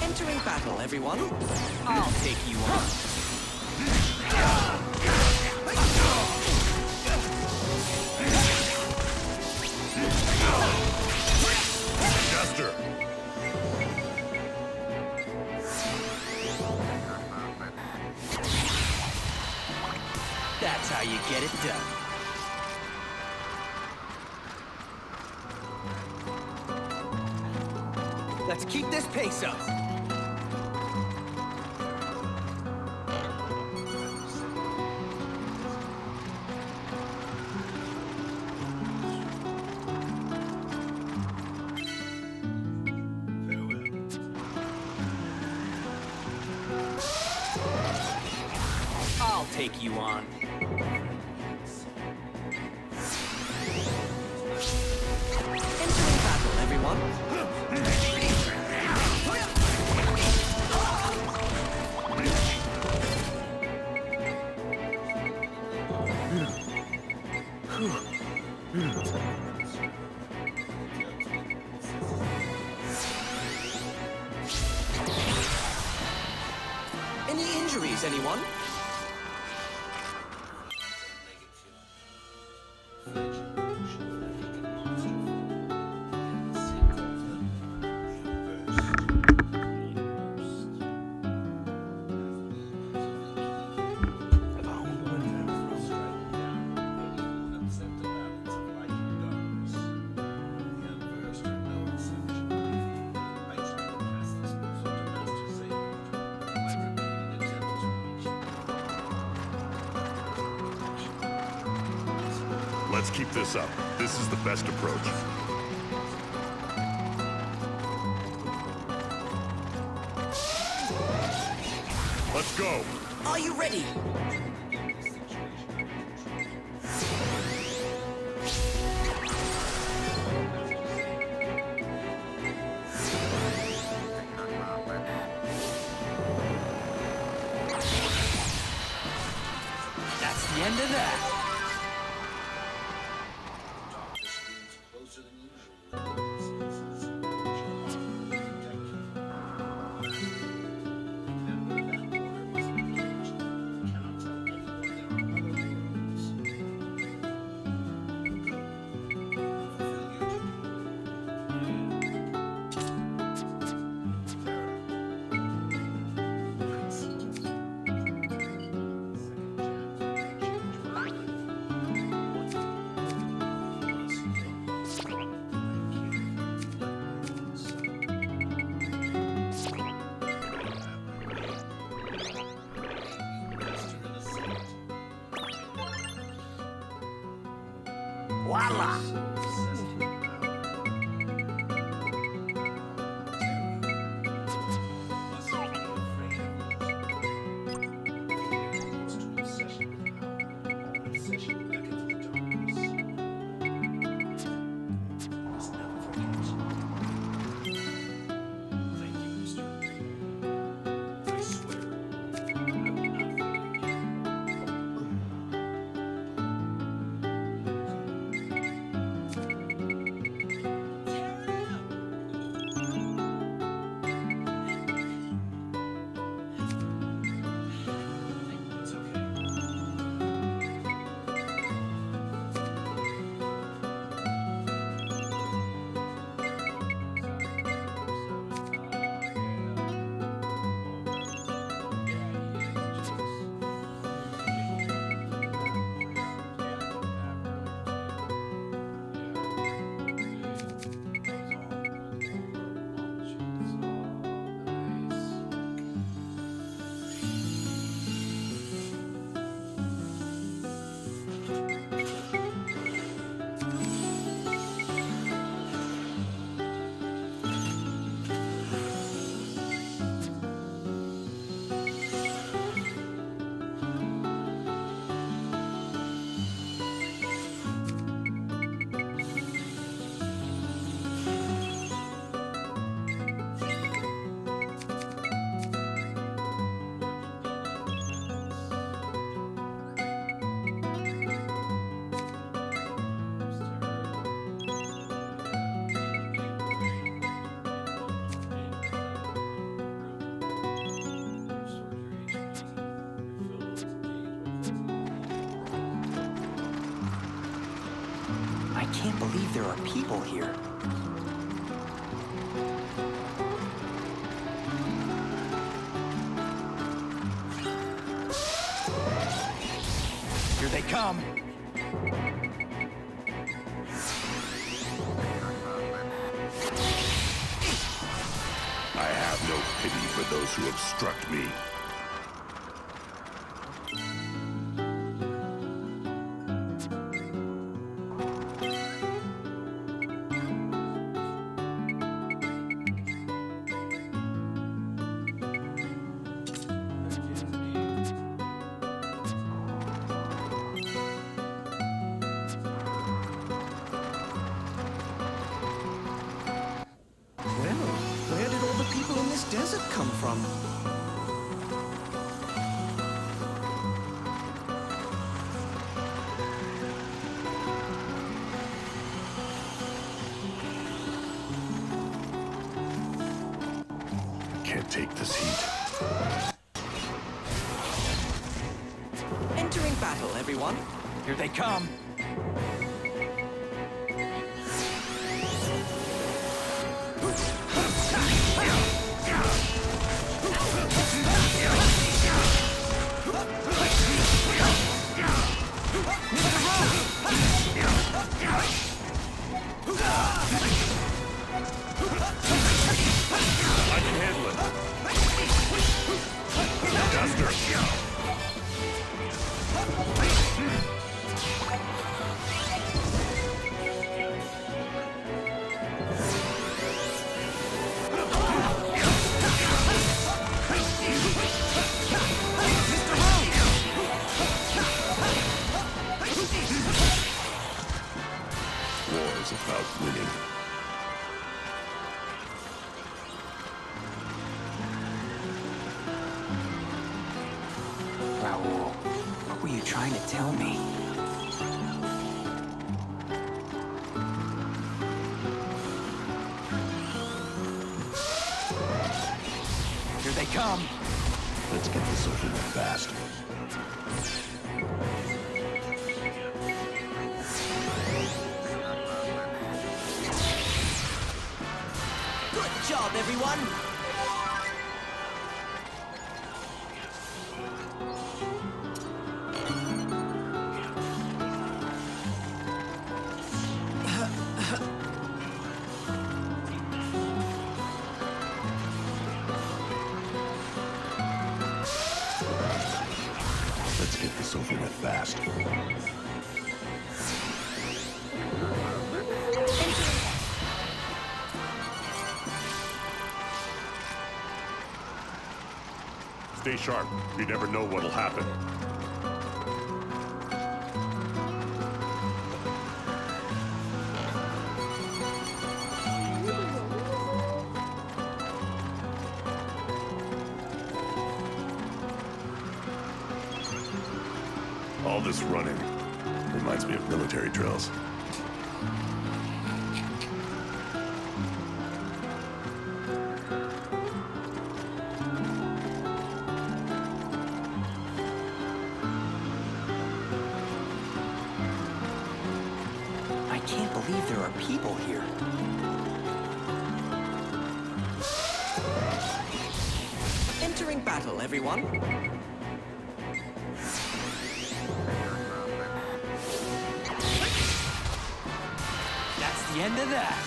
Entering battle, everyone. I'll take you on. Jester! That's how you get it done. Let's keep this pace up. I'll take you on. Entering battle, everyone. Any injuries, anyone? Let's keep this up. This is the best approach. Let's go. Are you ready? That's the end of that. Voila! I can't believe there are people here. Here they come. I have no pity for those who obstruct me. Where did all the people in this desert come from? Can't take this heat. Entering battle, everyone. Here they come. I can handle it. Duster. War is about winning. Raoul, what were you trying to tell me? Here they come. Let's get this over with fast. Good job, everyone. Let's get this over with fast. Stay sharp. You never know what'll happen. All this running reminds me of military drills. I can't believe there are people here. Entering battle, everyone. That's the end of that.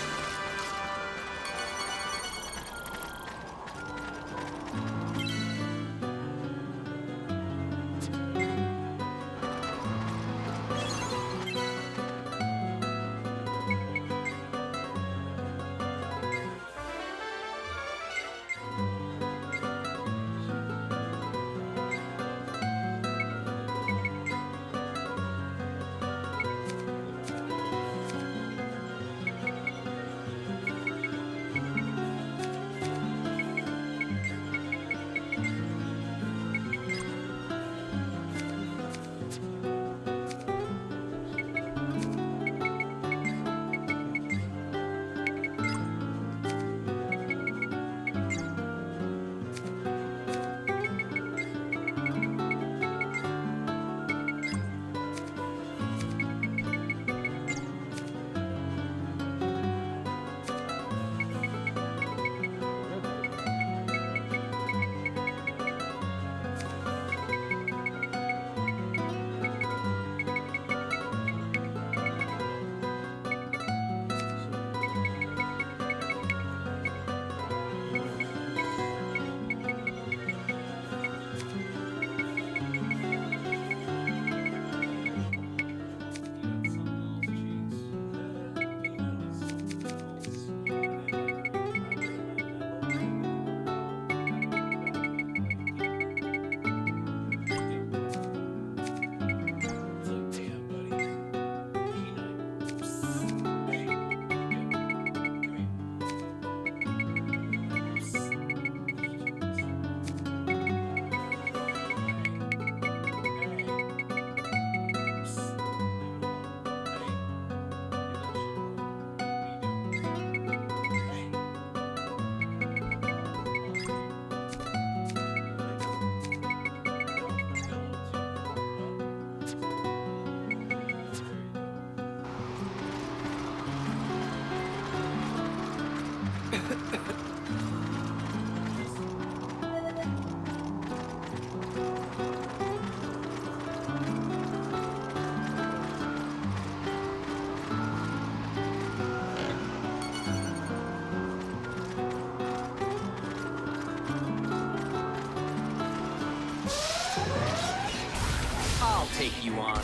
take you on.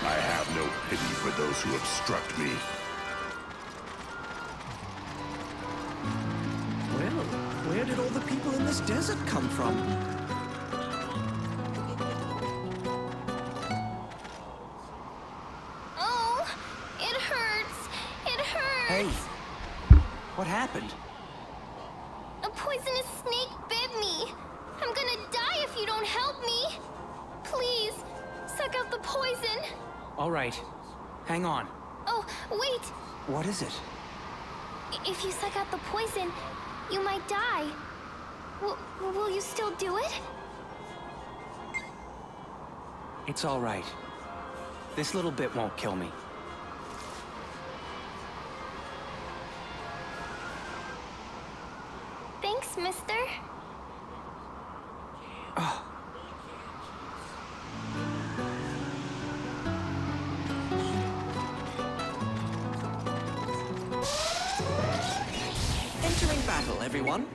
I have no pity for those who obstruct me. Well, where did all the people in this desert come from? Oh, it hurts. It hurts. Hey, what happened? A poisonous snake bit me. I'm gonna die if you don't help me. Please, suck out the poison. All right, hang on. Oh, wait. What is it? If you suck out the poison, you might die. Will you still do it? It's all right. This little bit won't kill me. Thanks, mister. Oh. Entering battle, everyone.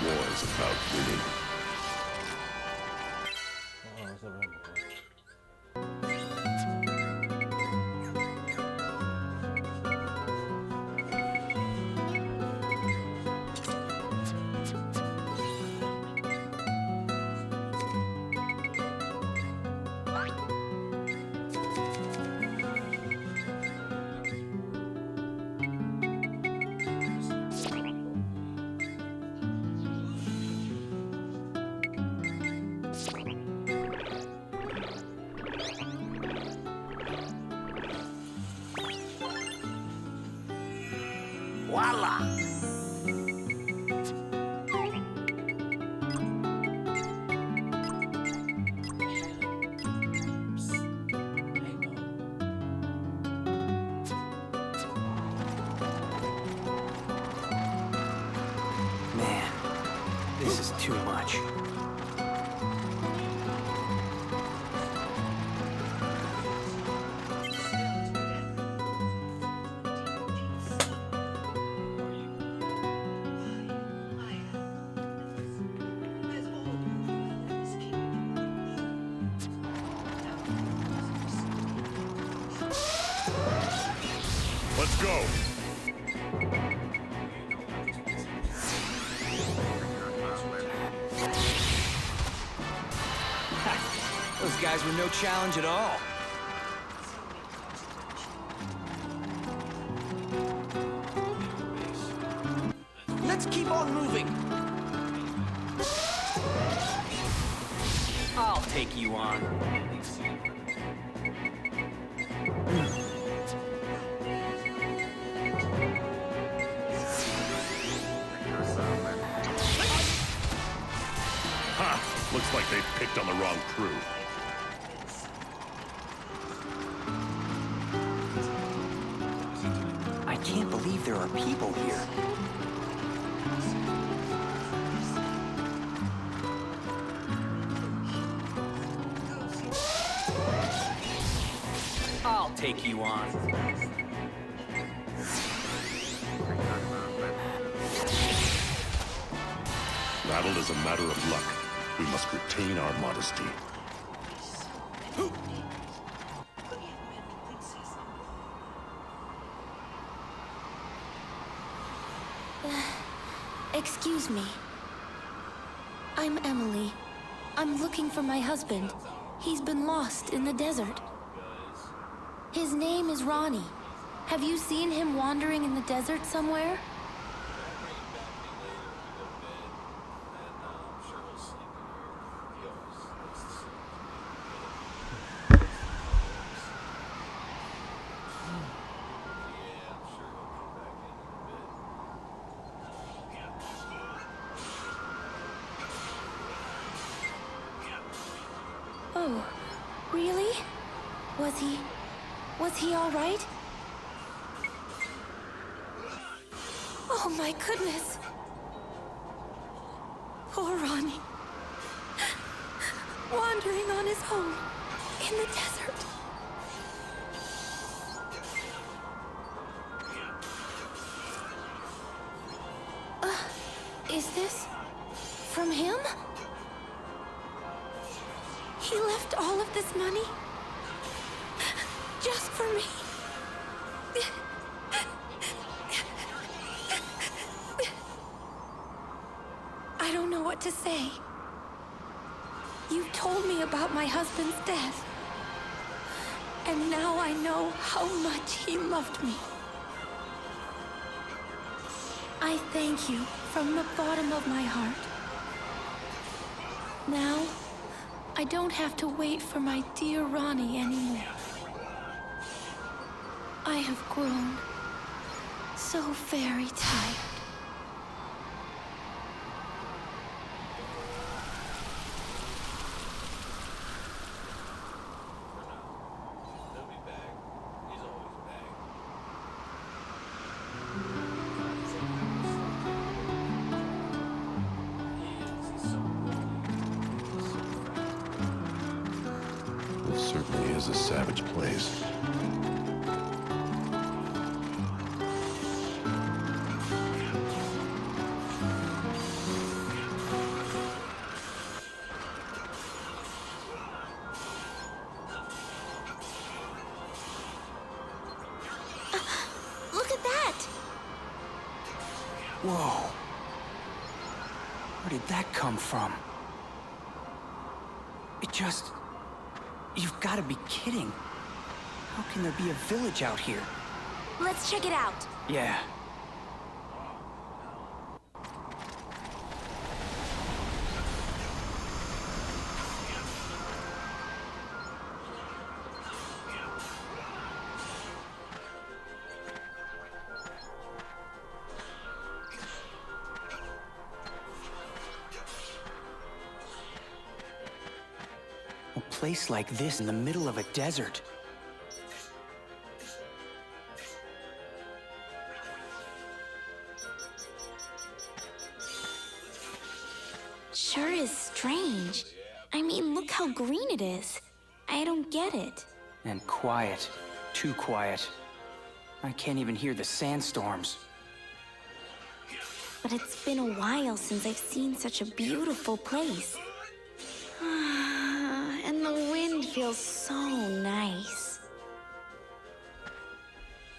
War is about winning. Voila! Man, this is too much. Let's go. Those guys were no challenge at all. Let's keep on moving. I'll take you on. Ha! Looks like they picked on the wrong crew. I can't believe there are people here. I'll take you on. Battle is a matter of luck. We must retain our modesty. Excuse me. I'm Emily. I'm looking for my husband. He's been lost in the desert. His name is Ronnie. Have you seen him wandering in the desert somewhere? Oh, really? Was he all right? Oh my goodness. Poor Ronnie. wandering on his own in the desert. Is this from him? He left all of this money just for me. I don't know what to say. You've told me about my husband's death, and now I know how much he loved me. I thank you from the bottom of my heart. Now, I don't have to wait for my dear Ronnie anymore. I have grown so very tired. This certainly is a savage place. Look at that! Whoa. Where did that come from? It just... You've got to be kidding. How can there be a village out here? Let's check it out. Yeah. A place like this in the middle of a desert. Sure is strange. I mean, look how green it is. I don't get it. And quiet. Too quiet. I can't even hear the sandstorms. But it's been a while since I've seen such a beautiful place. And the wind feels so nice.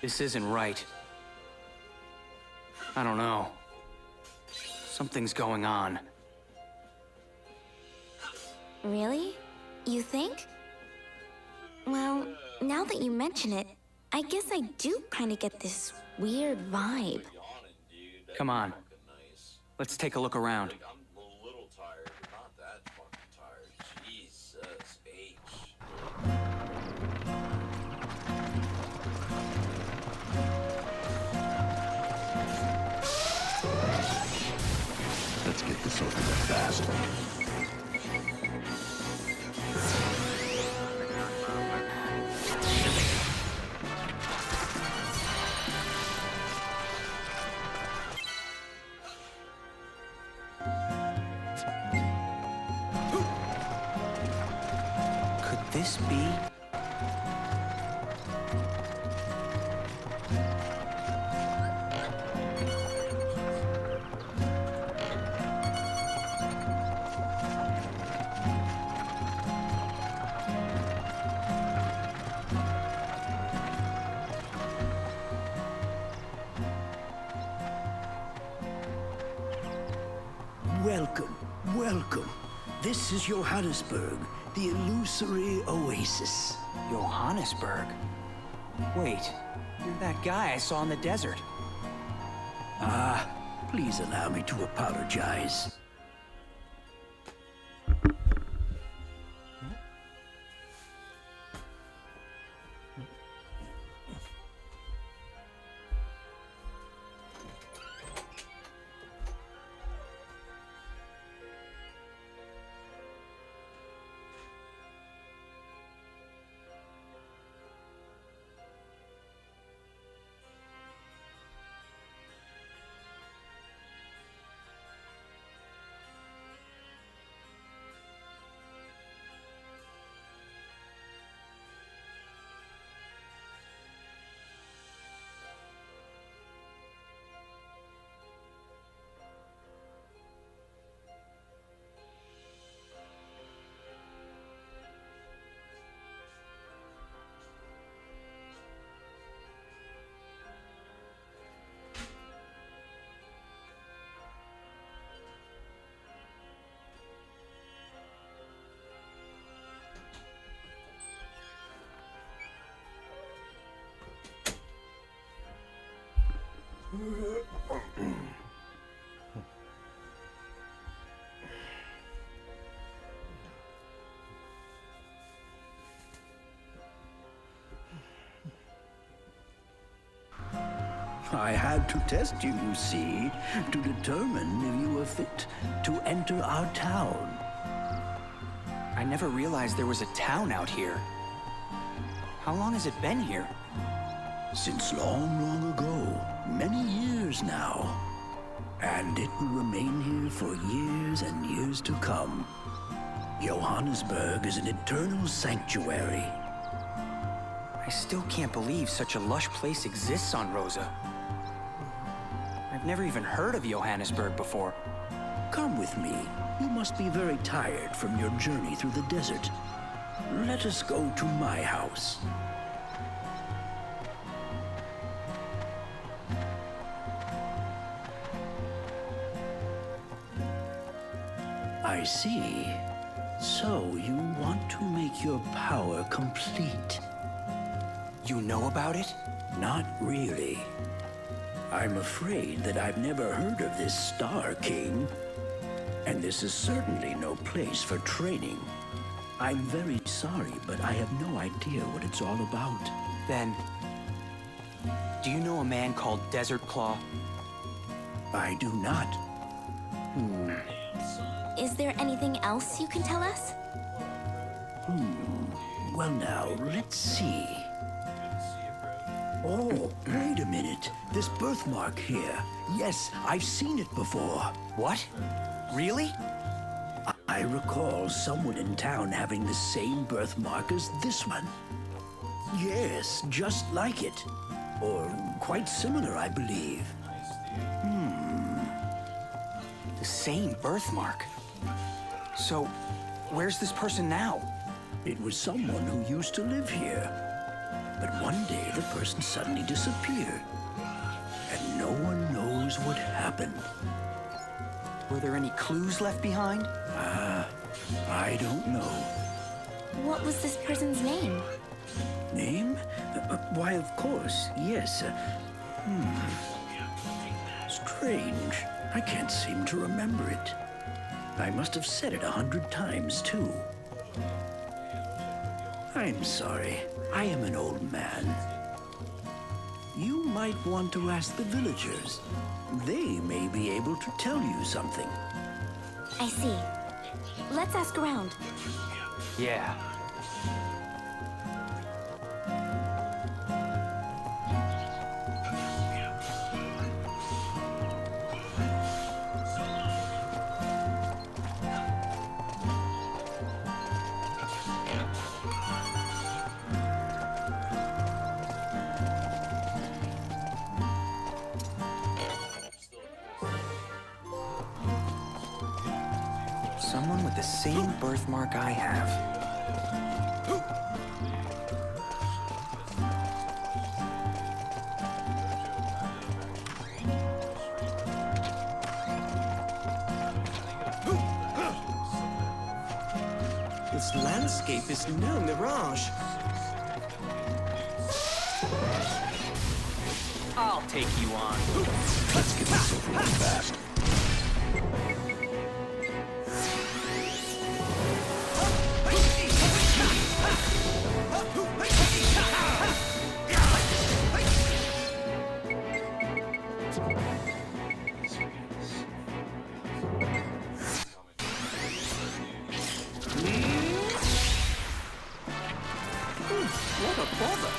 This isn't right. I don't know. Something's going on. Really? You think? Well, now that you mention it, I guess I do kind of get this weird vibe. Come on. Let's take a look around. I'm a little tired, but not that fucking tired. Jesus H. Let's get this over with fast. Could this be? Welcome, welcome. This is Johannesburg, the illusory oasis. Johannesburg? Wait, you're that guy I saw in the desert. Please allow me to apologize. I had to test you see, to determine if you were fit to enter our town. I never realized there was a town out here. How long has it been here? Since long, long ago. Many years now. And it will remain here for years and years to come. Johannesburg is an eternal sanctuary. I still can't believe such a lush place exists on Rosa. I've never even heard of Johannesburg before. Come with me. You must be very tired from your journey through the desert. Let us go to my house. I see. So you want to make your power complete. You know about it? Not really. I'm afraid that I've never heard of this Star King. And this is certainly no place for training. I'm very sorry, but I have no idea what it's all about. Then, do you know a man called Desert Claw? I do not. Is there anything else you can tell us? Well now, let's see. Oh, wait a minute. This birthmark here. Yes, I've seen it before. What? Really? I recall someone in town having the same birthmark as this one. Yes, just like it. Or quite similar, I believe. The same birthmark? So, where's this person now? It was someone who used to live here. But one day the person suddenly disappeared. And no one knows what happened. Were there any clues left behind? I don't know. What was this person's name? Name? Why, of course, yes. Strange. I can't seem to remember it. I must have said it 100 times, too. I'm sorry. I am an old man. You might want to ask the villagers. They may be able to tell you something. I see. Let's ask around. Yeah. Someone with the same birthmark I have. This landscape is no mirage. I'll take you on. Let's get this over with fast. What a bother!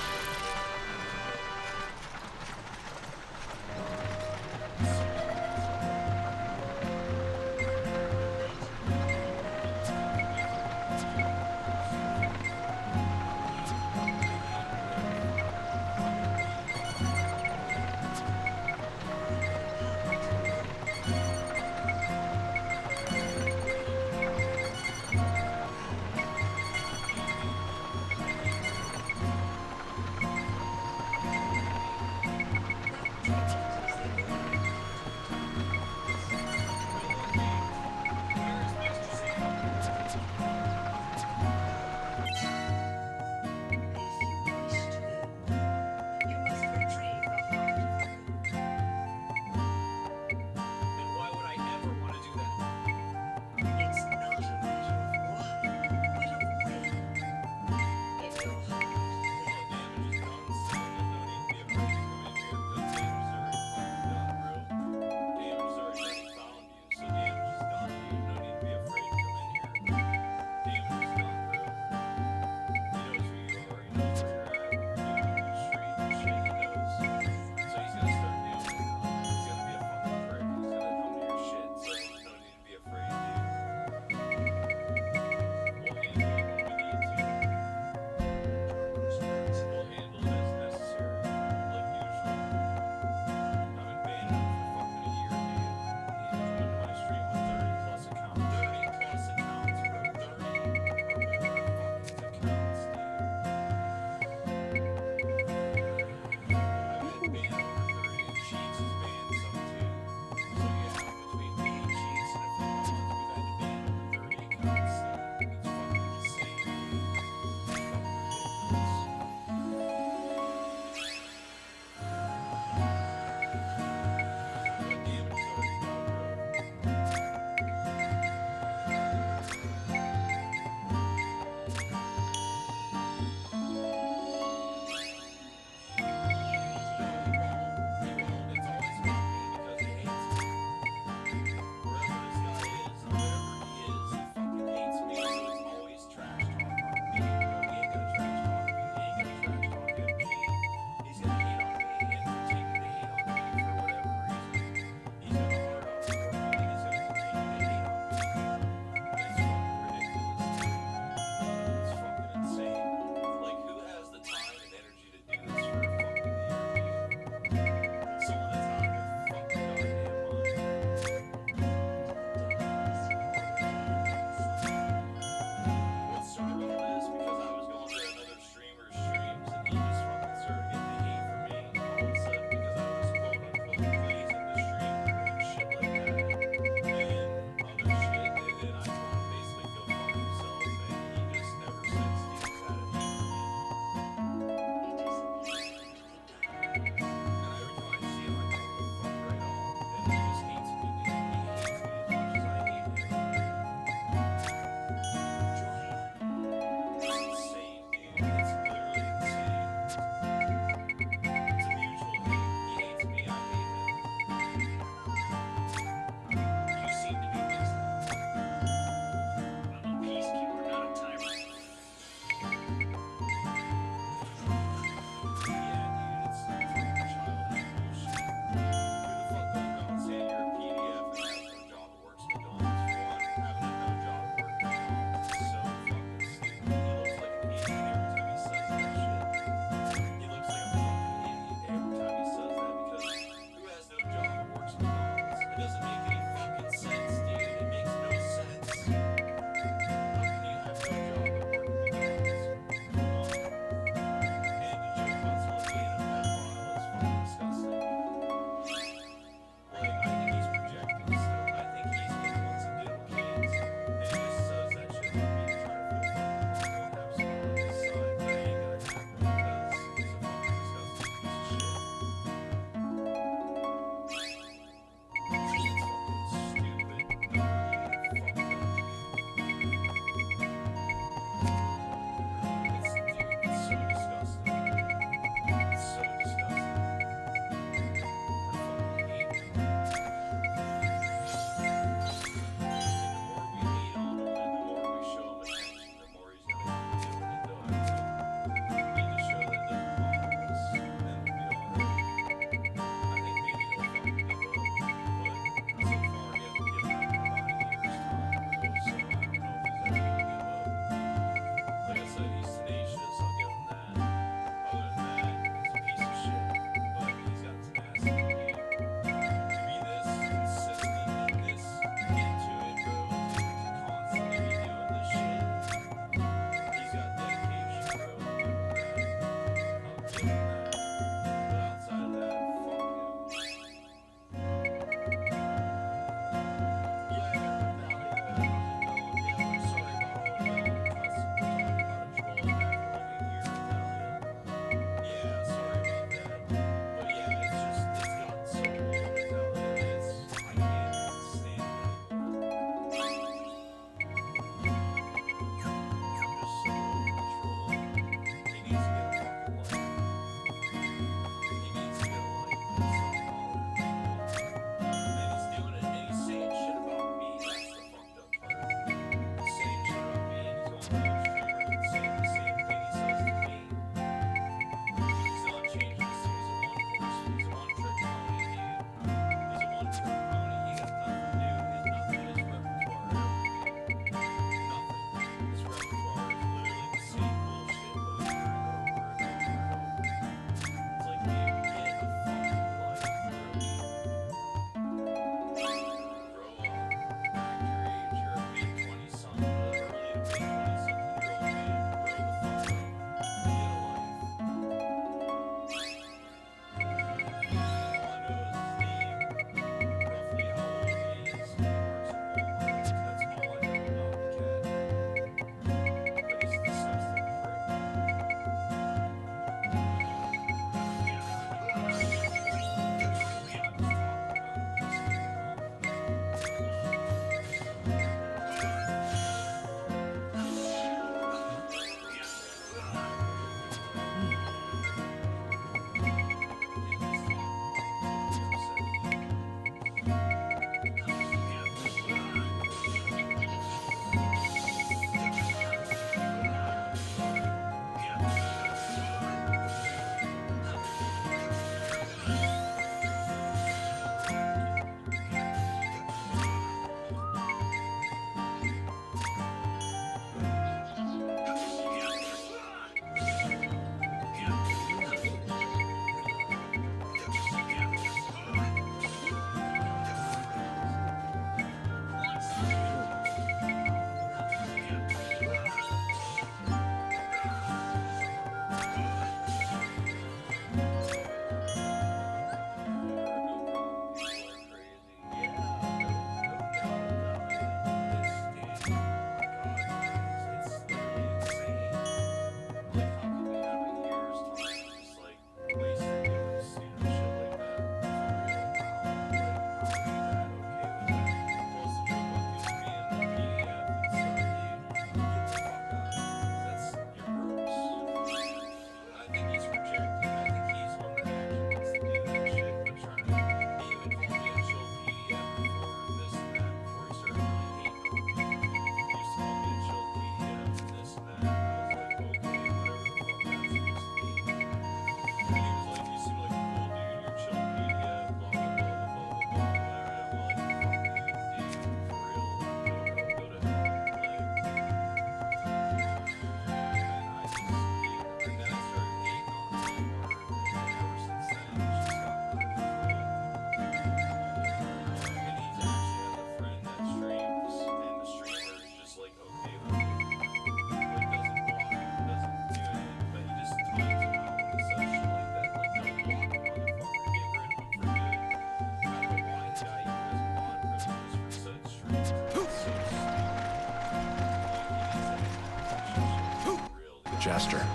Jester,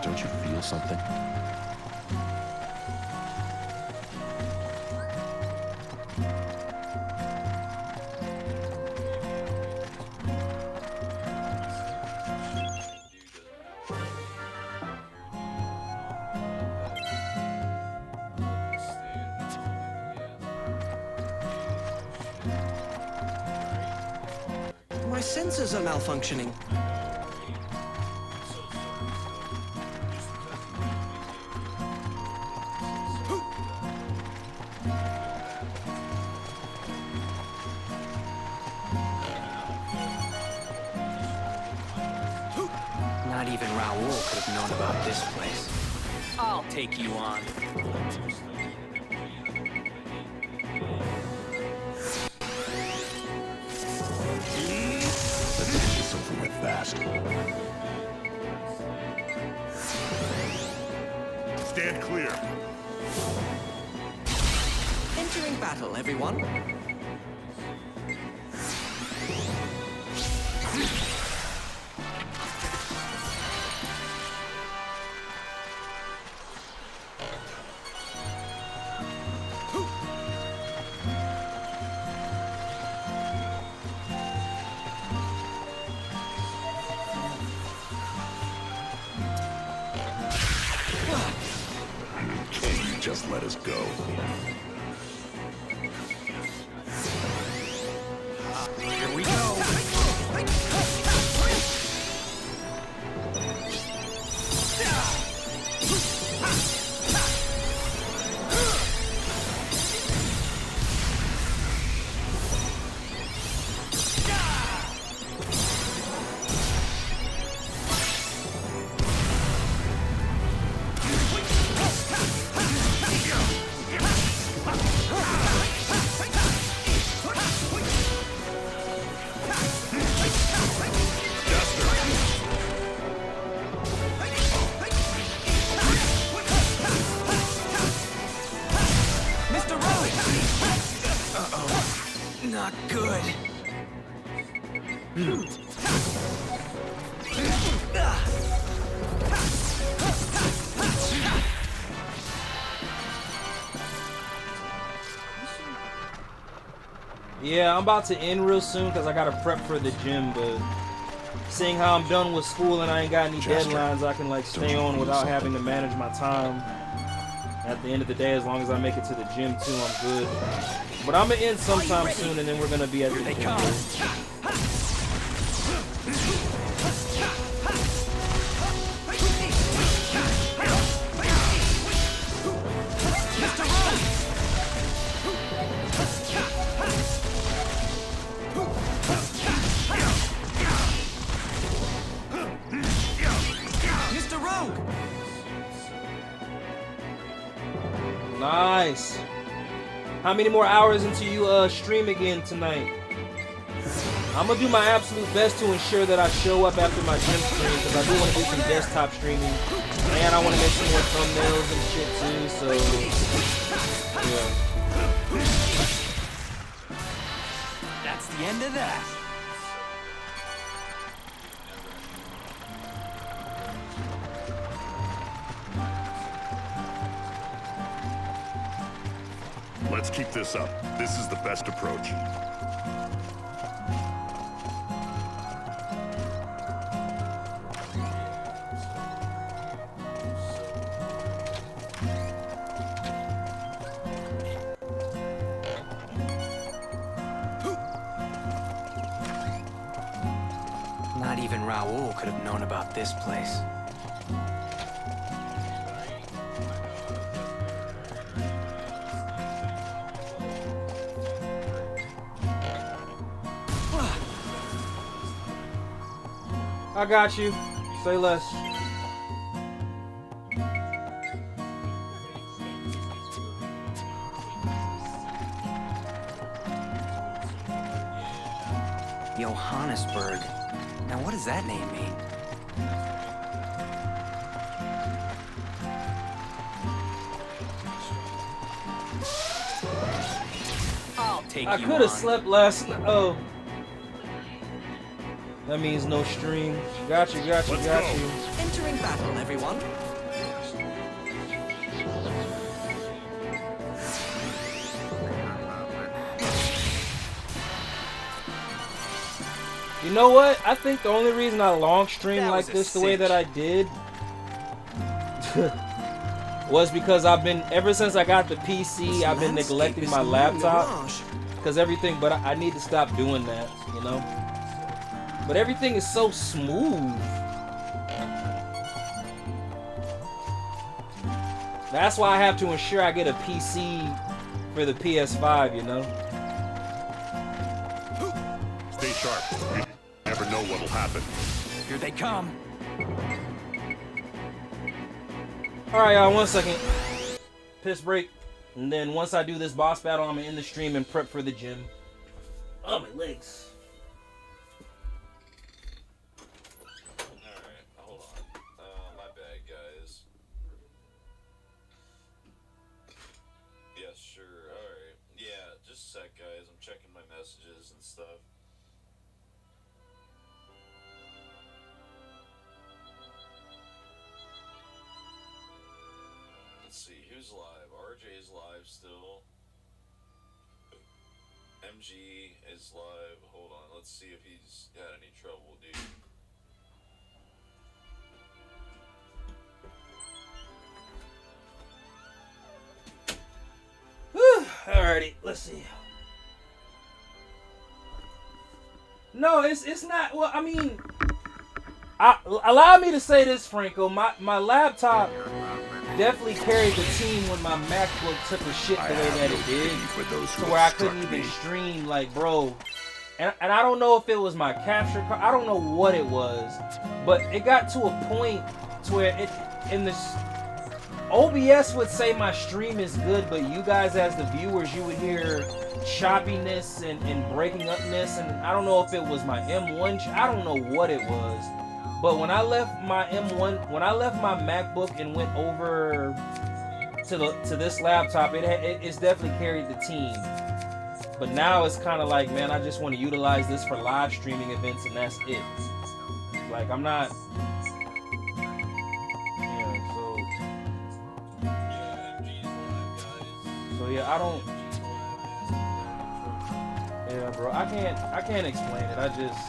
don't you feel something? My sensors are malfunctioning. Not even Raoul could have known about this place. I'll take you on. Something like fast. Stand clear. Entering battle, everyone. Just let us go. Here we go. Not good. Yeah, I'm about to end real soon because I gotta prep for the gym, but seeing how I'm done with school and I ain't got any deadlines, I can like stay on without having to manage my time. At the end of the day, as long as I make it to the gym too, I'm good. But I'm gonna end sometime soon, and then we're gonna be at the gym. Mr. Rogue! Nice. How many more hours until you stream again tonight? I'm gonna do my absolute best to ensure that I show up after my gym stream because I do want to do some desktop streaming and I want to make some more thumbnails and shit too. So yeah. That's the end of that. Let's keep this up. This is the best approach. Not even Raoul could have known about this place. I got you. Say less. Johannesburg. Now what does that name mean? I'll take I you could have on. slept last night. Oh. That means no stream. Got you, got you, got you. Entering battle, everyone. You know what? I think the only reason I long stream like this the way that I did was because I've been, ever since I got the PC, I've been neglecting my laptop. Because everything, but I need to stop doing that, you know? But everything is so smooth. That's why I have to ensure I get a PC for the PS5, you know? Stay sharp. You never know what'll happen. Here they come. Alright, y'all, 1 second. Piss break. And then once I do this boss battle, I'm gonna end the stream and prep for the gym. Oh, my legs. Alright, hold on. My bad, guys. Yeah, sure. Alright. Yeah, just a sec, guys. I'm checking my messages and stuff. Let's see, who's live? RJ's live still. MG is live. Hold on, let's see if he's had any trouble, dude. Whew. Alrighty, let's see. No, it's not. Well, I mean, allow me to say this, Franco. My laptop definitely carried the team when my MacBook took a shit the way that it did, to where I couldn't even stream, like, bro. And I don't know if it was my capture card. I don't know what it was, but it got to a point to where it in this OBS would say my stream is good, but you guys as the viewers, you would hear choppiness and breaking upness, and I don't know if it was my M1. I don't know what it was. But when I left my M1, when I left my MacBook and went over to this laptop, it's definitely carried the team. But now it's kind of like, man, I just want to utilize this for live streaming events, and that's it. Like, I'm not. Yeah, so yeah, I don't. Yeah, bro, I can't explain it. I just.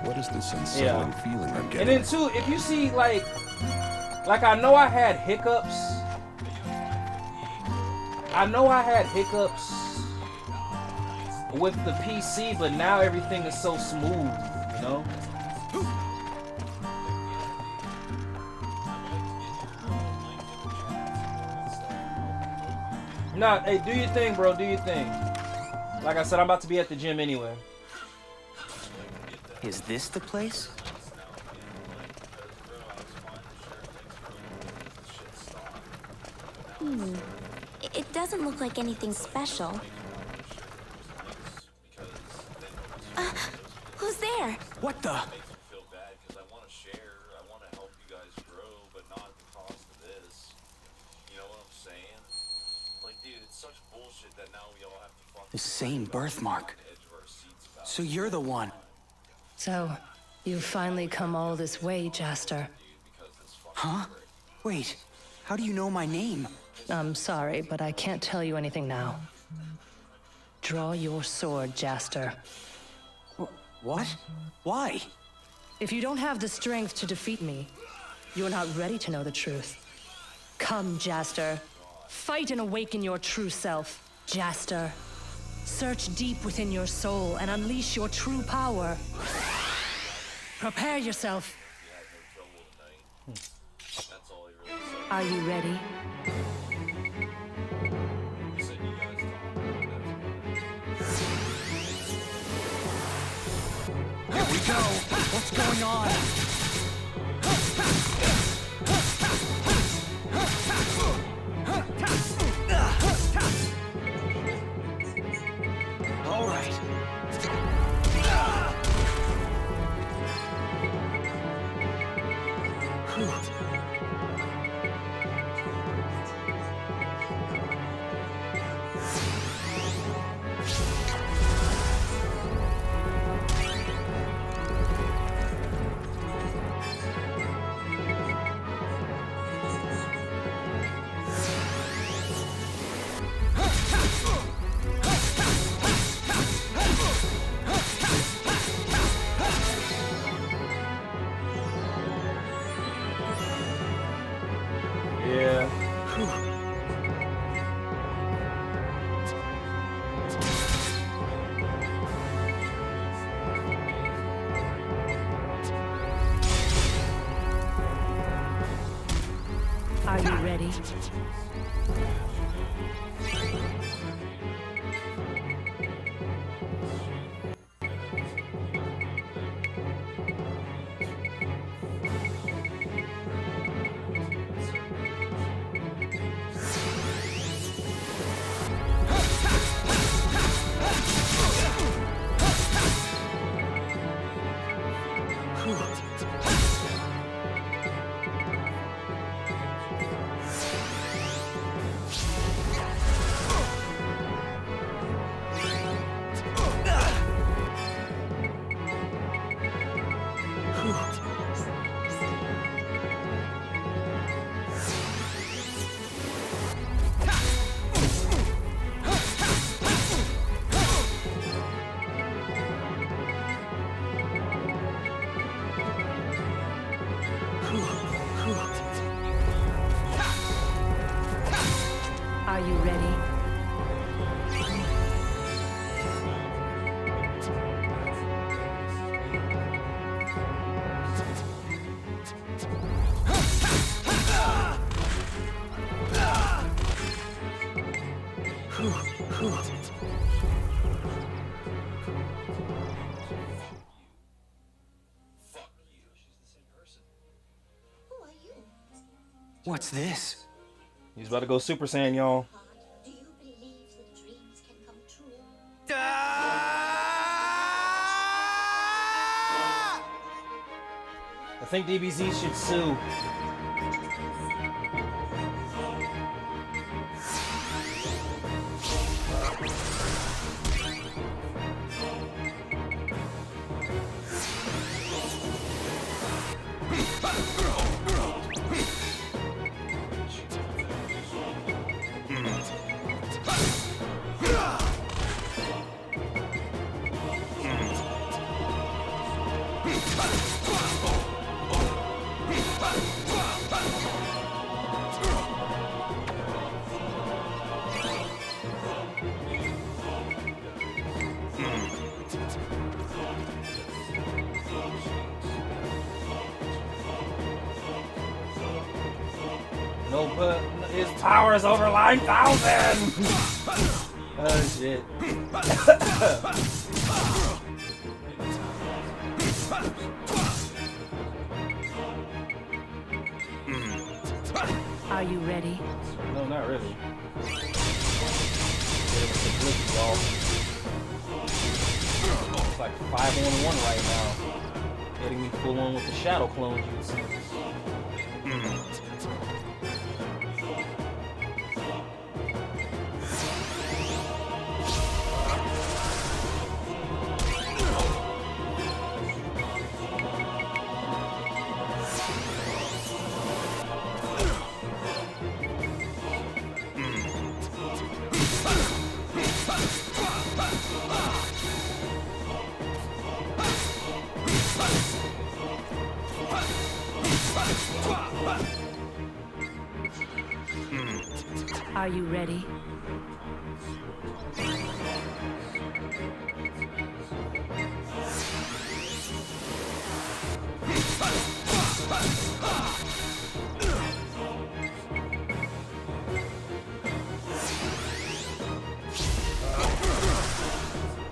What is this unsettling feeling I'm getting? And then too, if you see like I know I had hiccups. I know I had hiccups with the PC, but now everything is so smooth, you know? Nah, hey, do your thing, bro. Do your thing. Like I said, I'm about to be at the gym anyway. Is this the place? It doesn't look like anything special. Who's there? What the? Feel bad because I want to share. I want to help you guys grow, but not at the cost of this. You know what I'm saying? Like, dude, it's such bullshit that now we all have to fucking. The same birthmark. So you're the one. So, you've finally come all this way, Jaster. Huh? Wait, how do you know my name? I'm sorry, but I can't tell you anything now. Draw your sword, Jaster. What? Why? If you don't have the strength to defeat me, you're not ready to know the truth. Come, Jaster. Fight and awaken your true self, Jaster. Search deep within your soul and unleash your true power. Prepare yourself. Are you ready? Here we go! What's going on? All right. Are you ready? What's this? He's about to go Super Saiyan, y'all. I think DBZ should sue. No, but his power is over 9,000! Oh shit. Are you ready? No, not really. It's like 5-on-1 right now. Getting me full on with the shadow clone jutsu. Are you ready?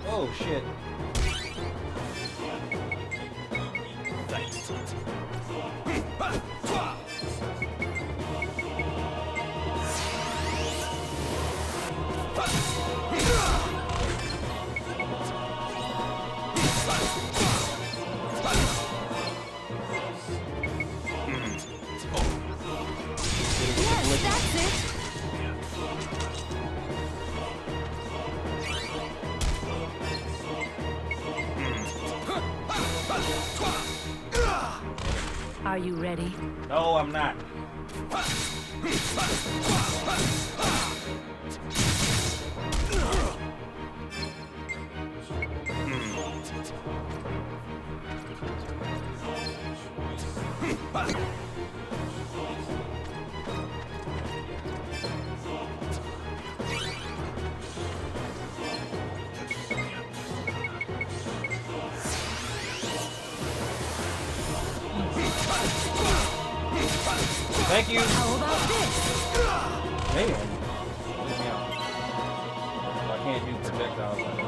Oh shit. Yes, that's it. Are you ready? No, I'm not. Thank you. How about this? Damn. I can't do projectiles like that.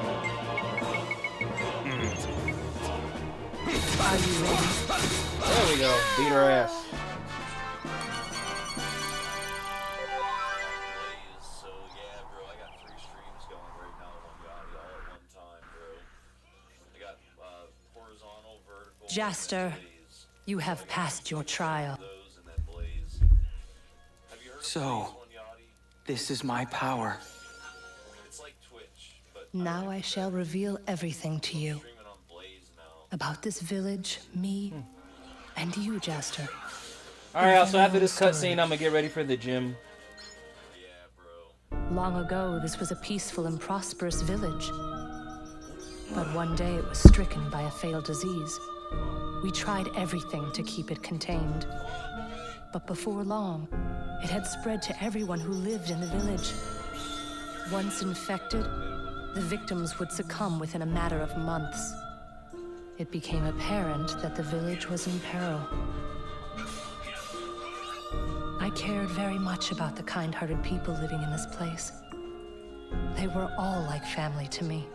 Are you ready? There we go. Beat her ass. So yeah, bro, I got 3 streams going right now on Yachty all at one time, bro. I got horizontal, vertical. Jaster, you have passed your trial. So, this is my power. It's like Twitch, but Now I shall reveal everything to you. About this village, me, and you, Jaster. Alright, so after this cutscene, I'm gonna get ready for the gym. Long ago, this was a peaceful and prosperous village. But one day it was stricken by a fatal disease. We tried everything to keep it contained. But before long, it had spread to everyone who lived in the village. Once infected, the victims would succumb within a matter of months. It became apparent that the village was in peril. I cared very much about the kind-hearted people living in this place. They were all like family to me.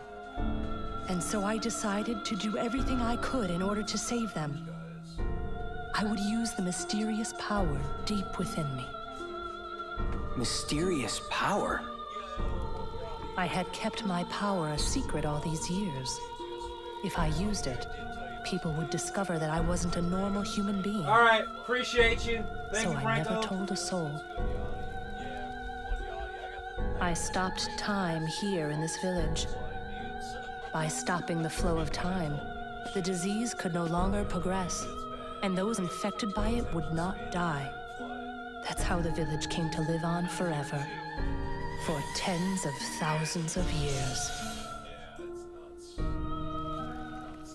And so I decided to do everything I could in order to save them. I would use the mysterious power deep within me. Mysterious power? I had kept my power a secret all these years. If I used it, people would discover that I wasn't a normal human being. Alright, appreciate you. Thank So you, I Franco. never told a soul. I stopped time here in this village. By stopping the flow of time, the disease could no longer progress, and those infected by it would not die. That's how the village came to live on forever, for tens of thousands of years.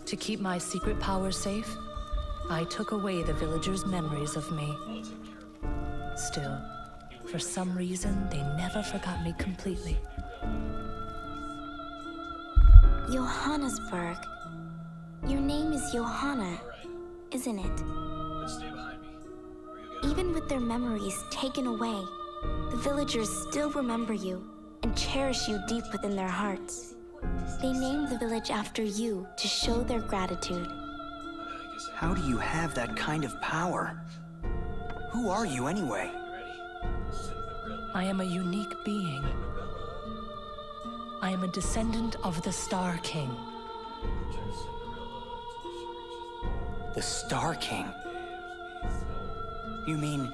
To keep my secret power safe, I took away the villagers' memories of me. Still, for some reason, they never forgot me completely. Johannesburg. Your name is Johanna, isn't it? Even with their memories taken away, the villagers still remember you and cherish you deep within their hearts. They named the village after you to show their gratitude. How do you have that kind of power? Who are you anyway? I am a unique being. I am a descendant of the Star King. The Star King? You mean,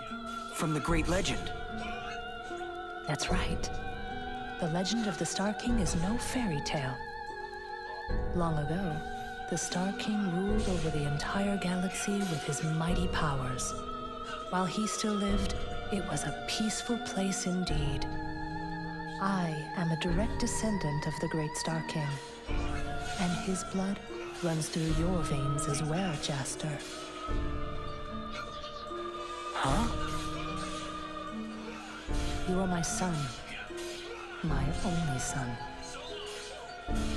from the great legend? That's right. The legend of the Star King is no fairy tale. Long ago, the Star King ruled over the entire galaxy with his mighty powers. While he still lived, it was a peaceful place indeed. I am a direct descendant of the great Star King, and his blood runs through your veins as well, Jaster. Huh? You are my son, my only son.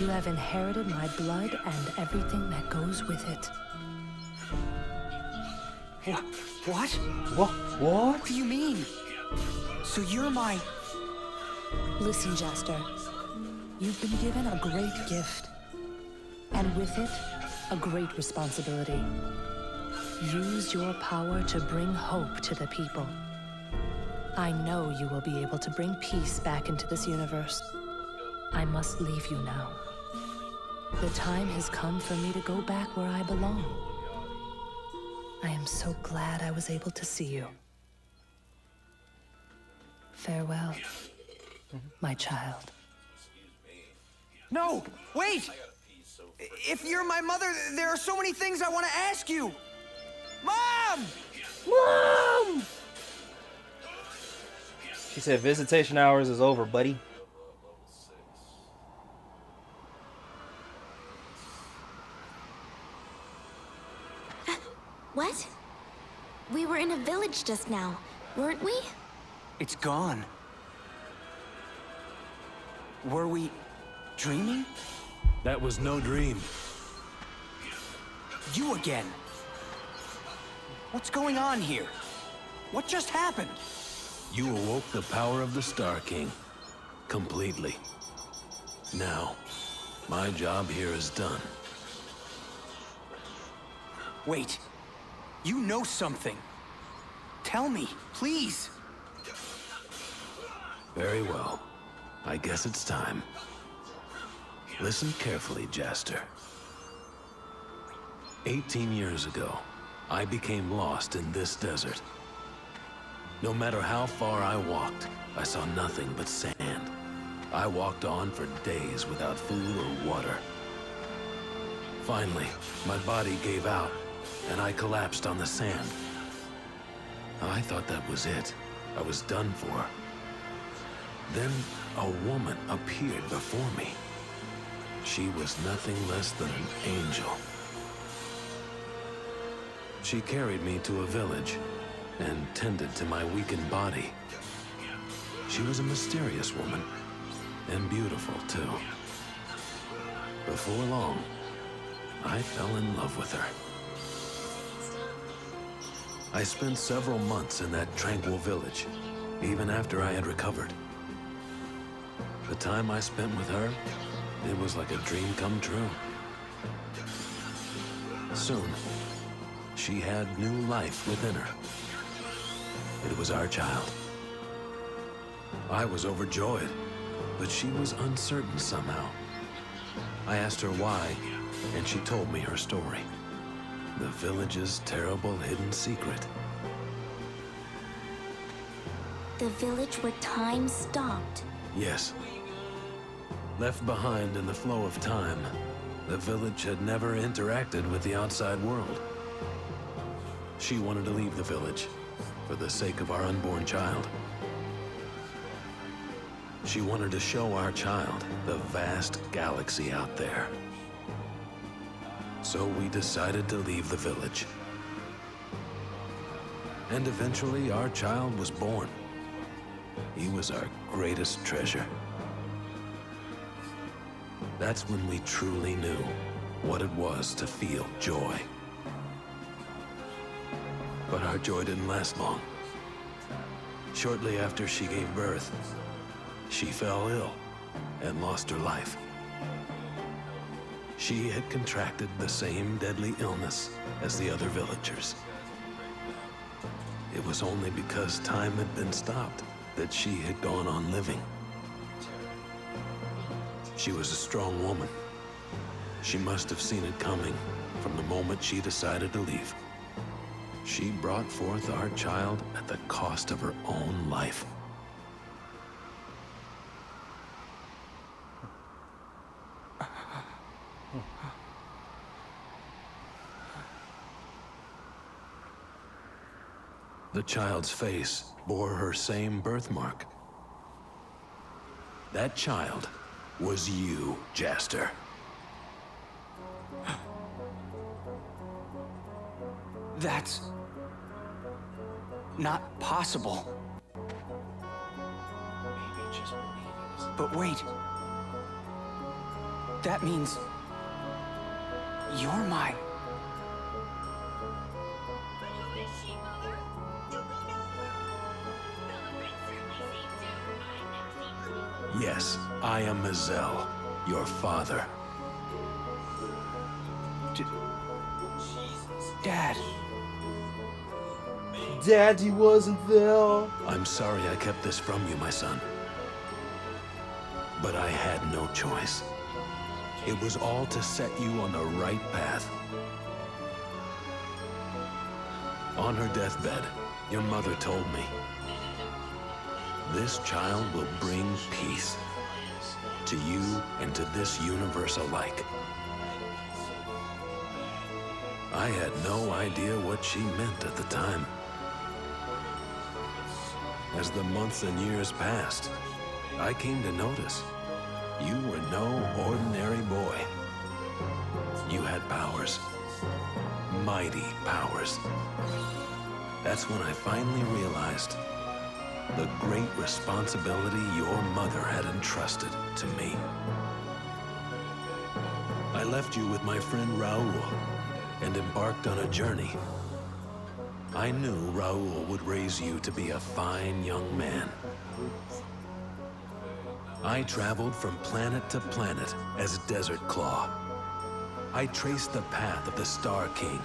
You have inherited my blood and everything that goes with it. What? What do you mean? So you're my... Listen, Jaster. You've been given a great gift, and with it, a great responsibility. Use your power to bring hope to the people. I know you will be able to bring peace back into this universe. I must leave you now. The time has come for me to go back where I belong. I am so glad I was able to see you. Farewell, my child. No! Wait! If you're my mother, there are so many things I want to ask you! Mom! Mom! She said visitation hours is over, buddy. What? We were in a village just now, weren't we? It's gone. Were we dreaming? That was no dream. You again. What's going on here? What just happened? You awoke the power of the Star King. Completely. Now, my job here is done. Wait. You know something. Tell me, please. Very well. I guess it's time. Listen carefully, Jaster. 18 years ago, I became lost in this desert. No matter how far I walked, I saw nothing but sand. I walked on for days without food or water. Finally, my body gave out, and I collapsed on the sand. I thought that was it. I was done for. Then a woman appeared before me. She was nothing less than an angel. She carried me to a village and tended to my weakened body. She was a mysterious woman, and beautiful too. Before long, I fell in love with her. I spent several months in that tranquil village, even after I had recovered. The time I spent with her, it was like a dream come true. Soon, she had new life within her. It was our child. I was overjoyed, but she was uncertain somehow. I asked her why, and she told me her story. The village's terrible hidden secret. The village where time stopped. Yes. Left behind in the flow of time, the village had never interacted with the outside world. She wanted to leave the village for the sake of our unborn child. She wanted to show our child the vast galaxy out there. So we decided to leave the village. And eventually our child was born. He was our greatest treasure. That's when we truly knew what it was to feel joy. But our joy didn't last long. Shortly after she gave birth, she fell ill and lost her life. She had contracted the same deadly illness as the other villagers. It was only because time had been stopped that she had gone on living. She was a strong woman. She must have seen it coming from the moment she decided to leave. She brought forth our child at the cost of her own life. The child's face bore her same birthmark. That child was you, Jaster. That's not possible. But wait. That means you're mine. Yes, I am Mazel, your father. Dad. Daddy wasn't there. I'm sorry I kept this from you, my son. But I had no choice. It was all to set you on the right path. On her deathbed, your mother told me, this child will bring peace to you and to this universe alike. I had no idea what she meant at the time. As the months and years passed, I came to notice you were no ordinary boy. You had powers, mighty powers. That's when I finally realized the great responsibility your mother had entrusted to me. I left you with my friend Raoul and embarked on a journey. I knew Raoul would raise you to be a fine young man. I traveled from planet to planet as Desert Claw. I traced the path of the Star King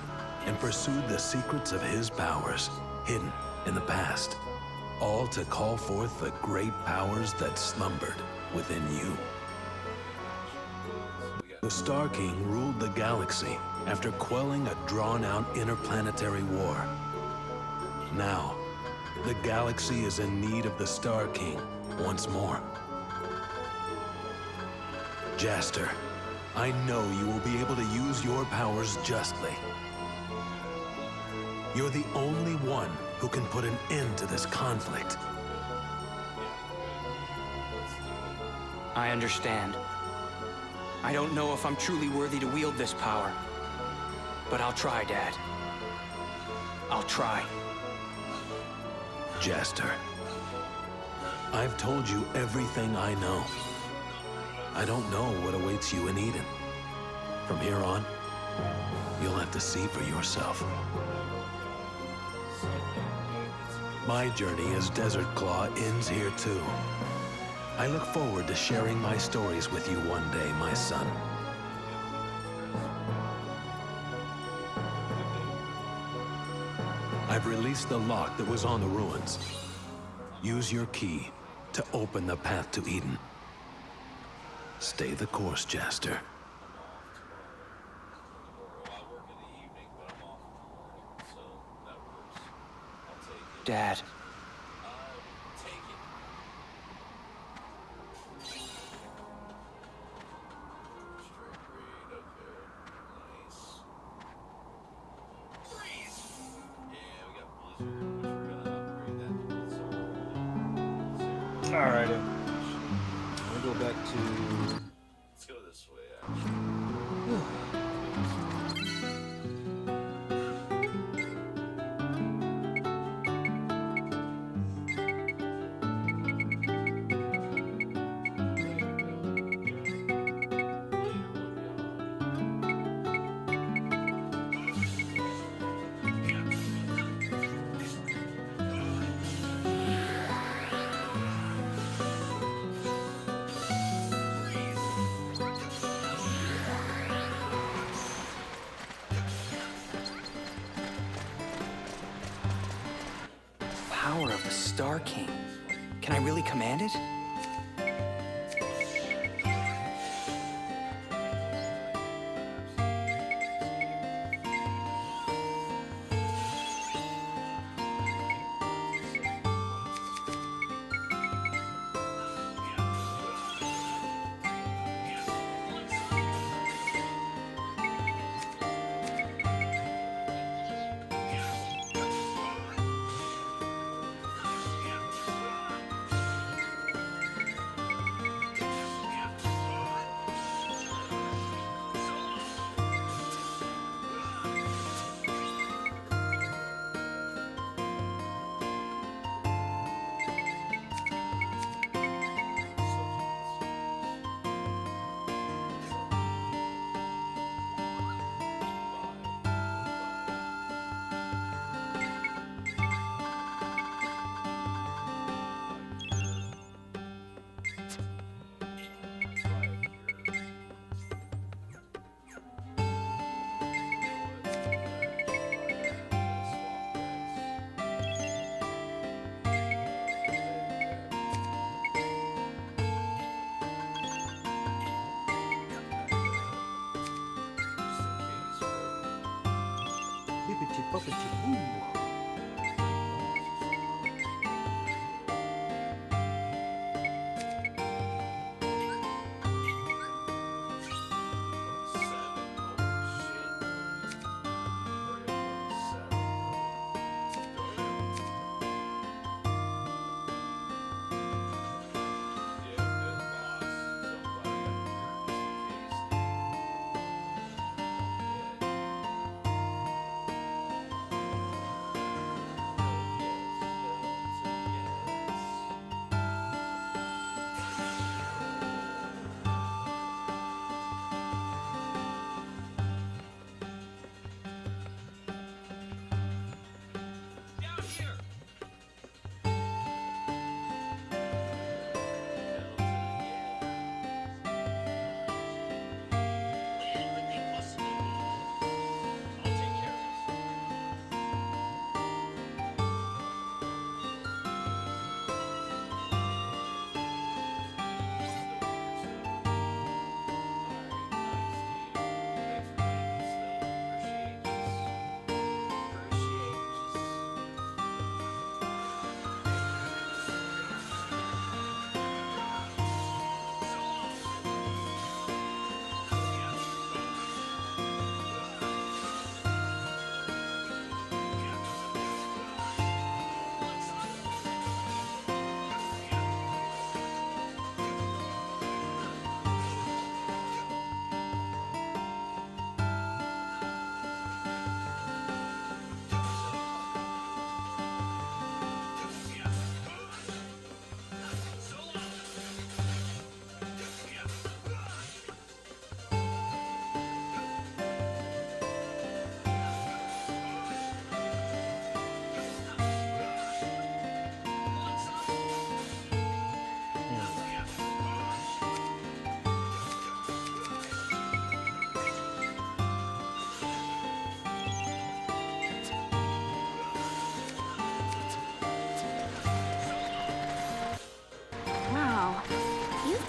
and pursued the secrets of his powers, hidden in the past, all to call forth the great powers that slumbered within you. The Star King ruled the galaxy after quelling a drawn-out interplanetary war. Now, the galaxy is in need of the Star King once more. Jaster, I know you will be able to use your powers justly. You're the only one who can put an end to this conflict. I understand. I don't know if I'm truly worthy to wield this power. But I'll try, Dad. I'll try. Jaster, I've told you everything I know. I don't know what awaits you in Eden. From here on, you'll have to see for yourself. My journey as Desert Claw ends here too. I look forward to sharing my stories with you one day, my son. I've released the lock that was on the ruins. Use your key to open the path to Eden. Stay the course, Jaster. Dad. Alrighty. We'll go back to. Let's go this way, actually. Power of the Star King. Can I really command it?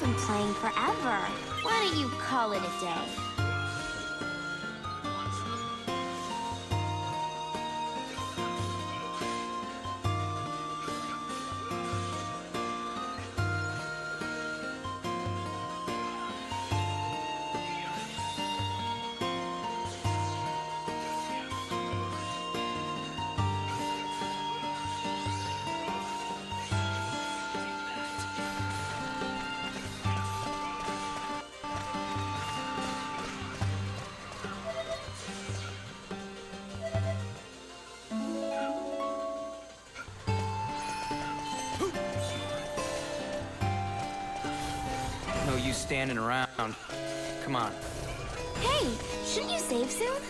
been playing forever. Why don't you call it a day? No use standing around. Come on. Hey, shouldn't you save soon?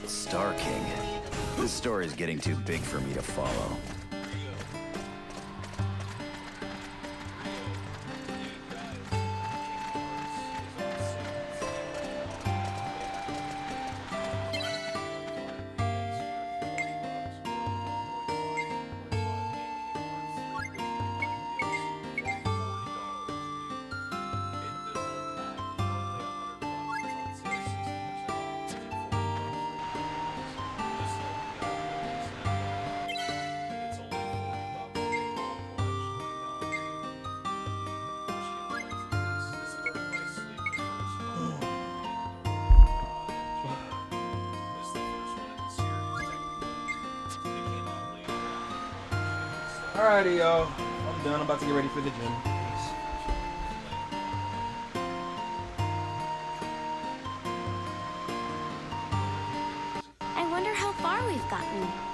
Star King. This story's getting too big for me to follow. Alrighty, y'all. I'm done. I'm about to get ready for the gym. I wonder how far we've gotten.